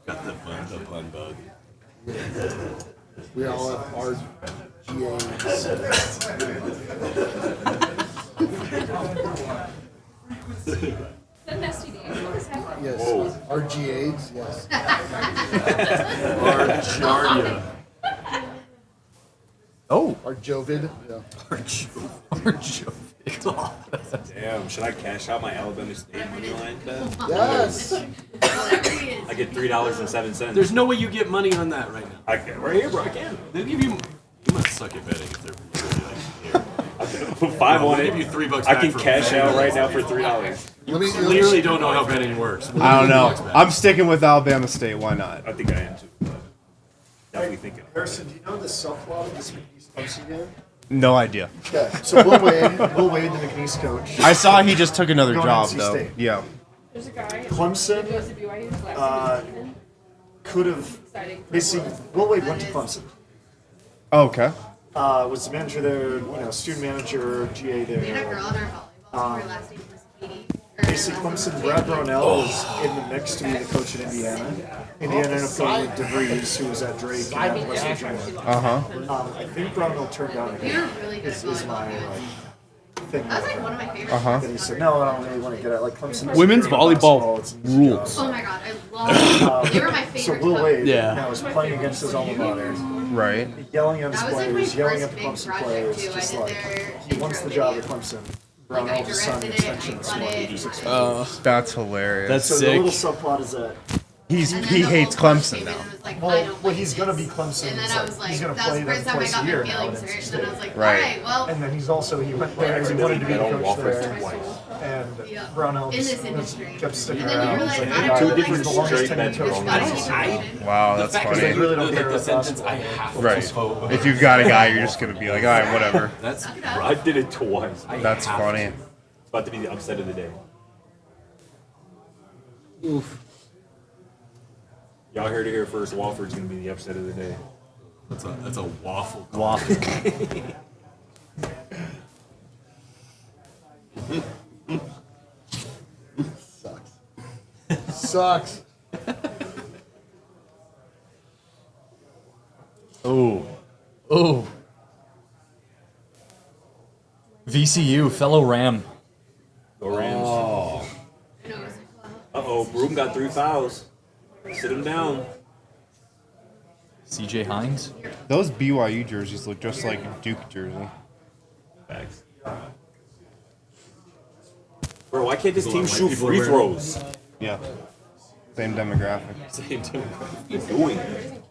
Got the pun bug. We all have The nasty day. What is happening? Yes. RGAs. Yes. Archaria. Oh. Arjovid. Yeah. Damn, should I cash out my Alabama State money line bet? Yes. I get $3.07. There's no way you get money on that right now. I can right here, bro. I can. They'll give you. You must suck at betting if they're really like here. I'll put 5 on They'll it. give you $3 I back can for cash betting. out right now for $3. You clearly don't know how betting works. I don't know. I'm sticking with Alabama State. Why not? I think I am too. Definitely thinking. Harrison, do you know the self-law of this McNeese Clemson game? No idea. Okay, so Will Wade, the McNeese coach. I saw he just took another Going job NC though. State. Yeah. There's a guy. Clemson, who goes to BYU. His last name is Ethan. could have Exciting. basically. Will Wade went to Clemson. Oh, okay. Was the manager there? Student manager, GA there. We had a girl on our volleyball team. Her last name was Katie. Basically, Clemson, Brad Brownell was in the mix to be the coach at Indiana. Indiana ended up going with DeVries, who was at Drake and West Virginia. Uh huh. I think Brownell turned down You're really good is at my volleyball. thing. That's like one of my favorites. And he said, "No, I don't really want to get it." Like Clemson. Women's volleyball It's an easy job. rules. Oh my god, I love them. They were my So favorite. Will Wade Yeah. now is playing against his alma mater, Right. yelling at his That was like my players, yelling first at the big Clemson project players, too. I just did like their he wants the job at Clemson. Brown Like, I Elvis signed an directed it, extension I this cut morning it. for 6 Oh. months. That's hilarious. That's So the sick. little subplot is that he hates Clemson now. well, he's gonna be Clemson. And then It's I like, was like, he's gonna that was play the them first time I twice got a my year now. feelings at hurt. NC And then I was State. like, Right. alright, well. And then he went there. He wanted to be the coach there. And Brown In this Elvis industry. kept sticking And then you around. realize He's like, how the to guy do that- like he's the longest straight tenured coach in the I- Wow, that's Because funny. they really don't care the about sentence, basketball. I have to Right. vote. If you've got a guy, you're just gonna be like, all right, whatever. I did it twice. That's funny. It's about to be the upset of the day. Oof. Y'all heard it here first. Walford's gonna be the upset of the day. That's a waffle. Waffle. Sucks. Oh. Oh. VCU, fellow Ram. Go Rams. Oh. Uh-oh, Broom got 3 fouls. Sit him down. CJ Hines. Those BYU jerseys look just like a Duke jersey. Facts. Bro, why can't this There's a lot team of shoot white people free wearing- throws? Yeah. Same demographic. Same demographic. What are you doing?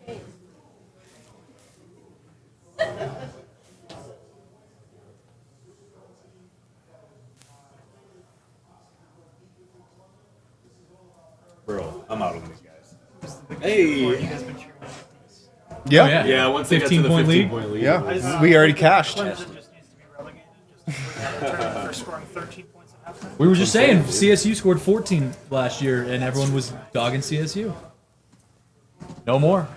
Bro, I'm out on these guys. Hey! Yeah. Yeah, once they got to the 15-point lead. 15-point lead. Yeah. We already cashed. We were just saying, CSU scored 14 last year, and everyone was dogging CSU. No more.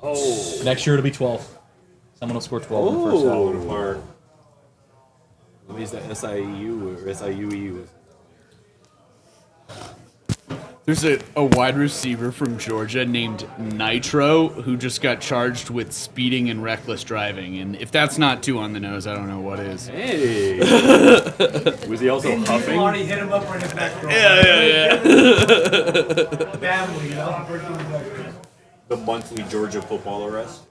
Oh. Next year it'll be 12. Someone will score 12 in the first half. Oh, apart. Let me use that SIU or SIUE. There's a wide receiver from Georgia named Nitro who just got charged with speeding and reckless driving. And if that's not too on the nose, I don't know what is. Hey! Was he also huffing? Lonnie hit him up right in the back door. Yeah. Family, you know? The monthly Georgia football arrest.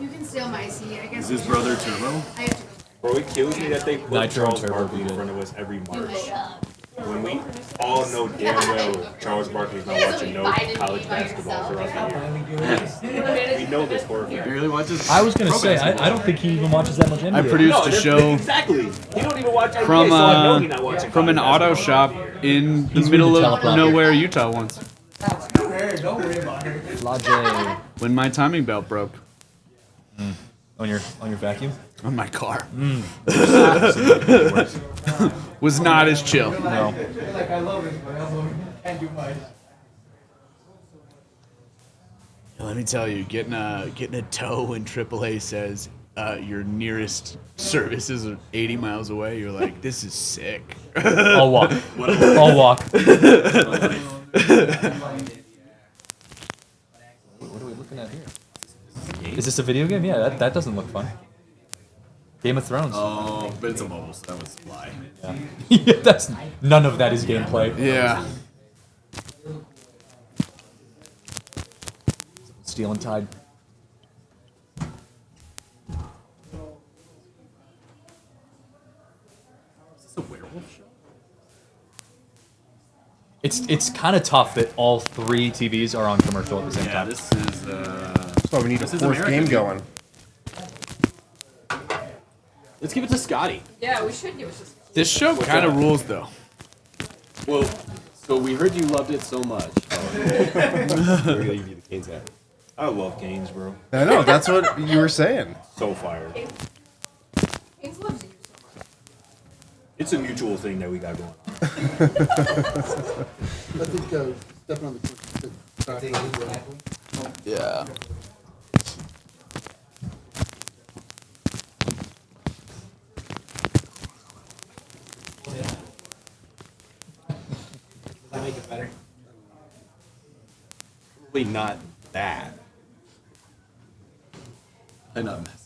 You can steal my seat, I guess. Is his brother Turbo? I have to go. Bro, it kills me that they put Nitro and Charles Turbo Barkley in beat it. front of us every March. When we all know damn well Charles Barkley's not watching no college basketball throughout the year. We know this for a fact. He really watches. I was going to say, I don't think he even watches that much NBA. I produced a show Exactly. He don't even watch NBA, from so I know he's not watching from an college auto basketball. shop in the He's middle reading the of teleprompter. nowhere, Utah once. Don't worry about it. Flage. When my timing belt broke On your vacuum? on my car. Was not as chill. No. Like, I love it, but I also can't do much. Let me tell you, getting a tow in AAA says your nearest service is 80 miles away. You're like, this is sick. I'll walk. I'll walk. What are we looking at here? Is this a video game? Yeah, that doesn't look fun. Game of Thrones. Oh, but it's a mobile, so that was a lie. Yeah, that's none of that is gameplay. Yeah. Steel and Tide. Is this a werewolf show? It's kind of tough that all 3 TVs are on commercial at the same Yeah, time. this is. That's why we need a This is fourth America, game dude. going. Let's give it to Scotty. Yeah, we should give it to This show kind of rules, though. Well, so we heard you loved it so much. We're gonna give you the Canes hat. I love Canes, bro. I know, that's what you were saying. So fire. Haynes loves you so much. It's a mutual thing that we got going on. I think stepping on the Yeah. Does that make it better? Probably not bad. I'm not messing.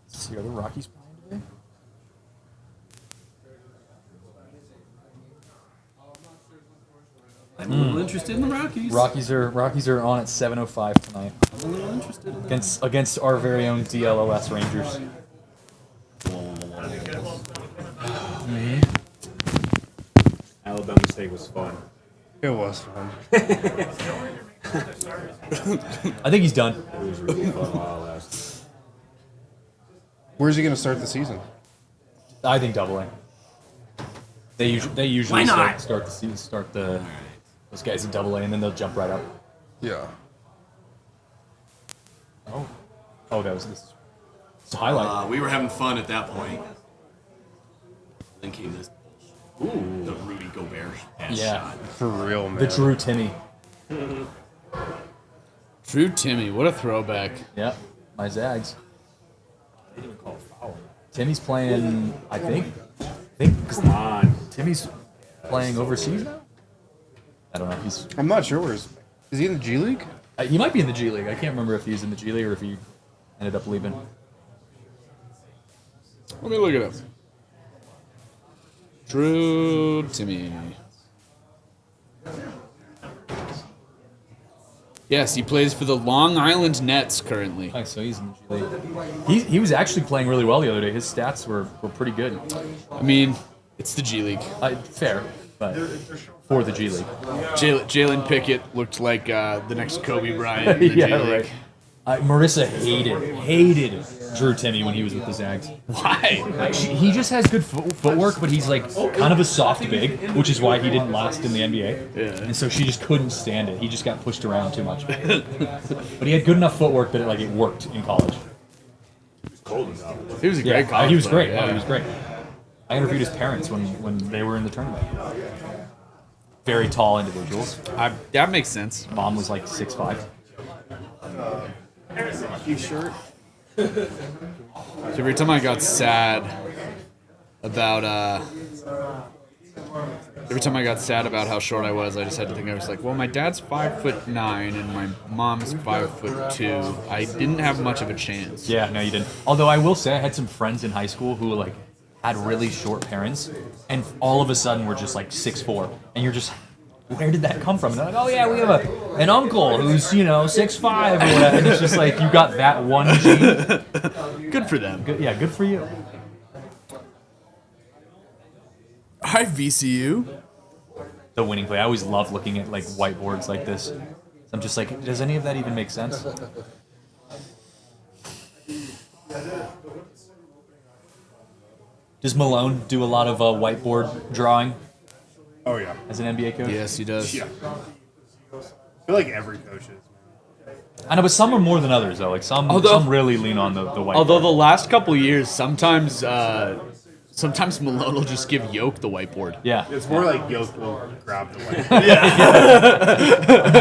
See, are the Rockies playing today? I'm a little interested in the Rockies. Rockies are on at 7:05 tonight. I'm a little interested in against our very own DLOS Rangers. Alabama State was fun. It was fun. I think he's done. It was really fun while it lasted. Where's he going to start the season? I think Double A. They usually Why not? start the season, those guys in Double A, and then they'll jump right up. Yeah. Oh, that was this. It's a highlight. We were having fun at that point. Then came this. Ooh. The Rudy Gobert. Yeah, for real, man. The Drew Timmy. Drew Timmy, what a throwback. Yep, my Zags. They didn't even call a foul. Timmy's playing, I think. Come on. Timmy's playing overseas now? I don't know. I'm not sure where is he in the G League? He might be in the G League. I can't remember if he's in the G League or if he ended up leaving. Let me look it up. Drew Timmy. Yes, he plays for the Long Island Nets currently. Oh, so he's in the G League. He was actually playing really well the other day. His stats were pretty good. I mean, it's the G League. Fair, but for the G League. Jalen Pickett looked like the next Kobe Bryant in the Yeah, G League. right. Marissa hated Drew Timmy when he was with the Zags. Why? He just has good footwork, but he's like kind of a soft big, which is why he didn't last in the NBA. Yeah. And so she just couldn't stand it. He just got pushed around too much. But he had good enough footwork that it worked in college. He was cold enough. He was a great college He was player, great. yeah. Oh, he was great. I interviewed his parents when they were in the tournament. Very tall individuals. That makes sense. Mom was like 6'5". You shirt. Every time I got sad about how short I was, I just had to think, I was like, well, my dad's 5'9" and my mom's 5'2". I didn't have much of a chance. Yeah, no, you didn't. Although I will say, I had some friends in high school who had really short parents, and all of a sudden were just 6'4", and you're just, where did that come from? And they're like, oh yeah, we have an uncle who's 6'5" or whatever. And it's just you got that one gene. Good for them. Good for you. Hi, VCU. The winning play. I always love looking at whiteboards like this. I'm just does any of that even make sense? Does Malone do a lot of whiteboard drawing? Oh, yeah. As an NBA coach? Yes, he does. Yeah. I feel like every coach is. I know, but some are more than others, though. Some really lean on the whiteboard. Although the last couple years, sometimes Malone will just give Yoke the whiteboard. Yeah. It's more like Yoke will grab the whiteboard.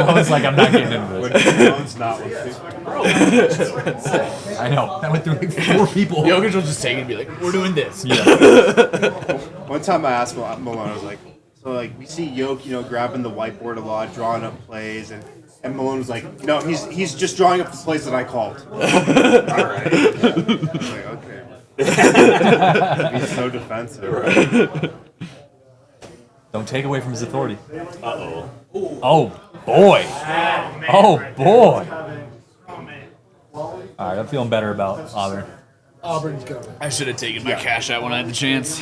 I was like, I'm not getting into this. When Malone's not with I know. That went through 4 people. Jokic will just take it and be like, we're doing this. Yeah. One time I asked Malone, I was like, so we see Yoke, grabbing the whiteboard a lot, drawing up plays, and Malone was like, no, he's just drawing up the plays that I called. All right. I was like, okay. He's so defensive. Don't take away from his authority. Uh-oh. Oh, boy. Oh, boy. All right, I'm feeling better about Auburn. Auburn's going. I should have taken my cash out when I had the chance.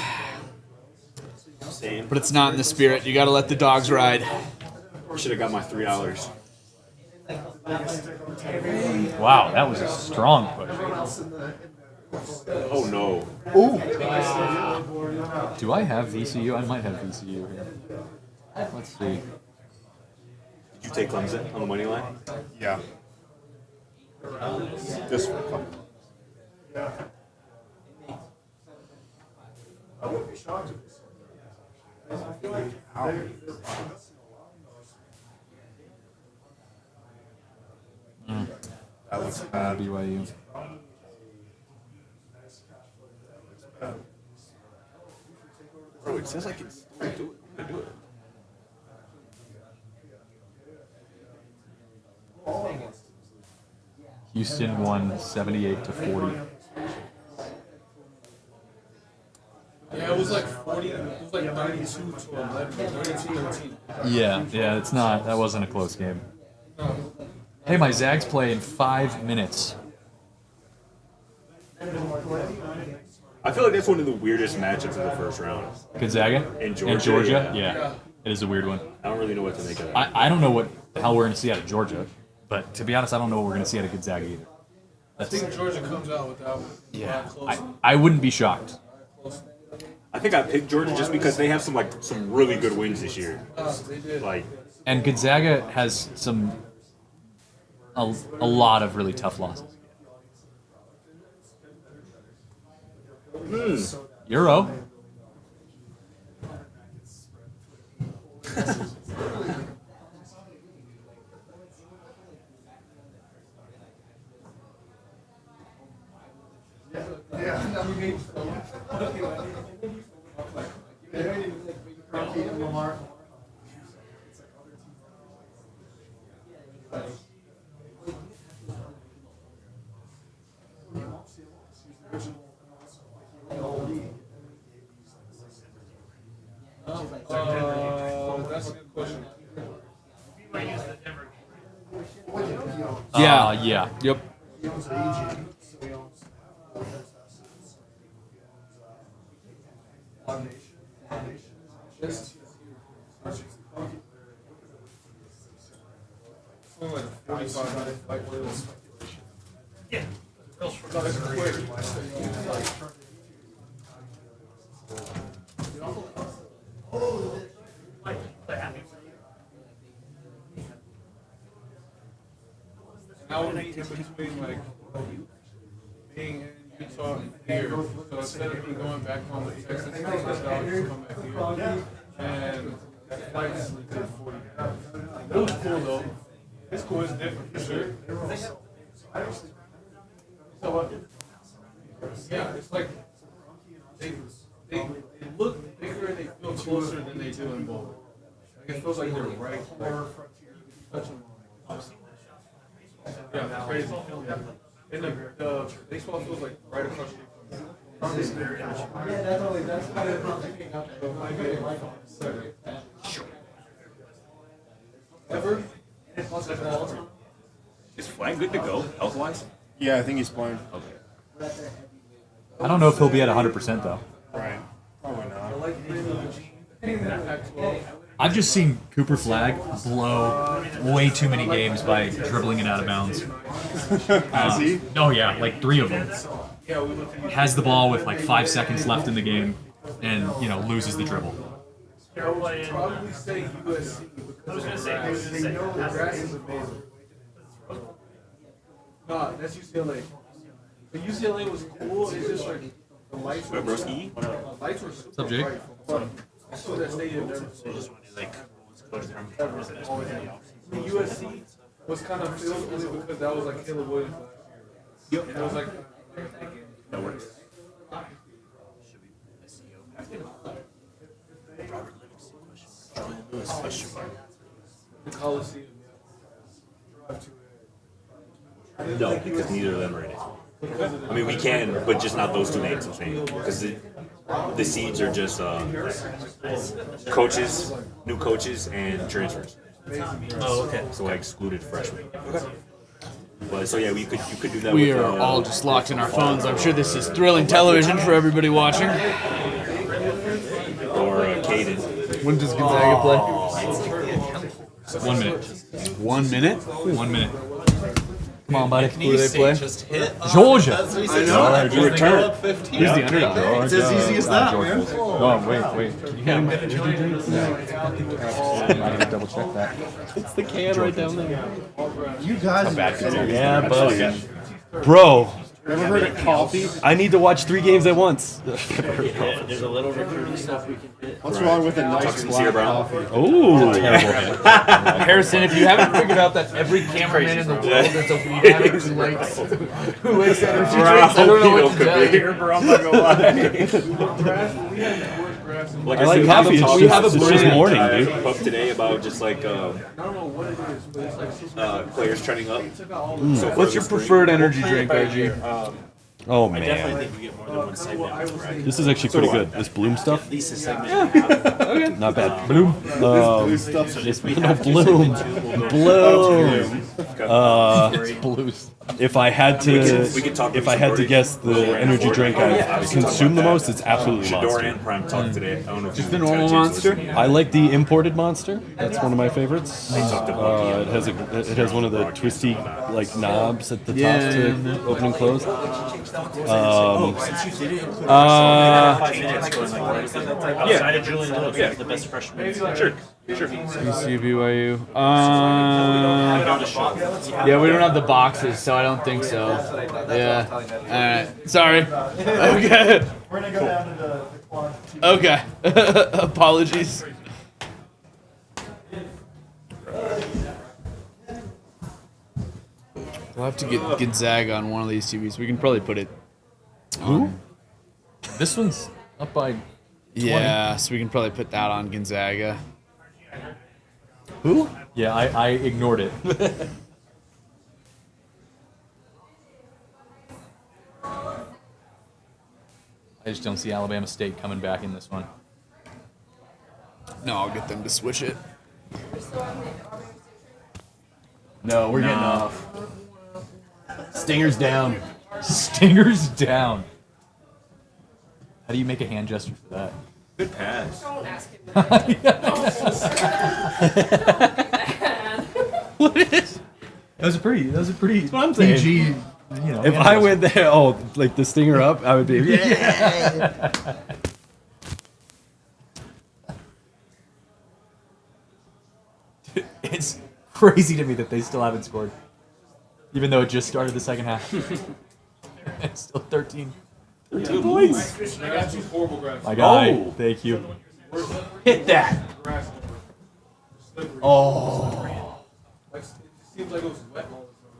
But it's not in the spirit. You got to let the dogs ride. Should have got my $3. Wow, that was a strong push. Oh no. Ooh. Do I have VCU? I might have VCU here. Let's see. Did you take Clemson on the money line? Yeah. Just for a couple. BYU. Bro, it says I can still do it. I do it. Houston won 78-40. Yeah, it was like 40. It was like 32 to 11, 32-13. Yeah, it's not. That wasn't a close game. Hey, my Zags play in 5 minutes. I feel like that's one of the weirdest matchups of the first round. Gonzaga And Georgia, Yeah, it is a weird one. I don't really know what to make of it. I don't know what the hell we're going to see out of Georgia, but to be honest, I don't know what we're going to see out of Gonzaga either. I think Georgia comes out with that one. Yeah, I wouldn't be shocked. I think I picked Georgia just because they have some really good wins this year. They did. Like, And Gonzaga has a lot of really tough losses. Euro. That's a good question. Yeah. Yep. I would be in between like being in Utah and here. So instead of me going back home to Texas, I just come back here. And that flight's like 40 hours. It was cool though. It's cool, it's different for sure. So what? Yeah, it's like they look bigger and they feel closer than they do in Boulder. Like it feels like they're right there. Touch them. Yeah, crazy. Yeah. And the baseball feels like right across the street from me. Yeah, that's kind of ever? is Flag good to go health-wise? Yeah, I think he's playing. Okay. I don't know if he'll be at 100% though. Right. Probably not. I've just seen Cooper Flag blow way too many games by dribbling it out of bounds. Has he? Oh yeah, like 3 of them. Has the ball with like 5 seconds left in the game, and loses the dribble. Probably say USC because they know the grass is amazing. No, that's UCLA. But UCLA was cool. It's just like the lights were super up, Jake? bright. I saw that stadium never. The USC was kind of filled only because that was like Caleb Williams last year. Yep. It was like That works. the Coliseum. No, because neither of them are in it. I mean, we can, but just not those 2 names, I'm saying. Because the seeds are just coaches, new coaches, and transfers. Oh, okay. So I excluded freshmen. Okay. But so yeah, you could do that. We with, are all just locked in our phones. I'm sure this is thrilling television for everybody watching. Or Caden. When does Gonzaga play? 1 minute. 1 minute? 1 minute. Come on, buddy. Who do they play? Georgia. I know. Good return. He's the underdog. It's as easy as that, man. Oh, wait. Can you hand him my energy drink? I gotta double check that. It's the can right down there. You guys. How bad Gonzaga is. Yeah, I'm buddy. sorry. Bro, Ever heard of coffee? I need to watch 3 games at once. There's a little recruiting stuff we can hit. What's wrong with a nice black coffee? Oh, Harrison, if you haven't figured out that every cameraman in the world is a weed addict who likes energy drinks, I don't know what to tell you. Bro, I'm not gonna lie. I like coffee. It's just morning, dude. Up today about just like players trending up. What's your preferred energy drink, RG? Oh I definitely man, think we get more than one segment. Right? this is actually pretty good. This Bloom stuff, At least a segment. not bad. Bloom. This week No, Bloom. Bloom. If I had to, if I had to guess the energy drink I've consumed the most, it's absolutely Shador Monster. and Prime talked today. I don't know if Just you the normal Monster? I like the imported Monster. That's one of my favorites. It has one of the twisty like knobs at the top to open and close. Since you did it include 5 minutes going like, what is that? Outside of Julian Phillips, the best freshman. Sure. BC, BYU. Yeah, we don't have the boxes, so I don't think so. Yeah. All right. Sorry. Okay. We're gonna go down to the quad. Okay. Apologies. We'll have to get Gonzaga on one of these TVs. We can probably put it. Who? This one's up by 20. Yeah, so we can probably put that on Gonzaga. Who? Yeah, I ignored it. I just don't see Alabama State coming back in this one. No, I'll get them to switch it. No, we're getting off. Stinger's down. Stinger's down. How do you make a hand gesture for that? Good pass. Don't ask him What is? That was a pretty. That's what I'm saying. PG. You know, If I went there, like the Stinger up, I would be. Yeah. It's crazy to me that they still haven't scored, even though it just started the second half. It's still 13 points. I got 2 horrible grabs. My guy, thank you. Hit that. Oh. Like, it seems like it was wet all the time.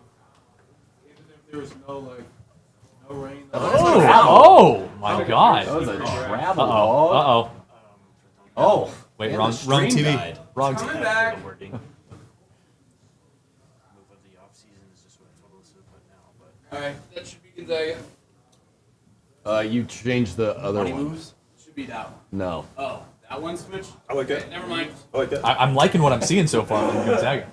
Even if there was no rain. Oh my God. That was a travel Uh ball. oh. Oh. Wait, Man, wrong the stream TV. died. Wrong Coming TV. back. Alright, that should be Gonzaga. You changed the other one. Should be that one. No. Oh, that one switch? I like that. Okay, never mind. I like that. I'm liking what I'm seeing so far from Gonzaga.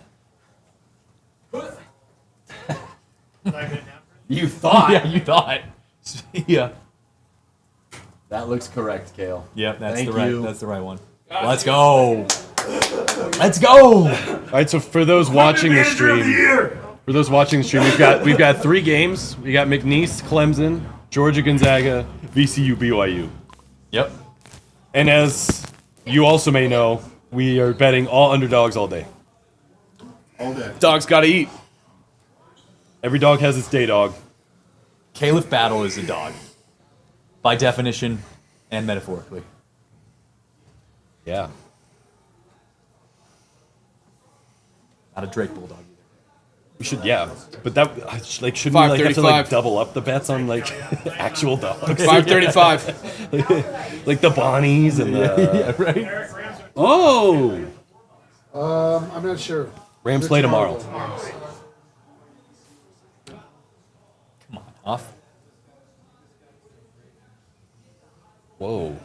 You thought. Yeah, you thought. Yeah. That looks correct, Kale. Yep, that's Thank the right. you. That's the right one. Let's go. Let's go. All right, so for those watching the stream, we've got 3 games. We got McNeese, Clemson, Georgia, Gonzaga, VCU, BYU. Yep. And as you also may know, we are betting all underdogs all day. All day. Dogs gotta eat. Every dog has its day dog. Caliph Battle is a dog, by definition and metaphorically. Yeah. Not a Drake Bulldog either. We should, yeah. But that, like, shouldn't we like, have to like 535. double up the bets on like actual dogs? 535. Like the Bonnies and the. Yeah, right. Oh! I'm not sure. Rams play tomorrow. Come on, Huff. Whoa.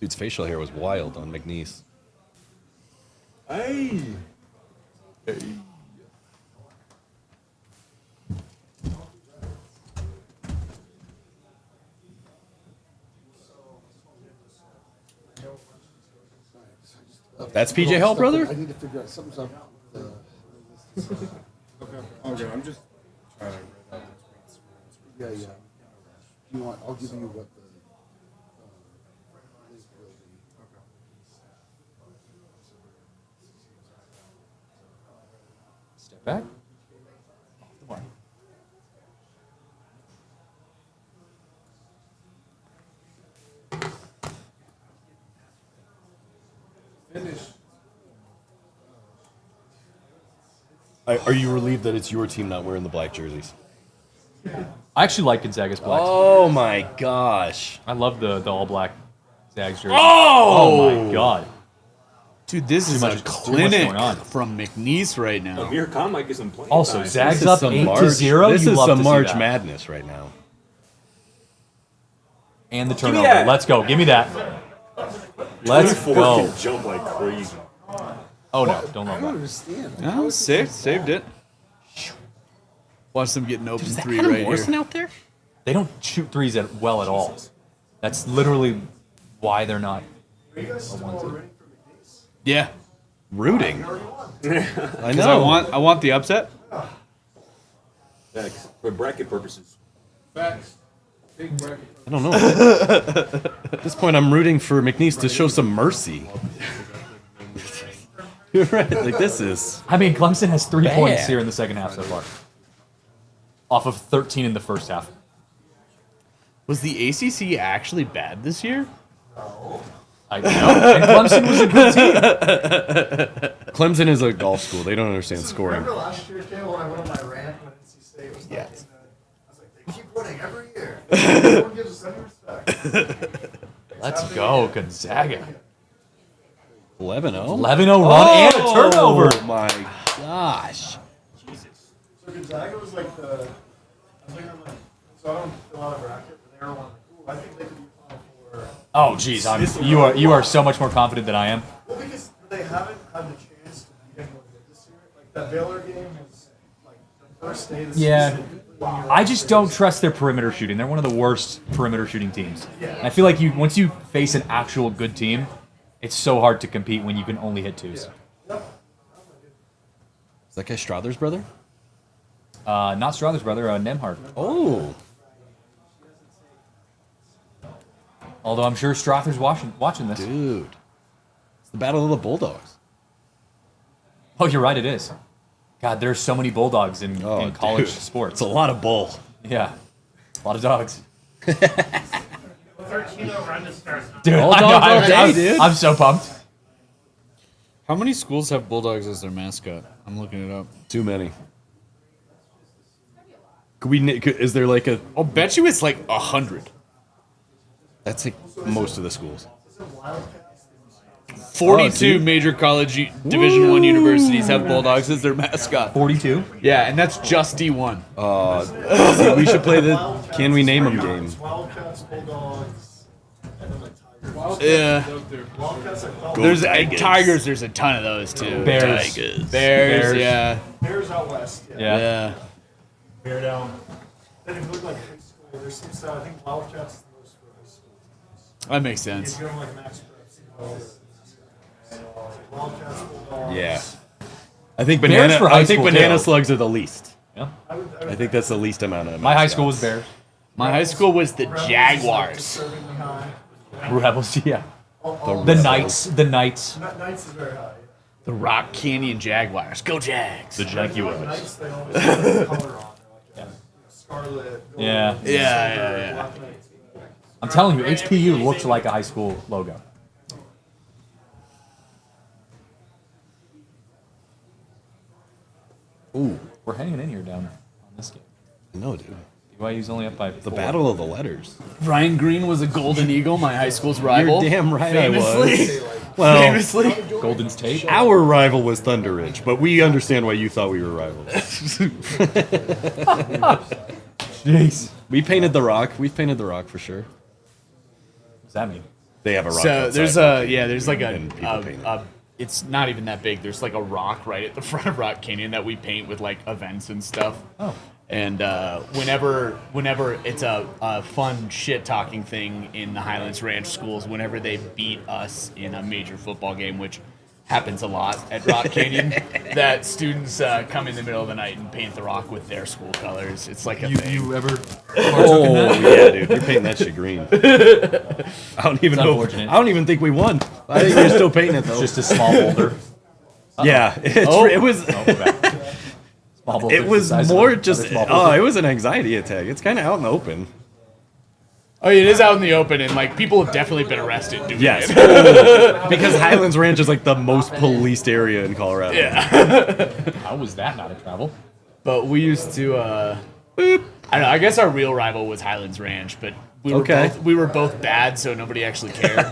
Dude's facial hair was wild on McNeese. Hey. That's PJ Hell, brother? I need to figure out something's up. Okay, I'm just trying to read out this Yeah, yeah. You want? I'll give you what the link will be. Step back. Off the mark. Are you relieved that it's your team not wearing the black jerseys? I actually like Gonzaga's black. Oh my gosh! I love the all black Zags jersey. Oh! My god! Dude, this is much- a too much clinic going on. from McNeese right now. Amir Khan might get some playing Also, time. Zags This is up some 8-0. This You is love some to see March that. Madness right now. And the me turnover. that. Let's go. Give me that. Let's 24 go. can jump like crazy. Oh no! Don't I love don't that. understand. Oh, saved it. Watch them get an open three Adam right Morrison here. out there? They don't shoot threes well at all. That's literally why they're not. Yeah, Rooting. I because know. I want the upset. Thanks. For bracket purposes. Facts. Big bracket. I don't know. At this point, I'm rooting for McNeese to show some mercy. You're right. Like this is. I mean, Clemson has 3 Bad. points here in the second half so far, off of 13 in the first half. Was the ACC actually bad this year? I know. And Clemson was a good team. Clemson is a golf school. They don't understand scoring. Remember last year, Kale, when I went on my rant when NC State was like, Yes. I was like, they keep winning every year. No one gives us any respect. Let's go, Gonzaga. 11-0? 11-0 run and a turnover. Oh my gosh. So Gonzaga was like the, I was thinking like, so I don't fill out a bracket, but they were one of the cool. I think they could be Final Four. Oh, geez, you are so much more confident than I am. Well, because they haven't had the chance to beat anyone good this year. Like that Baylor game was like the first day of the Yeah. season. I just don't trust their perimeter shooting. They're one of the worst perimeter shooting teams. And I feel like once you face an actual good team, it's so hard to compete when you can only hit twos. Is that guy Strother's brother? Not Strother's brother, Nemhard. Oh. Although I'm sure Strother's watching this. Dude. It's the Battle of the Bulldogs. Oh, you're right, it is. God, there's so many Bulldogs in college dude. sports. It's a lot of bull. Yeah. A lot of dogs. 13-0 run to start. Dude, All I know, dogs all I'm- day, dude. I'm so pumped. How many schools have Bulldogs as their mascot? I'm looking it up. Too many. Is there like a... I'll bet you it's like 100. That's like most of the schools. 42 major college Division I universities have Bulldogs as their mascot. 42? Yeah, and that's just D1. See, we should play the Can We Name Them game. Wildcats, Bulldogs, and then like Tigers. Yeah. Wildcats like Wildcats. There's Tigers. There's a ton of those too. Bears. Tigers. Bears. Bears. Yeah. Bears out west. Yeah. Bear down. Then if you look like high school, there's some stuff. I think Wildcats is the most for high school. That makes If sense. you're going like Max Preps, Wildcats, Bulldogs. Yeah. I think Bears for high school, banana too. slugs are the least. Yeah. I think that's the least amount of My high school was Bears. My high school was the Jaguars. Disturbingly high. Rebels, yeah. All The Knights. The Knights. Knights is very high. The Rock Canyon Jaguars. Go Jags. The Jaguars. Knights, they always have the color on. They're like scarlet. gold, Yeah. silver, Yeah. black Knights. I'm telling you, HPU looks like a high school logo. Ooh. We're hanging in here down on this game. No, dude. BYU's only up by The 4. Battle of the Letters. Ryan Green was a Golden Eagle, my high school's rival. You're damn right Famously. I was. Well, Famously. Golden State. our rival was Thunder Ridge, but we understand why you thought we were rivals. Jeez. We painted the rock. We've painted the rock for sure. What does that mean? They have a rock. So outside, there's there's like and people paint it. it's not even that big. There's like a rock right at the front of Rock Canyon that we paint with like events and stuff. Oh. And whenever it's a fun shit talking thing in the Highlands Ranch schools, whenever they beat us in a major football game, which happens a lot at Rock Canyon, that students come in the middle of the night and paint the rock with their school colors. It's like a thing. You ever? Oh yeah, dude, you're painting that shit green. I don't even know. Unfortunate. I don't even think we won. I think you're still painting it though. It's just a small boulder. Yeah, it was. Small boulder It was the size of more another just. small Oh, boulder. it was an anxiety attack. It's kind of out in the open. Oh, it is out in the open, and like people have definitely been arrested doing Yes, it. because Highlands Ranch is like the most policed area in Colorado. Yeah. How was that not a travel? But we used to. I don't know. I guess our real rival was Highlands Ranch, but we were both bad, so nobody actually cared.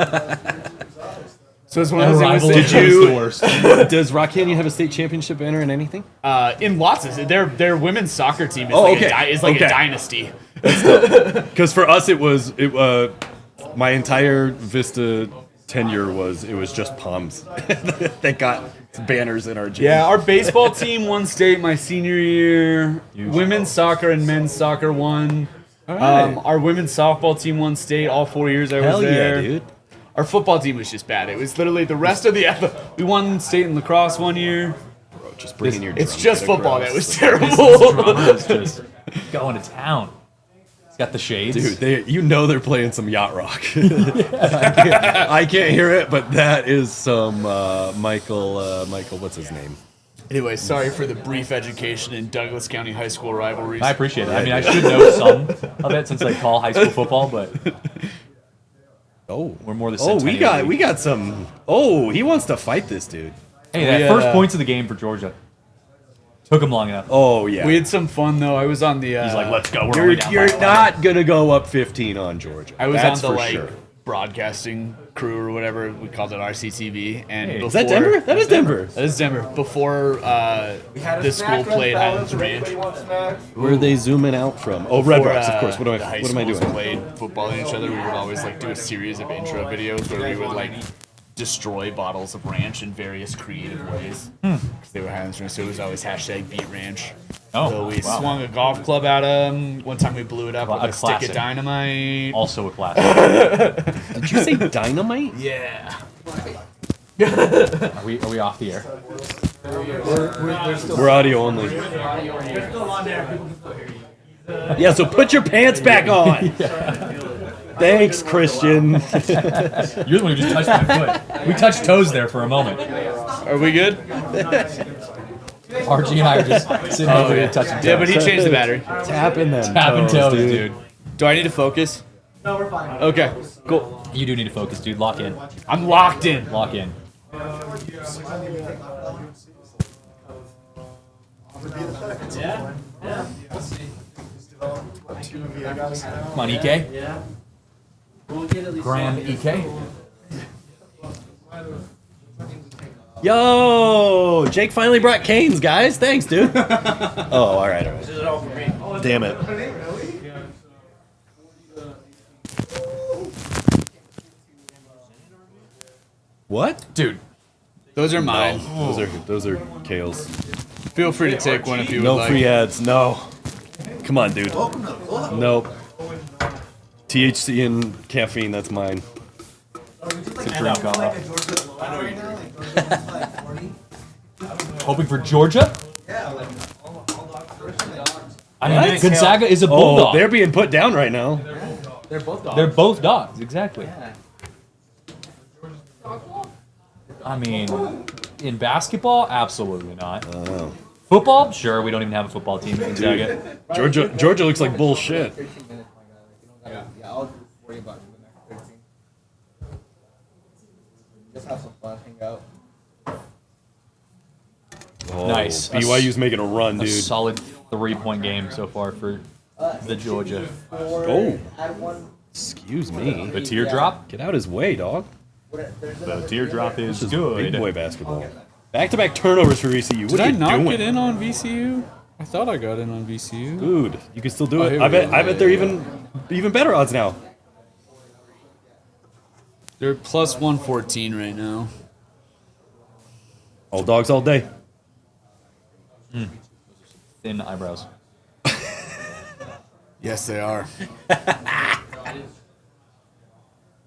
So it's one of those things. Does Rock Canyon have a state championship banner in anything? In Watts, their women's soccer team is a dynasty. Because for us, it was my entire Vista tenure was just Palms. They got banners in our gym. Yeah, our baseball team won state my senior year. Women's soccer and men's soccer won. All right. Our women's softball team won state all 4 years I was Hell there. yeah, dude. Our football team was just bad. It was literally the rest of the. We won state in lacrosse 1 year. Bro, just bring in your. It's drum just kit football across. that was terrible. This drama is just going to town. It's got the shades. Dude, they're playing some yacht rock. I can't hear it, but that is some Michael, what's his name? Anyway, sorry for the brief education in Douglas County high school rivalries. I appreciate it. I mean, I should know some of it since I call high school football, but we're more the Centennial we got some. Oh, he wants to fight this dude. Hey, that first points of the game for Georgia. Took him long enough. Oh yeah, we had some fun though. I was on the. He's like, let's go. You're not gonna go up 15 on Georgia. I was That's on the for sure. broadcasting crew or whatever we called it, RCTV. And Hey, before, is that Denver? That is Denver. That is Denver. Before the school played Highlands Ranch. Where are they zooming out from? Oh, Red Rocks, of course. What am I doing? Played football in each other. We would always like do a series of intro videos where we would like destroy bottles of ranch in various creative ways. Because they were Highlands Ranch, so it was always #beat ranch. Oh, so we wow. swung a golf club at them. One time we blew it up with a stick classic. of dynamite. Also a classic. Did you say dynamite? Yeah. Are we off the air? We're audio only. Yeah, so put your pants back on. Thanks, Christian. You're the one who just touched my foot. We touched toes there for a moment. Are we good? RG and I are just sitting over here touching toes. Yeah, but he changed the battery. Tapping them Tapping toes, dude. Do I need to focus? No, we're fine. Okay, cool. You do need to focus, dude. Lock in. I'm locked in. Lock in. Yeah. Yeah. Come on, EK. Yeah. We'll get at least Grand EK. Yo, Jake finally brought canes, guys. Thanks, dude. Oh, all right. This is all for me. Damn it. What? Dude, those are mine. No, those are Kale's. Feel free to take one if you would No like. free ads. No. Come on, dude. Nope. THC and caffeine. That's mine. It's a drink combo. Hoping for Georgia? I mean, What? Gonzaga is a bulldog. Oh, they're being put down right now. They're both dogs. They're both dogs, exactly. Yeah. I mean, in basketball, absolutely not. Oh. Football? Sure, we don't even have a football team in Gonzaga. Georgia looks like bullshit. Yeah, I'll worry about the next 13. Just have some fun, hang out. Oh, Nice. BYU's making a run, A dude. solid 3-point game so far for the Georgia. Oh. Excuse me. The teardrop? Get out his way, dog. The teardrop is This is good. big boy basketball. Back-to-back turnovers for VCU. What Did are I you not doing? get in on VCU? I thought I got in on VCU. Dude, you can still do Oh, it. here I we bet. go. I bet they're even better odds now. They're plus 114 right now. All dogs all day. Thin eyebrows. Yes, they are.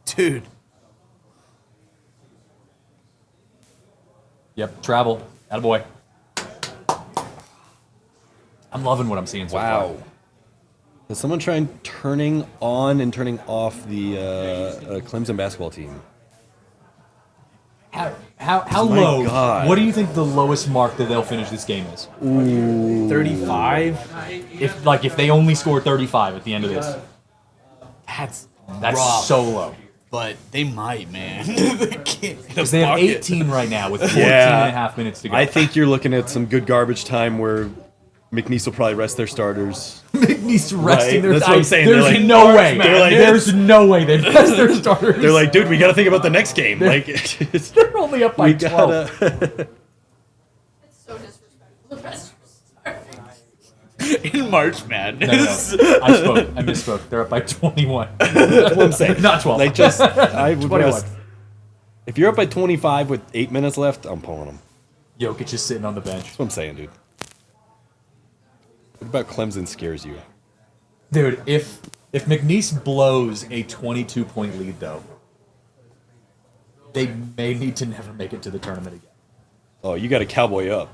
Dude. Yep, travel. Attaboy. I'm loving what I'm seeing so far. Wow. Is someone trying turning on and turning off the Clemson basketball team? How My low? God. What do you think the lowest mark that they'll finish this game is? Ooh. 35? If they only score 35 at the end of this. That's That's so low. But they might, man. Because they have 18 right now with 14 and a half minutes to go. I think you're looking at some good garbage time where McNeese will probably rest their starters. McNeese resting their That's what I'm saying. There's They're like, no way. They're like, There's no way they rest their starters. They're like, dude, we got to think about the next game. Like, they're only up by 12. It's so disrespectful. The best In March Madness. No. I misspoke. They're up by 21. That's what I'm saying. Not 12. Like, just, I would 21. rest. If you're up by 25 with 8 minutes left, I'm pulling them. Jokic is sitting on the bench. That's what I'm saying, dude. What about Clemson scares you? Dude, if McNeese blows a 22-point lead, though, they may need to never make it to the tournament again. Oh, you got a cowboy up.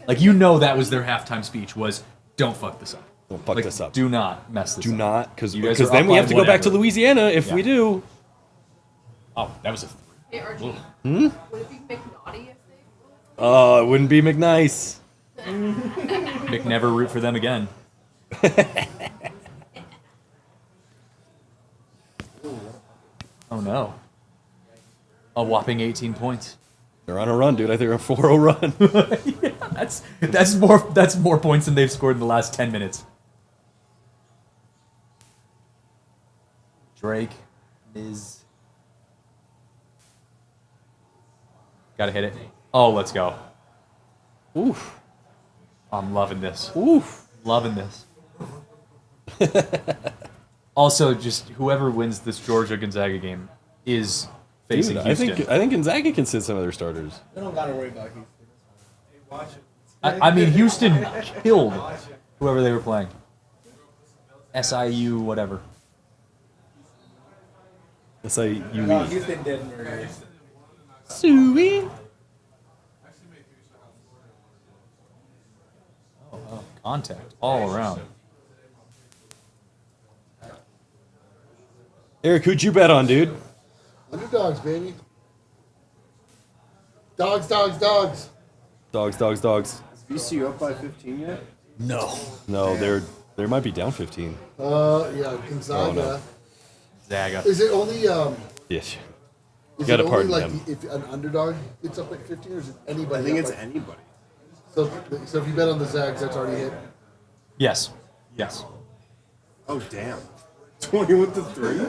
Like, you know that was their halftime speech was, don't fuck this up. Don't fuck this up. Do not mess this up. Do not, because You guys are then up we by have to go back to whatever. Louisiana if we do. Oh, that was a... Hey, Archie. Hmm? Would it be McNaughty if they... Oh, it wouldn't be McNice. Mick never root for them again. Oh, no. A whopping 18 points. They're on a run, dude. I think they're a 4-0 run. Yeah, that's more points than they've scored in the last 10 minutes. Drake is... Gotta hit it. Oh, let's go. Oof. I'm loving this. Oof. Loving this. Also, just whoever wins this Georgia-Gonzaga game is facing Dude, Houston. I think Gonzaga can sit some of their starters. They don't gotta worry about Houston. Hey, watch it. I mean, Houston killed whoever they were playing. SIU, whatever. SIU. No, Houston didn't murder. Suey. Oh, contact all around. Eric, who'd you bet on, dude? Underdogs, baby. Dogs, dogs, dogs. Dogs, dogs, dogs. Is VCU up by 15 yet? No, they might be down 15. Yeah, Gonzaga. Oh, no. Zaga. Is it only Yes. You Is got to it only pardon like them. if an underdog gets up like 15, or is it anybody? I think up it's like- anybody. So if you bet on the Zags, that's already hit. Yes. Yes. Oh damn! 21 to 3.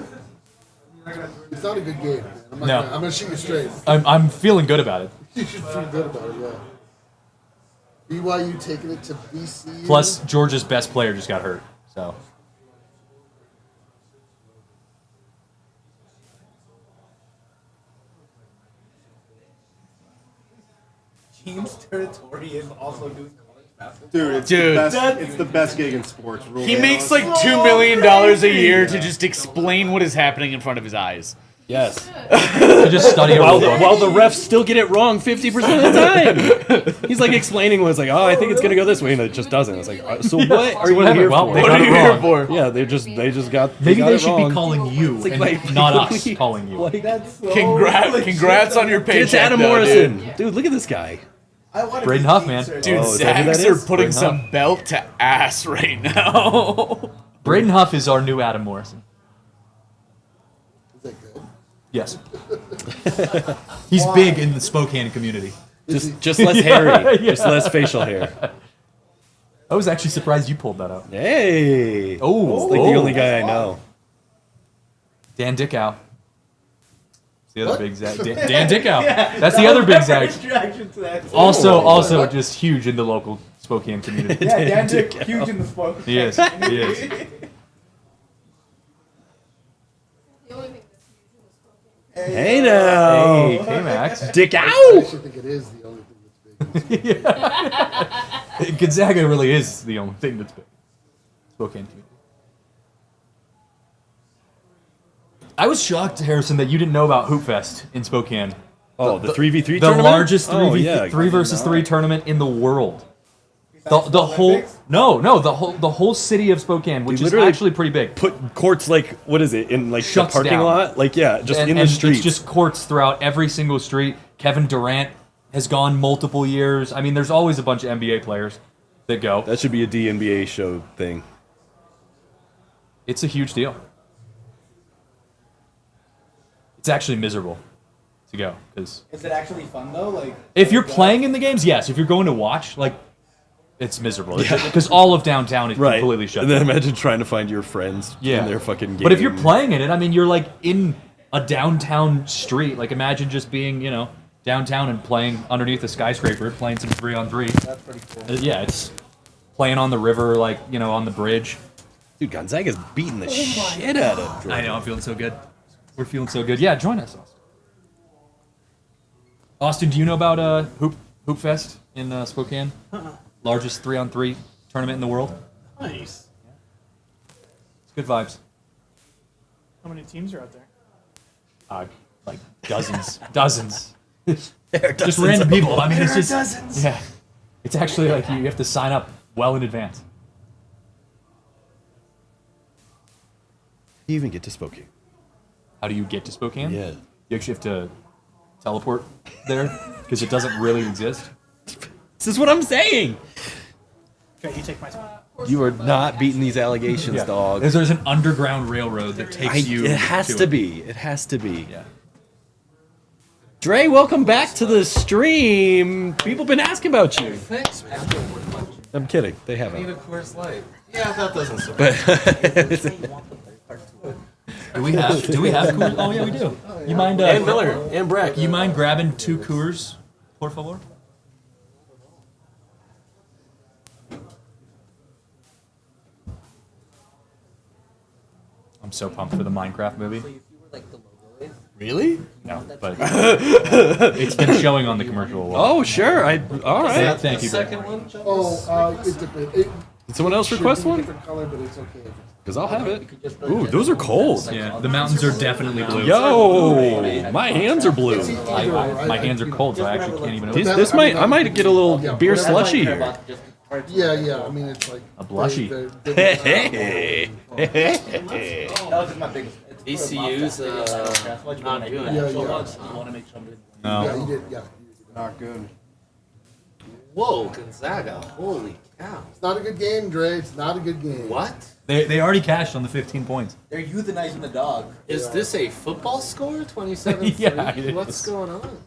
It's not a good game. Man. I'm No. gonna shoot you straight. I'm feeling good about it. You should feel good about it. Yeah. BYU taking it to BC. Plus, Georgia's best player just got hurt. So. James Territory is also doing college basketball. Dude, it's Dude. the best. It's the best gig in sports. Rule He it makes out. like $2 million a year to just explain what is happening in front of his eyes. Yes. To just study while the refs still get it wrong 50% of the time. He's like explaining what it's like, oh, I think it's gonna go this way, and it just doesn't. It's like, so what are you whatever. here Well, for? they got it wrong. Yeah, they just got. Maybe got they it should wrong. be calling you It's like, and like, not us really? calling you. That's so Congrats on your paycheck. It's Adam though, Morrison, dude. dude. Look at this guy. Braden Huff, man. Dude, Oh, is that who Zags that are is? putting Braden some Huff. belt to ass right now. Braden Huff is our new Adam Morrison. Is that good? Yes. He's big in the Spokane community. Just less hairy, Yeah. just less facial hair. I was actually surprised you pulled that out. Hey. Oh, It's like the only guy I know. Dan Dickow. It's the other What? big Zag. Dan Dickow. That's the other big Zag. Distraction to that. Also just huge in the local Spokane community. Yeah, Dan Dick, huge in the smoke. He is. He is. The only thing Hey now. Hey, K-Max. Dick I out. actually think it is the only thing that's big. Gonzaga really is the only thing that's big. Spokane community. I was shocked, Harrison, that you didn't know about Hoop Fest in Spokane. Oh, the 3v3 the tournament? largest 3v3 Oh, yeah. 3 versus 3 tournament in the world. The whole the whole city of Spokane, which is literally actually pretty big. Put courts like what is it in like Shuts the parking down. lot? Like yeah, just and, in the and streets. It's just courts throughout every single street. Kevin Durant has gone multiple years. I mean, there's always a bunch of NBA players that go. That should be a DNVR show thing. It's a huge deal. It's actually miserable to go because Is it actually fun though? Like, if you're playing in the games, yes. If you're going to watch, like, it's miserable because all of downtown is completely shut And then down. imagine trying to find your friends in their fucking game. But if you're playing in it, I mean, you're like in a downtown street. Like, imagine just being, downtown and playing underneath a skyscraper, playing some 3-on-3. That's pretty cool. Yeah, it's playing on the river, like, on the bridge. Dude, Gonzaga's beating the shit out of Jordan. I know, I'm feeling so good. We're feeling so good. Yeah, join us, Austin. Austin, do you know about Hoop Fest in Spokane? Largest 3-on-3 tournament in the world. Nice. It's good vibes. How many teams are out there? Like dozens, dozens. There are Just dozens random of people. them. I mean, it's There are just dozens. yeah. It's actually like you have to sign up well in advance. You even get to Spokane. How do you get to Spokane? Yeah. You actually have to teleport there because it doesn't really exist. This is what I'm saying. Okay, you take my spot. You are not beating these allegations, Yeah. dog. There's an underground railroad that takes you. It has to to it. be. It has to be. Yeah. Dre, welcome back to the stream. People been asking about you. Thanks, man. I'm kidding. They I need haven't. a Coors Light. Yeah, that doesn't surprise Do we have Coors? Oh yeah, we do. You mind? And Miller and Breck. You mind grabbing 2 Coors, por favor? I'm so pumped for the Minecraft movie. Really? No, but it's been showing on the commercial a lot. Oh, sure. All right. Thank you. Second one? Did someone else request one? Different color, but it's okay. Because I'll have it. Ooh, those are cold. Yeah, the mountains are definitely blue. Yo, my hands are blue. My hands are cold, so I actually can't even. I might get a little beer slushy here. Yeah. I mean, it's like a blushy. Hey. That was my biggest. ECU's not good. Yeah. You want to make sure No. Yeah, you did. Yeah. Not good. Whoa, Gonzaga. Holy cow. It's not a good game, Dre. It's not a good game. What? They already cashed on the 15 points. They're euthanizing the dog. Is this a football score? 27-3? Yeah, it What's is. going on?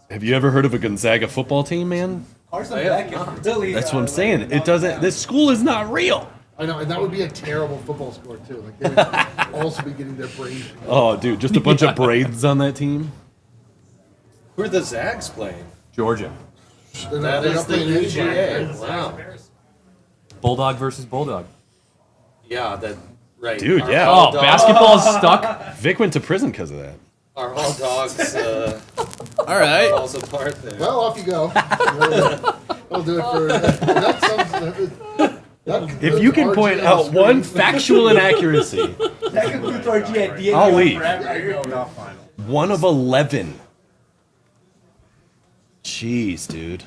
Have you ever heard of a Gonzaga football team, man? Carson Beck is really. That's what I'm saying. It doesn't. This school is not real. I know, and that would be a terrible football score too. Like they would also be getting their brains. Oh, dude, just a bunch of braids on that team. Who are the Zags playing? Georgia. That is the UGA. Wow. Bulldog versus Bulldog. Yeah, that right. Dude, Are yeah. all Oh, basketball's dogs- stuck. Vic went to prison because of that. Are all dogs All right. falls apart there? Well, off you go. We'll do it for. That sounds. If you can point out one factual inaccuracy, That concludes our DNVR I'll leave. forever. Not final. 1 of 11. Jeez, dude.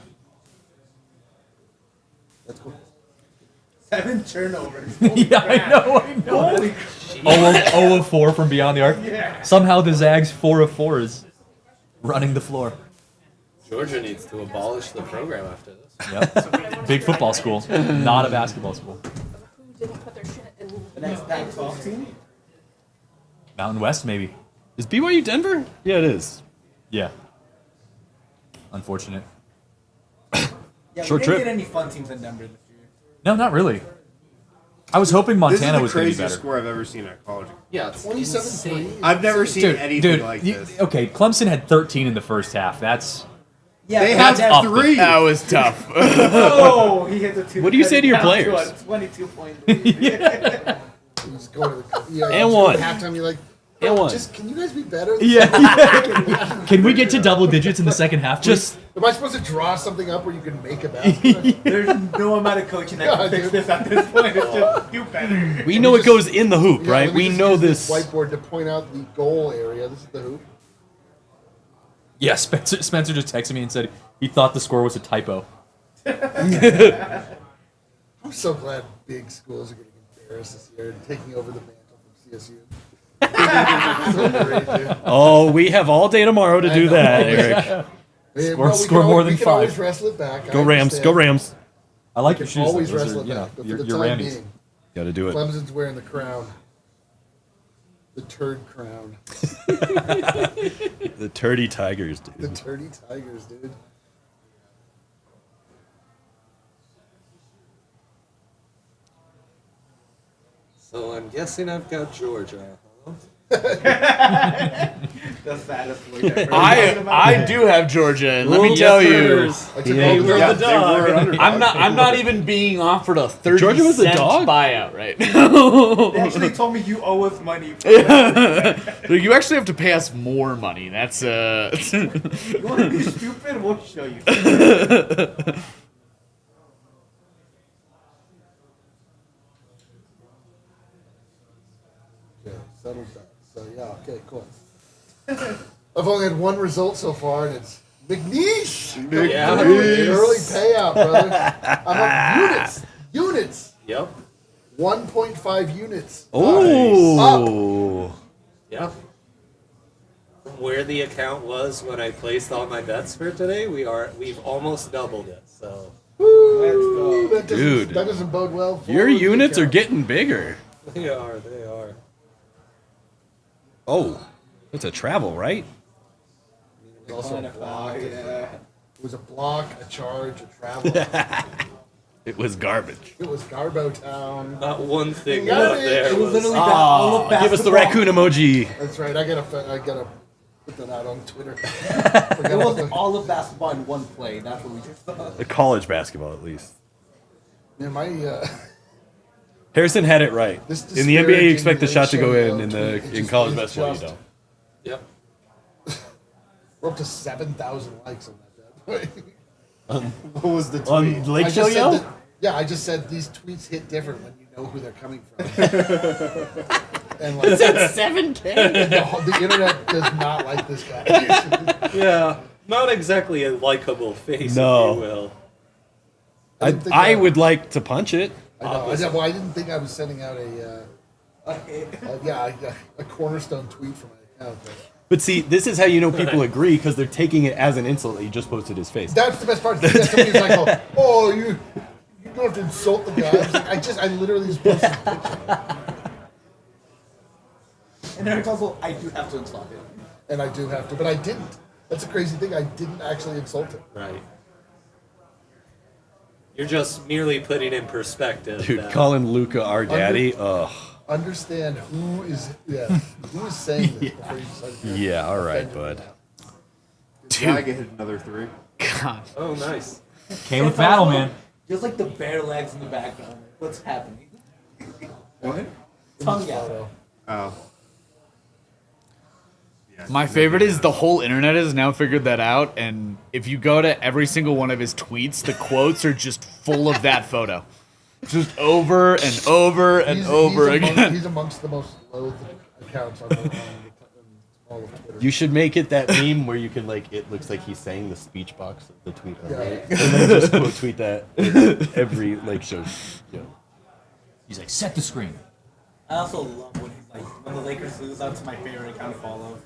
That's cool. 7 turnovers. Yeah, I know. Holy 0 of 4 from beyond the arc. Yeah. Somehow the Zags 4 of 4 is running the floor. Georgia needs to abolish the program after this. Yep. Big football school, not a basketball school. Who didn't put their shit in The next Pac-12 team? Mountain West, maybe. Is BYU Denver? Yeah, it is. Yeah. Unfortunate. Yeah, Short we trip. didn't get any fun teams in Denver this year. No, not really. I was hoping Montana was This is the going to be craziest better. score I've ever seen at college. Yeah, it's 27-3. I've never seen anything like you- this. okay, Clemson had 13 in the first half. That's Yeah, They but have up 3. That was tough. Oh, he hit the 2. What do you say to your down players? To a 22-point lead. You just go to the And you just go to one. halftime. You're like, And one. just can you guys be better? yeah. Can we get to double digits in the second half? Please? Just Am I supposed to draw something up where you can make a basket? There's no amount of coaching that Yeah, can fix dude. this at this point. It's just do better. we know it goes in the hoop, Yeah, right? let me We just know use this. whiteboard to point out the goal area. This is the hoop. Yeah, Spencer just texted me and said he thought the score was a typo. I'm so glad big schools are getting embarrassed this year and taking over the mantle from CSU. So great, dude. Oh, we have all day tomorrow to I do know. that, Eric. Yeah, Score- we score can more always, than we can always 5. wrestle it back. I Go Rams. understand. Go Rams. I like We your can shoes. always Those wrestle are, it you know, back. But your for the time Rammies. being, Got to do it. Clemson's wearing the crown. The turd crown. The Turdy Tigers, dude. The turdy Tigers, dude. So I'm guessing I've got Georgia. Huh? The saddest look ever. I do have Georgia, and let me tell you, I'm not even being offered a 30 Georgia was a cent dog? buyout right now. They actually told me you owe us money. You actually have to pay us more money. That's You want to be stupid? We'll show you. Okay, settled that. So yeah, okay, cool. I've only had one result so far, and it's McNeese. Yeah, early payout, brother. I'm up units. Units. Yep. 1.5 units. Oh. Yep. From where the account was when I placed all my bets for today, we've almost doubled it. So. Woo! That doesn't, Dude. that doesn't bode well for Your the units are account. getting bigger. They are. They are. Oh, it's a travel, right? It was also a block. It was a block, a charge, a travel. It was garbage. It was Garbo Town. Not one thing Got up it. there It was was. literally Oh, give us the raccoon emoji. That's right. I gotta put that out on Twitter. It was all of basketball in one play. That's what we just saw. The college basketball, at least. Yeah, my Harrison had it right. This In the NBA, you disparaging expect the shot to go ratio, in. it In just college is basketball, you just- don't. Yep. We're up to 7,000 likes on that bad boy. What was the tweet? On Lake I Show, just said yo? that- yeah, I just said these tweets hit different when you know who they're coming from. And like, It's at 7K. The internet does not like this guy. Yeah. Not exactly a likable face, No. if you will. I would like to punch it. I know. Well, I didn't think I was sending out a cornerstone tweet for my account. But see, this is how you know people agree, because they're taking it as an insult that you just posted his face. That's the best part. That somebody's like, "Oh, you don't have to insult the guy." I was like, I literally just posted a picture. And Eric's also, I do have to insult him. And I do have to, but I didn't. That's a crazy thing. I didn't actually insult him. Right. You're just merely putting in perspective. Dude, that- calling Luca our daddy. Ugh. Understand who is saying this before you decide to Yeah, all right, bud. I hit another 3. God. Oh, nice. Came with battle, man. Just like the bare legs in the background. What's happening? What? Tongue out. Oh. My favorite is the whole internet has now figured that out, and if you go to every single one of his tweets, the quotes are just full of that photo. Just over and over and over again. He's amongst the most loathed accounts on all of Twitter. You should make it that meme where you can, like, it looks like he's saying the speech box of the tweet. Yeah. Right? And then just quote tweet that every, like, show. Yeah. He's like, set the screen. I also love when he's like, when the Lakers lose, that's my favorite account to follow.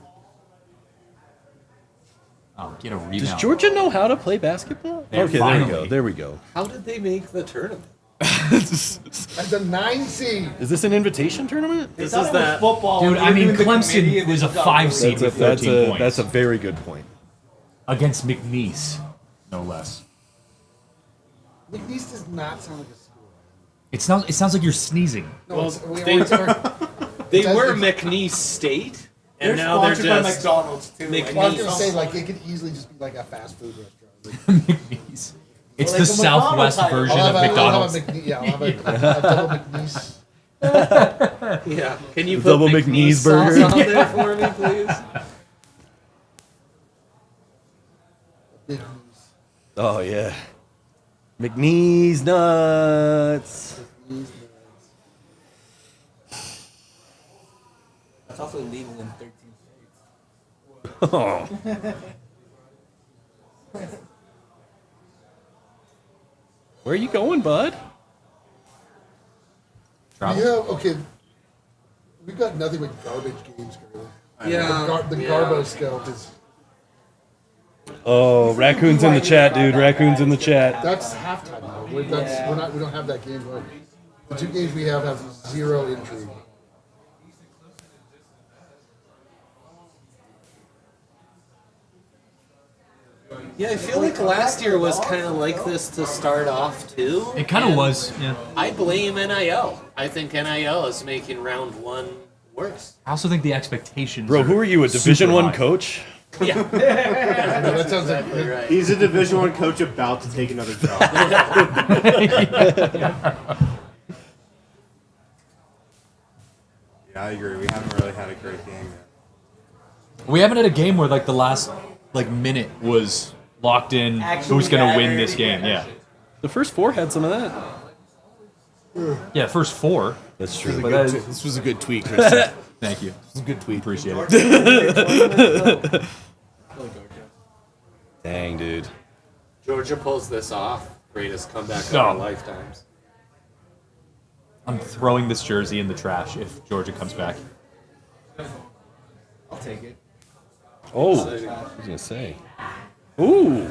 Oh, get a rebound. Does Georgia know how to play basketball? Yeah, Okay, finally. there we go. There we go. How did they make the tournament? As a 9 seed. Is this an invitation tournament? This is that. Football. Dude, I mean, Clemson was a 5 seed with 13 points. That's a very good point. Against McNeese, no less. McNeese does not sound like a school. It sounds like you're sneezing. No, Well, it's, they does- were it's- McNeese State, and They're now they're sponsored by just McDonald's too. McNeese. Well, I was gonna say like it could easily just be like a fast food restaurant. McNeese. It's Like the a McDonald's Southwest type. version I'll of have McDonald's. a double McNeese. Yeah. Can you The put double McNeese McNeese sauce burger? on there for me, please? McNeese. Oh, yeah. McNeese nuts. McNeese. That's also illegal in 13 states. Oh. Where are you going, bud? Okay. We've got nothing but garbage games currently. Yeah. The Yeah. Garbo scope is. Oh, raccoons in the chat, dude. Raccoons in the chat. That's halftime now. We don't have that game going. The 2 games we have zero intrigue. Yeah, I feel like last year was kind of like this to start off too. It kind of and was, yeah. I blame NIL. I think NIL is making round one worse. I also think the expectations. Bro, who are you, a Division super One high. coach? Yeah. That sounds exactly right. He's a Division One coach about to take another job. Yeah, I agree. We haven't really had a great game yet. We haven't had a game where like the last like minute was locked in. Who's gonna win this game? Yeah. The first 4 had some of that. Yeah, first 4. That's true. But This was a good tweet, Chris. Thank you. This was a good tweet. Appreciate it. Dang, dude. Georgia pulls this off. Greatest comeback of No. our lifetimes. I'm throwing this jersey in the trash if Georgia comes back. I'll take it. Oh, I was gonna say. Ooh.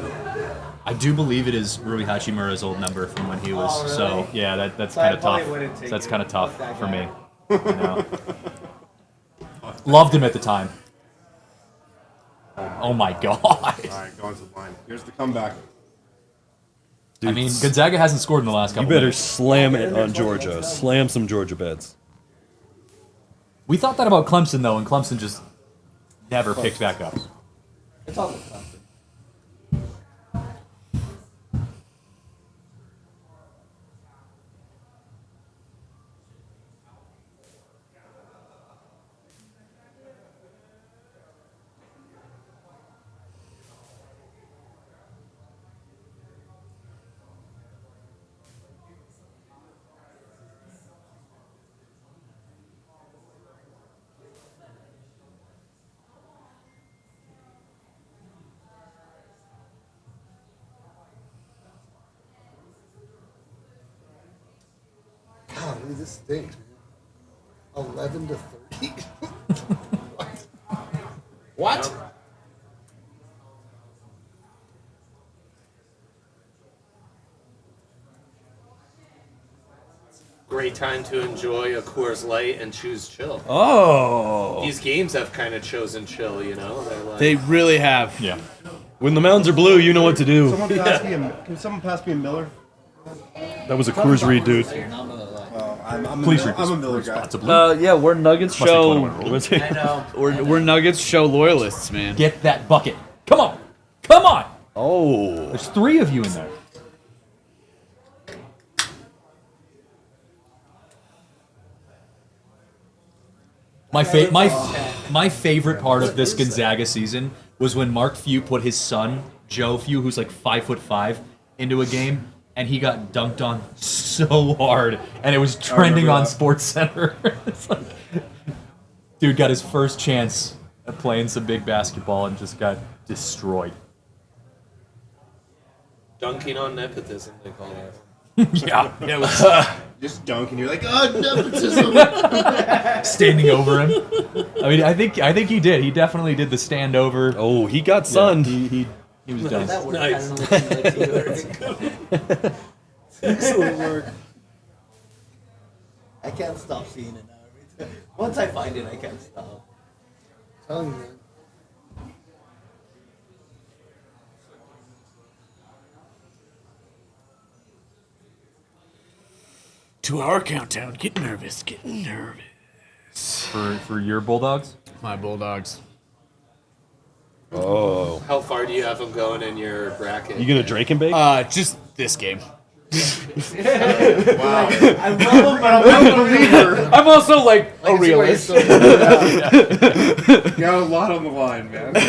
I do believe it is Rui Hachimura's old number from when he was. Oh, really? So yeah, that's So I kind of probably tough. wouldn't take That's it kind of tough with that for guy. me. You know? Loved him at the time. Oh my god. All right, going to the line. Here's the comeback. I mean, Gonzaga hasn't scored in the last You couple. better minutes. slam it on Georgia. Slam some Georgia bets. We thought that about Clemson though, and Clemson just never picked back up. It's all the Clemson. God, this stinks, man. 11 to 30. What? Great time to enjoy a Coors Light and choose chill. Oh. These games have kind of chosen chill, you know? They're like, They really have. Yeah. When the mountains are blue, you know what to do. Someone pass me can someone pass me a Miller? That was a Coors read, dude. Oh, I'm Please I'm a Miller guy. responsibly. Yeah, we're Nuggets Must have show. 21 rules. I know. We're Nuggets show loyalists, man. Get that bucket. Come on. Come on. Oh. There's 3 of you in there. My favorite part of this Gonzaga season was when Mark Few put his son, Joe Few, who's like 5'5", into a game, and he got dunked on so hard, and it was trending on SportsCenter. It's like, dude got his first chance at playing some big basketball and just got destroyed. dunking on nepotism, they call it. Yeah, it was just dunking. You're like, oh, nepotism. standing over him. I mean, I think he did. He definitely did the stand over. Oh, he got sunned. He was done. That worked. Nice. Excellent work. I can't stop seeing it now. Once I find it, I can't stop. Telling you, man. Two-hour countdown. Get nervous. Get nervous. For your Bulldogs? My Bulldogs. Oh. How far do you have them going in your bracket? You gonna Drake and bake? Just this game. Wow. I love him, but I'm not a believer. I'm also like a realist. You got a lot on the line, man. Do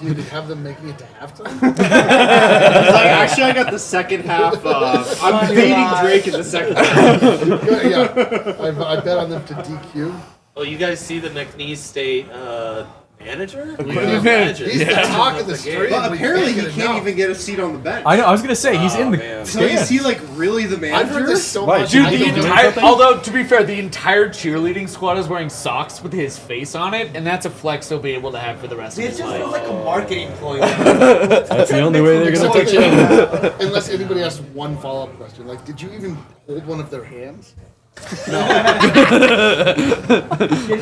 you have them making it to halftime? It's like, actually, I got the second half. I'm beating Drake in the second half. Yeah, I bet on them to DQ. Oh, you guys see the McNeese State manager? He's the talk of the street. But apparently, he can't even get a seat on the bench. I know. I was gonna say he's in the man. So is he like really the manager? I've heard this so Why, much. dude, I did don't you do know. something? Although, to be fair, the entire cheerleading squad is wearing socks with his face on it, and that's a flex he'll be able to have for the rest of It his just life. feels like a marketing ploy. That's the only way they're gonna Except touch him. Unless anybody asks one follow-up question, like, did you even hold one of their hands? Did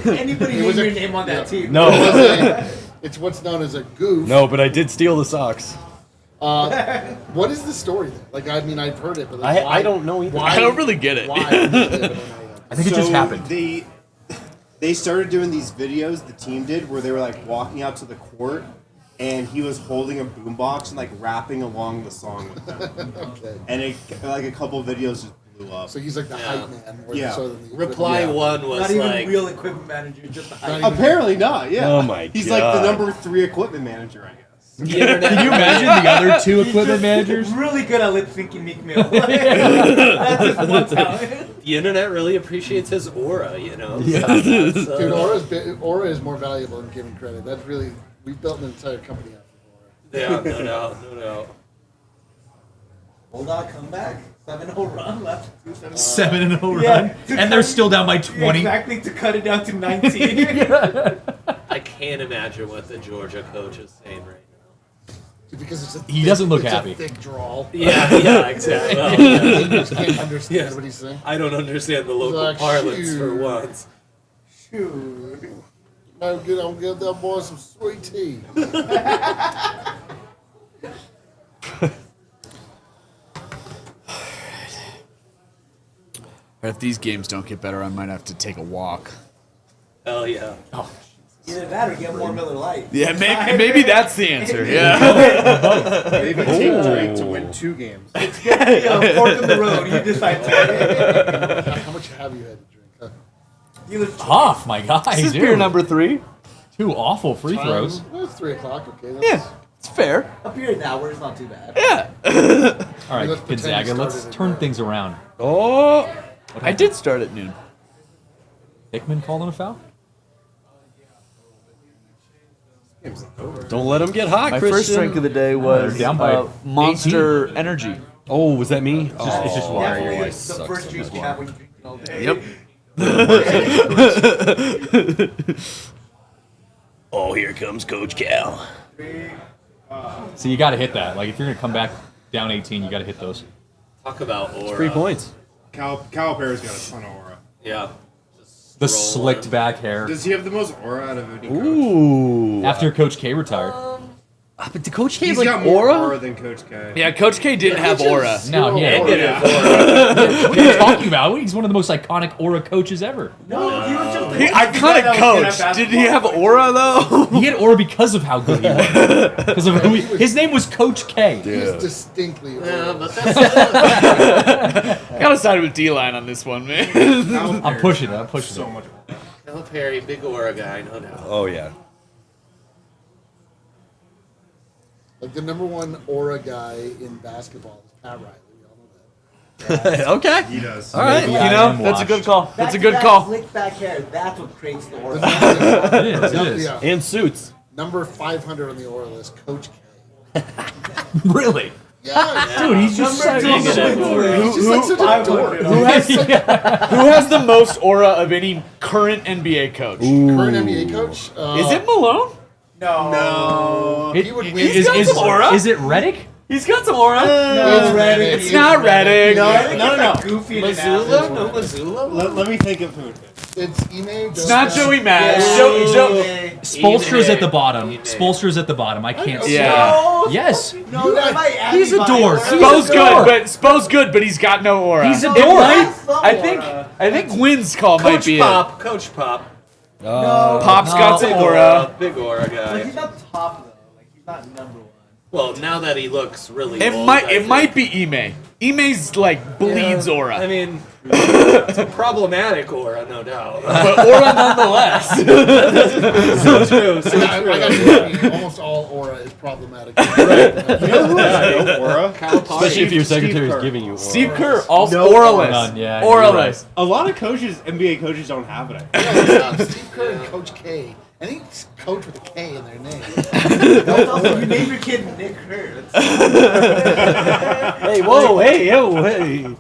anybody name your name on that team? No. It's what's known as a goof. No, but I did steal the socks. What is the story there? Like, I mean, I've heard it, but I don't know either. Why, I don't really get it. Why? I think it just happened. They started doing these videos, the team did, where they were like walking out to the court, and he was holding a boombox and like rapping along the song with them. Okay. And like a couple of videos just blew up. So he's like the hype man. More Yeah. So than the Reply one was Not even like, real equipment manager, just the hype. Apparently not. Yeah. Oh my He's God. like the number 3 equipment manager, I guess. Can you imagine the other two equipment managers? Really good at lip syncing Meek Mill. That's his one talent. the internet really appreciates his aura, you know. Yeah. So Dude, Aura is more valuable than giving credit. That's really, we've built an entire company out of Aura. yeah, no doubt. Bulldog comeback, 7-0 run left. 7-0 run, Yeah, and they're still down by 20. Exactly, to cut it down to 19. I can't imagine what the Georgia coach is saying right now. Because it's a He doesn't look it's happy. A thick drawl. Yeah, exactly. Well, You just can't understand what he's saying. I don't understand the local like, parlance for shoot. once. Shoot. I'm gonna give that boy some sweet tea. If these games don't get better, I might have to take a walk. Hell yeah. Oh. Either that or get more Miller Lite. Yeah, maybe that's the answer. Yeah. Maybe take Drake to win 2 games. It's good. Fork in the road. You decide. How much have you had to drink? Huh? You was Tough, my guy. This is dude. beer number 3. 2 awful free throws. Well, it's 3 o'clock. Okay. Yeah, it's fair. up here an hour is not too bad. Yeah. All right, Let's pretend Gonzaga, you let's started turn at things around. Oh, I did start at noon. Hickman calling a foul? Don't let him get hot, My Christian. first drink of the day was They're down by Monster Energy. Oh, was that me? It's just water. Definitely Your the life sucks first drink so you much. have when you drink it all day. Yep. Oh, here comes Coach Cal. So you got to hit that. Like, if you're going to come back down 18, you got to hit those. Talk about aura. 3 points. Calipari's got a ton of aura. Yeah. The slicked back hair. Does he have the most aura out of any coach? Ooh. After Coach K retired. But the Coach K He's like got more aura? aura than Coach K. Yeah, Coach K didn't have aura. No, he had Negative aura. aura. What are you talking about? He's one of the most iconic aura coaches ever. No, he was just He iconic coach. Did he have aura though? He had aura because of how good he was. Because of who his name was Coach K. He was distinctly Yeah, Aura. but that's Gotta side with D-line on this one, man. I'm pushing it. I'm pushing So it. much. Calipari, big aura guy, no doubt. Oh, yeah. Like the number 1 Aura guy in basketball is Pat Riley. We all know that. Okay. He does. All right. Maybe You I know, am that's a good washed. call. That's a to good that call. Slick back hair. That's what creates the aura. It is. It is. Yeah. And suits. Number 500 on the Aura list, Coach K. Really? Yeah. Dude, he's just such Number a two. He's just like such a dork. Who has the most aura of any current NBA coach? Current NBA coach. Is it Malone? No. It- He would it- win. He's got some aura. Is it Reddick? He's got some aura. It's Reddick. It's not Reddick. No. Goofy and Missoula? No Missoula? Let me think of who. It's Ime. It's not Joey Maz. Spolstra's at the bottom. Spolstra's at the bottom. I can't see. Yeah. Yes. No, that might add He's a by dork. aura. Spo's good, but Spo's good, but he's got no aura. He's a It dork. might- Some I think Wynn's call might Coach be Pop. Coach Pop. Pop's No. got some Big aura. Big aura Like, guy. he's not top though. Like he's not number 1. Well, now that he looks really It old, might I it think. might be Ime. Ime's like bleeds aura. I mean, it's a problematic aura, no doubt. But aura nonetheless. So true. So I true. got to agree, almost all Aura is problematic. You know who has no aura? Especially if your secretary is Kerr. giving you aura. Steve Kerr, also No auraless. None, yeah, you're Auraless. A lot of coaches, NBA coaches, don't have it. Steve Kerr and Coach K. Any coach with a K in their name. Also, you name your kid Nick Kerr. Hey, whoa, hey, yo, hey.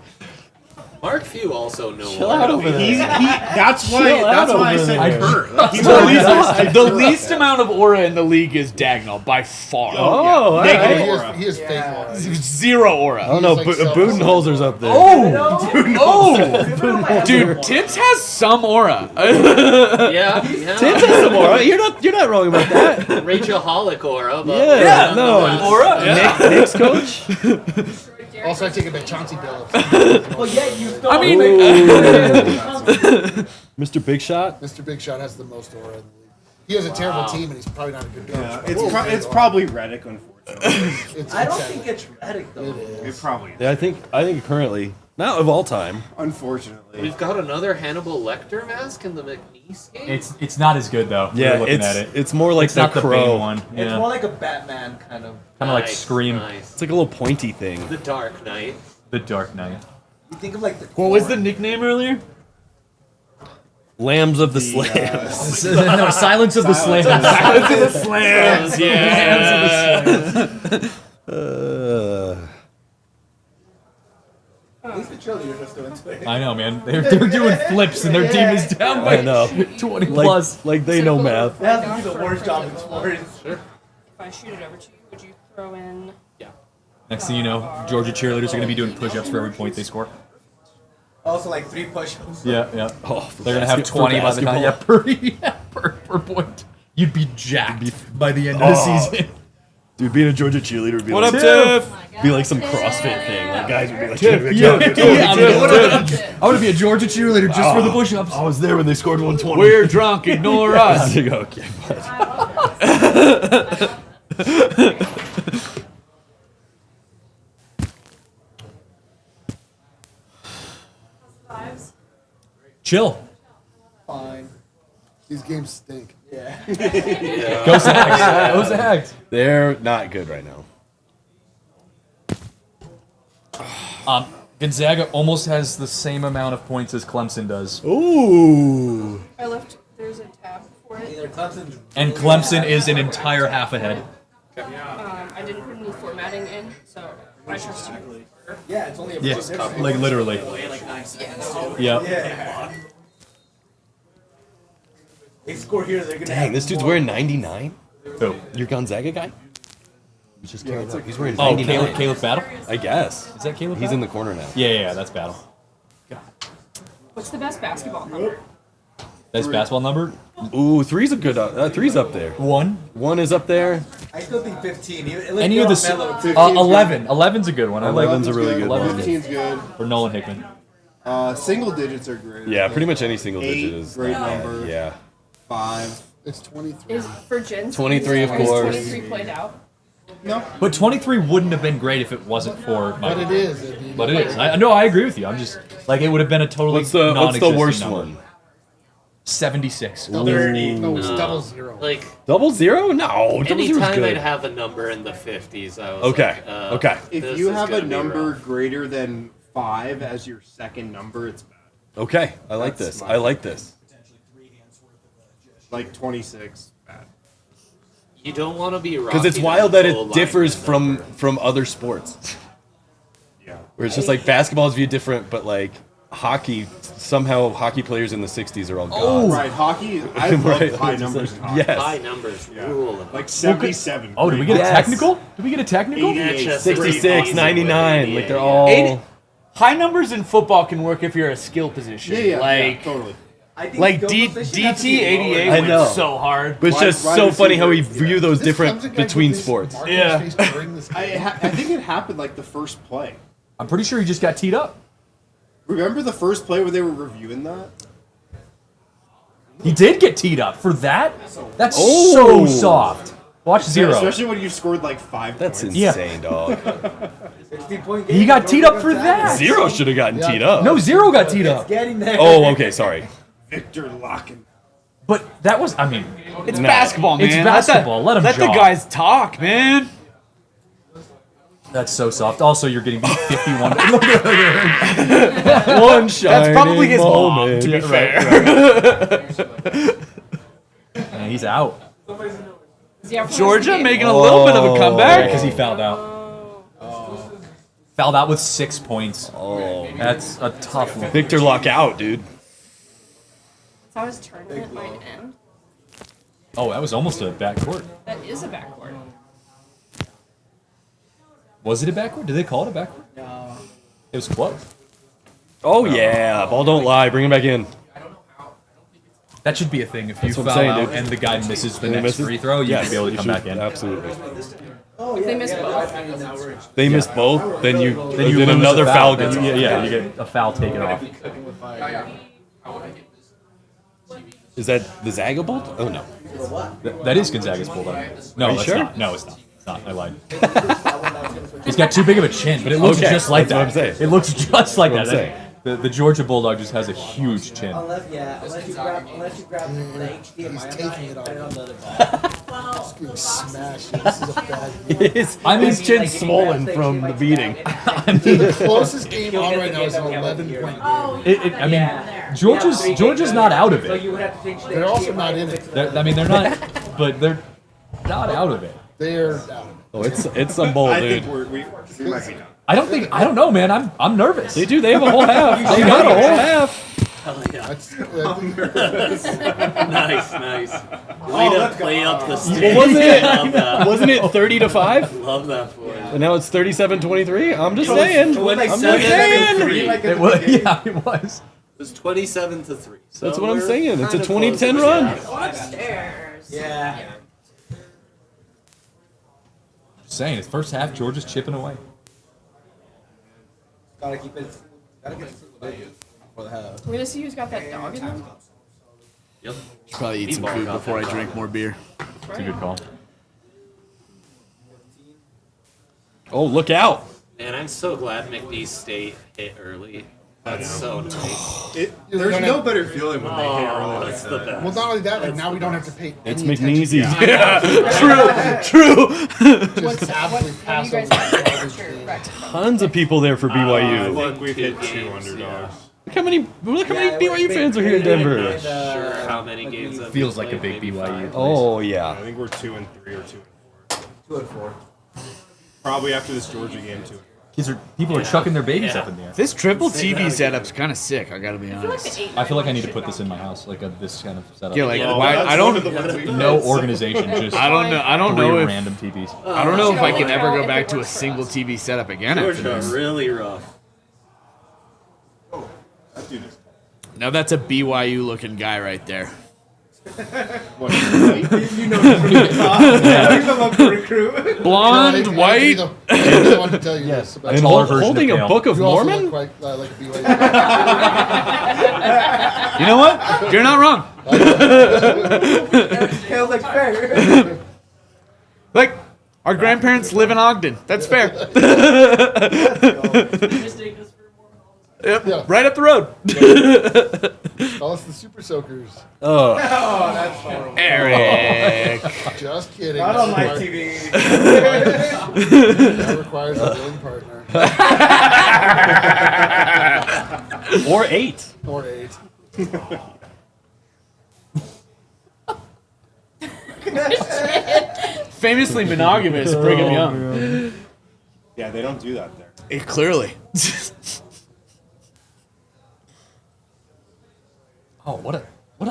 Mark Few also no Chill out over there. That's why I said Kurt. Like, he's The least amount of aura in the league is Dagnall by far. Oh, Negative all right. aura. He is fake aura. Zero aura. I don't know. He's like Budenholzer's up there. Oh, dude, Tibbs has some aura. Yeah. Tibbs has some aura. You're not wrong about that. Rachel Hollick aura. But Yeah, no. Aura. Yeah. Nick's coach. Also, I take it back Chauncey Billups. Well, yeah, you thought. I mean, Mr. Big Shot. Mr. Big Shot has the most aura in the league. He has a terrible team, and he's probably not a good coach. Yeah, but it's he's big it's aura. probably Reddick, unfortunately. I don't think it's Reddick though. It probably is. Yeah, I think currently, not of all time. Unfortunately. We've got another Hannibal Lecter mask in the McNeese game. It's not as good though. Yeah, We're looking it's at it. it's more like It's the not the Crow Bane one. It's Yeah. more like a Batman kind of. Kind of like Scream. Nice. It's like a little pointy thing. The Dark Knight. The Dark Knight. You think of like the. what was the nickname earlier? Lambs of the Slams. No, Silence of the Slams. Silence of the Slams. Yeah. At least the cheerleaders are still into it. I know, man. They're doing flips and their team is down by I know. 20 plus. Like they know math. That has to be the worst job in sports. If I shoot it over to you, would you throw in? Next thing you know, Georgia cheerleaders are going to be doing push-ups for every point they score. Also, like 3 push-ups. Yeah, yeah. Oh, for They're going to have basket- for 20 by the time. Yeah, per point. You'd be jacked by the end of the season. Dude, being a Georgia cheerleader would be What like up, Tiff? be like some CrossFit thing. Like guys would be like, I want to be a Georgia cheerleader just for the push-ups. I was there when they scored 120. We're drunk. Ignore us. Okay, but Chill. Fine. These games stink. Yeah. Go Zags. Go Zags. they're not good right now. Gonzaga almost has the same amount of points as Clemson does. Ooh. I left. There's a tab for it. Either Clemson's And Clemson is an entire half ahead. I didn't put any formatting in, so I trust you. Yeah, it's only a Yeah, like literally. like 9 seconds. Too. Yeah. Yeah. They score here, they're gonna. Dang, have this dude's more. wearing 99? Who? Your Gonzaga guy? He's just carrying up. He's wearing Oh, 99. Caleb Battle? I guess. Is that Caleb He's Battle? in the corner now. Yeah, that's Battle. What's the best basketball number? Best basketball number? Ooh, three's a good. Three's up there. One. One is up there. I still think 15. Any of the 11. 11's a good one. I like 11's a really good one. 15's good. For Nolan Hickman. Single digits are great. Yeah, pretty much any single 8, digit is great number. Yeah. 5. It's 23. Is for Jen's 23, of is course. 23 played out? No. But 23 wouldn't have been great if it wasn't for my. But it is. I mean, But it is. No, I agree with you. I'm just like it would have been a totally What's the non-existent worst number. one? 76. 30. No, it's No. double zero. Like Double zero? No, double zero's anytime good. I'd have a number in the 50s, I was Okay, like, okay. If this you is have a gonna be number rough. greater than 5 as your second number, it's bad. Okay, I like That's this. my- I like this. Like 26, bad. You don't want to be Because it's rocking wild a that full it differs line from other sports. Yeah. Where it's just like basketball is viewed different, but like hockey, somehow hockey players in the 60s are all gods. Right, hockey, I love Right, high it's just numbers like- in hockey. yes. High numbers rule. Like 77. Oh, did we get a Yes. technical? Did we get a technical? 88. 66, 99, like they're Yeah. all... High numbers in football can work if you're a skill position. Yeah, like totally. I think like field D, position has to DT be lower. 88 I know. went so hard. But it's Wide- just wide so funny how we receiver, view those This different Clemson guy between put this sports. mark on Yeah. his face during this game. I think it happened like the first play. I'm pretty sure he just got teed up. Remember the first play where they were reviewing that? He did get teed up for that. That's Oh. so soft. Watch zero. Especially when you scored like 5 That's points. insane, dog. 60-point game. He got Don't teed give up him for time. that. Zero should have gotten teed up. No, zero got teed up. Getting there. Oh, okay, sorry. Victor Locken. But that was, I mean, It's No. basketball, man. It's basketball. Let him Let the jog. guys talk, man. that's so soft. Also, you're getting beat 51. One shiny That's probably his mom, moment. to be Yeah, fair. Yeah, he's out. Is he out for the rest of the Georgia game? making a little bit of a comeback. Because he fouled out. Fouled out with 6 points. Oh, that's a tough one. Victor lock out, dude. That's how his tournament might end. Oh, that was almost a backcourt. That is a backcourt. Was it a backcourt? Did they call it a backcourt? No. It was close. Oh yeah, ball don't lie. Bring him back in. That should be a thing. If you That's what foul I'm saying, out dude. and the guy misses the And he next misses? free throw, you Yes, should be able to you come should, back in. absolutely. If they miss both. They miss both, then you Then you then lose another a foul Then gets. you, yeah, you get a foul taken off. Is that the Zaga Bolt? Oh no. That is Gonzaga's bulldog. No, Are you that's sure? not. No, it's not. It's not. I lied. He's got too big of a chin, but it looks Okay, just like that's that. what I'm saying. It looks just like That's what that. I'm The Georgia Bulldog just has a huge chin. Unless you grab an HDMI, He's I'm taking it not on. on the other ball. Just getting smashed. This is a bad game. His chin's swollen from the beating. The closest game on right now is an 11-point game. I mean, Georgia's not out of it. They're also not in it. They're not, but they're not out of it. They're out of it. Oh, it's some bowl, I dude. think we might be done. I don't know, man. I'm nervous. They do. They have a whole half. They got a whole half. Hell yeah. Nice, nice. Way to play up the stakes. Well, Love that. wasn't it 30-5? Love that for you. And now it's 37-23. I'm just saying. I'm just 27 saying. to 3. It was, yeah, it was. It was 27 to 3. So That's what I'm we're saying. It's a kinda 2010 close. run. Upstairs. Yeah. Just saying, it's first half. Georgia's chipping away. Gotta keep it. Gotta get it for the half. We're gonna see who's got that dog in them. Yep. Should probably eat some Meatball food got before I that drink dog. more beer. It's a good call. Oh, look out. Man, I'm so glad McNeese State hit early. That's so nice. There's no better feeling when they hit Oh, early. that's the best. Well, not only that, like now we don't have to pay It's any McNeese's. attention. Yeah. True. Just absolutely What do pass you guys over got the for garbage your game. record? Tons of people there for I BYU. think we've hit 2 games, underdogs. Look how many BYU fans are here in Denver. Sure, how many games have Feels we like a played? big Maybe BYU. 5. Oh I yeah. think we're 2 and 3 or 2 and 4. 2 and 4. Probably after this Georgia game too. People are chucking their babies Yeah. up in the air. This triple TV setup's kind of sick. I gotta be I feel like honest. the 8 I feel like I need to put this in my house, like this kind of setup. Yeah, like Yeah, why? that's I don't. one of the ones we No organization, just I don't know. I don't three know if. random TVs. I don't know if I can Well, ever if go it back to a works for single us. TV setup again after Georgia, this. really rough. That dude is. Now that's a BYU looking guy right there. What, You know the talk. You recruit. Blonde, I white. just wanted to tell you this about And taller version holding of a Kale. book of you also Mormon. look quite like a BYU. You know what? You're not wrong. Kale's like fair. Like, our grandparents live in Ogden. That's fair. Yep, Yeah. right up the road. Call us the Super Soakers. Oh, Oh, that's horrible. Eric. Just kidding. Not on my That TV. That requires a willing partner. or 8. Or 8. Famously monogamous, Brigham Young. Yeah, they don't do that there. Clearly. Oh, what a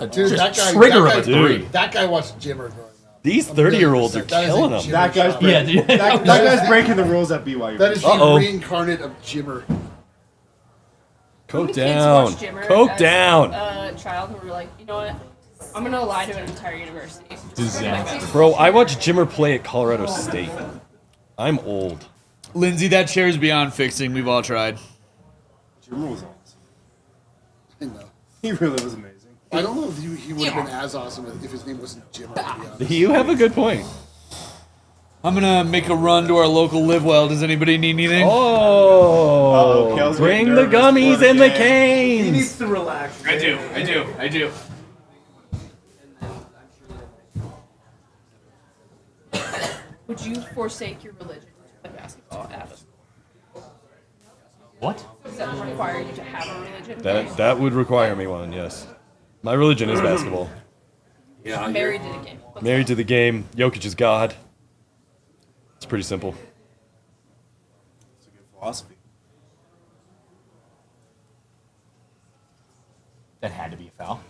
Dude, just that guy, trigger that of a guy, three. That guy watched Jimmer growing up. These 30-year-olds are That is a killing them. Jimmer That guy's child. Yeah, dude. that guy's breaking the rules at BYU. That is Uh-oh. the reincarnate of Jimmer. Coke Kids down. watched Jimmer Coke as down. A child who were like, you know what? I'm gonna lie to an entire university. Disaster. Bro, I watched Jimmer play at Colorado State. I'm old. Lindsay, that chair's beyond fixing. We've all tried. Jimmer was awesome. I know. He really was amazing. I don't know if he would have been as awesome if his name wasn't Jimmer, to be honest. You have a good point. I'm gonna make a run to our local live well. Does anybody need anything? Oh, Kale's bring getting the nervous gummies before the and the game. He needs canes. to relax. I do. Would you forsake your religion to play basketball at a school? What? Does that require you to have a religion? That would require me one, yes. My religion is basketball. Yeah, Married to the game. Married to the game. Jokic is God. It's pretty simple. It's a good philosophy. That had to be a foul.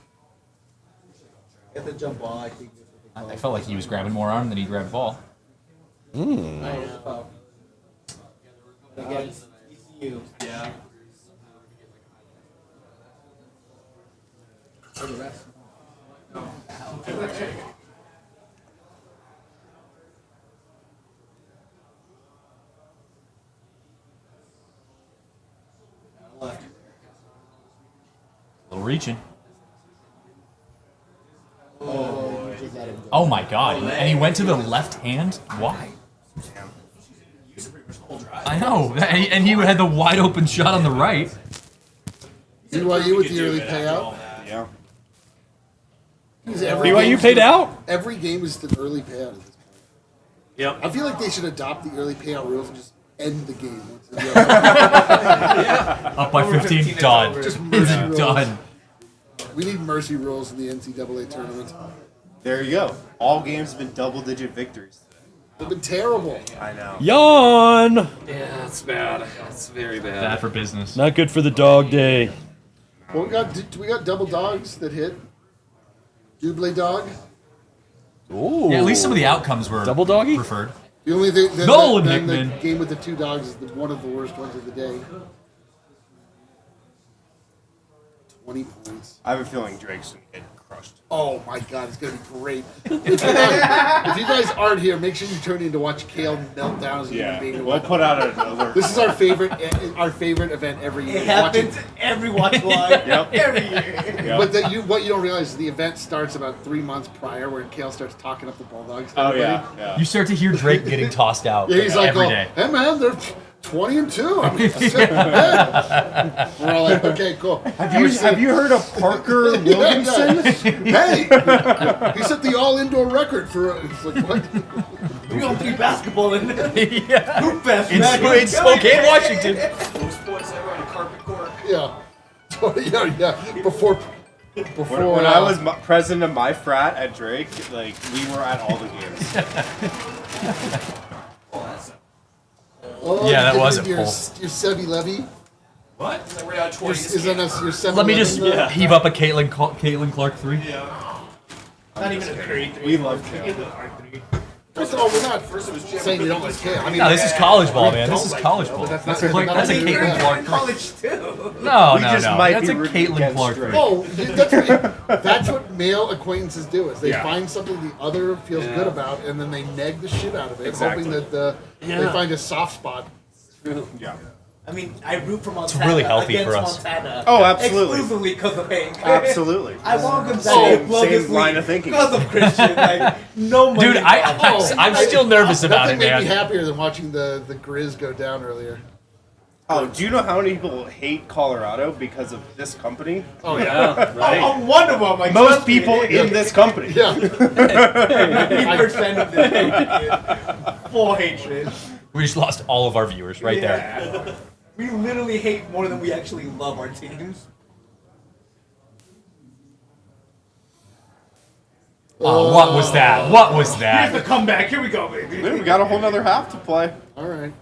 Get the jump ball. I think. I felt like he was grabbing more arm than he grabbed ball. I know. Against ECU. Yeah. For the rest. A little reaching. Oh my god. And he went to the left hand? Why? I know. And he had the wide open shot on the right. BYU with the early payout. Yeah. BYU paid out? Every game is an early payout at this point. Yep. I feel like they should adopt the early payout rules and just end the game. Up by 15, done. Just mercy rules. Done. We need mercy rules in the NCAA tournament. There you go. All games have been double-digit victories. They've been terrible. I know. Yawn! Yeah, that's bad. That's very bad. Bad for business. Not good for the dog day. Well, we got double dogs that hit. Double dog. Ooh. Yeah, at least some of the outcomes were double doggy preferred. The only thing, Nolan the Hickman. game with the two dogs is one of the worst ones of the day. 20 points. I have a feeling Drake's going to get crushed. Oh my god, it's gonna be great. If you guys aren't here, make sure you turn in to watch Kale melt down as a human being. We'll put out an alert. This is our favorite event every year. It happens every watch live. Yep. Every year. Yep. But what you don't realize is the event starts about 3 months prior, where Kale starts talking up the Bulldogs. to Oh, everybody. yeah. You start to hear Drake getting tossed out Yeah, he's like, every oh, day. hey man, they're 20-2. I mean, yeah. We're all like, okay, cool. Have you heard of Parker Williamson? Hey, he set the all-indoor record for. It's like what? We don't play basketball in there. Yeah. Hoop fest, In man. Spokane, Washington. Most points ever on a carpet court. Yeah. Yeah. Before. When I was president of my frat at Drake, like we were at all the games. Oh, Yeah, that you was did a your pull. Sevi Levy. What? Is that we're down 20 Is that your 7 Let me just heave up a Caitlin Clark 3. Yeah. Not even a 3. We love Kale. First of all, we're not saying we don't like Kale. I mean, No, this is college ball, we man. This don't is like college Kale, ball. but that's That's not- a Caitlin Yeah. Clark 3. College too. No, We just no. might That's be a rooting Caitlin against Clark Drake. 3. Oh, that's what male acquaintances do. Is they Yeah. find something the other feels good about, and then they neg the shit out of it, Exactly. hoping that they find a soft spot. Yeah. I mean, I root for Montana. really healthy against for us. Montana. Oh, absolutely. Exclusively because of Hank. Absolutely. I want Gonzaga Same- to blow same this line league of thinking. because of Christian. Like, no money. Dude, I'm still nervous about it, Nothing made me man. happier than watching the Grizz go down earlier. Oh, do you know how many people hate Colorado because of this company? Oh yeah, Right. I'm one of them. Like, Most trust me. people in this company. yeah. 90% of this country. Full hatred. We just lost all of our viewers right there. Yeah. We literally hate more than we actually love our teams. Oh, what was that? What was Here's that? the comeback. Here we go, baby. Dude, we got a whole nother half to play. All right.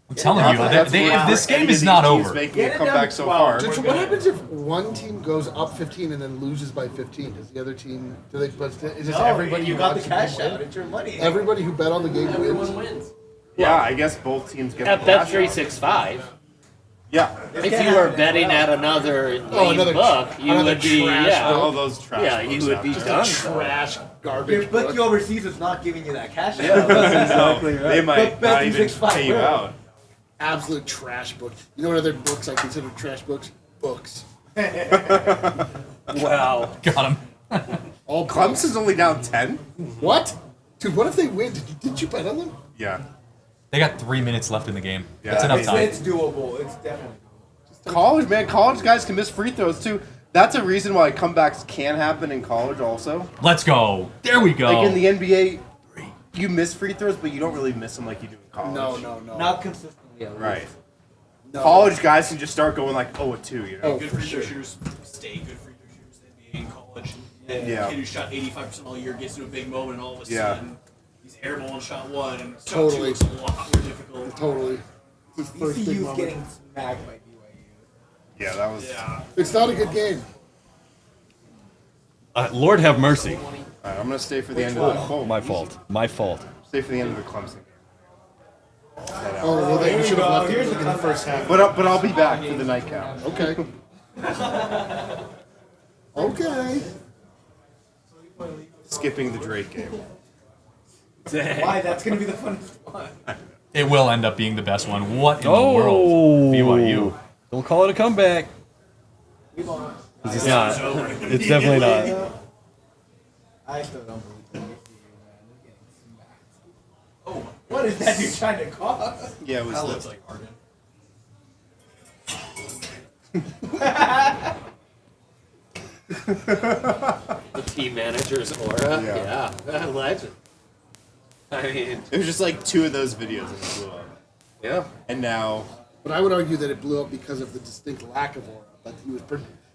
I'm telling you, That's if this any game of is these not teams over. making Get a it comeback down so 12. far. So what happens if one team goes up 15 and then loses by 15? Does the other team? Is just No, everybody you who got the watched cash game out. win? It's your money. Everybody who bet on the game wins. wins. Yeah, I guess both teams get At the cash out. Bet365, Yeah. if you were betting at another lame another book, you another would be trash book. All those trash yeah, books you would out be there. done. Trash Your garbage. bookie book. overseas is not giving you that cash out. Exactly right. They might But not even Bet365 pay you will. out. Absolute trash book. You know what other books I consider trash books? Books. Wow. Got him. All Clemson's only down 10? What? Dude, what if they win? Did you bet on them? Yeah. They got 3 minutes left in the game. Yeah, That's enough time. It's doable. It's definitely College, man. College guys can miss free throws, too. That's a reason why comebacks can happen in college also. Let's go. There we go. Like in the NBA, you miss free throws, but you don't really miss them like you do in college. No. not consistently. At least. Right. No. College guys can just start going like 0-2, you know? Oh, Good for free throw sure. shooters stay good free throw shooters in the NBA in college. And Yeah. the kid who shot 85% all year gets to a big moment, and all of a Yeah. sudden he's airball and shot one, and shot Totally. two looks a lot more difficult. Totally. It's his first big ECU's moment. getting smacked by BYU. Yeah, that was. Yeah. It's not a good game. Lord have mercy. All right, I'm gonna stay for the end of the. Oh, My fault. My fault. Stay for the end of the Clemson game. Oh, well, then you should have left it in the first half. But I'll be back for the nightcap. Okay. Okay. Skipping the Drake game. Why? That's gonna be the funnest one. It will end up being the best one. What in the Oh, world? BYU. Don't call it a comeback. 'Cause it's not. It's definitely not. I still don't believe it. Oh, what is that dude trying to call? Yeah, it was that lit. looks like Arden. The team manager's aura. Yeah, legend. I mean, It was just like 2 of those videos and it blew up. yeah. And now, But I would argue that it blew up because of the distinct lack of aura. But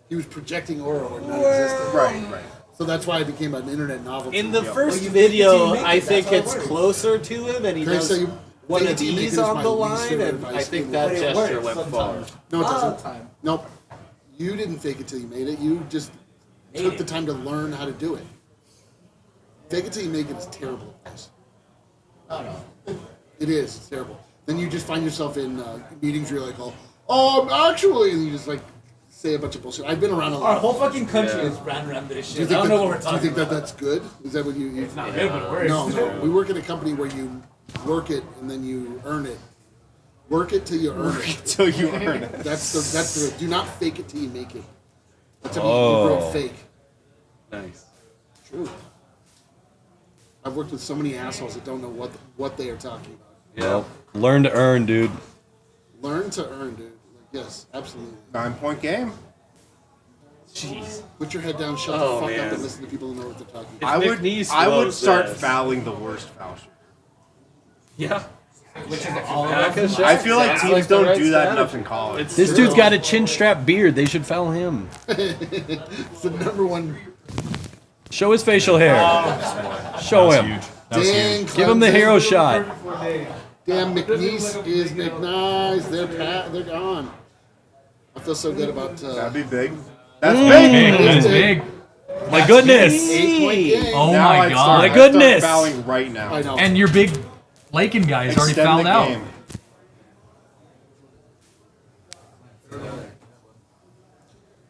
he was projecting aura where none existed. right. So that's why it became an internet novelty. In the first video, I think it's closer to him, and he Can I does say one fake of it till you make these it is on my the least line, favorite and advice I think in that the world. gesture went far. No, it doesn't. Nope. You didn't fake it till you made it. You just took the time to learn how to do it. Fake it till you make it is terrible advice. It is. It's terrible. Then you just find yourself in meetings where you're like, actually, and you just like say a bunch of bullshit. I've been around a lot. Our whole fucking country is ran around this Do you shit. I think, don't know what we're do you talking think that about. that's good? Is that what you? It's not good, but it works. No. We work in a company where you work it and then you earn it. Work it till you earn it. Till you earn it. That's the. Do not fake it till you make it. That's how you grow fake. Nice. True. I've worked with so many assholes that don't know what they are talking about. Well, learn to earn, dude. Learn to earn, dude. Like, yes, absolutely. 9-point game. Jeez. Put your head down, shut the fuck up, and listen to people who know what they're talking about. I would start fouling the worst foul shot. Yeah. Which is all I feel like teams don't do that enough in college. This dude's got a chin strap beard. They should foul him. It's the number one. Show his facial hair. Show That was him. huge. That was Dang, huge. Give him the Clemson. hero shot. Damn, McNeese is McNice. They're gone. I feel so good about. That'd be big. That's Big. big. That is big. My goodness. 8-point game. Oh Now my I'd god. start- My I'd goodness. Start fouling right now. I know. And your big Lakin guy is already Extend fouled the out. game.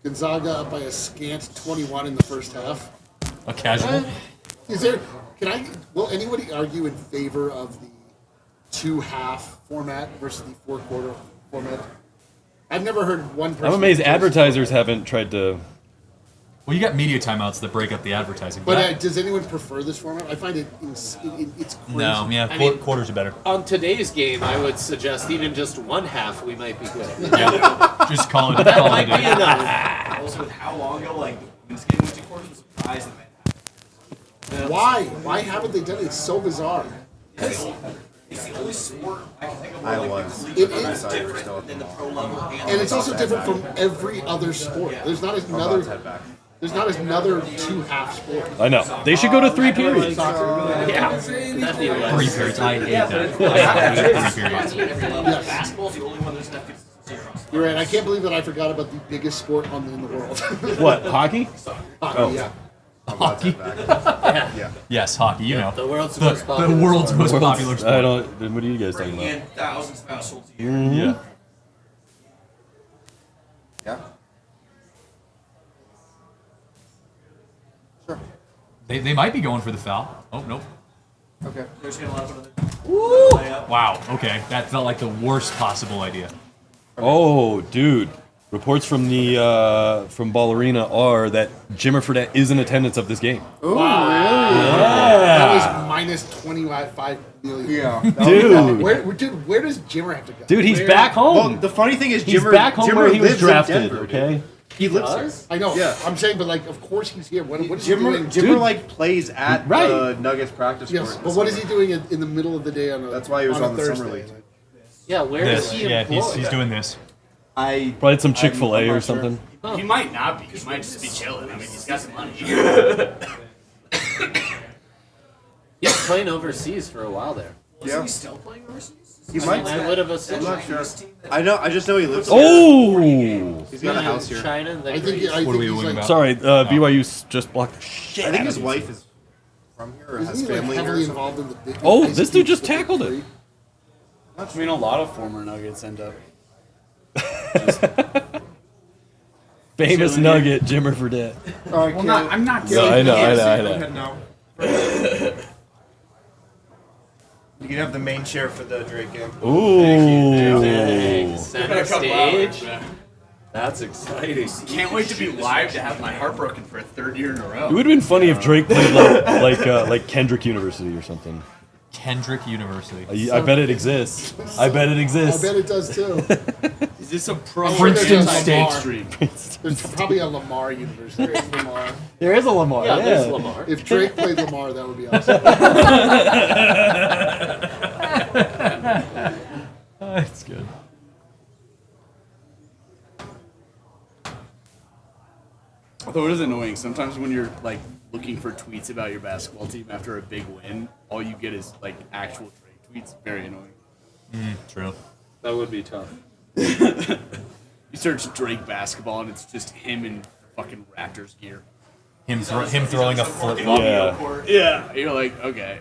Gonzaga up by a scant 21 in the first half. A casual. Is there? Will anybody argue in favor of the 2-half format versus the 4-quarter format? I've never heard one person. I'm amazed advertisers haven't tried to. Well, you got media timeouts that break up the advertising. But does anyone prefer this format? I find it's crazy. No, yeah, I mean, quarters are better. On today's game, I would suggest even just one half, we might be good. Yeah, just call it. That Call might it. be enough. Also, with how long ago, like, this game went to quarters, I'm surprised that they Why? Why haven't they done it? It's so bizarre. It's the only sport I can think of I where, like, was. the collegiate It level is is different than the pro level. And it's also different from every other sport. There's not another 2-half sport. I know. They should go to 3 periods. Yeah. That'd be a 3 periods. I hate that. I hate 3 periods. Yes. Basketball's the only one there's enough zero. You're right. I can't believe that I forgot about the biggest sport in the world. What? Hockey? Hockey, yeah. Hockey. Yeah. Yes, hockey. You know, The world's most popular the world's sport. most popular sport. I don't. Then what are you guys talking Bringing about? in thousands of households a year. Yeah. Yeah. Sure. They might be going for the foul. Oh nope. Okay. There's gonna allow another. Wow. Okay, that felt like the worst possible idea. Oh, dude. Reports from the from Ball Arena are that Jimmer Fredette is in attendance of this game. Wow. That was minus 25 million. Yeah. Dude. Where does Jimmer have to go? Dude, he's Where- back home. Well, the funny thing is, He's Jimmer, back home Jimmer where he was lives in drafted. Denver, Okay. dude. He lives here. I know. Yeah. I'm saying, but like, of course he's here. What is he Jimmer, doing? Jimmer like plays at Right. the Nuggets practice Yes, court. but what is he doing in the middle of the day on a? That's why he was on the Thursday? summer league. Yeah, where is he Yeah, employed? he's doing this. I Probably some Chick-fil-A I'm or not sure. something. He might not be. He might just be chilling. I mean, he's got some money. He was playing overseas for a while there. Yeah. he still playing overseas? He might. I would have I'm not sure. assumed. I know. I just know he lives. Oh! He's got a house here. China, then I think Greece. I think he's like, Sorry, BYU just blocked the shit. I think out his of wife is from here or isn't has he like family here. heavily Or something. involved in the big? Oh, this dude just tackled it. I mean, a lot of former Nuggets end up. Famous Nugget, Jimmer Fredette. All right, Well, Caleb. I'm not No, I know, I know, I Go know. ahead now. You can have the main chair for the Drake game. Ooh. Center stage. That's exciting. Can't wait to be live to have my heart broken for a third year in a row. It would have been funny if Drake played like Kendrick University or something. Kendrick University. I bet it exists. I bet it I exists. bet it does too. Is this a pro Princeton State State. Stream? There's probably a Lamar University. There is Lamar. There is a Lamar. Yeah, there's Lamar. If Drake played Lamar, that would be awesome. That's good. Although it is annoying, sometimes when you're like looking for tweets about your basketball team after a big win, all you get is like actual Drake tweets. Very annoying. True. That would be tough. You search Drake basketball and it's just him in fucking Raptors gear. Him throwing a flip flop. Yeah. Yeah, you're like, okay.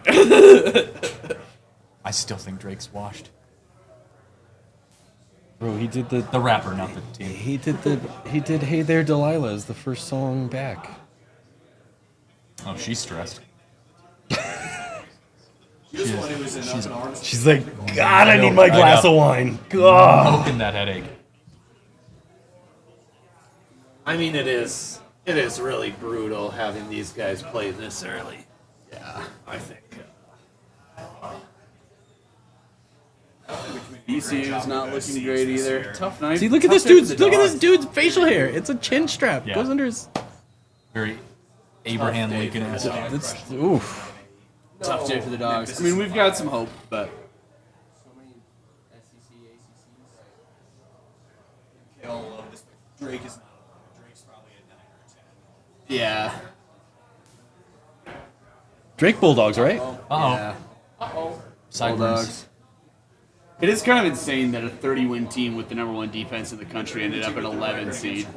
I still think Drake's washed. Bro, he did the rapper, not the team. He did Hey There Delilah as the first song back. Oh, she's stressed. She's like, God, I need my glass of wine. God. Poking that headache. I mean, it is really brutal having these guys play this early. Yeah, I think. ECU's not looking great either. Tough night. See, look at tough this night for dude's the look at this Dogs. dude's facial hair. It's a chin strap. Yeah. Goes under his. Very Abraham Lincoln esque. That's oof. Tough day for the Dogs. I mean, we've got some hope, but Drake is not. Drake's probably a 9 or a 10. yeah. Drake Bulldogs, right? Yeah. Bulldogs. It is kind of insane that a 30-win team with the number 1 defense in the country ended up at 11 seed.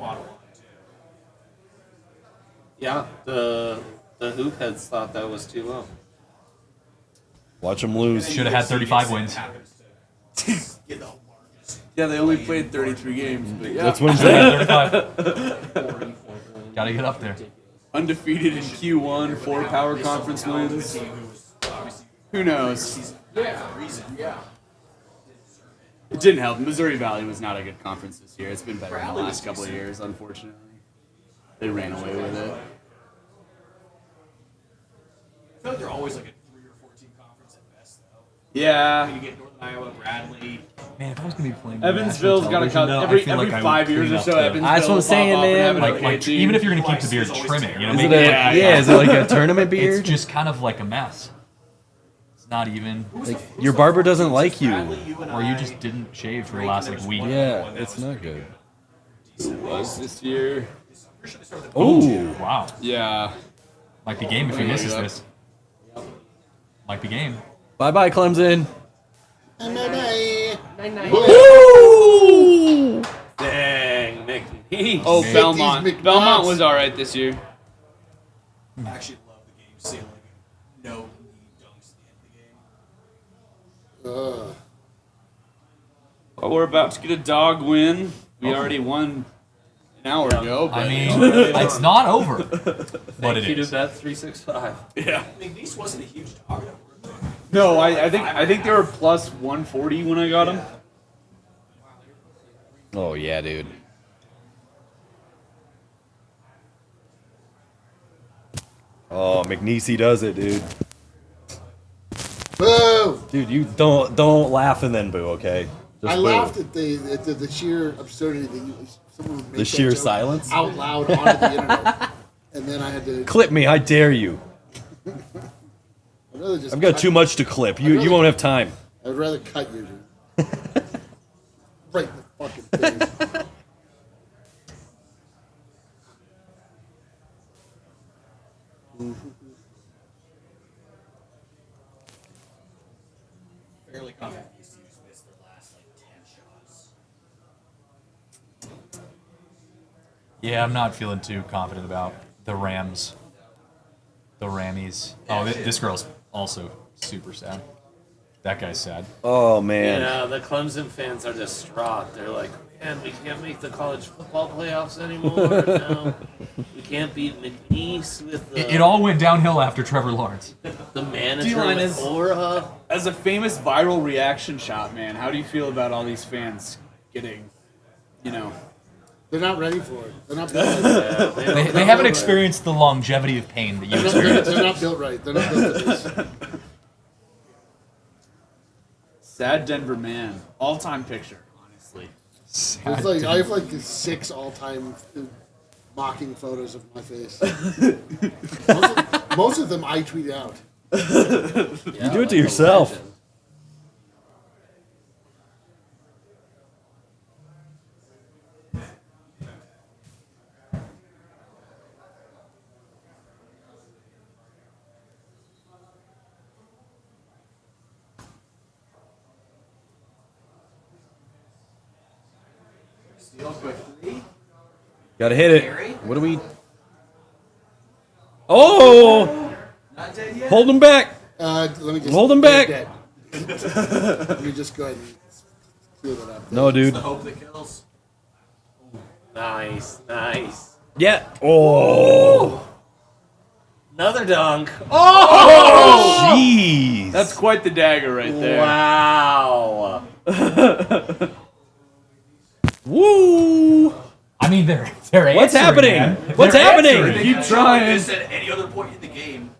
Yeah, the hoop heads thought that was too low. Watch them lose. Should have had 35 wins. Yeah, they only played 33 games, but yeah. That's what I'm saying. 35. Gotta get up there. Undefeated in Q1, 4 power conference wins. Who knows? It didn't help. Missouri Valley was not a good conference this year. It's been better in the last couple of years, unfortunately. They ran away with it. I feel like they're always like a 3 or 4 team conference at best, though. Yeah. You get Northern Iowa, Bradley. Man, if I was gonna be playing Evansville's got to cut every 5 years or so. Evansville That's what I'm saying, pop up and man. have an Like, okay team. even if you're gonna keep the beard, trim it. You know, Is make it a, it yeah, is it like a tournament beard? It's just kind of like a mess. It's not even. Like, your barber doesn't like you. Or you just didn't shave for the last like week. Yeah, it's not good. Who was this year? Oh, wow. Yeah. Might be game if he misses this. Might be game. Bye bye, Clemson. Woo! Dang, McNeese. Oh, Belmont. Belmont was all right this year. I actually love the game ceiling. No knee dunks in the game. Well, we're about to get a dog win. We already won an hour ago. But I mean, it's not over, but it Thank you is. to Bet365. Yeah. McNeese wasn't a huge dog. No, I think they were plus 140 when I got them. Oh yeah, dude. Oh, McNeese does it, dude. Boo! Dude, you don't laugh and then boo, okay? Just I boo. laughed at the sheer absurdity that someone would make The that sheer joke silence? out loud onto the internet, and then I had to Clip me, I dare you. I'd rather just I've got cut- too much to clip. You rather- won't have time. I'd rather cut you, dude. Right in the fucking face. fairly confident VCU's missed their last like 10 shots. Yeah, I'm not feeling too confident about the Rams. The Rammies. Oh, this girl's also super sad. That guy's sad. Oh man. Yeah, the Clemson fans are distraught. They're like, man, we can't make the college football playoffs anymore. No, we can't beat McNeese with the. It all went downhill after Trevor Lawrence. The manager D-line with is aura. as a famous viral reaction shot, man. How do you feel about all these fans getting, They're not ready for it. They're not built right. They haven't experienced the longevity of pain that you experienced. They're not built right. They're not built for this. Sad Denver man, all-time picture, honestly. It's like I have like 6 all-time mocking photos of my face. most of them I tweet out. You do it to yourself. Gotta hit it. What do we? Oh! Hold him back. Let me just Hold him back. Let me just go ahead and clear that up. No, dude. The hope that kills. Nice, nice. Yeah. Oh. Another dunk. Oh! Jeez. That's quite the dagger right there. Wow. Woo! I mean, they're What's answering, happening? man. What's They're happening? answering. Keep trying. This at any other point in the game.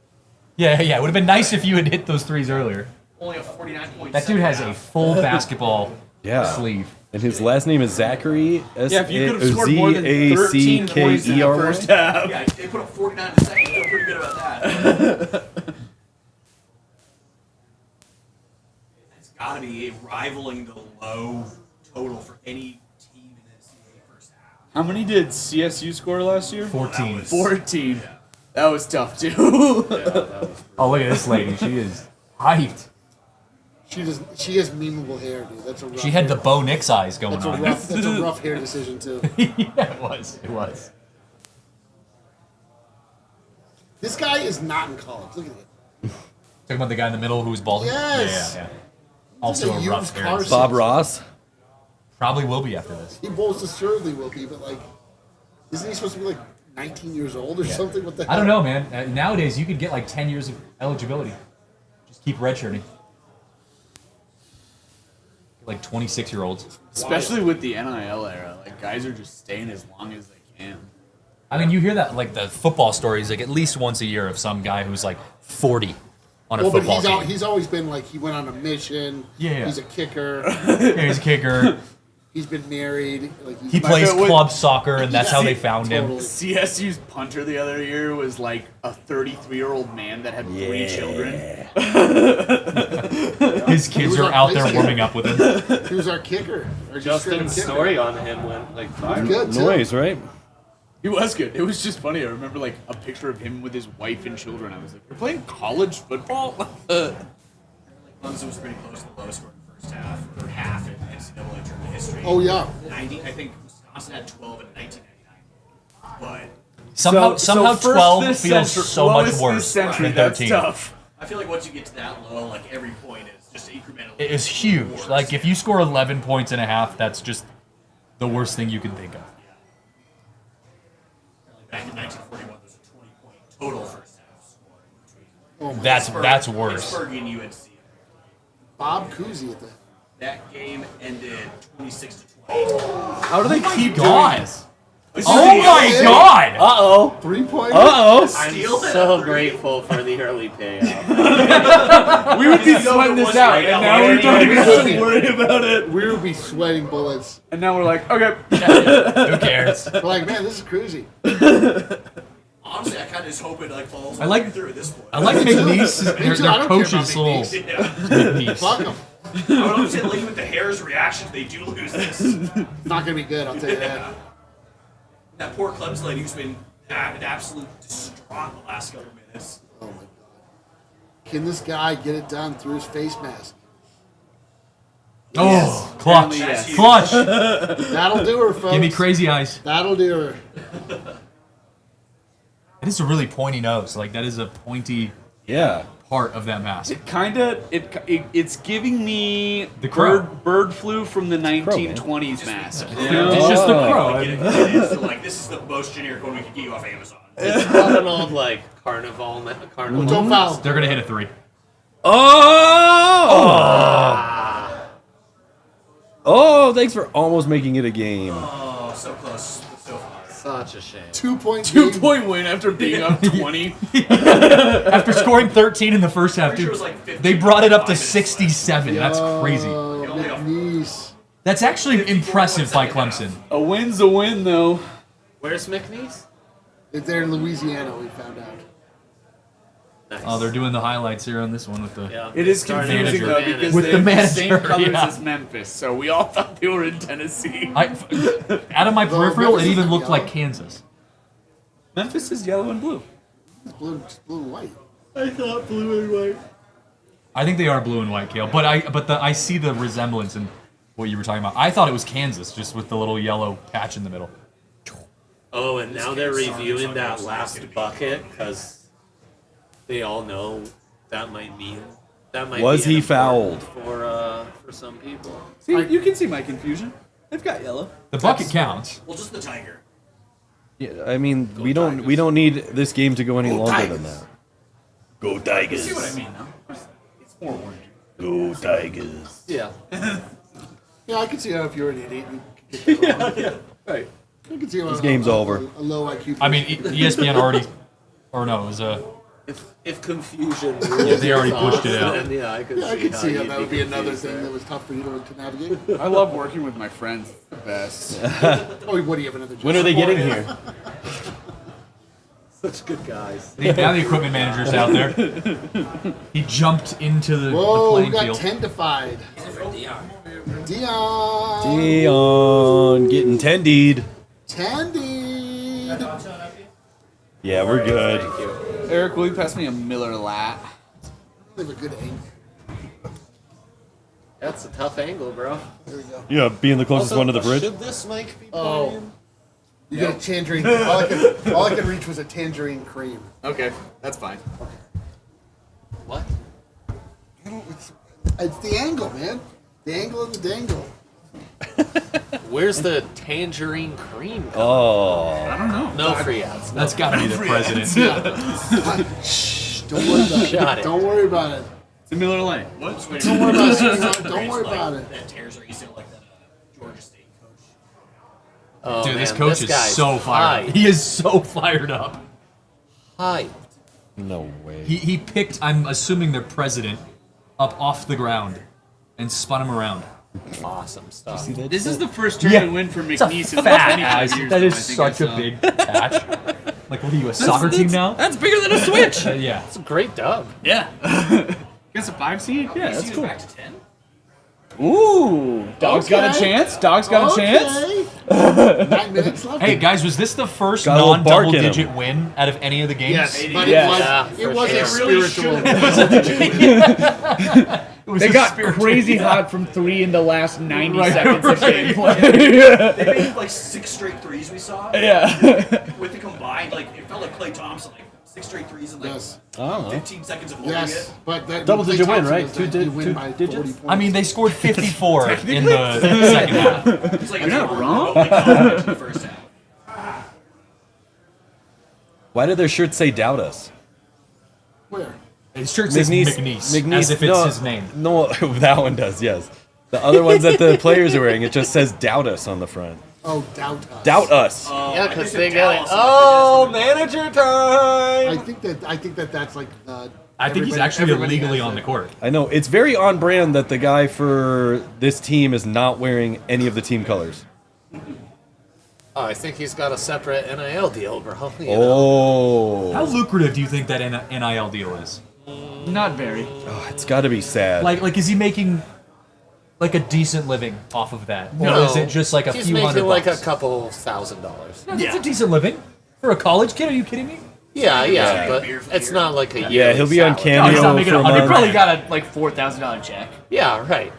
Yeah. It would have been nice if you had hit those threes earlier. Only a 49.7. That dude has a full basketball Yeah. sleeve. And his last name is Zachary. Yeah, if you could have scored more than 13 points in the first half. Yeah, they put up 49 in the second. Feel pretty good about that. It's got to be rivaling the low total for any team in the NCAA first half. How many did CSU score last year? 14. 14. That was tough too. Oh, look at this lady. She is hyped. She has memeable hair, dude. That's a rough She had hair. the Bo Nix eyes going That's on. that's a rough hair decision too. Yeah, it was. It was. This guy is not in college. Look at it. Talking about the guy in the middle who was balding? Yes. Yeah. Also like a a rough used hair. car Bob Ross. Probably will be after this. He most assuredly will be, but like, isn't he supposed to be like 19 years old or something? What the hell? I don't know, man. Nowadays, you could get like 10 years of eligibility. Just keep redshirting. Like 26-year-olds. Especially with the NIL era, like guys are just staying as long as they can. I mean, you hear that like the football stories like at least once a year of some guy who's like 40 on a Well, but football team. he's always been like he went on a mission. Yeah. He's a kicker. Yeah, he's a kicker. He's been married. Like He plays club soccer, and that's how they found him. CSU's punter the other year was like a 33-year-old man that had 3 children. His kids are out there warming up with him. He was our kicker. Our Justin's kicker. story on him went like viral. Good, too. Noise, right? He was good. It was just funny. I remember like a picture of him with his wife and children. I was like, "You're playing college football?" Clemson was pretty close to the lowest score in the first half, or half in NCAA tournament history. Oh, yeah. 90, I think Wisconsin had 12 in 1999. But Somehow first 12 this feels century- so much lowest this worse century, than that's 13. tough. I feel like once you get to that low, like every point is just incrementally. It is huge. Like if you score 11 points and a half, that's just the worst thing you can think of. Back in 1941, there's a 20-point total first half score. Oh my That's worse. Pittsburgh and UNC. Bob Cousy at the. That game ended 26 to 20. How do they keep God. doing this? Oh my God! Uh-oh. 3 points. Uh-oh. I'm so grateful for the early payout. We would be sweating this out, and now we don't even have to worry about it. We would be sweating bullets. And now we're like, okay. Who cares? We're like, man, this is crazy. Honestly, I kind of just hope it like falls I like- through at this point. I like McNeese. Me too, I Their don't care coach's about little McNeese. Fuck them. I would understand like with the Harris reaction if they do lose this. Not gonna be good. I'll tell you that. That poor Clemson lady who's been an absolute distraught the last couple minutes. Oh my god. Can this guy get it done through his face mask? Oh, clutch. Yes. Clutch. That'll do her, folks. Give me crazy eyes. That'll do her. It is a really pointy nose. Like, that is a pointy part of that mask. It kind of it's giving me The crow. bird flu from the 1920s mask. It's just the crow. It is like, this is the most generic one we could get you off Amazon. It's not an old like carnival. Don't foul. They're gonna hit a 3. Oh, thanks for almost making it a game. Oh, so close. So far. Such a shame. 2-point win after being up 20. After scoring 13 in the first half, Pretty sure dude, it was like 15 they brought it up to minutes. 67. That's crazy. McNeese. That's actually impressive by Clemson. A win's a win, though. Where's McNeese? They're in Louisiana, we found out. Nice. Oh, they're doing the highlights here on this one with the. Yeah, It is starting confusing manager. though because With they the have the manager, same colors yeah. as Memphis, so we all thought they were in Tennessee. Out of my peripheral, Memphis it is even looked yellow. like Kansas. Memphis is yellow and blue. It's blue and white. I thought blue and white. I think they are blue and white, Kale. But I see the resemblance in what you were talking about. I thought it was Kansas, just with the little yellow patch in the middle. Oh, and now they're reviewing that last bucket because they all know that might mean Was be he fouled? for some people. See, you can see my confusion. They've got yellow. The bucket counts. Well, just the Tiger. Yeah, I mean, we don't need this game to go any longer Tigers. than that. Go Tigers. See what I mean, though? It's more orange. Go Tigers. Yeah. Yeah, I can see how if you're an idiot, you can get that wrong. Right. I can see how This game's over. A low IQ. I mean, ESPN already, or no, it was If confusion rules Yeah, they already your pushed it thoughts, out. then yeah, I could Yeah, I could see how you'd that would be another confused thing there. that was tough for you to navigate. I love working with my friends. It's the best. Oh, what do you have another job? When are they getting here? Such good guys. now the equipment manager's out there. He jumped into the Whoa, we playing got field. 10-5. Dion. Dion getting tendied. Tandied. Yeah, we're good. Eric, will you pass me a Miller Lat? They have a good aim. That's a tough angle, bro. There we go. Yeah, being the closest Also, one to the fridge. Should this mic be Oh. playing? You got a tangerine. All I could reach was a tangerine cream. Okay, that's fine. What? It's the angle, man. The angle of the dangle. Where's the tangerine cream? Oh. I don't know. No free ads. That's got to be the president. Shh, don't worry about Got it. it. Don't worry about it. It's a Miller Lite. What? Don't worry about it. Sweetheart. Don't worry about it. That tears are easy like that Georgia State coach. Oh, Dude, this man, coach is guy's so fired up. hyped. He is so fired up. Hyped. No way. He picked, I'm assuming, their president up off the ground and spun him around. Awesome stuff. This is the first tournament win for It's a McNeese in fat 25 ass. years. That though, is I think I such a saw. big patch. Like, what are you, a soccer team now? That's bigger than a Switch. Yeah. It's a great dub. Yeah. Guess a 5 seed? Yeah, that's cool. Back to 10. Ooh, Dog's got a chance. Dog's got a chance. 9 minutes left. Hey, guys, was this the first Got a little bark in him. non-double-digit win out of any of the games? Yes, but Yeah, it for was a sure. spiritual. They got crazy hot from 3 in the last 90 seconds of gameplay. They made like 6 straight threes we saw. Yeah. With the combined, like it felt like Klay Thompson, like 6 straight threes in like Yes. Oh. 15 seconds of holding Yes, it. but that Double-digit win, right? You Two win by 40 digits? points. I mean, they scored 54 in the second half. It's like You're not wrong. Like in the first half. Why did their shirts say doubt us? Where? His shirt says McNeese, as if it's no, his name. No, that one does, yes. The other ones that the players are wearing, it just says doubt us on the front. Oh, doubt us. Doubt us. Yeah, because they got it. Oh, manager time! I think that that's like. I think he's actually illegally on the court. I know. It's very on brand that the guy for this team is not wearing any of the team colors. Oh, I think he's got a separate NIL deal, bro. You know? Oh. How lucrative do you think that NIL deal is? Not very. Oh, it's got to be sad. Like, is he making like a decent living off of that, or No, is it just like a he's few making hundred like bucks? a couple $1,000. That's a decent living for a college kid. Are you kidding me? Yeah, but it's not like a Yeah, he'll be on salary. Cameo No, he's not making for a 100. month. Probably got a like $4,000 check. Yeah, right.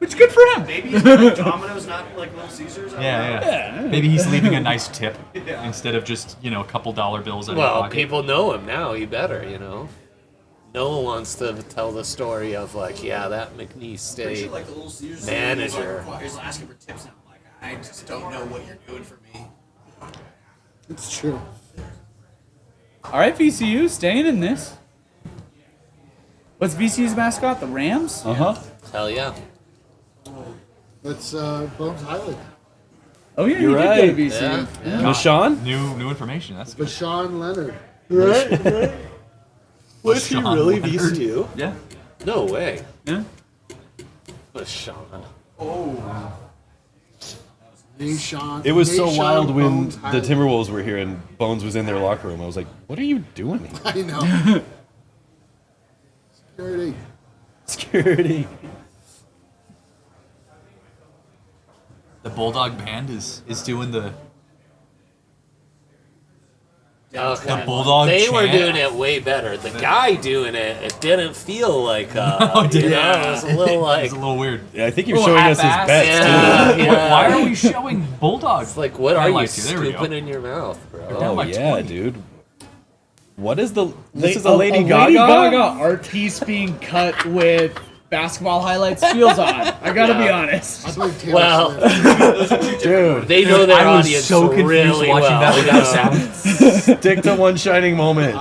Which good for him. Maybe it's like Domino's, not like Little Caesars. I don't know. Yeah. Maybe he's leaving a nice tip instead of just, a couple dollar bills in his Well, pocket. people know him now. He better, No one wants to tell the story of that McNeese State Like the Little Caesars manager. He's asking for tips now. Like, I just don't know what you're doing for me. It's true. All right, VCU, staying in this. What's VCU's mascot? The Rams? Hell yeah. That's Bones highlight. Oh yeah, You're he right. did go to VCU. Yeah. Nashawn? New information. That's good. Bashan Leonard. Right? Was he Sean really Leonard. VCU? Yeah. No way. Yeah. But Sean. Oh. Nashawn. It was so Nashawn wild when Bones the highlight. Timberwolves were here and Bones was in their locker room. I was like, what are you doing? I know. Security. Security. The Bulldog Band is doing the Okay. The Bulldog They were chant. doing it way better. The guy doing it didn't feel like, Oh, did it? it was a little like. It's a little weird. Yeah, I think you're showing us his bets too. Why are we showing Bulldogs? It's like, what are you highlights here? There we go. scooping in your mouth, bro? Oh like yeah, 20. dude. What is the? This is A a Lady Gaga. Lady Gaga art piece being cut with basketball highlights feels odd. I gotta be honest. I played Taylor Well, Swift. Dude, they know their I was audience so confused really watching well. that without sound. stick to one shining moment.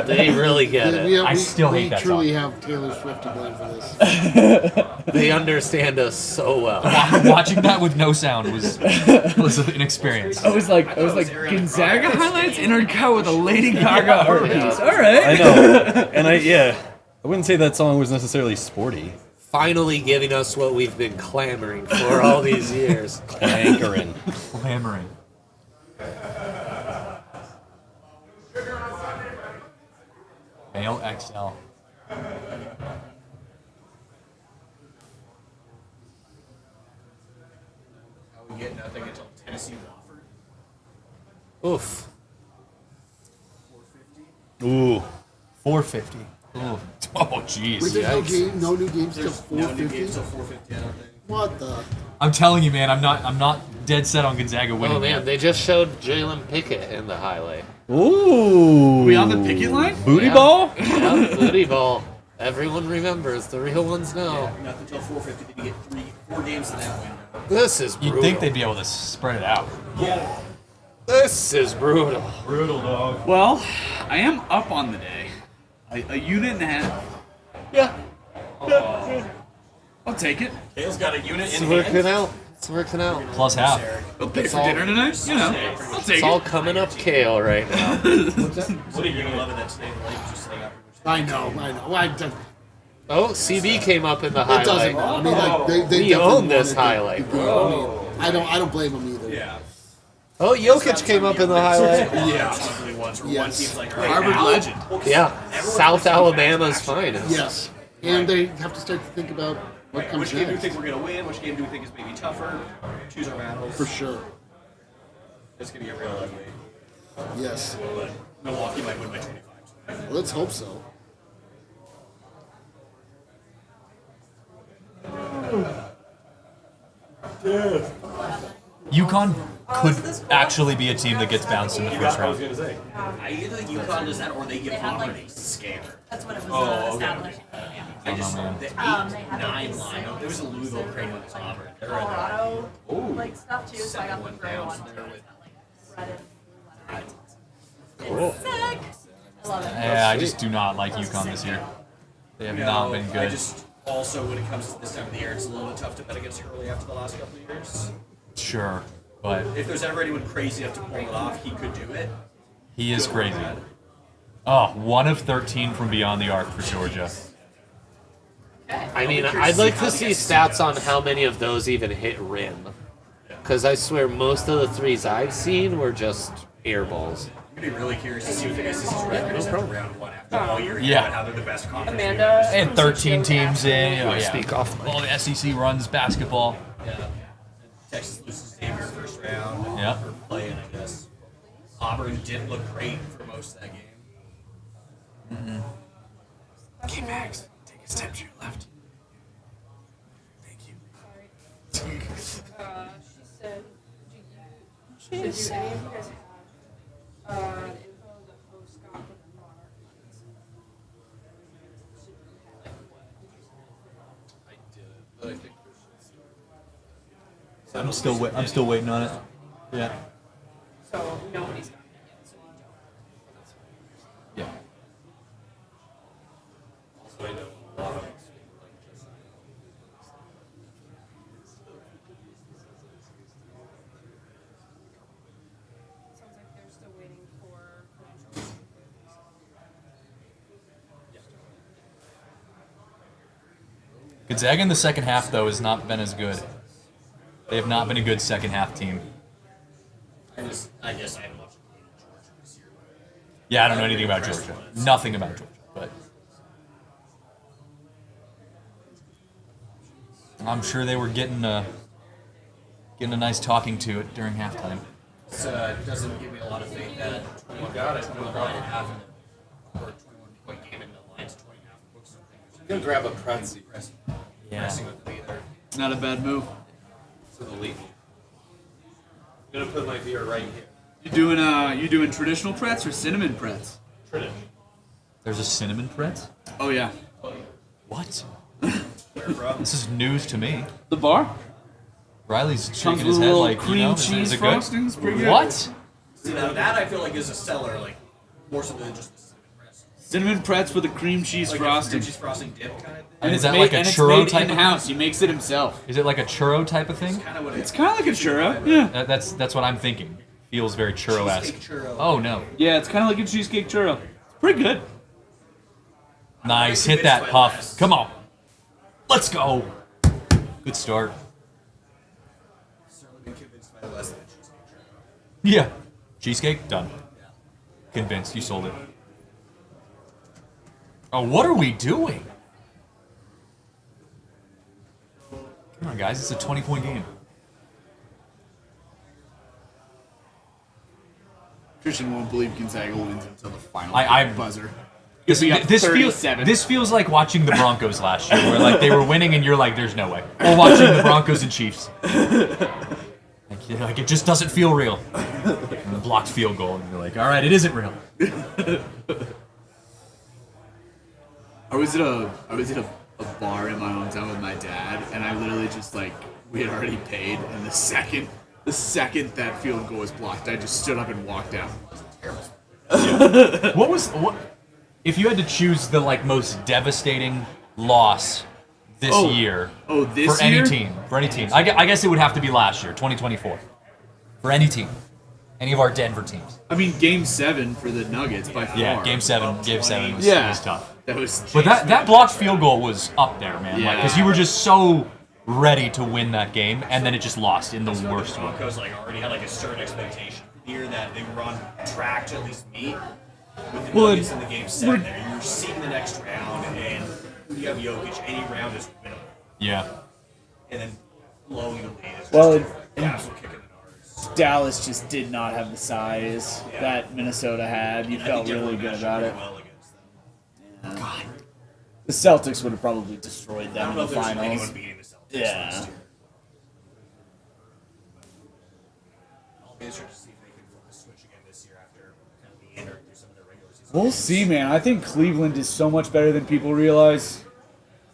They really get it. I still hate that truly have Taylor Swift to blame for this. They understand us so well. Watching that with no sound was an experience. I was like Gonzaga highlights intercut with a Lady Gaga art piece. All right. I know, and I wouldn't say that song was necessarily sporty. Finally giving us what we've been clamoring for all these years. Clankering. Clamoring. Male XL. We get nothing until Tennessee Wofford. Oof. Ooh. 450. Ooh. Oh, jeez. Wait, there's no new games till There's no new 450. games till 450. I don't think. What the? I'm telling you, man. I'm not dead set on Gonzaga winning. Oh man, yet. they just showed Jalen Pickett in the highlight. Ooh. We on the picket line? Booty Yeah. ball? Yeah, booty ball. Everyone remembers. The real ones know. Nothing until 450. Then you get 4 games in that window. This is You'd brutal. think they'd be able to spread it out. Yeah. This is brutal. Brutal, dog. Well, I am up on the day. A unit and a half. Yeah. I'll take it. Kale's got a unit It's in working hand. out. It's working out. Plus half. I'll pay It's for all- dinner tonight. You know, I'll take It's all it. coming up kale right now. What are you loving that today? The Lakers just sitting out. I know. Well, Oh, CB came up in the it doesn't highlight. matter. I mean, like they We definitely own this wanted to highlight. be good. I mean, I don't blame them either. Yeah. Oh, Jokic came up in the highlight. Yeah. One Yes. team's like Harvard legend. Yeah, South Alabama's finest. Yes, and they have to start to think about what comes Which game do we next. think we're gonna win? Which game do we think is maybe tougher? Choose our battles. For sure. It's gonna get real ugly. Yes. But Milwaukee might win by 25. Let's hope so. UConn could actually be a team that gets bounced in the first round. I either think UConn does that or they give Auburn a scare. That's what it was Oh, okay. established. I just man. the 8-9 they had line. There was a Louisville crane with Auburn. They're in Colorado there. like stuff too, so I got the 7-1 gray down, one so too. they're It's with- got like red and blue letters. Cool. It's sick. I love it. Yeah, I just do not like UConn this year. They have not been I good. just also when it comes to this time of the year, it's a little bit tough to bet against early after the last couple of years. Sure, but If there's ever anyone crazy enough to pull it off, he could do it. he is crazy. Oh, 1 of 13 from beyond the arc for Georgia. I mean, I'd like to see stats on how many of those even hit rim. Because I swear most of the threes I've seen were just air balls. I'm gonna be really curious to see what the SEC's record is after round 1 after all year. Yeah. And how they're the best conference. Amanda. They had 13 teams in. Oh, yeah. Speak off mic. All the SEC runs basketball. Yeah. Texas loses Xavier first round. Yeah. For playing, I guess. Auburn didn't look great for most of that game. K-Max, take a step to your left. Thank you. is. Do any of you guys have info that host got with the Monarch Nuggets? But I think I'm still waiting on it. Yeah. So nobody's got it yet, so you don't. Yeah. Also, I know a lot of Sounds like they're still waiting for credentials. Gonzaga in the second half, though, has not been as good. They have not been a good second half team. I guess I haven't watched Georgia this year. Yeah, I don't know anything about Georgia. Nothing about Georgia, but I'm sure they were getting a nice talking to it during halftime. It doesn't give me a lot of faith that 21 and a half in the, or 21-point game in the Lions 20 and a half books something. You can grab a pretzel. Pressing with them either. Not a bad move. to the league. I'm gonna put my beer right here. You doing traditional pretz or cinnamon pretz? Traditional. There's a cinnamon pretz? Oh yeah. What? This is news to me. The bar? Riley's Comes shaking with his a head little like, cream you know, cheese is it good? frostings, pretty good. What? See, now that I feel like is a seller, like more so than just the cinnamon pretz. Cinnamon pretz with a cream cheese Like frosting. a cream cheese frosting dip kind of thing. And is that like a churro type in house? He makes it himself. Is it like a churro type of thing? It's kind of like a churro. Yeah. That's what I'm thinking. Feels very churro-esque. Cheesecake churro. Oh no. Yeah, it's kind of like a cheesecake churro. It's pretty good. Nice, hit that puff. Come on. Let's go. Good start. Certainly been convinced by less than a cheesecake churro. Yeah. Cheesecake? Done. Convinced. You sold it. Oh, what are we doing? Come on, guys. It's a 20-point game. Christian won't believe Gonzaga wins until the final buzzer. This We got 37. feels like watching the Broncos last year, where like they were winning and you're like, "There's no way." Or watching the Broncos and Chiefs, like it just doesn't feel real. And the blocked field goal, and you're like, "All right, it isn't real." I was at a bar in my hometown with my dad, and I literally just like we had already paid, and the second that field goal was blocked, I just stood up and walked out. What if you had to choose the like most devastating loss this year? Oh, this for year? any team, for any team. I guess it would have to be last year, 2024, for any team, any of our Denver teams. I mean, Game 7 for the Nuggets by far. Yeah, Game 7 was tough. That was. But that blocked field goal was up there, man. Yeah. Because you were just so ready to win that game, and then it just lost in the worst way. Broncos already had a certain expectation here that they were on track to at least meet with the Nuggets in the Game 7. There, you're seeing the next round, and when you have Jokic, any round is winnable. Yeah. And then blowing the lead is Well, just an absolute kick in the nards. Dallas just did not have the size that Minnesota had. You felt really good about it. God. The Celtics would have probably destroyed them in the if there's finals. anyone beating the Celtics Yeah. last year. I'll be interested to see if they can flip the switch again this year after kind of meandering through some of their regular season. We'll see, man. I think Cleveland is so much better than people realize.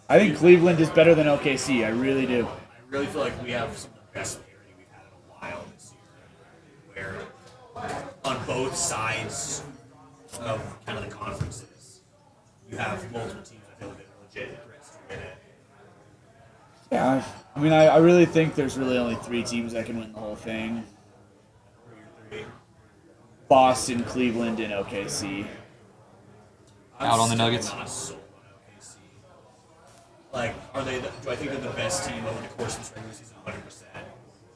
I think Cleveland is better than OKC. I really do. I really feel like we have some of the best parity we've had in a while this year, where on both sides of kind of the conferences, you have multiple teams that feel like they're legit threats to win it. Yeah, I mean, I really think there's really only 3 teams that can win the whole thing. Boston, Cleveland, and OKC. Out on the Nuggets. I'm not sold on OKC. Like, are they? Do I think they're the best team over the course of this regular season? 100%.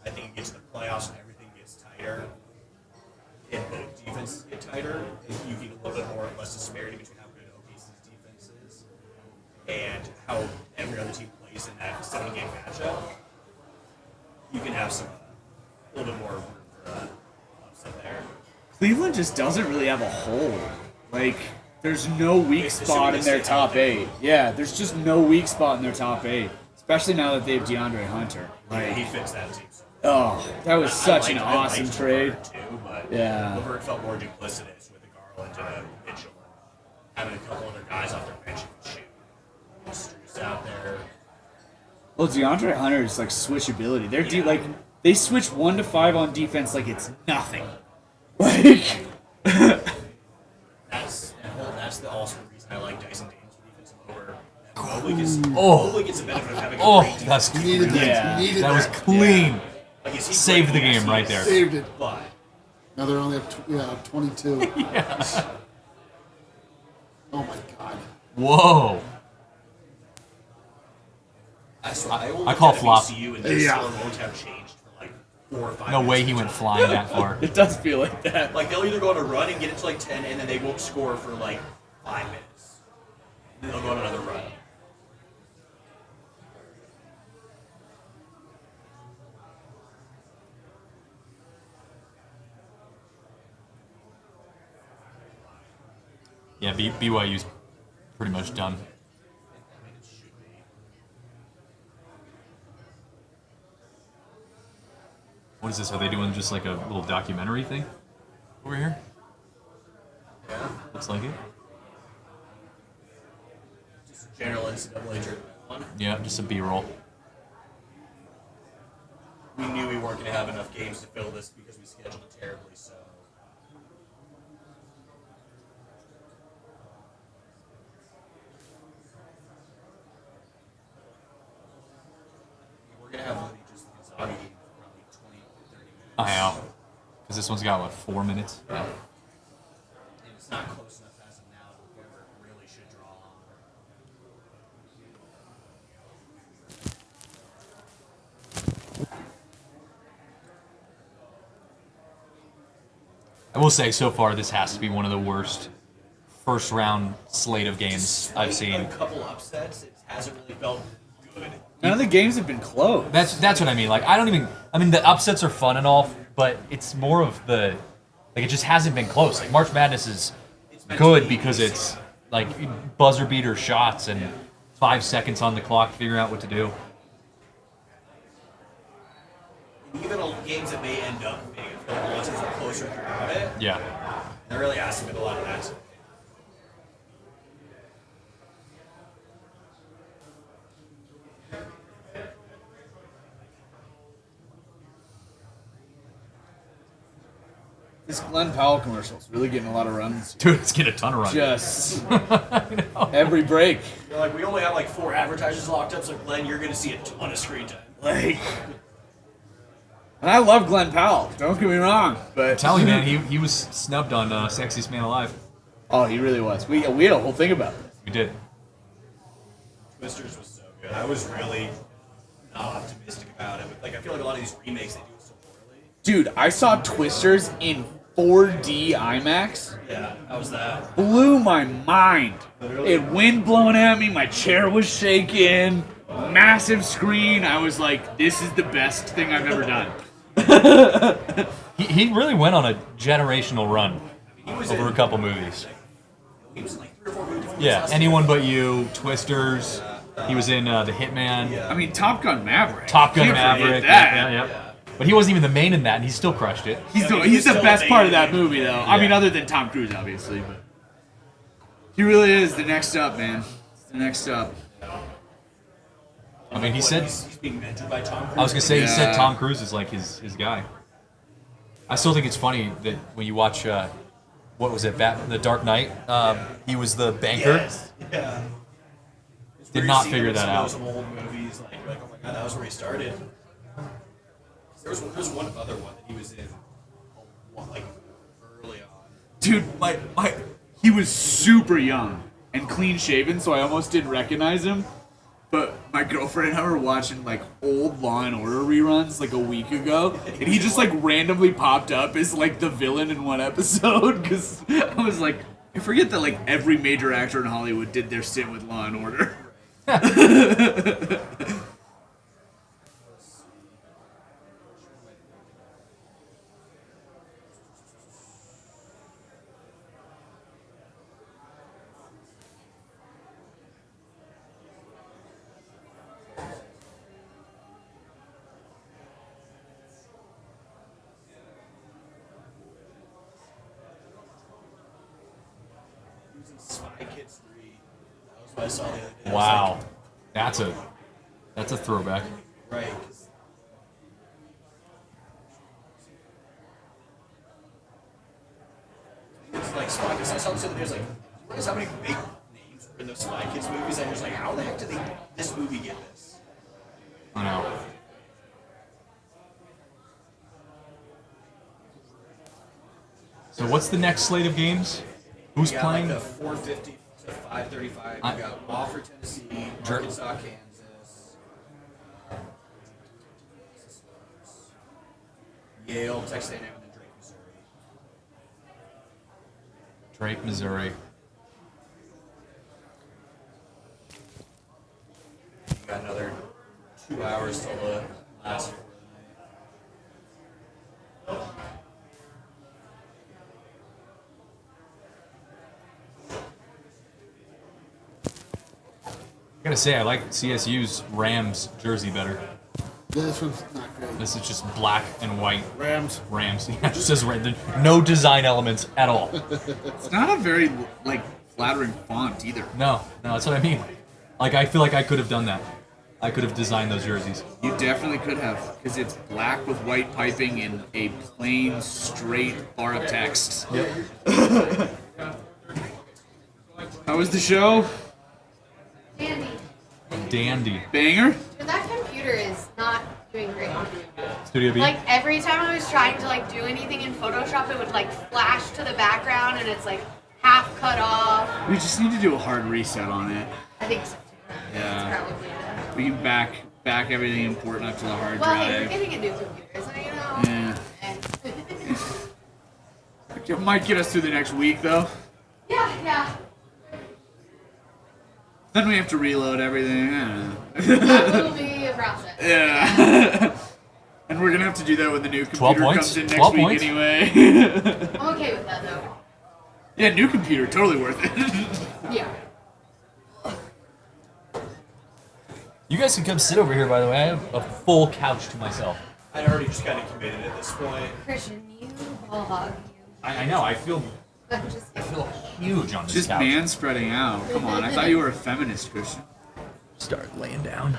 I think it gets to the playoffs and everything gets tighter, and both defenses get tighter. You get a little bit more less disparity between how good OKC's defense is and how every other team plays in that 7-game matchup. You can have some a little bit more room for upset there. Cleveland just doesn't really have a hole. Like, there's no weak spot in their top 8. Yeah, there's just no weak spot in their top 8. Especially now that they have DeAndre Hunter. Like, he fits that team so Oh, that was such an I awesome liked trade. Levert too, but Yeah. Levert felt more duplicitous with the Garland and a Mitchell, having a couple other guys off their bench who could shoot. Struce out there. Well, DeAndre Hunter's like switchability. They switch 1 to 5 on defense like it's nothing. Like That's the also the reason I like Dyson Dames for defensive over Mobley because Oh. Mobley gets the benefit of having a Oh, great that's defense. Needed that. yeah. Needed That was that. clean. Like, is he Saved the great? Yes, game he right is. there. Saved it. But Now they're only up 22. Yeah. Oh my god. Whoa. I call flop. and their score won't have changed for like 4 or 5 No way minutes he at a went time. flying that far. it does feel like that. Like they'll either go on a run and get it to like 10, and then they won't score for like 5 minutes. Then they'll go on another run. Yeah, BYU's pretty much done. What is this? Are they doing just like a little documentary thing over here? Yeah. Looks like it. Just general NCAA tournament one. Yeah, just a B-roll. We knew we weren't going to have enough games to fill this because we scheduled it terribly, so. We're going to have Liddy just the Gonzaga game for probably 20 or 30 minutes. I know. Because this one's got, what, 4 minutes? Yeah. And it's not close enough as of now to where it really should draw on. I will say, so far, this has to be one of the worst first-round slate of games I've seen. A couple upsets, it hasn't really felt good. None of the games have been close. That's what I mean. Like, I mean, the upsets are fun and all, but it's more of the, like, it just hasn't been close. Like, March Madness is good because it's, like, buzzer beater shots and 5 seconds on the clock figuring out what to do. Even games that may end up being a losses are closer to it. Yeah. There really hasn't been a lot of that. This Glenn Powell commercial is really getting a lot of runs. Dude, it's getting a ton of runs. Just every break. They're like, we only have like 4 advertisers locked up, so Glenn, you're going to see a ton of screen time. Like, and I love Glenn Powell. Don't get me wrong, but I'm telling you, man, he was snubbed on Sexiest Man Alive. Oh, he really was. We had a whole thing about this. We did. Twisters was so good. I was really not optimistic about it. Like, I feel like a lot of these remakes, they do it so poorly. Dude, I saw Twisters in 4D IMAX. Yeah, how was that? Blew my mind. It wind blowing at me. My chair was shaking. Massive screen. I was like, this is the best thing I've ever done. He really went on a generational run was over in- a couple movies. He was in like 3 or 4 movies. Yeah, Anyone But You, Twisters. He was in The Hitman. I mean, Top Gun Maverick. Top Gun Can't forget Maverick. that. Yeah. But he wasn't even the main in that, and he still crushed it. He's the still best part of that amazing. movie, though. I mean, other than Tom Cruise, obviously, but he really is the next up, man. The next up. I mean, he said. He's being mentored by Tom Cruise. I was gonna say he said Yeah. Tom Cruise is like his guy. I still think it's funny that when you watch what was it, The Dark Knight? He was the banker. Yes. Yeah. It's Did weird not seeing figure him in that some of those old movies, like, you're like, oh my god, that was where he started. There was one other one that he was in, like early on. Dude, he was super young and clean shaven, so I almost didn't recognize him. But my girlfriend and I were watching like old Law and Order reruns like a week ago, and he just like randomly popped up as like the villain in one episode. Because I was like, I forget that like every major actor in Hollywood did their stint with Law and Order. using Spy Kids 3. That was what I saw the other day. I was Wow, that's a throwback. like, right. 'Cause it's like Spy Kids. I saw this the other day. I was like, you realize how many big names were in those Spy Kids movies? And I was like, how the heck did this movie get this? I know. So what's the next slate of games? Who's We got playing? Like the 450 to 535. We got Wofford, Tennessee, Arkansas, Kansas, Yale, Texas A&M, and then Drake, Missouri. Drake, Missouri. You got another 2 hours till the last four of the night. I gotta say, I like CSU's Rams jersey better. Yeah, this one's not great. This is just black and white. Rams. Rams. Yeah, it just says red. No design elements at all. It's not a very like flattering font either. No, that's what I mean. Like, I feel like I could have done that. I could have designed those jerseys. You definitely could have, because it's black with white piping in a plain, straight bar of text. Yep. How was the show? Dandy. Dandy. Banger? Dude, that computer is not doing great. Studio B. Like every time I was trying to like do anything in Photoshop, it would like flash to the background and it's like half cut off. We just need to do a hard reset on it. I think so too. Yeah. Probably the. We can back everything important up to the hard Well, hey, we're drive. getting a new computer, so you know. Yeah. It might get us through the next week though. Yeah. Then we have to reload everything. I don't know. That will be a process. Yeah. And we're gonna have to do that when the new 12 computer points? comes in 12 next week points? anyway. I'm okay with that though. Yeah, new computer, totally worth it. Yeah. You guys can come sit over here, by the way. I have a full couch to myself. I'd already just kind of committed at this point. Christian, you hog. I know. I feel Just huge on this Just couch. man spreading out. Come on, I thought you were a feminist, Christian. Start laying down.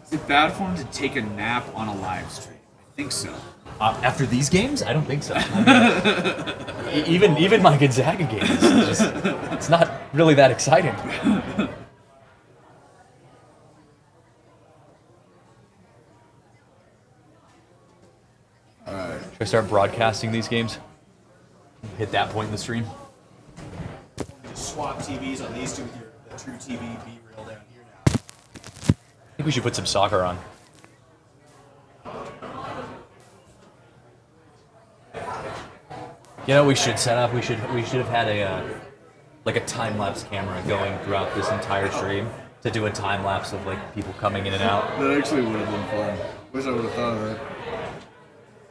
Is it bad for him to take a nap on a live stream? I think so. After these games, I don't think so. I mean, even my Gonzaga games, it's not really that exciting. Should I start broadcasting these games? Hit that point in the stream. Just swap TVs on these two with the True TV B-reel down here now. I think we should put some soccer on. You know, we should set up. We should have had a time lapse camera going throughout this entire stream to do a time lapse of like people coming in and out. That actually would have been fun. Wish I would have thought of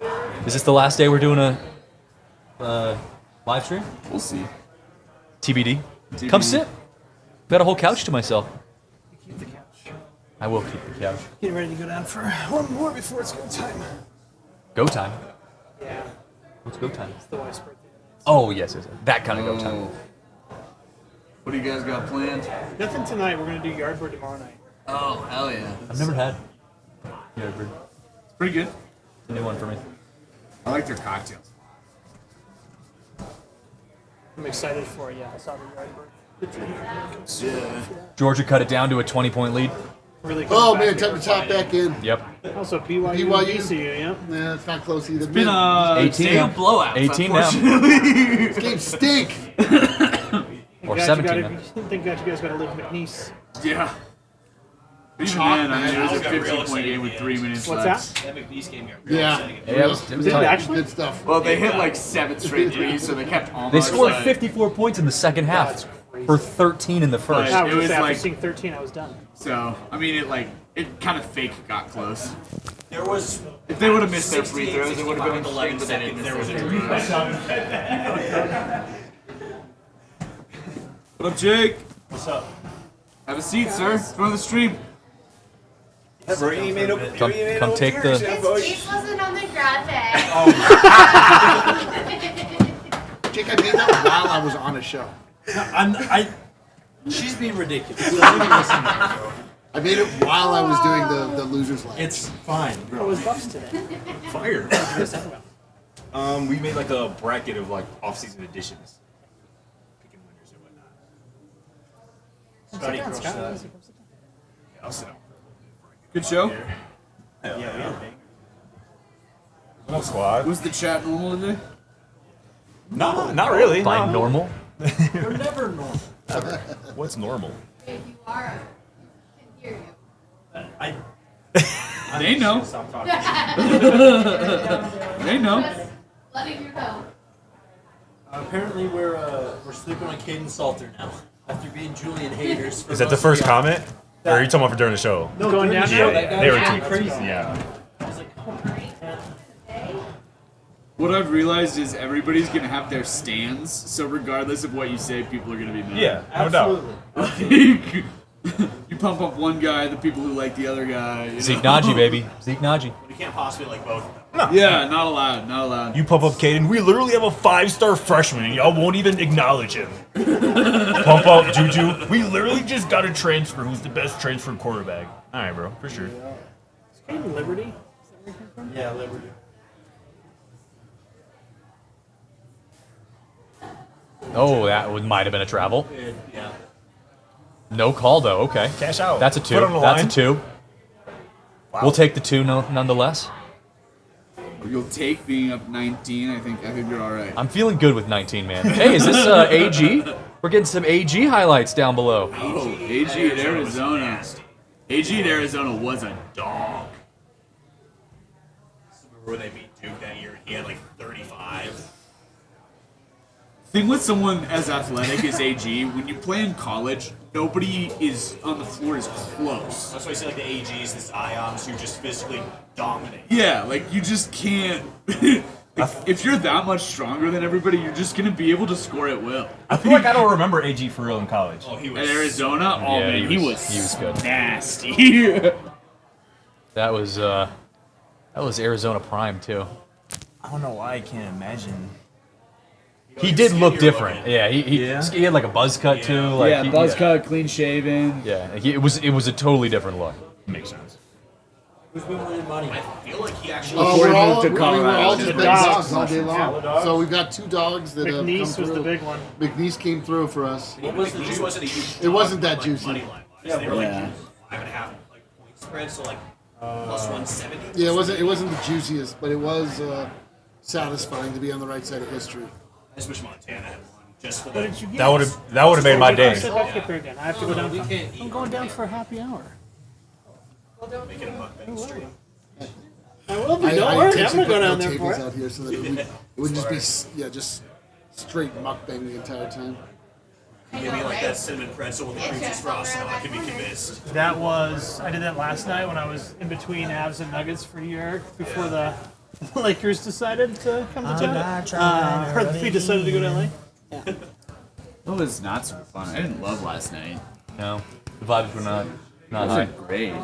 that. Is this the last day we're doing a live stream? We'll see. TBD. TBD. Come sit. Got a whole couch to myself. Keep the couch. I will keep the couch. Getting ready to go down for one more before it's go time. Go time. Yeah. What's go time? It's the wife's birthday. Oh yes. That kind of go time. What do you guys got planned? Nothing tonight. We're gonna do yardboard tomorrow night. Oh, hell yeah. I've never had yardbird. It's pretty good. It's a new one for me. I like their cocktails. I'm excited for it. Yeah, I saw the yardboard. Yeah. Georgia cut it down to a 20-point lead. Really good. Oh man, time to top back in. Yep. Also BYU. BYU. VCU, yeah. Nah, it's not close either. It's been a 18 day now. of blowouts, 18 now. unfortunately. This game stink. Or Thank 17 God now. Thank God you guys got to live McNeese. Yeah. Even Chalk, then, I mean, it was a man. That was a real 15-point game with exciting 3 minutes What's left. that? That McNeese game got real Yeah. exciting. Yeah, it was Did it tight. actually? Good stuff. Well, they hit like 7 straight threes, so they kept almost. They scored like- 54 points in the second half That's crazy. for 13 in the first. I It was was after like- seeing 13, I was done. So, I mean, it kind of fake got close. There was. If they would have missed their 68, free throws, it would have been 65 11 interesting, but they didn't seconds. miss There was a their free free throw. What up, Jake? What's up? Have a seat, sir. Join the stream. Come take the. His face wasn't on the graphic. kick, I made that while I was on a show. She's being ridiculous. I made it while I was doing the losers ladder. It's fine. What was Buffs today? Fire. What did you guys talk about? We made like a bracket of like off-season editions. Picking winners and whatnot. Scotty crushed that. Yeah, I'll sit down. Good show. Yeah, we had a bang. Whole squad. Was the chat normal today? No, not really. By no. normal? You're never normal. What's normal? If you are, I can hear you. They know. Stop talking. They know. Just letting you know. Apparently, we're sleeping on Caden Salter now after being Julian haters. For Is that the most first of the- comment? Or are you talking about for during the show? No, Going during down the there? show, that guy They was were going too crazy. Yeah. I was like, oh, What I've realized is everybody's gonna have their stands, so regardless of what you say, people are gonna be mad. Yeah, no doubt. Absolutely. You pump up one guy, the people who like the other guy. You Zeke know? Naji, baby. Zeke Naji. We can't possibly like both of them. No. Yeah, not allowed. Not allowed. You pump up Caden. We literally have a 5-star freshman, and y'all won't even acknowledge him. Pump up Juju. We literally just got a transfer. Who's the best transfer quarterback? All right, bro, for sure. Is Caden Liberty? Is that where you come from? yeah, Liberty. Oh, that might have been a travel. Yeah. No call, though. Okay. Cash out. That's a 2. Put on the That's line. a 2. Wow. We'll take the 2 nonetheless. You'll take being up 19. I think you're all right. I'm feeling good with 19, man. Hey, is this AG? We're getting some AG highlights down below. Oh, AG at Arizona. AG at Arizona was a dog. Remember when they beat Duke that year? He had like 35. Thing with someone as athletic as AG, when you play in college, nobody is on the floor as close. That's why I say like the AGs, this IOMs who just physically dominate. Yeah, like you just can't. If you're that much stronger than everybody, you're just gonna be able to score at will. I feel like I don't remember AG for real in college. Oh, he was At Arizona, oh Yeah, man, he he was was good. nasty. That was Arizona Prime too. I don't know why I can't imagine. He did look different. Yeah, he had like a buzz cut too. Like yeah, buzz cut, clean shaven. Yeah, it was a totally different look. Makes sense. Who's been winning money? I feel like he actually. Oh, Before we're he all, moved to we're Colorado, all just just the betting dogs. dogs all day long. Yeah. So we've got 2 dogs that have come McNeese through. was the big one. McNeese came through for us. What was the juice? Wasn't a huge It wasn't dog, that like, juicy. money line wise. They were like 5.5 like point spread, so like plus 170. Yeah, it wasn't the juiciest, but it was satisfying to be on the right side of history. I just wish Montana had one just for What the. did you get? That would have made my day. I said back up here again. I have to go down. I'm going down for a happy hour. Make it a mukbang stream. I will be. Don't worry. I'm gonna go down there for tables it. out here so that it would just be just straight mukbang the entire time. Give me like that cinnamon pretzel with the cream cheese frosting on. I could be convinced. I did that last night when I was in between Avs and Nuggets for York before the Lakers decided to come to town. Or we decided to go to LA. That was not super fun. I didn't love last night. No, the vibes were not It wasn't great.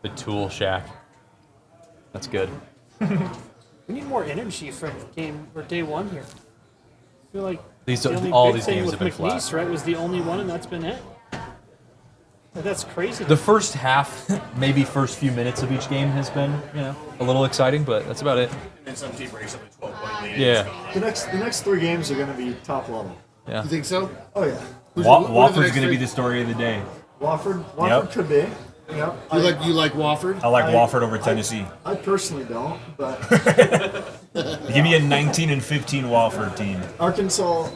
The Tool Shack. That's good. We need more energy for game or day one here. I feel like These- the only all big these thing games with have been McNeese, flat. right, was the only one, and that's been it. Like, that's crazy. The first half, maybe first few minutes of each game has been, a little exciting, but that's about it. And then some team breaks up a 12-point lead. Yeah. The next 3 games are going to be top level. Yeah. You think so? Oh yeah. Wofford's going to be the story of the day. Wofford Yep. could be. Yep. You like Wofford? I like Wofford over Tennessee. I personally don't, but Give me a 19 and 15 Wofford team. Arkansas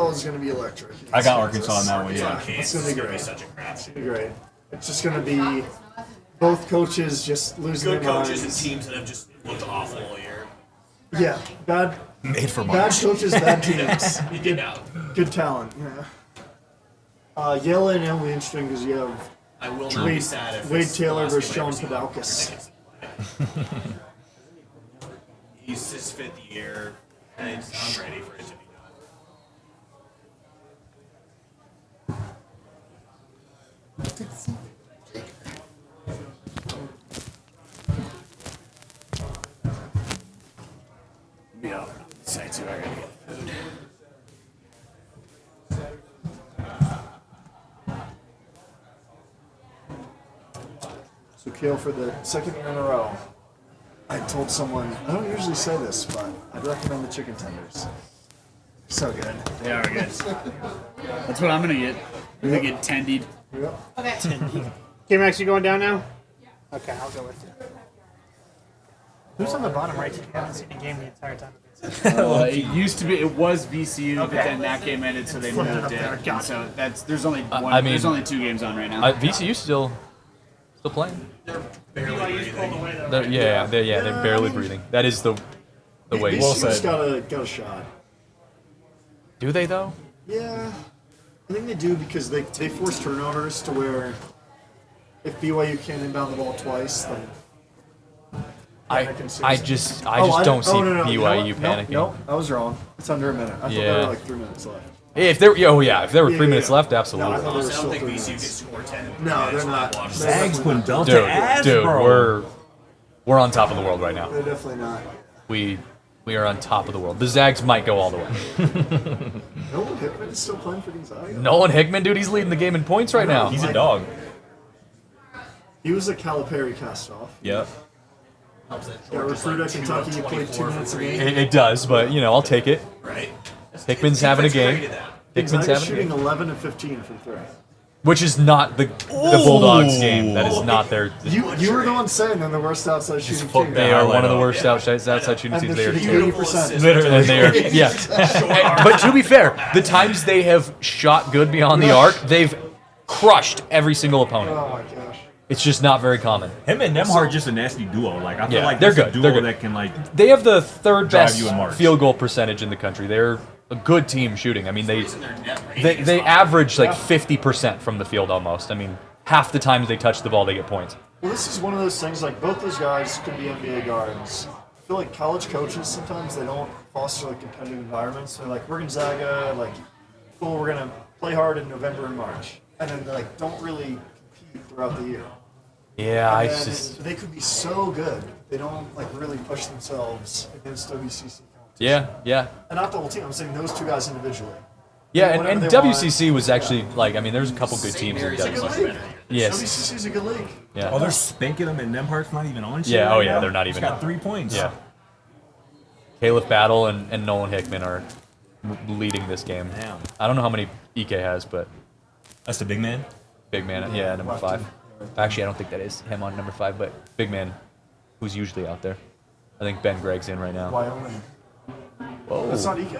is going to be electric. I got Arkansas on that one. Yeah. It's going to be great. Such a crap. It's going to be great. It's just going to be both coaches just losing Good their coaches and minds. teams that have just looked awful all year. Yeah, bad Made for bad March. coaches, bad teams. Yeah. Good talent. Yeah. Yale A&M will be interesting because you have I will not be sad if Wade it's the Taylor last versus game I John ever see Podalkis. He's his 5th year, and I'm ready for it to be done. Yeah, say too. I gotta get food. So, Kale, for the second year in a row, I told someone, I don't usually say this, but I'd recommend the chicken tenders. So good. They are good. That's what I'm gonna get. I'm gonna get tendied. Yep. Okay. K-Max, you going down now? Yeah. Okay, I'll go with you. Who's on the bottom right? You haven't seen a game the entire time. It was VCU, but Okay. then that game ended, so they Flipped it moved up it. there. And Got so there's only one. I mean, there's only 2 games on right now. VCU still playing. BYU's pulled away though. They're barely breathing. That is the way. VCU's got a shot. Do they though? Yeah, I think they do because they force turnovers to where if BYU can't inbound the ball twice, then I just don't see BYU panicking. No, I was wrong. It's under a minute. I thought there were like 3 minutes left. If there were 3 minutes left, absolutely. No, I thought there were I don't still think 3 VCU can minutes. score 10. No, they're not. Zags putting belt to Dude, ass, dude, bro. we're on top of the world right now. They're definitely not. We are on top of the world. The Zags might go all the way. Nolan Hickman is still playing for Gonzaga. Nolan Hickman, dude, he's leading the game in points right now. He's a dog. He was a Calipari cast-off. Yep. Got recruited at Kentucky. He played 2 minutes a game. It does, but I'll take it. Right. Hickman's having a game. Hickman's Gonzaga's having a shooting game. 11 of 15 from 3. Which is not the Bulldogs game. That is not their. You were the one saying they're the worst outside shooting team. They are one of the worst outside shooting And teams. they're They are shooting 80%. literally. They are. Yeah. But to be fair, the times they have shot good beyond the arc, they've crushed every single opponent. Oh my gosh. It's just not very common. Him and Nemhard are just a nasty duo. Like I feel like they're that's good. a duo They're good. that can like. They have the third drive best you in March. field goal percentage in the country. They're a good team shooting. I mean, they average like 50% from the field almost. I mean, half the times they touch the ball, they get points. Well, this is one of those things, like, both those guys could be NBA guards. I feel like college coaches, sometimes they don't foster, like, competitive environments. They're like, we're Gonzaga, like, cool, we're going to play hard in November and March. And then they, like, don't really compete throughout the year. Yeah, And then they could be so good, they don't, like, really push themselves against WCC. Yeah. And not the whole team, I'm saying those 2 guys individually. Yeah, Do and whatever they want. WCC was actually, like, I mean, there's a couple good teams in It's a good WCC. league. Yes. WCC's a good league. Yeah. Oh, they're spanking them, and Nemhard's not even on. Shit Yeah, right oh yeah, now. they're not He's even. got 3 points. Yeah. Caleb Battle and Nolan Hickman are leading this game. Damn. I don't know how many EK has, but That's the big man. big man, yeah, number 5. Actually, I don't think that is him on number 5, but big man, who's usually out there. I think Ben Gregg's in right now. Wyoming. Whoa. That's not EK.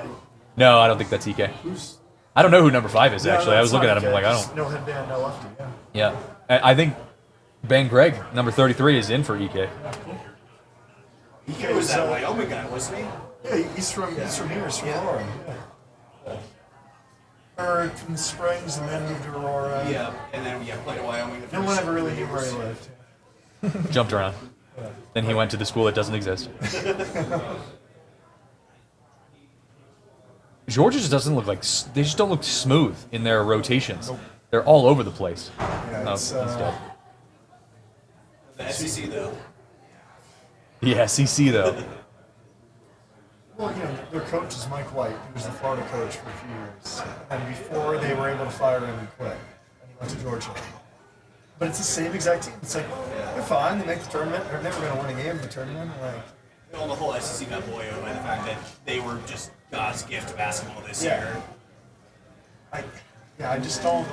No, I don't think that's EK. Who's? I don't know who number 5 is Yeah, actually. I was that's looking at not him EK, like I just don't. No headband, no lefty. Yeah. Yeah, I think Ben Gregg, number 33, is in for EK. He was that Wyoming guy, wasn't he? Yeah, he's from here, he's from Aurora. Yeah. Or from the Springs and then moved to Aurora. Yeah, and then played at Wyoming. No one ever really knew where he lived. Jumped around. Then he went to the school that doesn't exist. Georgia just doesn't look like they just don't look smooth in their rotations. They're all over the place. Yeah, it's, that's dope. The SEC though. Yeah, CC though. Well, you know, their coach is Mike White, who was the Florida coach for a few years. And before they were able to fire him, he quit. And he went to Georgia. But it's the same exact team. It's like, they're fine, they make the tournament. They're never going to win a game in the tournament. Like, Well, the whole SEC got buoyed by the fact that they were just God's gift to basketball this Yeah. year. I just don't.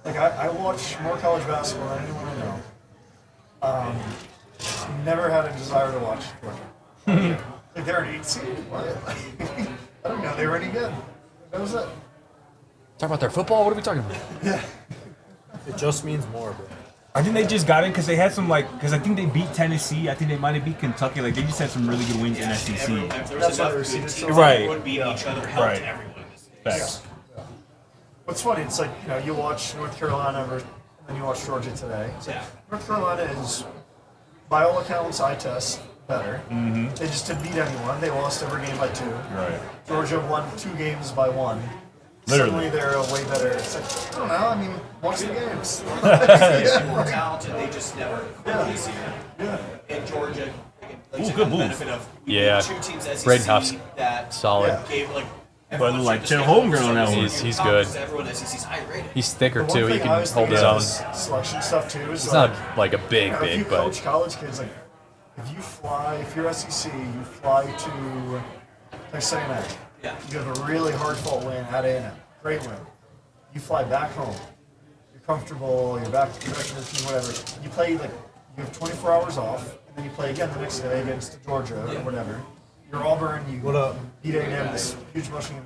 Like, I watch more college basketball than anyone I know. Never had a desire to watch Georgia. Like, they're an 8 seed? What? I don't know, they were any good. That was it. Talk about their football? What are we talking about? Yeah. It just means more, bro. I think they just got in because they had some because I think they beat Tennessee. I think they might have beat Kentucky. Like they just had some really good wins in SEC. That's why they're seeded so high. Right. Would beat each other, helped everyone. Facts. What's funny, it's like, you know, you watch North Carolina then you watch Georgia today. Yeah. North Carolina is, by all accounts, eye test better. Mhm. They just didn't beat anyone. They lost every game by 2. Right. Georgia won 2 games by 1. Literally. Suddenly they're a way better. It's like, I don't know. I mean, watch the games. They're more talented. They just never quit this year. Yeah. And Georgia, like, Ooh, you good have the move. benefit of Yeah. 2 teams SEC Braden Huff's that solid. gave like. But like Tim Holmgren on that one. He's good. Everyone SEC's high rated. He's thicker The one too. He thing I can was hold thinking his of own. is selection stuff too. Is He's like, not like a big, if you big, but coach college kids, like if you fly, if you're SEC, you fly to Texas A&M. Yeah. You have a really hard fought win at A&M. Great win. You fly back home. You're comfortable. You're back to your team. Whatever. You play like you have 24 hours off, and then you play again the next day against Georgia or whatever. You're Auburn. You beat A&M. This huge rushing.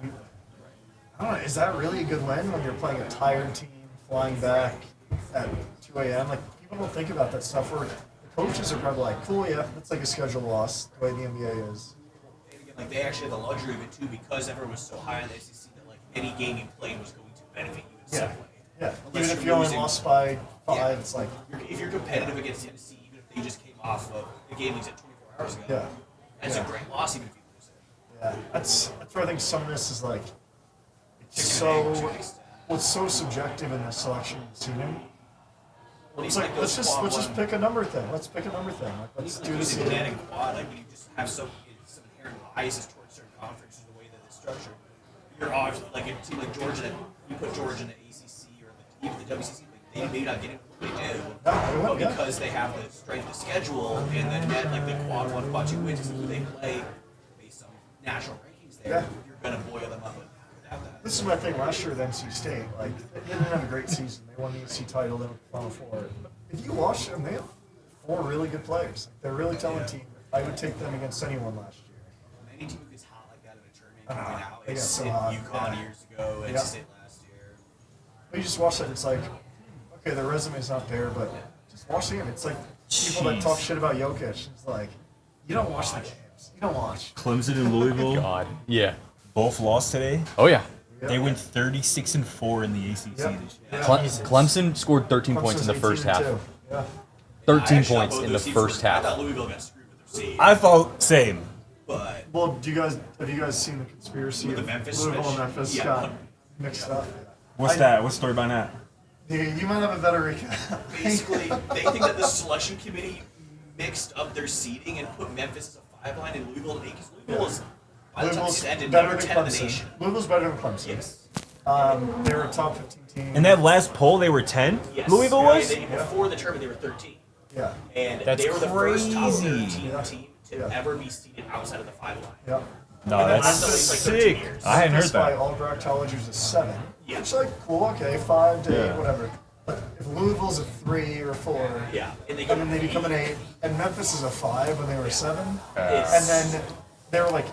I don't know. Is that really a good win when you're playing a tired team flying back at 2 a.m.? Like people don't think about that stuff. Where the coaches are probably like, "Cool, yeah, that's like a schedule loss." The way the NBA is. And again, like they actually had the luxury of it too because everyone was so high in the SEC that like any game you played was going to benefit you in some way. Yeah. Unless Even if you you're only losing- lost by 5, it's like. If you're competitive against Tennessee, even if they just came off of the game we said 24 hours ago, Yeah. that's Yeah. a great loss even if you lose it. Yeah, that's where I think some of this is like, it's so, what's so subjective in the selection and seeding. Well, It's even like, like let's those just quad pick a number thing. Let's pick a number thing. Like, let's do the Even seeding. Dan and quad, like when you just have some inherent biases towards certain conferences, the way that it's structured. You're obviously like a team like Georgia that you put Georgia in the ACC or even the WCC, like they may not get it, what they do, but because they have the strength of schedule and then net like the quad 1, quad 2 wins is who they play based on national rankings there, you're gonna boil them up without that. This is my thing last year with NC State. Like, they didn't have a great season. They won the NC title, they went to the Final Four. If you watch them, they have 4 really good players. Like, they're a really talented team. I would take them against anyone last year. Any team who gets hot like that in a tournament, coming out, they got so in hot. UConn Yeah. years ago, NC Yeah. State last year. But you just watch that, it's like, okay, their resume's not there, but just watch the game. It's like people that talk shit about Jokic. It's like, you don't watch the games. You don't watch. Clemson and Louisville. God. Yeah. Both lost today. Oh yeah. They went 36-4 in the ACC this year. Clemson scored 13 points in the first half. Yeah. 13 points in the first I half. thought Louisville got screwed with their seed. I felt same. But Well, have you guys seen the conspiracy With the of Memphis Louisville switch? and Memphis Yeah. got mixed up? What's that? What's the story behind that? You might have a better recap. basically, they think that the selection committee mixed up their seeding and put Memphis as a 5 line and Louisville at 8 because Louisville was, by the time Louisville's it ended, better number than 10 in the Clemson. nation. Louisville's better than Clemson. Yes. They were a top 15 team. In that last poll, they were 10. Yes. Louisville was. Before the tournament, they were 13. Yeah. And That's they were the first top crazy. 13 team to ever be seeded outside of the 5 line. Yeah. No, And that's at least, like, 13 sick. years. I hadn't heard Memphis by that. all bracketologies is 7. Yeah. Which like cool, okay, 5 to 8, Yeah. whatever. But if Louisville's a 3 or 4, Yeah. And and then they become an 8, and Memphis is a 5 when they were 7, It's- and then they were like,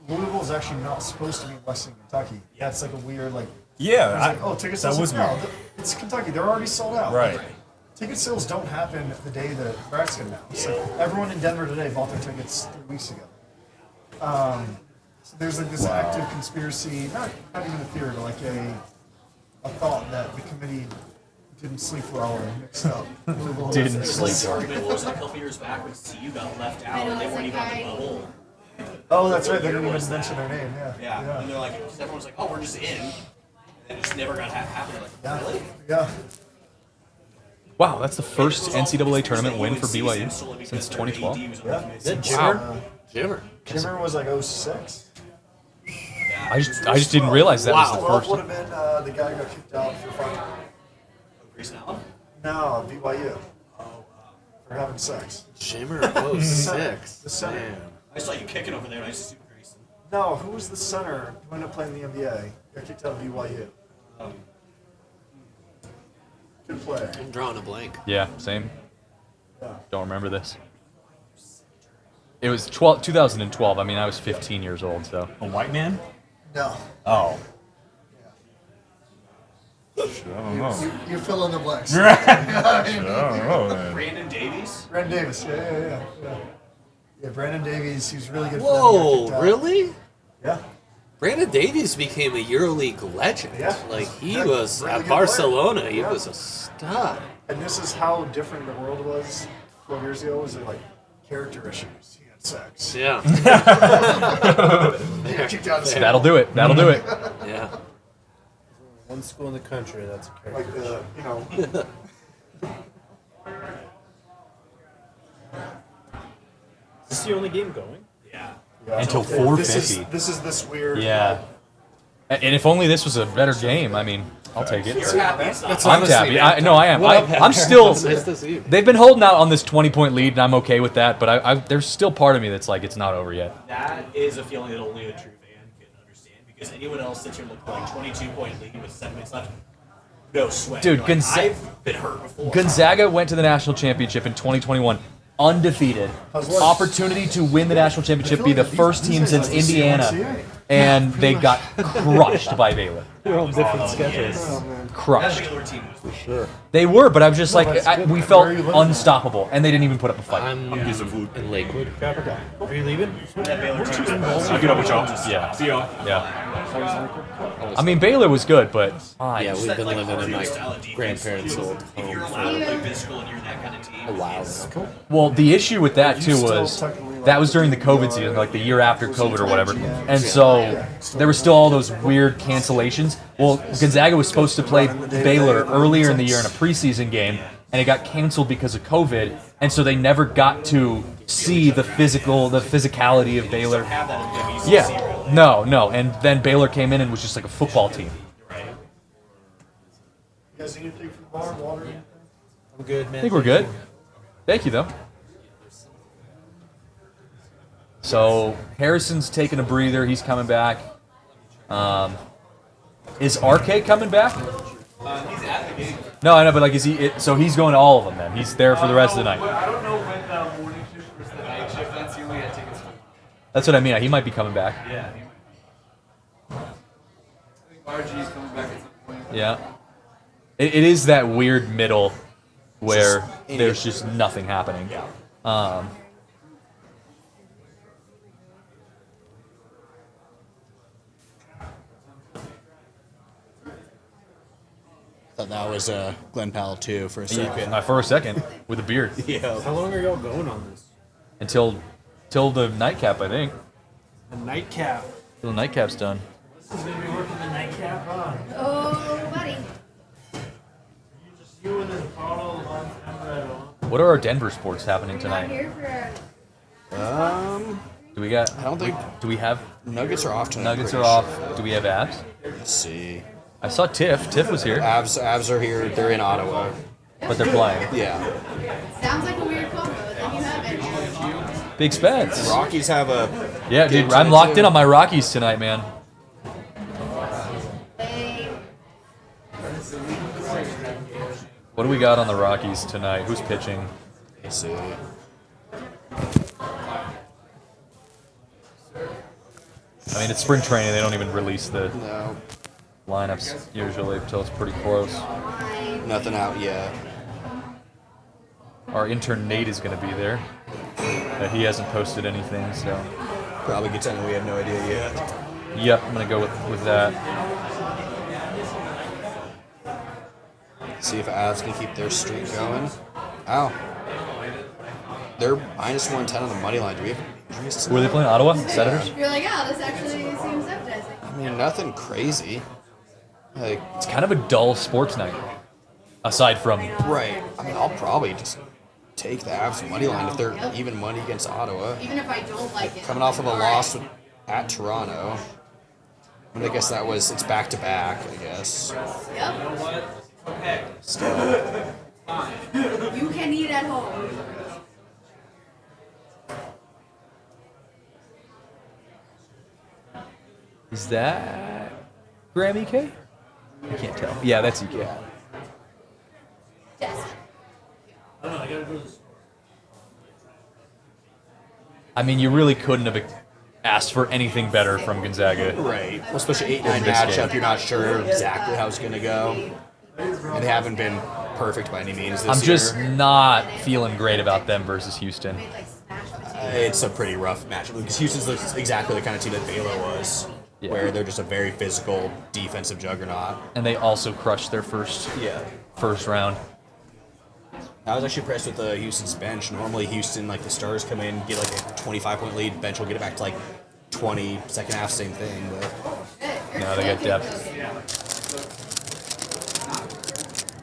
Louisville's actually not supposed to be less than Kentucky. That's like a weird like. Yeah, it was like, oh, ticket that sales. was No, weird. it's Kentucky. They're already sold out. Right. Like, ticket sales don't happen the day that Nebraska announced. Like, everyone in Denver today bought their tickets 3 weeks ago. So there's like this active conspiracy, not even a theory, but like a thought that the committee didn't sleep well or mixed up. Didn't sleep well. What was it, a couple years back when CU got left out and they weren't even on the bubble? Oh, that's right. They didn't even mention their name. Yeah. Yeah. And they're like, because everyone's like, oh, we're just in. And it just never got happened. Like, really? Yeah. Wow, that's the first NCAA tournament win for BYU since 2012. Yeah. Is it Jimmer? Jimmer. Jimmer was like 06. I just didn't realize that was the Well, first. would have been the guy who got kicked out for fucking. Grayson Allen? No, BYU. For having sex. Jimmer The 06. center. Man. I saw you kicking over there and I just assumed Grayson. No, who was the center who ended up playing the NBA? Got kicked out of BYU. Good player. I'm drawing a blank. Yeah, same. Yeah. Don't remember this. It was 2012. I mean, I was 15 years old, so. A white man? No. Oh. Shit, I don't know. You fill in the blanks. Right. Shit, I don't know, man. Brandon Davies? Brandon Davis. Yeah. Yeah, Brandon Davies. He was really good. Whoa, for them. Got kicked out. really? Yeah. Brandon Davies became a EuroLeague legend. Yeah. Like he Yeah, was really at good Barcelona. player. He Yeah. was a stud. And this is how different the world was 12 years ago. Was it like character issues? He had sex. Yeah. Kicked out of school. That'll do it. That'll do it. Yeah. One school in the country that's a character. Like the, you know. Is this the only game going? Yeah. Until This 4:50. This is this weird. Yeah. And if only this was a better game, I mean, I'll take it. You're happy. That's I'm happy. I am. I'm still. They've been holding out on this 20-point lead, and I'm okay with that. But there's still part of me that's like, it's not over yet. That is a feeling that only a true fan can understand. Because anyone else sits here with like 22-point lead with 7 minutes left, no sweat. Dude, Like, I've been hurt before. Gonzaga went to the national championship in 2021, undefeated. Opportunity to win the national championship, be the first team since Indiana, and they got crushed by Baylor. They're on different schedules. Crushed. For sure. They were, but I'm just like, we felt unstoppable, and they didn't even put up a fight. I'm in Lakewood. Okay. Are you leaving? I'll get up with y'all. Yeah. See y'all. Yeah. I mean, Baylor was good, but Yeah, we've been living in my grandparents' old home for a while now. well, the issue with that too was that was during the COVID season, like the year after COVID or whatever, and so there were still all those weird cancellations. Well, Gonzaga was supposed to play Baylor earlier in the year in a preseason game, and it got canceled because of COVID, and so they never got to see the physicality of Baylor. Yeah, no, and then Baylor came in and was just like a football team. You guys need anything from the bar? Water? I'm good, man. I think we're good. Thank you, though. So Harrison's taking a breather. He's coming back. Is RK coming back? He's at the game. No, I know, but like, is he? So he's going to all of them then. He's there for the rest of the night. I don't know when the morning shift versus the night shift. That's the only I tickets for. That's what I mean. He might be coming back. Yeah. I think RG's coming back at some point. Yeah. It is that weird middle where there's just nothing happening. Thought that was Glenn Powell too for a second. For a second, with a beard. Yeah. How long are y'all going on this? Till the nightcap, I think. The nightcap. Till the nightcap's done. This is gonna be working the nightcap on. Oh, buddy. You and this bottle of on. What are our Denver sports happening tonight? Do we got? I don't think. Do we have? Nuggets are off tonight. Nuggets are off. Do we have abs? Let's see. I saw Tiff. Tiff was here. Avs are here. They're in Ottawa. But they're playing. Yeah. Sounds like a weird combo, but then you have it. Big Spence. Rockies have a. Yeah, dude, I'm locked in on my Rockies tonight, man. What do we got on the Rockies tonight? Who's pitching? Let's see. I mean, it's spring training. They don't even release the No. lineups usually until it's pretty close. Nothing out yet. Our intern Nate is going to be there. He hasn't posted anything, so. Probably gets in. We have no idea yet. Yep, I'm going to go with that. See if Avs can keep their streak going. Ow. They're minus 110 on the money line. Do we have injuries? Who are they playing? Ottawa? Senators? You're like, oh, this actually seems appetizing. I mean, nothing crazy. Like, it's kind of a dull sports night. Aside from. Right. I mean, I'll probably just take the Avs money line if they're even money against Ottawa. Even if I don't like it. Coming off of a loss at Toronto. I mean, I guess it's back to back, I guess. Yep. Okay. Still. You can eat at home. Is that Graham EK? I can't tell. Yeah, that's EK. Yes. I don't know, I gotta go to the store. I mean, you really couldn't have asked for anything better from Gonzaga. Right. Well, especially 8-9 in this matchup, game. you're not sure exactly how it's going to go. And they haven't been perfect by any means this I'm year. just not feeling great about them versus Houston. It's a pretty rough matchup because Houston's exactly the kind of team that Baylor was. where they're just a very physical defensive juggernaut. And they also crushed their first round. I was actually impressed with Houston's bench. Normally, Houston, like the stars come in, get like a 25-point lead, bench will get it back to like 20, second half, same thing. But No, they got depth.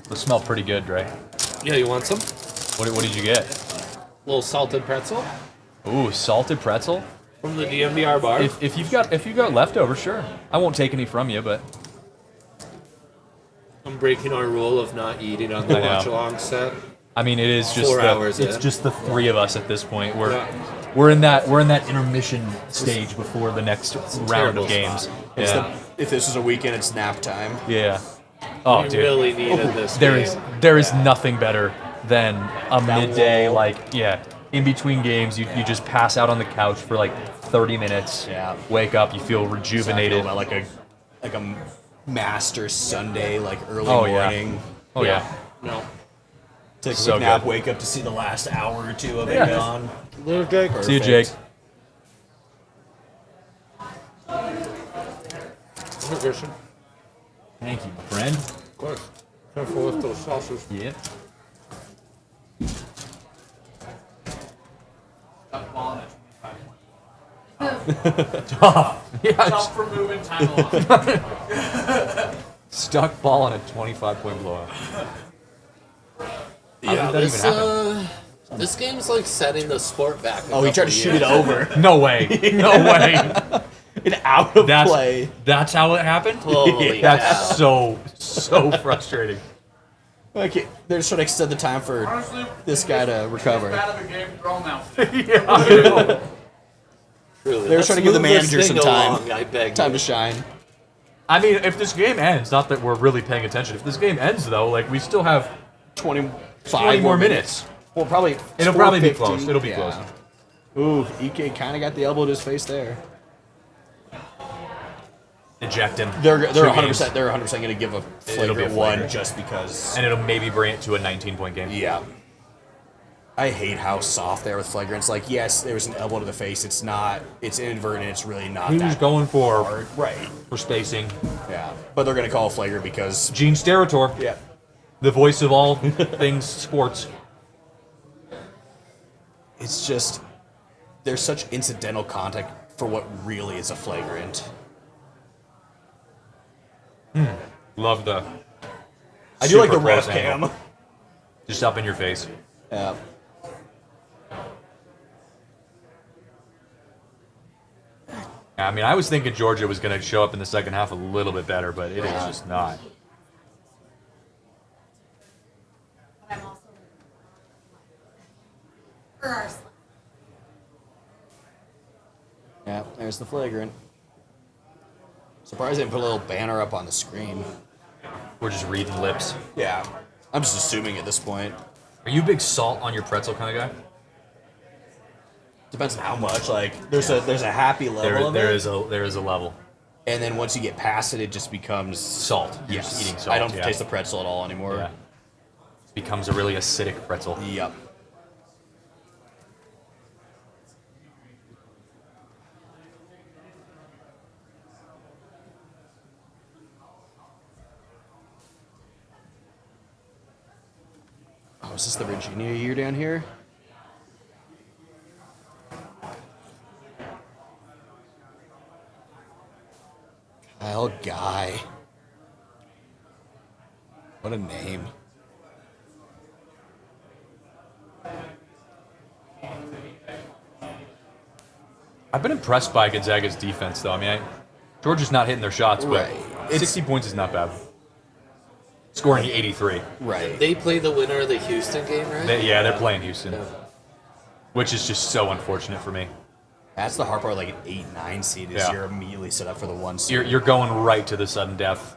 They smell pretty good, Dre. Yeah, you want some? What did you get? A little salted pretzel. Ooh, salted pretzel from the DNVR bar. If you've got leftover, sure. I won't take any from you, but I'm breaking our rule of not eating on the watch along set. I mean, it is just 4 hours. It's just the three of us at this point. We're in that intermission stage before the next round of games. If this was a weekend, it's nap time. Yeah. Oh, We dude. really needed this There is nothing better than a midday, in between games, you just pass out on the couch for like 30 minutes. Yeah. Wake up, you feel rejuvenated. About like a Masters Sunday, like early Oh, yeah. morning. Oh, yeah. No. Take a So quick nap, good. wake up to see the last hour or two of it Yeah. gone. Little Jake. See you, Jake. Thank you, my friend. Of course. Careful with those sauces. Yeah. Tough for moving time along. Stuck ball on a 25-point blowout. Yeah, that even happen? This game's like setting the sport back. Oh, he tried to shoot it over. No way. No way. An out of play. That's how it happened? Holy That's so frustrating. Okay, they're just trying to extend the time for this guy to recover. Bad of a game, throw him out. Truly, They were let's trying to give the move this manager some thing time. along, I beg Time you. to shine. I mean, if this game ends, not that we're really paying attention. If this game ends, though, like we still have 20 more minutes. Well, probably. It'll probably be 4:15. close. It'll be Yeah. close. Ooh, EK kind of got the elbow to his face there. Eject him. They're Two 100%. games. They're 100% going to give a It'll be a flagrant one flagrant. just because. And it'll maybe bring it to a 19-point game. Yeah. I hate how soft they are with flagrants. Like, yes, there was an elbow to the face. It's not. It's inadvertent. It's really not He that was going for hard. Right. for spacing. Yeah. But they're going to call a flagrant because. Gene Steratore. Yeah. The voice of all things sports. It's just. There's such incidental contact for what really is a flagrant. Love the. I do like the super ref close angle. cam. Just up in your face. Yeah. I mean, I was thinking Georgia was going to show up in the second half a little bit better, but it is just not. But I'm also for our slap. Yeah, there's the flagrant. Surprised they didn't put a little banner up on the screen. We're just reading lips. Yeah. I'm just assuming at this point. Are you a big salt on your pretzel kind of guy? Depends on how much. Like, there's a happy level of there it. is a level. And then once you get past it, it just becomes Salt. You're Yes. just eating salt. I don't yeah. taste the pretzel at all anymore. Yeah. It becomes a really acidic pretzel. Yep. Oh, is this the Virginia year down here? Kyle Guy. What a name. I've been impressed by Gonzaga's defense, though. I mean, Georgia's not hitting their shots, but Right. 60 points is not bad. Scoring 83. Right. They play the winner of the Houston game, right? They're playing Houston, which is just so unfortunate for me. That's the hard part, like an 8-9 seed is Yeah. you're immediately set up for the 1 seed. You're going right to the sudden death,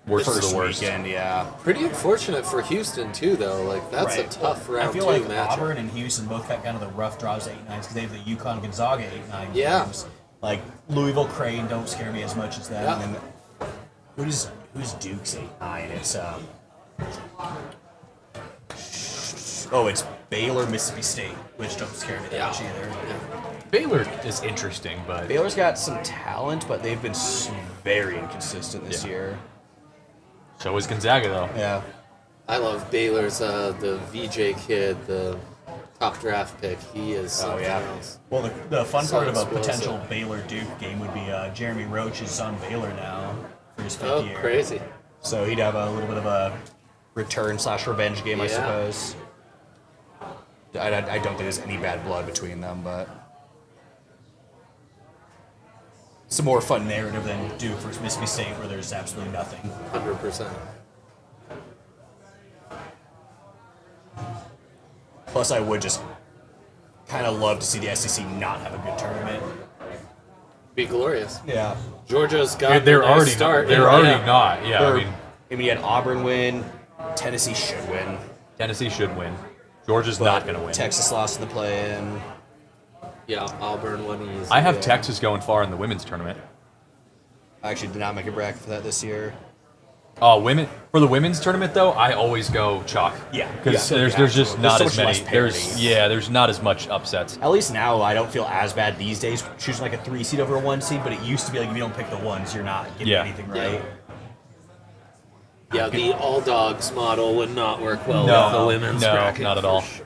worst of First the worst. weekend, yeah. Pretty unfortunate for Houston too, though. Like that's a tough round I feel two like matchup. Auburn and Houston both got kind of the rough draws 8-9s because they have the UConn Gonzaga 8-9 Yeah. games. Like Louisville Crane don't scare me as much as that. Yeah. And then who's Duke's 8-9? It's Oh, it's Baylor Mississippi State, which don't scare me that much either. Baylor is interesting, but Baylor's got some talent, but they've been very inconsistent this year. So is Gonzaga, though. Yeah. I love Baylor's the VJ kid, the top draft pick. He is something else. Well, the fun So part of a explosive. potential Baylor-Duke game would be Jeremy Roach is on Baylor now for his 5th Oh, year. crazy. So he'd have a little bit of a return/revenge game, I Yeah. suppose. I don't think there's any bad blood between them, but it's a more fun narrative than Duke versus Mississippi State, where there's absolutely nothing. 100%. Plus, I would just kind of love to see the SEC not have a good tournament. Be glorious. Yeah. Georgia's got They're a nice already start. they're already not. Yeah, I mean, you had Auburn win. Tennessee should win. Tennessee should win. Georgia's not going to win. Texas lost in the play-in. Yeah, Auburn won easy. I have Texas going far in the women's tournament. I actually did not make a bracket for that this year. Oh, for the women's tournament though, I always go chalk. Yeah, because yeah, there's just not so as much many. less There's not as much upsets. At least now I don't feel as bad these days choosing like a 3 seed over a 1 seed, but it used to be like if you don't pick the ones, you're not getting anything right. Yeah, the all dogs model would not work well No, with the women's no, bracket. not at all. for sure.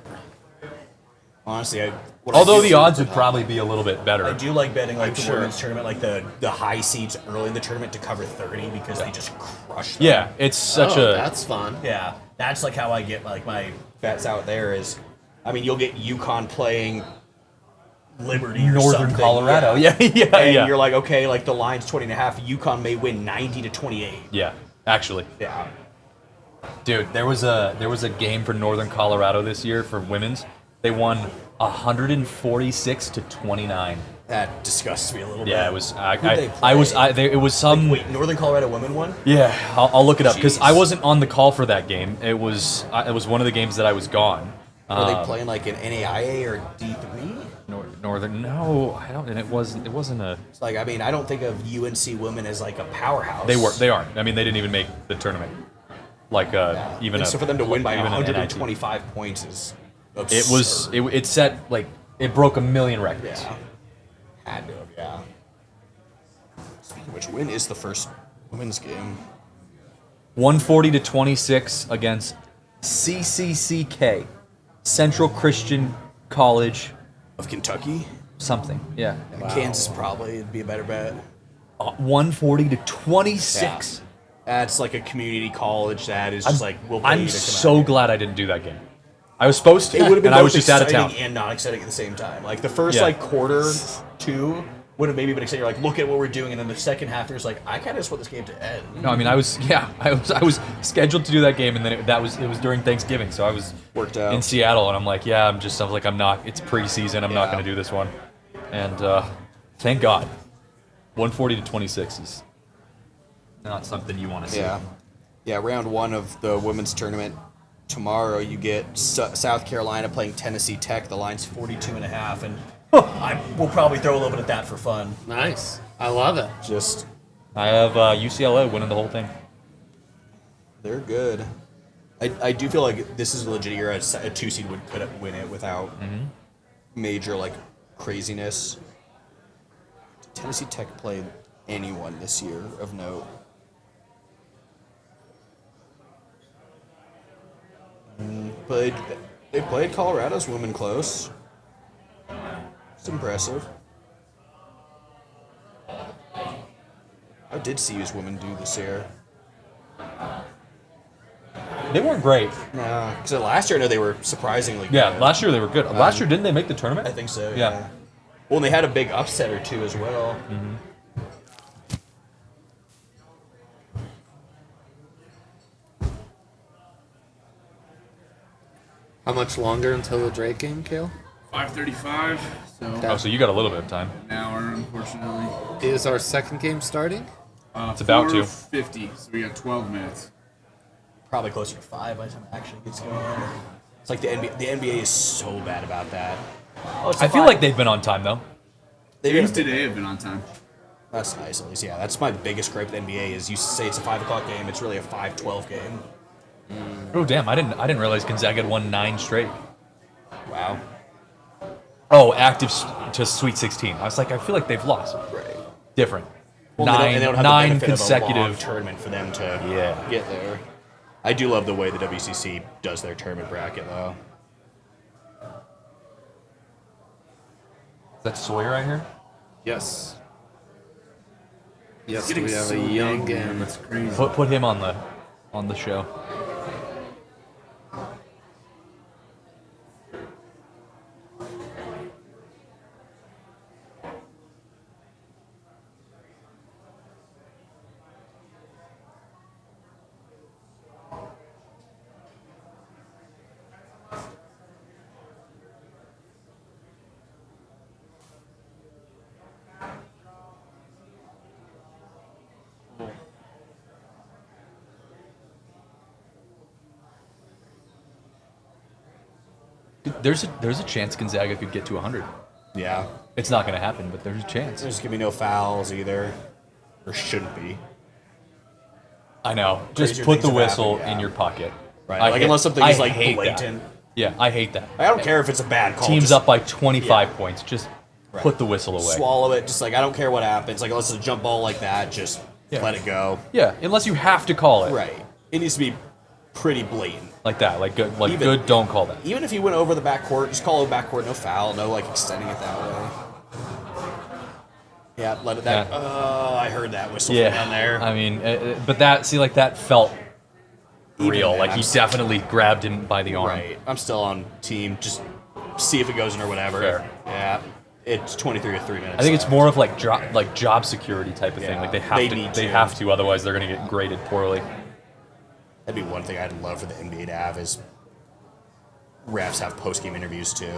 Honestly, Although the odds would probably be a little bit better. I do like betting like I'm the sure. women's tournament, like the high seeds early in the tournament to cover 30 because they just crush them. Yeah, it's such That's fun. Yeah, that's like how I get like my bets out there is, I mean, you'll get UConn playing Liberty or Northern something, Colorado. Yeah, yeah, and yeah. you're like, okay, like the line's 20.5. UConn may win 90-28. Yeah, actually. Yeah. Dude, there was a game for Northern Colorado this year for women's. They won 146-29. That disgusts me a little bit. Yeah, it was. It was some. Wait, Northern Colorado women won? Yeah, I'll look it up because Jeez. I wasn't on the call for that game. It was one of the games that I was gone. Were they playing like an NAIA or D3? Northern? No, I don't. And it wasn't a. It's like, I mean, I don't think of UNC women as like a powerhouse. They aren't. I mean, they didn't even make the tournament. Like even And so for them to win by even an 125 points is absurd. It set like it broke 1 million records. Yeah. Had to have, yeah. Speaking of which, when is the first women's game? 140-26 against CCCK, Central Christian College of Kentucky. Something, yeah. Kansas probably would be a better bet. 140-26. Yeah. That's like a community college that is just we'll pay I'm you to come so out. glad I didn't do that game. I was supposed to, It would have been and I was both just out of town. exciting and not exciting at the same time. Like the first Yeah. quarter, 2 would have maybe been exciting. You're like, look at what we're doing, and then the second half, there's like, I kind of just want this game to end. No, I mean I was scheduled to do that game, and then it was during Thanksgiving, so I was worked out in Seattle, and I'm like, I'm not. It's preseason. I'm not going to do this one, and thank God, 140-26 is not something you want to see. Yeah. Round 1 of the women's tournament. Tomorrow you get South Carolina playing Tennessee Tech. The line's 42.5, and we'll probably throw a little bit at that for fun. Nice. I love it. I have UCLA winning the whole thing. They're good. I do feel like this is a legit year. A 2 seed could win it without major craziness. Did Tennessee Tech play anyone this year of note? They played Colorado's women close. It's impressive. How did CU's women do this year? They weren't great. No, because last year I know they were surprisingly good. Yeah, last year they were good. Last year didn't they make the tournament? I think so. Yeah. Well, and they had a big upset or two as well. Mm-hmm. How much longer until the Drake game, Kale? 5:35. So you got a little bit of time. An hour, unfortunately. Is our second game starting? It's about to. 4:50, so we got 12 minutes. Probably closer to 5 by the time it actually gets going. It's like the NBA is so bad about that. I feel like they've been on time though. Games today have been on time. That's nice, at least. Yeah, that's my biggest gripe with the NBA is you say it's a 5 o'clock game, it's really a 5:12 game. Oh damn! I didn't realize Gonzaga had won 9 straight. Wow. Oh, active to Sweet 16. I was like, I feel like they've lost. Right. Different. Well, Nine, they don't have nine the benefit consecutive of a long tournament for them to get there. I do love the way the WCC does their tournament bracket, though. Is that Sawyer right here? Yes. Yes, Getting we have so a young big, man. That's crazy. Put him on the show. There's a chance Gonzaga could get to 100. Yeah. It's not going to happen, but there's a chance. There's going to be no fouls either. Or shouldn't be. I know. Crazier Just put the things have whistle happened, yeah. in your pocket. Right. Like, unless something is, like, blatant. That. Yeah, I hate that. I don't care if it's a bad call. Team's just, up by 25 points. Just put the whistle away. Swallow it. Just like, I don't care what happens. Like, unless it's a jump ball like that, just let it go. Yeah, unless you have to call it. Right. It needs to be pretty blatant. Like that. Like good, don't call that. Even if you went over the backcourt, just call it backcourt, no foul, no, like, extending it that way. Yeah, let it that. Oh, I heard that whistle from down there. I mean, but that felt real. Then, like he definitely grabbed him by the arm. Right. I'm still on team. Just see if it goes in or whatever. Fair. Yeah. It's 23 or 3 minutes. I think it's more of like job security type of thing. Like they have to, otherwise they're going to get graded poorly. That'd be one thing I'd love for the NBA to have is refs have post-game interviews too.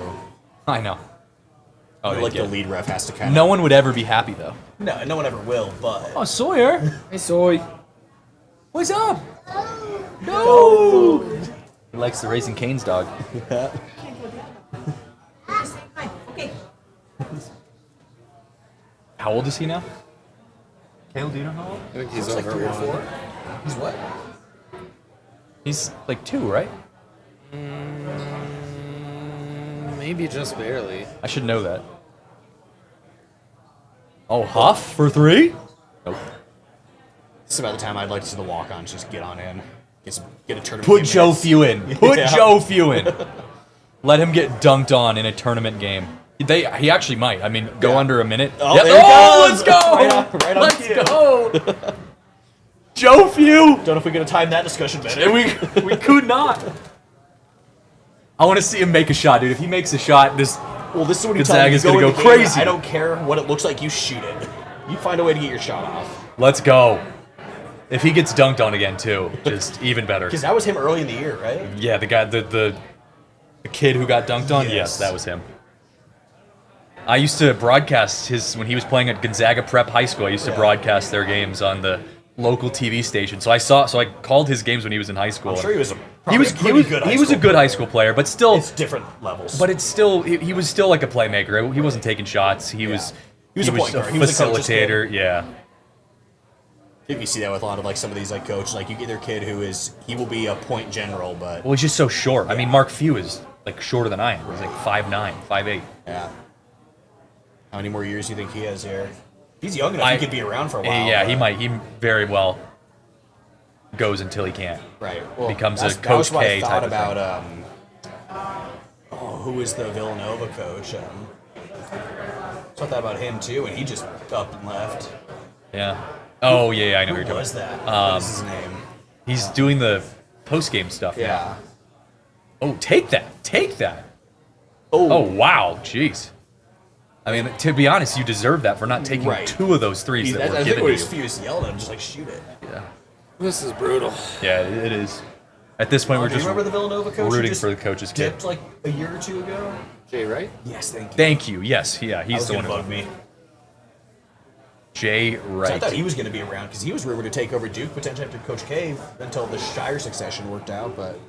I know. Oh, like the lead ref has to kind of. No one would ever be happy though. No one ever will. But oh, Sawyer. Hey, Soy. What's up? No. He likes the Raising Cane's dog. Okay. How old is he now? Caleb, do you know how old? I think he's Looks like over 3 or one. 4. He's what? He's like 2, right? Maybe just barely. I should know that. Oh, Huff for 3? Nope. It's about the time I'd like to see the walk-ons just get on in. Get a tournament. Put game Joe minutes. Few in. Put Yeah. Joe Few in. Let him get dunked on in a tournament game. He actually might. I mean, go under a minute. Oh, Yep. there he Let's goes. go. Right on Let's cue. go. Joe Few. Don't know if we could have timed that discussion better. We could not. I want to see him make a shot, dude. If he makes a shot, this Well, this is what you tell me. Gonzaga's You going to in go the game, crazy. I don't care what it looks like. You shoot it. You find a way to get your shot off. Let's go. If he gets dunked on again, too, just even better. Because that was him early in the year, right? Yeah, the guy, the kid who got dunked on. Yes, that was him. I used to broadcast when he was playing at Gonzaga Prep High School. I used to broadcast their games on the local TV station. So I called his games when he was in high school. I'm sure he was a He was a good high school player, but still it's different levels. But it's still he was still like a playmaker. He wasn't taking shots. He was a point guard. He was a coach's kid. facilitator. Yeah. I think you see that with a lot of like some of these like coaches. Like you get their kid who he will be a point general, but Well, he's just so short. I mean, Mark Few is like shorter than I am. He's like 5'9", 5'8". Yeah. How many more years do you think he has here? He's young enough. He could be around for a while. Yeah, he might. He very well goes until he can't. Right. Well, becomes a that Coach was what K I type thought of about. thing. Who was the Villanova coach? So I thought about him too, and he just up and left. Yeah. Oh yeah, I know who you're Who talking was about. that? What is his name? He's doing the post game stuff. Yeah. Now. Oh, take that. Oh wow, jeez. I mean, to be honest, you deserve that for not taking 2 of those threes that were I given think to his you. Few was yelling at him, just like shoot it. Yeah. This is brutal. Yeah, it is. At this point, we're Do you just remember the Villanova coach who rooting just for the coach's kid. dipped like a year or 2 ago? Jay, right? Yes, thank you. Thank you. Yes, yeah, That he's was the one gonna who bug me. Jay So I Wright. thought he was going to be around because he was rumored to take over Duke potentially after Coach K until the Shire succession worked out. But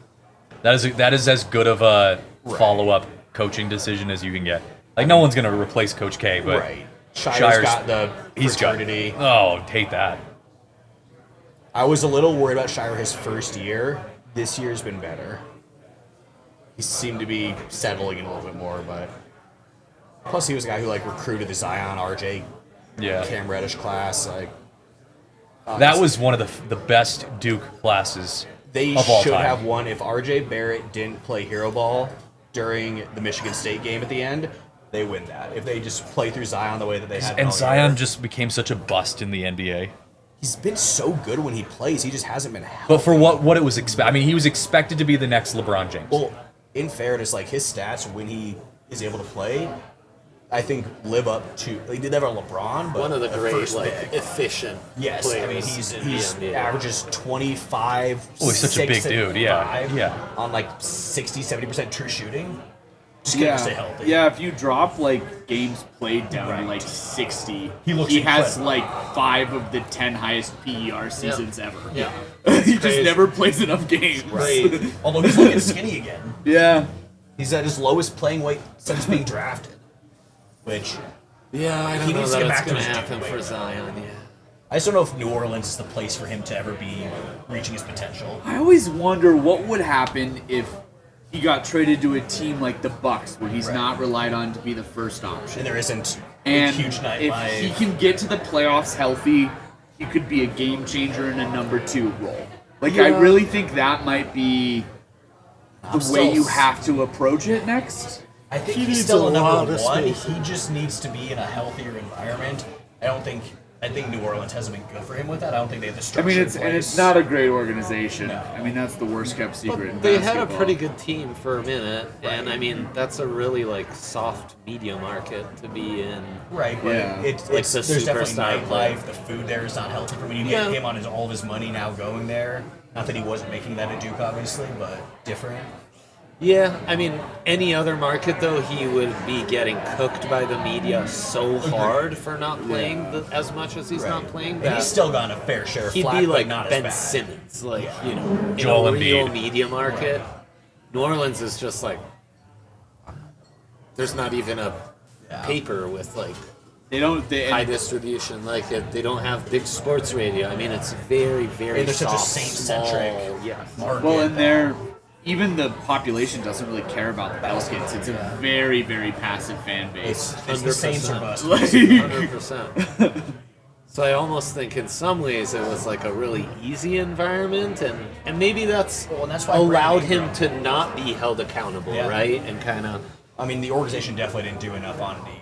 That is as good of a follow-up coaching decision as you can get. Like no one's going to replace Coach K, but Right. Shire's got the fraternity. Oh, hate that. I was a little worried about Shire his first year. This year's been better. He seemed to be settling in a little bit more, but Plus, he was a guy who like recruited the Zion, RJ, Cam Reddish class. Like that was one of the best Duke classes they of all should time. have won if RJ Barrett didn't play hero ball during the Michigan State game at the end. They win that if they just play through Zion the way that they had. And Zion just became such a bust in the NBA. He's been so good when he plays. He just hasn't been healthy. But for what it was I mean, he was expected to be the next LeBron James. Well, in fairness, like his stats when he is able to play, I think live up to. He did have a LeBron, but one of the a great first like pick. efficient. Yes, I mean players he's in the NBA. averages 25. Oh, he's such a big 6, and dude, yeah, 5 yeah. On like 60-70% true shooting. Just get him to stay healthy. Yeah, if you drop like games played down to like 60, He has incredible. like 5 of the 10 highest PER seasons ever. Yeah. He just never plays enough games. Right. Although he's looking skinny again. Yeah. He's at his lowest playing weight since being drafted. Which Yeah, I don't he know needs to that get it's back to going his to happen weight. for Zion. Yeah. I just don't know if New Orleans is the place for him to ever be reaching his potential. I always wonder what would happen if he got traded to a team like the Bucks, where he's not relied on to be the first option. And there isn't And a huge if nightlife. he can get to the playoffs healthy, he could be a game changer in a number 2 role. Like, I Yeah. really think that might be the I'm way still- you have to approach it next. I think He he's needs still a a lot number of one. space. He just needs to be in a healthier environment. I think New Orleans hasn't been good for him with that. I don't think they have the I structure. mean, in it's place. not a great organization. I mean, that's the worst kept secret. in They had a basketball. pretty good team for a minute, and I mean that's a really like soft media market to be in. Right, but it's like the there's definitely superstar nightlife. player. The food there is not healthy for when you Yeah. get him on all of his money now going there. Not that he wasn't making that at Duke, obviously, but different. Yeah, I mean, any other market though, he would be getting cooked by the media so hard for not playing as much as he's not playing. And That he's still gotten a fair share of he'd flack, be but like not Ben as bad. Simmons, like Yeah. in Joel a real Embiid. media market. New Orleans is just like there's not even a paper with like They don't. high distribution. Like they don't have big sports radio. I mean, it's very, very And they're such a soft, Saint-centric small, yeah. Well, and even the population doesn't really care about the Pelicans. It's a very, very passive fan base. It's the Saints or bust. 100%. So I almost think in some ways it was like a really easy environment, and maybe that's that's why allowed Brandon him to not be held accountable, Yeah. right? And kind of. I mean, the organization definitely didn't do enough on it either.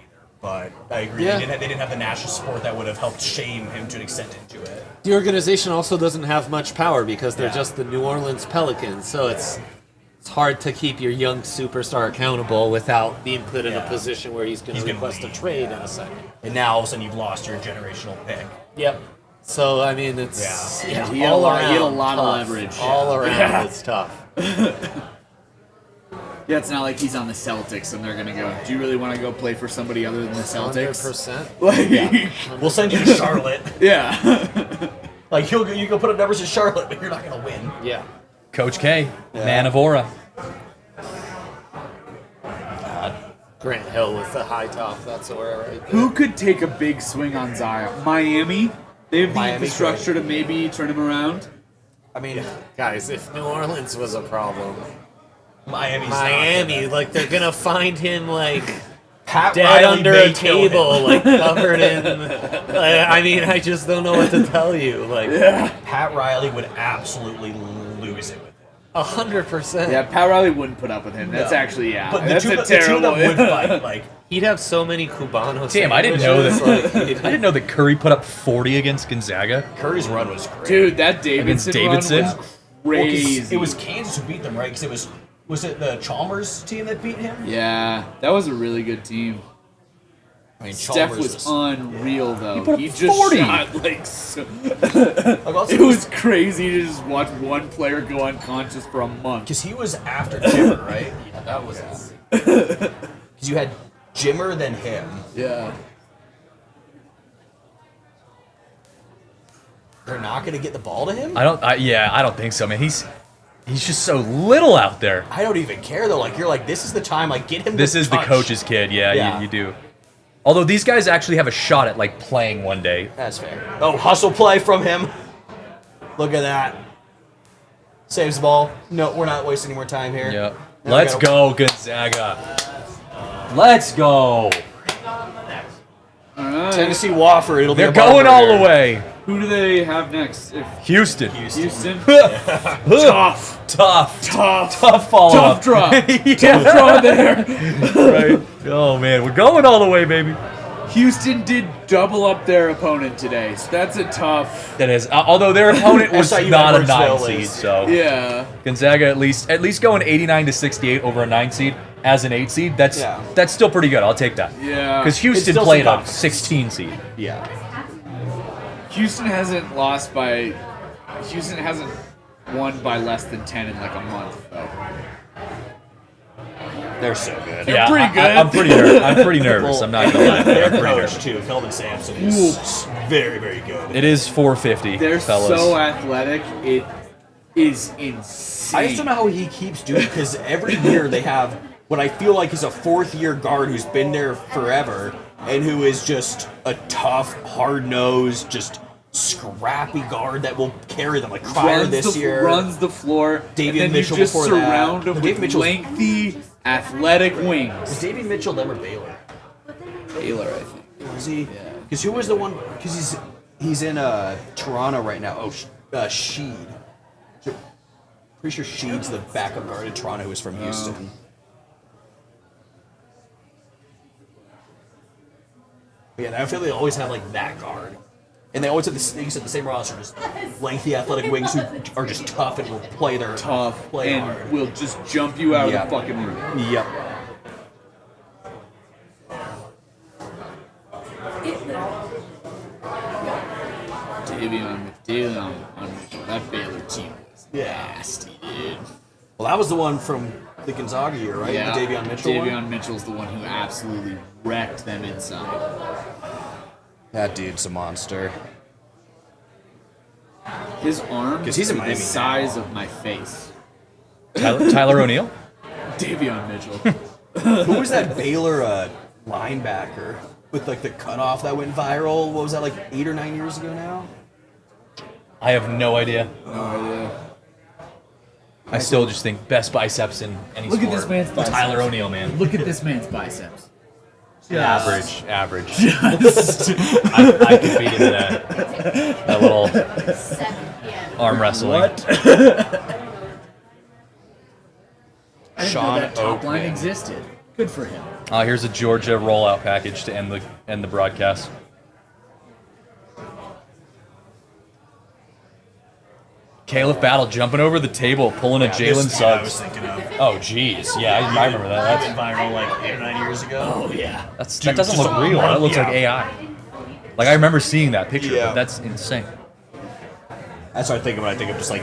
But I agree, Yeah. they didn't have the national support that would have helped shame him to an extent into it. The organization also doesn't have much power because they're Yeah. just the New Orleans Pelicans, so it's hard to keep your young superstar accountable without being put in a Yeah. position where he's going to gonna request a leave, trade in a second. And now all of a sudden you've lost your generational pick. Yep. So I mean, it's Yeah. He had a all lot- around he had a lot of tough. leverage. All around, Yeah. it's tough. Yeah, it's not like he's on the Celtics and they're gonna go. Do you really want to go play for somebody other than the Celtics? 100%. Like, Yeah. We'll send you to Charlotte. Yeah. Like you go put up numbers in Charlotte, but you're not gonna win. Yeah. Coach K, man of aura. Grant Hill with the high top. That's where right there. Who could take a big swing on Zion? Miami. They have the Miami infrastructure to maybe turn him around. I mean, guys, if New Orleans was a problem, Miami, like they're gonna find him like Pat dead Riley under may a kill table, him. like covered in. I mean, I just don't know what to tell you. Like, Pat Riley would absolutely lose it with him. 100%. Yeah, Pat Riley wouldn't put up with him. That's No. actually But the that's two a of them- the two of terrible. them would fight. Like he'd have so many Cubanos. Damn, I didn't know that. sandwiches, like, I didn't know that Curry put up 40 against Gonzaga. Curry's run was great. Dude, that Davidson, Against Davidson? run was Well, 'cause crazy. it was Kansas who beat them, right? Because was it the Chalmers team that beat him? Yeah, that was a really good team. I mean, Steph Chalmers was unreal though. He put up just 40. shot like so. also It was crazy to just watch one player go unconscious for a month. Because he was after Jimmer, right? Yeah, that was. Because you had Jimmer, then him. Yeah. They're not going to get the ball to him? I don't think so, man. He's just so little out there. I don't even care, though. Like, you're like, this is the time. Like, get him This the is the touch. coach's kid. Yeah, Yeah. You do. Although these guys actually have a shot at like playing one day. That's fair. Oh, hustle play from him. Look at that. Saves the ball. No, we're not wasting any more time here. Yeah. Now Let's we gotta- go, Gonzaga. Let's go. All right. Tennessee Wofford. It'll They're be a going all the burger. way. Who do they have next? Houston. Houston. Tough follow Tough up. draw. Yeah. Tough draw there. Right. Oh man, we're going all the way, baby. Houston did double up their opponent today, so that's a tough. That is, although their opponent was SIU not a Edwardsville 9 seed, is. so Yeah. Gonzaga at least going 89-68 over a 9 seed as an 8 seed. That's still pretty good. I'll take that. Yeah. Because Houston still played some a 16 seed. Yeah. Houston hasn't won by less than 10 in like a month, though. They're so good. They're pretty good. I'm pretty nervous. I'm not gonna lie. Their I'm pretty coach nervous. too, Kelvin Sampson, is very, very good. It is 450. They're fellas. so athletic. It is insane. I just don't know how he keeps doing because every year they have what I feel like is a fourth-year guard who's been there forever and who is just a tough, hard-nosed, just scrappy guard that will carry them. Like Cryer this year runs the floor. Davian and then Mitchell you just before surround that. him Davian with Mitchell's- lengthy, athletic wings. Is Davian Mitchell them or Baylor? Baylor, I think. Was he? Yeah. Because who was the one? Because he's in Toronto right now. Oh, Sheed. Pretty sure Sheed's the backup guard in Toronto who is from Houston. Yeah, I feel they always have like that guard. And they always have the same roster, just lengthy athletic wings who are just tough and will play their play and hard. will just jump you out of the fucking room. Yep. Davion Mitchell. That Baylor team was nasty, dude. Well, that was the one from the Gonzaga year, right? Yeah. The Davion Mitchell one? Davion Mitchell's the one who absolutely wrecked them inside. That dude's a monster. His arms 'Cause he's in are the Miami size of my face. Tyler O'Neal? Davion Mitchell. Who was that Baylor linebacker with like the cutoff that went viral? What was that, like 8 or 9 years ago now? I have no idea. No idea. I still just think best biceps in any Look sport. at this man's biceps. Tyler O'Neal, man. Look at this man's biceps. Average. Just. I could beat into that little arm wrestling. What? I didn't know Sean that top line Oakman. existed. Good for him. Here's a Georgia rollout package to end the broadcast. Caleb Battle jumping over the table, pulling a Jalen This I was Suggs. thinking of. Oh, jeez. Yeah, I remember that. That went viral like 8 or 9 years ago. Oh, yeah. That Dude, doesn't just look real. That looks like yeah. AI. Like, I remember seeing that picture, Yeah. but that's insane. That's what I think of when I think of just like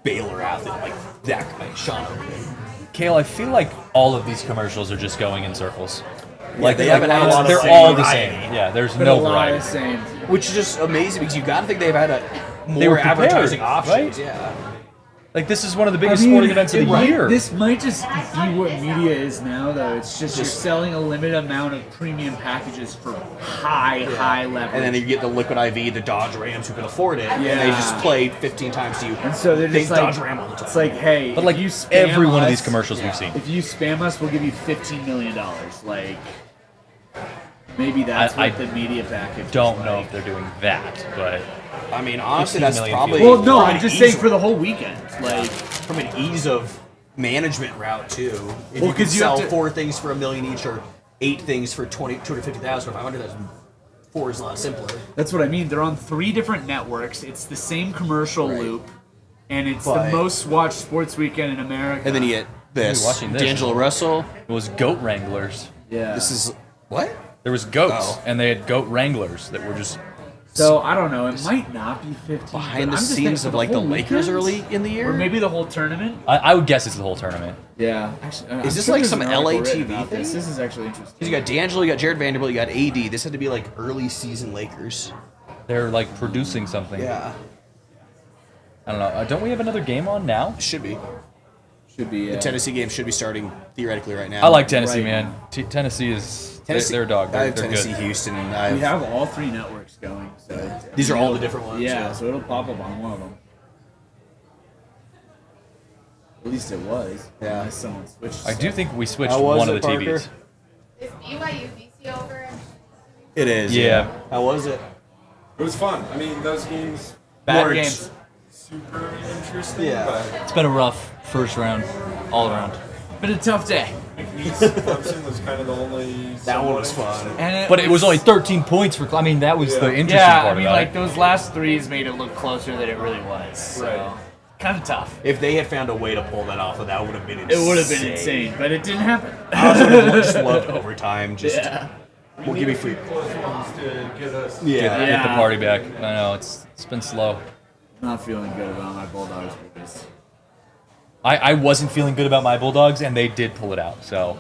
Baylor athlete, like that guy, Sean Oakman. Kale, I feel like all of these commercials are just going in circles. Like they haven't had a lot of they're same all the variety. same. Yeah, there's Been no a lot variety. of same. Which is just amazing because you gotta think they've had They were more prepared, advertising options. right? Yeah. Like, this is one of the biggest sporting events of the year. This might just be what media is now, though. It's just you're selling a limited amount of premium packages for high leverage. And then you get the Liquid IV, the Dodge Rams who can afford it, and they just play 15 times to you. And so they're just Dodge like, Ram all the time. it's like, hey, But, like, if you spam every one of us- these commercials we've seen. If you spam us, we'll give you $15 million. Like, maybe that's I what the media package. Don't is know like. if they're doing that, but I mean, honestly, 15 that's million probably. Well, no, from I'm an just ease saying of- for the whole weekend. Like, from an ease of management route too. If Well, you could 'cause you have sell to- 4 things for $1 million each, or 8 things for 250,000 or 500,000, 4 is a lot simpler. that's what I mean. They're on 3 different networks. It's the same commercial loop, and it's But- the most watched sports weekend in America. And then you get this. You're watching this. D'Angelo Russell. it was goat wranglers. yeah. This is what? There was goats, Oh. and they had goat wranglers that were just So I don't know. It might not be 15. Behind but the I'm just scenes thinking of for like the whole Lakers weekend? early in the year, or maybe the whole tournament. I would guess it's the whole tournament. Yeah. Actually, I'm Is this sure like there's some an article LA written TV about this. thing? This is actually interesting. Because you got D'Angelo, you got Jared Vanderbilt, you got AD. This had to be like early season Lakers. They're like producing something. Yeah, I don't know. Don't we have another game on now? should be. Should be. The Tennessee game should be starting theoretically right now. I like Tennessee, Right man. Tennessee is Tennessee. they're a dog. I They're, have they're Tennessee, good. Houston, and We have all 3 networks going. So These are all the different ones, Yeah, yeah. so it'll pop up on one of them. At least it was. Yeah. Unless someone switched. I do think we switched How was one of it, the Parker? TVs. Is BYU BC over? It is. Yeah. How was it? It was fun. I mean, those games Bad weren't games. super interesting. Yeah. But It's been a rough first round, all around. Been a tough day. Clemson was kind of the only. That one was fun. And But it was only 13 points for. I mean, that was the interesting yeah, part I mean, about like it. those last threes made it look closer than it really was. So kind of tough. If they had found a way to pull that off, that would have been insane. It would have been insane, but it didn't happen. I also would have just loved overtime. Just Yeah. we'll give you free. To get us. Get the party back. I know it's been slow. Not feeling good about my Bulldogs because I wasn't feeling good about my Bulldogs, and they did pull it out. So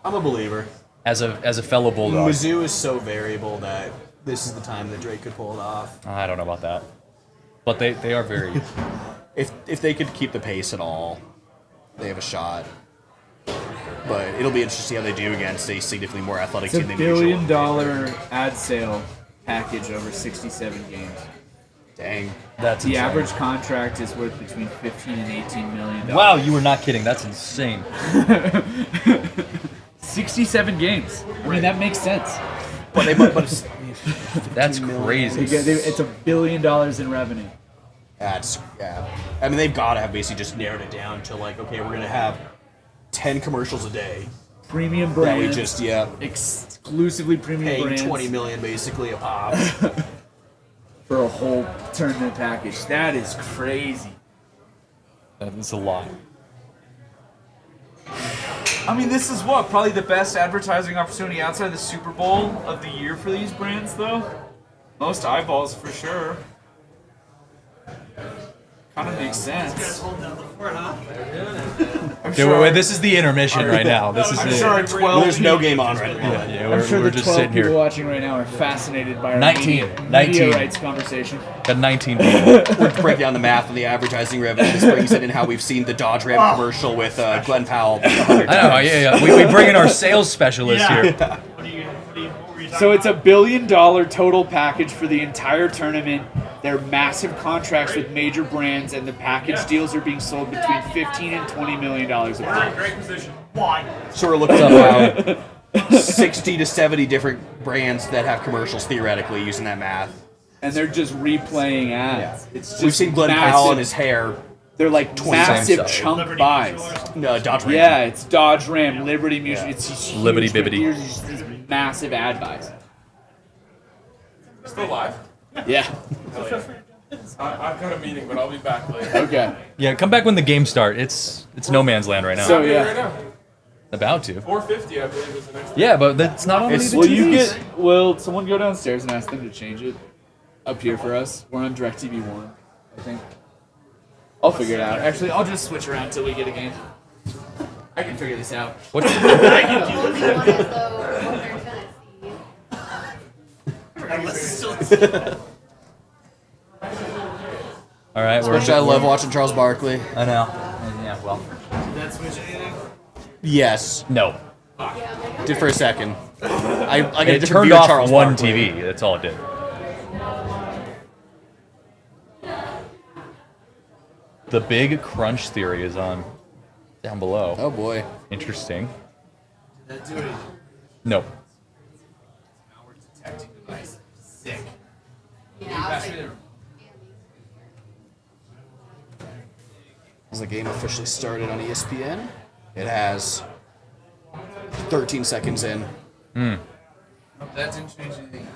I'm a believer. as a fellow Bulldog, Mizzou is so variable that this is the time that Drake could pull it off. I don't know about that, but they are very. If they could keep the pace at all, they have a shot. But it'll be interesting to see how they do against a significantly more athletic it's a team than $1 usual. billion ad sale package over 67 games. Dang, that's the insane. average contract is worth between 15 and 18 million. Wow, you were not kidding. That's insane. 67 games. I mean, that makes sense. But it's, that's crazy. It's $1 billion in revenue. That's I mean, they've got to have basically just narrowed it down to like, okay, we're gonna have 10 commercials a day. Premium That brands. we just exclusively premium paying brands. $20 million basically a pop. For a whole tournament package. That is crazy. That's a lot. I mean, this is what? Probably the best advertising opportunity outside the Super Bowl of the year for these brands, though? Most eyeballs, for sure. Kind of makes sense. Okay, wait, this is the intermission right now. This is I'm the, sure 12 There's no game on right now. Yeah, I'm sure we're the just 12 sitting people here. watching right now are fascinated by our 19. media rights conversation. Got 19 people. We're breaking down the math on the advertising revenue. This brings it in how we've seen the Dodge Ram commercial with Glenn Powell. I know, yeah. We bring in our sales specialist here. So it's $1 billion total package for the entire tournament. They're massive contracts with major brands, and the package deals are being sold between $15 and $20 million a We're in a pop. great position. Why? So we're looking at about 60 to 70 different brands that have commercials theoretically using that math. And they're just replaying ads. It's just We've seen Glenn massive. Powell and his hair. They're like 20 massive times. chunk Liberty buys. Mutual No, Dodge Ram. Yeah, it's Dodge Ram, Liberty Mutual. It's these huge Liberty Bibbity. here's these massive ad buys. Still live? Yeah. I've got a meeting, but I'll be back later. Okay. Yeah, come back when the games start. It's no man's land right now. So Right yeah. now. About to. 450, I believe, is the next. Yeah, but that's not only the Will you TVs. will someone go downstairs and ask them to change it up here for us? We're on DirecTV 1, I think. I'll figure it out. Actually, I'll just switch around until we get a game. I can figure this out. What? All right, Which I love watching Charles Barkley. I know. Yeah, well. Did that switch anything? Yes. No. Did for a second. I got a It different turned view of off Charles one Barkley. TV. That's all it did. The big crunch theory is on down below. Oh boy. Interesting. Did that do anything? Nope. Malware detecting device. Sick. As the game officially started on ESPN, it has 13 seconds in. That didn't change anything.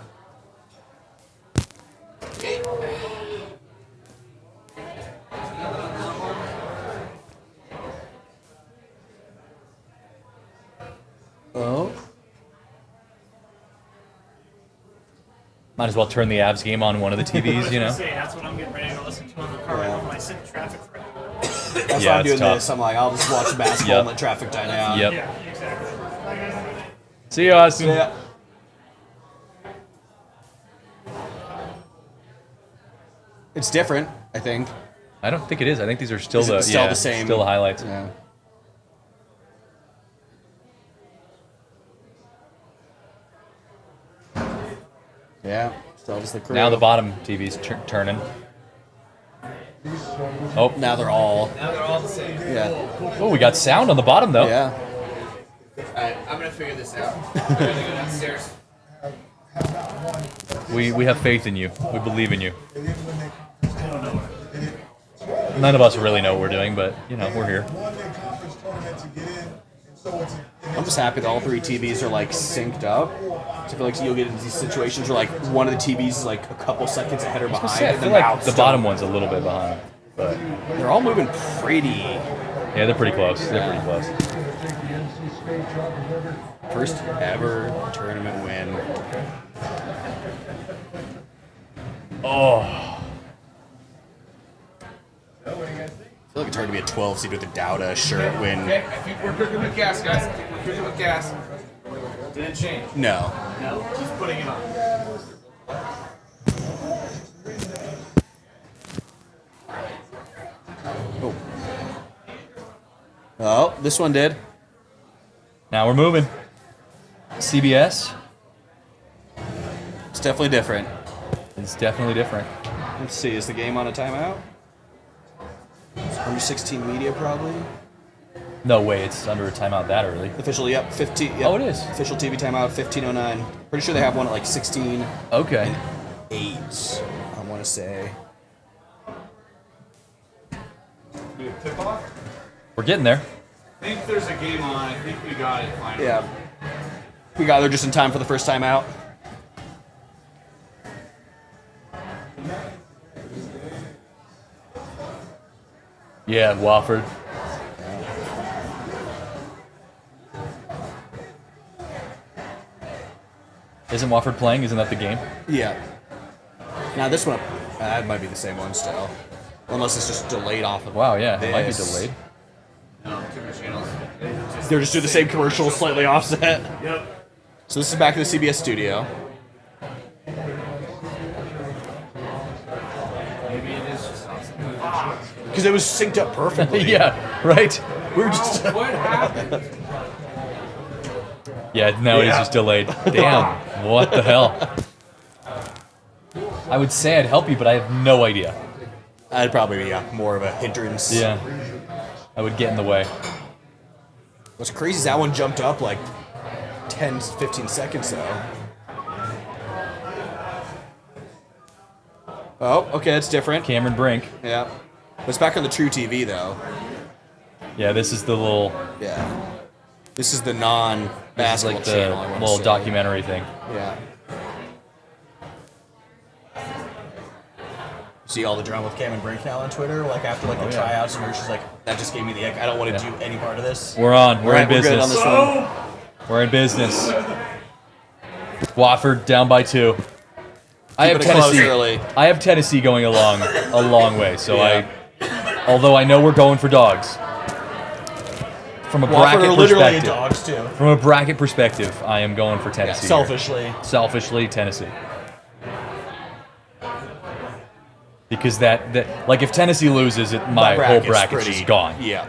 Oh. Might as well turn the Avs game on one of the TVs, you know? Say, that's what I'm getting ready to listen to on the car ride home when I sit in traffic for an hour. That's Yeah, why I'm it's doing tough. this. I'm like, I'll just watch basketball Yep. and let traffic die down. Yep. Yeah, exactly. See you, Austin. Yeah. It's different, I think. I don't think it is. I think these are still Is it the still yeah, the same? Still the highlights. Yeah. Yeah. Still just the crew. Now the bottom TV's turning. Oh, Now they're all. Now they're all the same. Yeah. oh, we got sound on the bottom though. Yeah. Alright, I'm gonna figure this out. I'm gonna go downstairs. We have faith in you. We believe in you. None of us really know what we're doing, but we're here. I'm just happy that all 3 TVs are like synced up. So I feel like you'll get into these situations where like one of the TVs is like a couple seconds ahead or behind. I and feel the like mouth's the still- bottom one's a little bit behind, but they're all moving pretty. Yeah, they're pretty close. They're pretty close. First ever tournament win. Oh. I feel like it's hard to be a 12 seed with a Dowda shirt when. Okay, we're cooking with gas, guys. We're cooking with gas. Didn't change. No. No, he's putting it on. Oh, this one did. Now we're moving. CBS. It's definitely different. It's definitely different. Let's see, is the game on a timeout? Under 16 media, probably. No way, it's under a timeout that early. Official, yep, 15. Yep. Oh, it is. Official TV timeout, 15:09. Pretty sure they have one at like 16. Okay. 8. I want to say. Do a tip off? We're getting there. I think there's a game on. I think we got it finally. Yeah. We got there just in time for the first time out. Yeah, Wofford. Isn't Wofford playing? Isn't that the game? Yeah. Now this one, that might be the same one still. Unless it's just delayed off of. Wow, yeah, this. it might be delayed. No, different channels. They're just doing the same commercial, slightly offset. Yep. So this is back in the CBS studio. Maybe it is just awesome. Because it was synced up perfectly. Yeah, right? We were just. What happened? Yeah, now it is just delayed. Damn, what the hell? I would say I'd help you, but I have no idea. I'd probably be more of a hindrance. Yeah, I would get in the way. What's crazy is that one jumped up like 10, 15 seconds though. Oh, okay, that's different. Cameron Brink. Yeah. But it's back on the True TV though. Yeah, this is the little. Yeah. This is the non-basketball like the channel. I wanna little say. documentary thing. Yeah. See all the drama with Cameron Brink now on Twitter, like after like the tryouts, and she's like, "That just gave me the ick. I don't want to do any part of this." We're on. We're in Alright, we're good business. on this one. We're in business. Wofford down by 2. I have Keeping it close Tennessee. early. I have Tennessee going along a long way. So Yeah. although I know we're going for dogs, from a Wofford bracket are literally perspective, dogs, too. From a bracket perspective, I am going for Tennessee. selfishly. Selfishly, Tennessee. Because that like if Tennessee loses, my whole bracket's just gone. Yeah.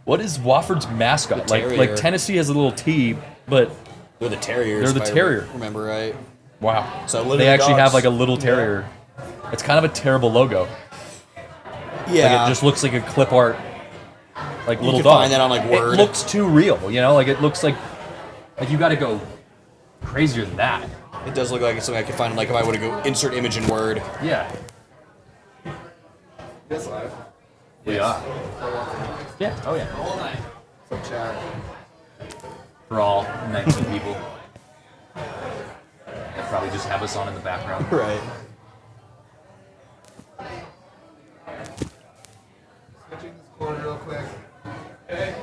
What is Wofford's mascot? The Like terrier. Tennessee has a little T, but They're the Terriers. they're the if I terrier. Remember right? Wow. So literally they actually dogs. have like a little terrier. It's kind of a terrible logo. Yeah. Like it just looks like a clip art, like You little can dog. find that on, like, Word. It looks too real, Like it looks like you got to go crazier than that. It does look like it's something I could find, like if I were to go insert image in Word. Yeah. This live. We are. Yeah. Oh yeah. All night. From chat. For all 19 people. They probably just have us on in the background. Right. Switching this cord real quick. Okay.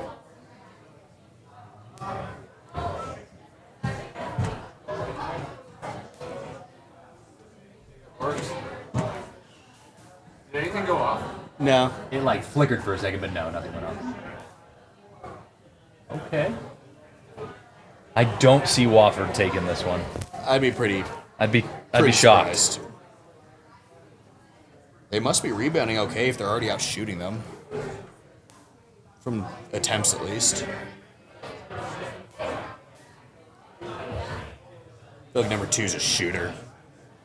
Works. Did anything go off? No. It like flickered for a second, but no, nothing went on. Okay. I don't see Wofford taking this one. I'd be pretty. I'd be pretty shocked. surprised. They must be rebounding okay if they're already out shooting them. From attempts, at least. I feel like number 2's a shooter.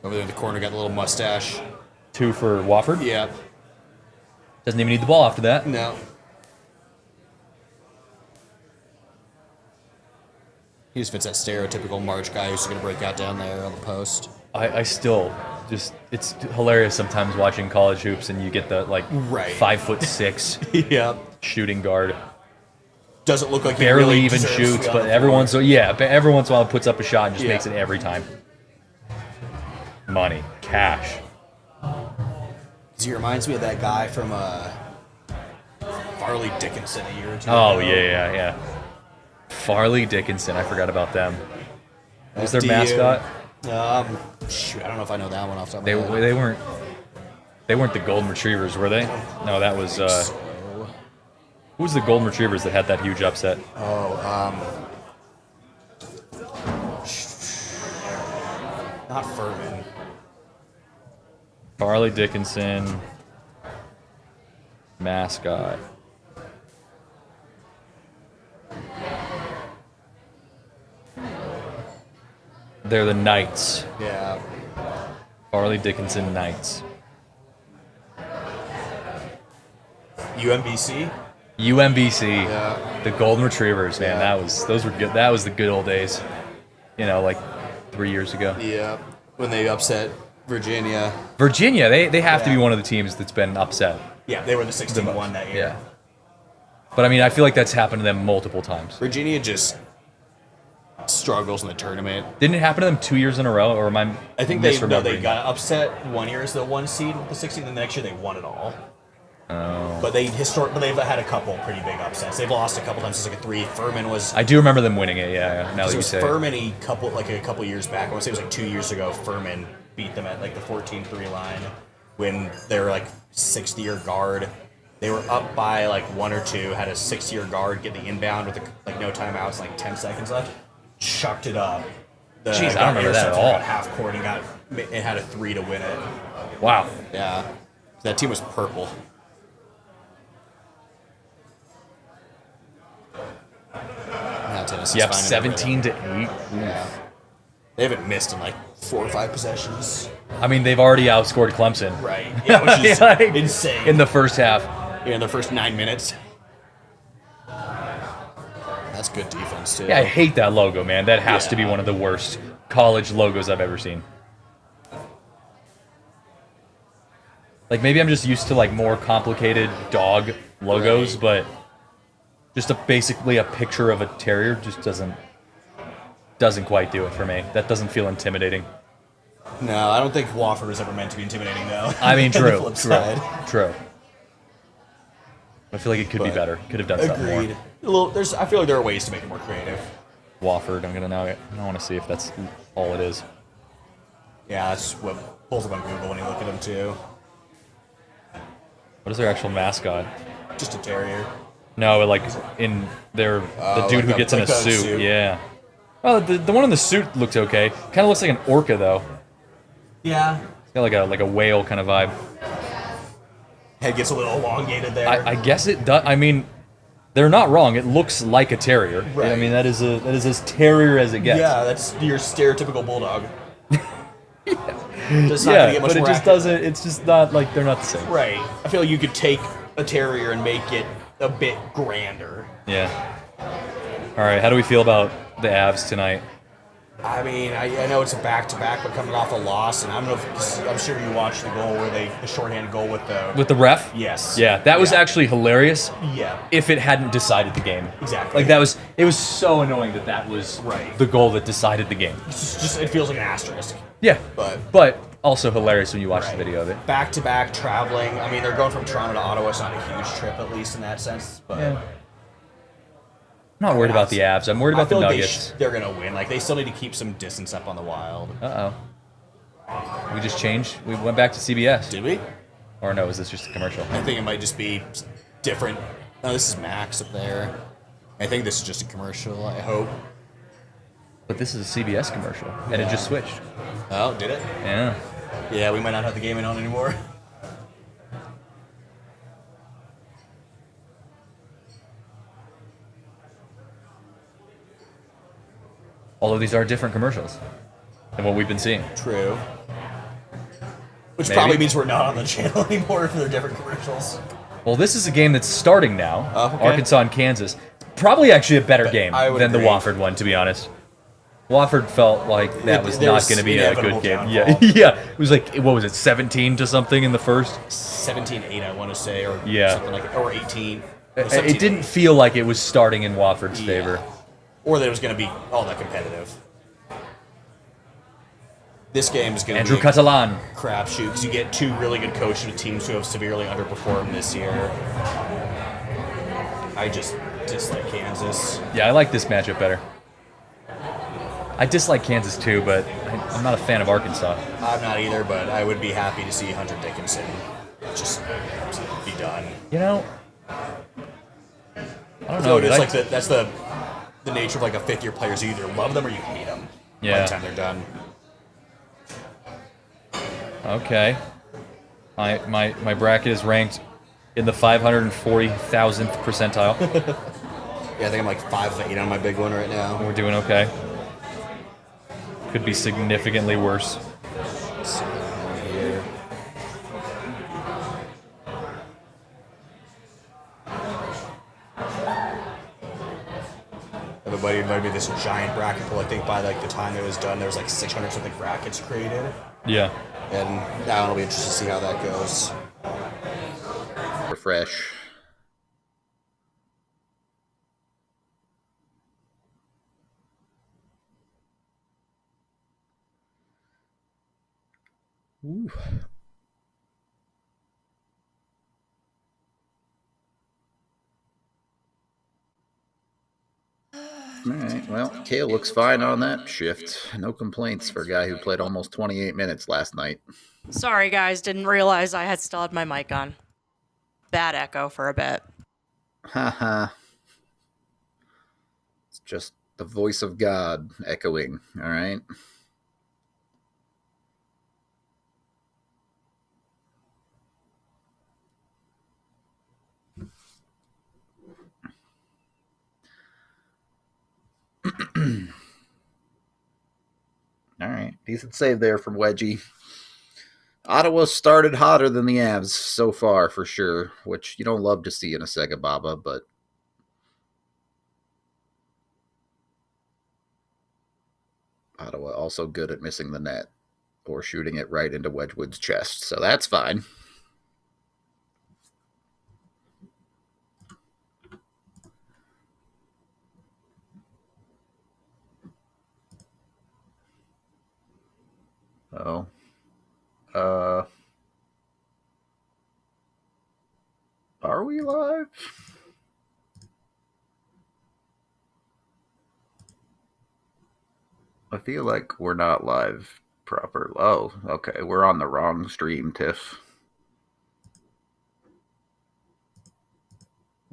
Over there in the corner, got the little mustache. 2 for Wofford. Yeah. Doesn't even need the ball after that. No. He just fits that stereotypical March guy who's going to break out down there on the post. I still just, it's hilarious sometimes watching college hoops and you get the like Right. 5'6" Yeah. shooting guard. Doesn't look like he Barely really even deserves to shoots, be on but the every floor. once every once in a while puts up a shot and just Yeah. makes it every time. Money, cash. He reminds me of that guy from Farley Dickinson a year or two Oh ago. yeah. Farley Dickinson, I forgot about them. What was their FDU. mascot? Shoot, I don't know if I know that one off the top of They my head. they weren't the Golden Retrievers, were they? No, that was who was the Golden Retrievers that had that huge upset? Not Furman. Farley Dickinson mascot. They're the Knights. Yeah. Farley Dickinson Knights. UMBC? UMBC. Yeah. The Golden Retrievers, man. Yeah. Those were good. That was the good old days. You know, like 3 years ago. Yeah. When they upset Virginia. Virginia, they have to be one of the teams that's been upset. Yeah, they were the 16-1 that year. Yeah. But I mean, I feel like that's happened to them multiple times. Virginia just struggles in the tournament. Didn't it happen to them 2 years in a row, or am I I think they misremembering? got upset one year as the 1 seed with the 16, and the next year they won it all. Oh. But they've had a couple pretty big upsets. They've lost a couple times. It's like a 3. Furman was. I do remember them winning it. Yeah. Now that It you was say it. Furman a couple years back. I want to say it was like 2 years ago. Furman beat them at like the 14-3 line when they were like 60-year guard. They were up by like 1 or 2. Had a 6-year guard get the inbound with like no timeouts, like 10 seconds left. Chucked it up. Jeez, I don't remember that at all. Got half court and had a 3 to win it. Wow. Yeah, that team was purple. Now Tennessee's Yep, finding 17 to 8. Yeah. They haven't missed in like 4 or 5 possessions. I mean, they've already outscored Clemson. Right. Yeah, which is Like, insane. in the first half. Yeah, in the first 9 minutes. That's good defense too. Yeah, I hate that logo, man. That has to be one of the worst college logos I've ever seen. Like, maybe I'm just used to like more complicated dog logos, but just basically a picture of a terrier just doesn't quite do it for me. That doesn't feel intimidating. No, I don't think Wofford was ever meant to be intimidating though. I mean, On the true, flip side. true. I feel like it could be better. Could have done something more. Agreed. I feel like there are ways to make it more creative. Wofford. I want to see if that's all it is. Yeah, that's what pulls up on Google when you look at them too. What is their actual mascot? Just a terrier. No, like in their the dude who gets in a suit. Yeah. Well, the one in the suit looks okay. Kind of looks like an orca though. Yeah. It's got like a whale kind of vibe. Head gets a little elongated there. I guess it does. I mean, they're not wrong. It looks like a terrier. Right. I mean, that is as terrier as it gets. Yeah, that's your stereotypical bulldog. Yeah, but it just doesn't. It's just not like they're not the same. Right. I feel like you could take a terrier and make it a bit grander. Yeah. All right. How do we feel about the Avs tonight? I mean, I know it's a back-to-back, but coming off a loss, and I don't know if I'm sure you watched the goal where the shorthanded goal with the ref. Yes. Yeah, that was actually hilarious. Yeah. If it hadn't decided the game. Exactly. Like it was so annoying that was the goal that decided the game. It's just it feels like an asterisk. Yeah. But also hilarious when you watch the video of it. Back-to-back traveling. I mean, they're going from Toronto to Ottawa. It's not a huge trip, at least in that sense. But Yeah. I'm not worried about the Avs. I'm worried about the Nuggets. They're gonna win. Like they still need to keep some distance up on the Wild. We just changed. We went back to CBS. Did we? Or no? Was this just a commercial? I think it might just be different. No, this is Max up there. I think this is just a commercial. I hope. But this is a CBS commercial, and it just switched. Oh, did it? Yeah. Yeah, we might not have the game on anymore. All of these are different commercials than what we've been seeing. True. Which Maybe. probably means we're not on the channel anymore if they're different commercials. Well, this is a game that's starting now. Okay. Arkansas and Kansas. Probably actually a better game I would than the agree. Wofford one, to be honest. Wofford felt like that was There not was going to be a good inevitable game. downfall. Yeah, yeah. It was like, what was it, 17 to something in the first? 17-8, I want to say, or Yeah. something like, or 18. It didn't feel like it was starting in Wofford's favor. Or that it was going to be all that competitive. This game is going to Andrew be Catalan. crapshoot because you get two really good coaches with teams who have severely underperformed this year. I just dislike Kansas. Yeah, I like this matchup better. I dislike Kansas too, but I'm not a fan of Arkansas. I'm not either, but I would be happy to see Hunter Dickinson just be done. You know, I don't So know. it's like that's the nature of like a fifth-year player. You either love them or you hate them. By Yeah. the time they're done. Okay. My bracket is ranked in the 540,000th percentile. Yeah, I think I'm like 5 of 8 on my big one right now. We're doing okay. Could be significantly worse. Here. Everybody invited me to this giant bracket pool. I think by like the time it was done, there was like 600 something brackets created. Yeah. And now it'll be interesting to see how that goes. Refresh. Ooh. All right, well, Kale looks fine on that shift. No complaints for a guy who played almost 28 minutes last night. Sorry, guys. Didn't realize I had still had my mic on. Bad echo for a bit. Haha. It's just the voice of God echoing, all right? All right, decent save there from Wedgie. Ottawa started hotter than the Avs so far, for sure, which you don't love to see in a Sega Baba, but Ottawa also good at missing the net or shooting it right into Wedgwood's chest, so that's fine. Oh. Are we live? I feel like we're not live proper. Oh, okay. We're on the wrong stream, Tiff.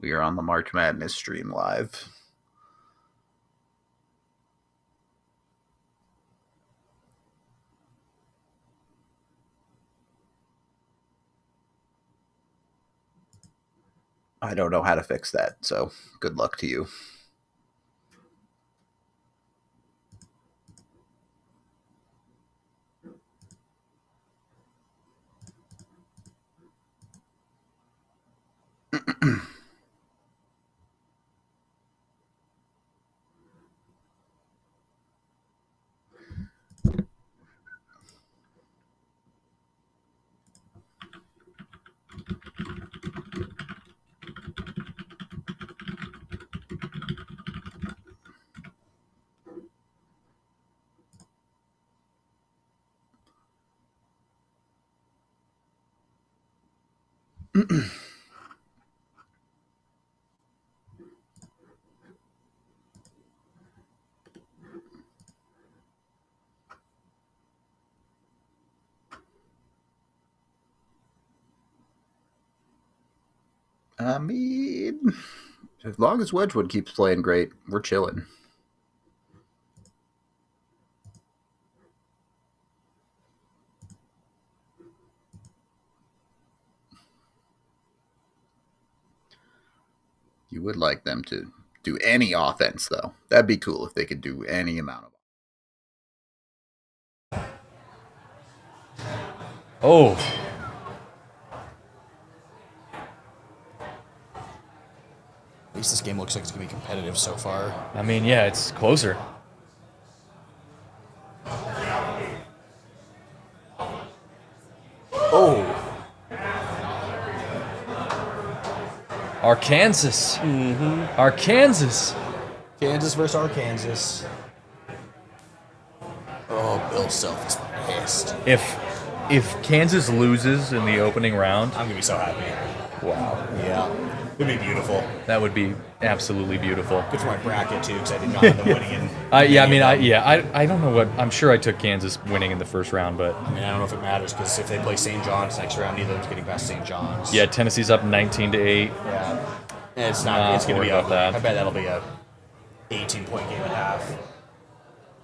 We are on the March Madness stream live. I don't know how to fix that, so good luck to you. I mean, as long as Wedgwood keeps playing great, we're chilling. You would like them to do any offense, though. That'd be cool if they could do any amount of. Oh. At least this game looks like it's going to be competitive so far. I mean, yeah, it's closer. Oh. Arkansas. Mm-hmm. Arkansas. Kansas versus Arkansas. Oh, Bill Self is pissed. If Kansas loses in the opening round, I'm going to be so happy. Wow. Yeah. It'd be beautiful. That would be absolutely beautiful. Good for my bracket, too, because I did not have them winning in. I don't know what. I'm sure I took Kansas winning in the first round, but. I mean, I don't know if it matters, because if they play St. John's next round, neither of them's getting past St. John's. Yeah, Tennessee's up 19-8. Yeah. And it's not. It's going to be about that. I bet that'll be a 18-point game and a half.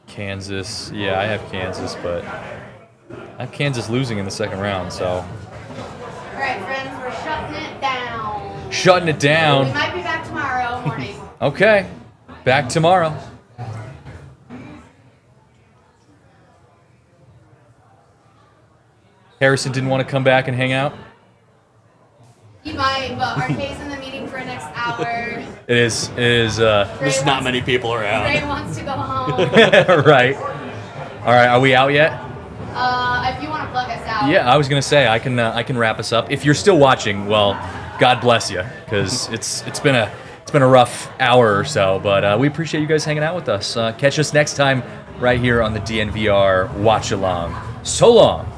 Kansas. Yeah, I have Kansas, but I have Kansas losing in the second round, so. All right, friends, we're shutting it down. Shutting it down. We might be back tomorrow morning. Okay. Back tomorrow. Harrison didn't want to come back and hang out? He might, but RK's in the meeting for next hour. It is. There's not many people around. Ray wants to go home. Right. All right. Are we out yet? If you want to plug us out. Yeah, I was gonna say I can wrap us up. If you're still watching, well, God bless you, because it's been a rough hour or so. But we appreciate you guys hanging out with us. Catch us next time right here on the DNVR Watch Along. So long.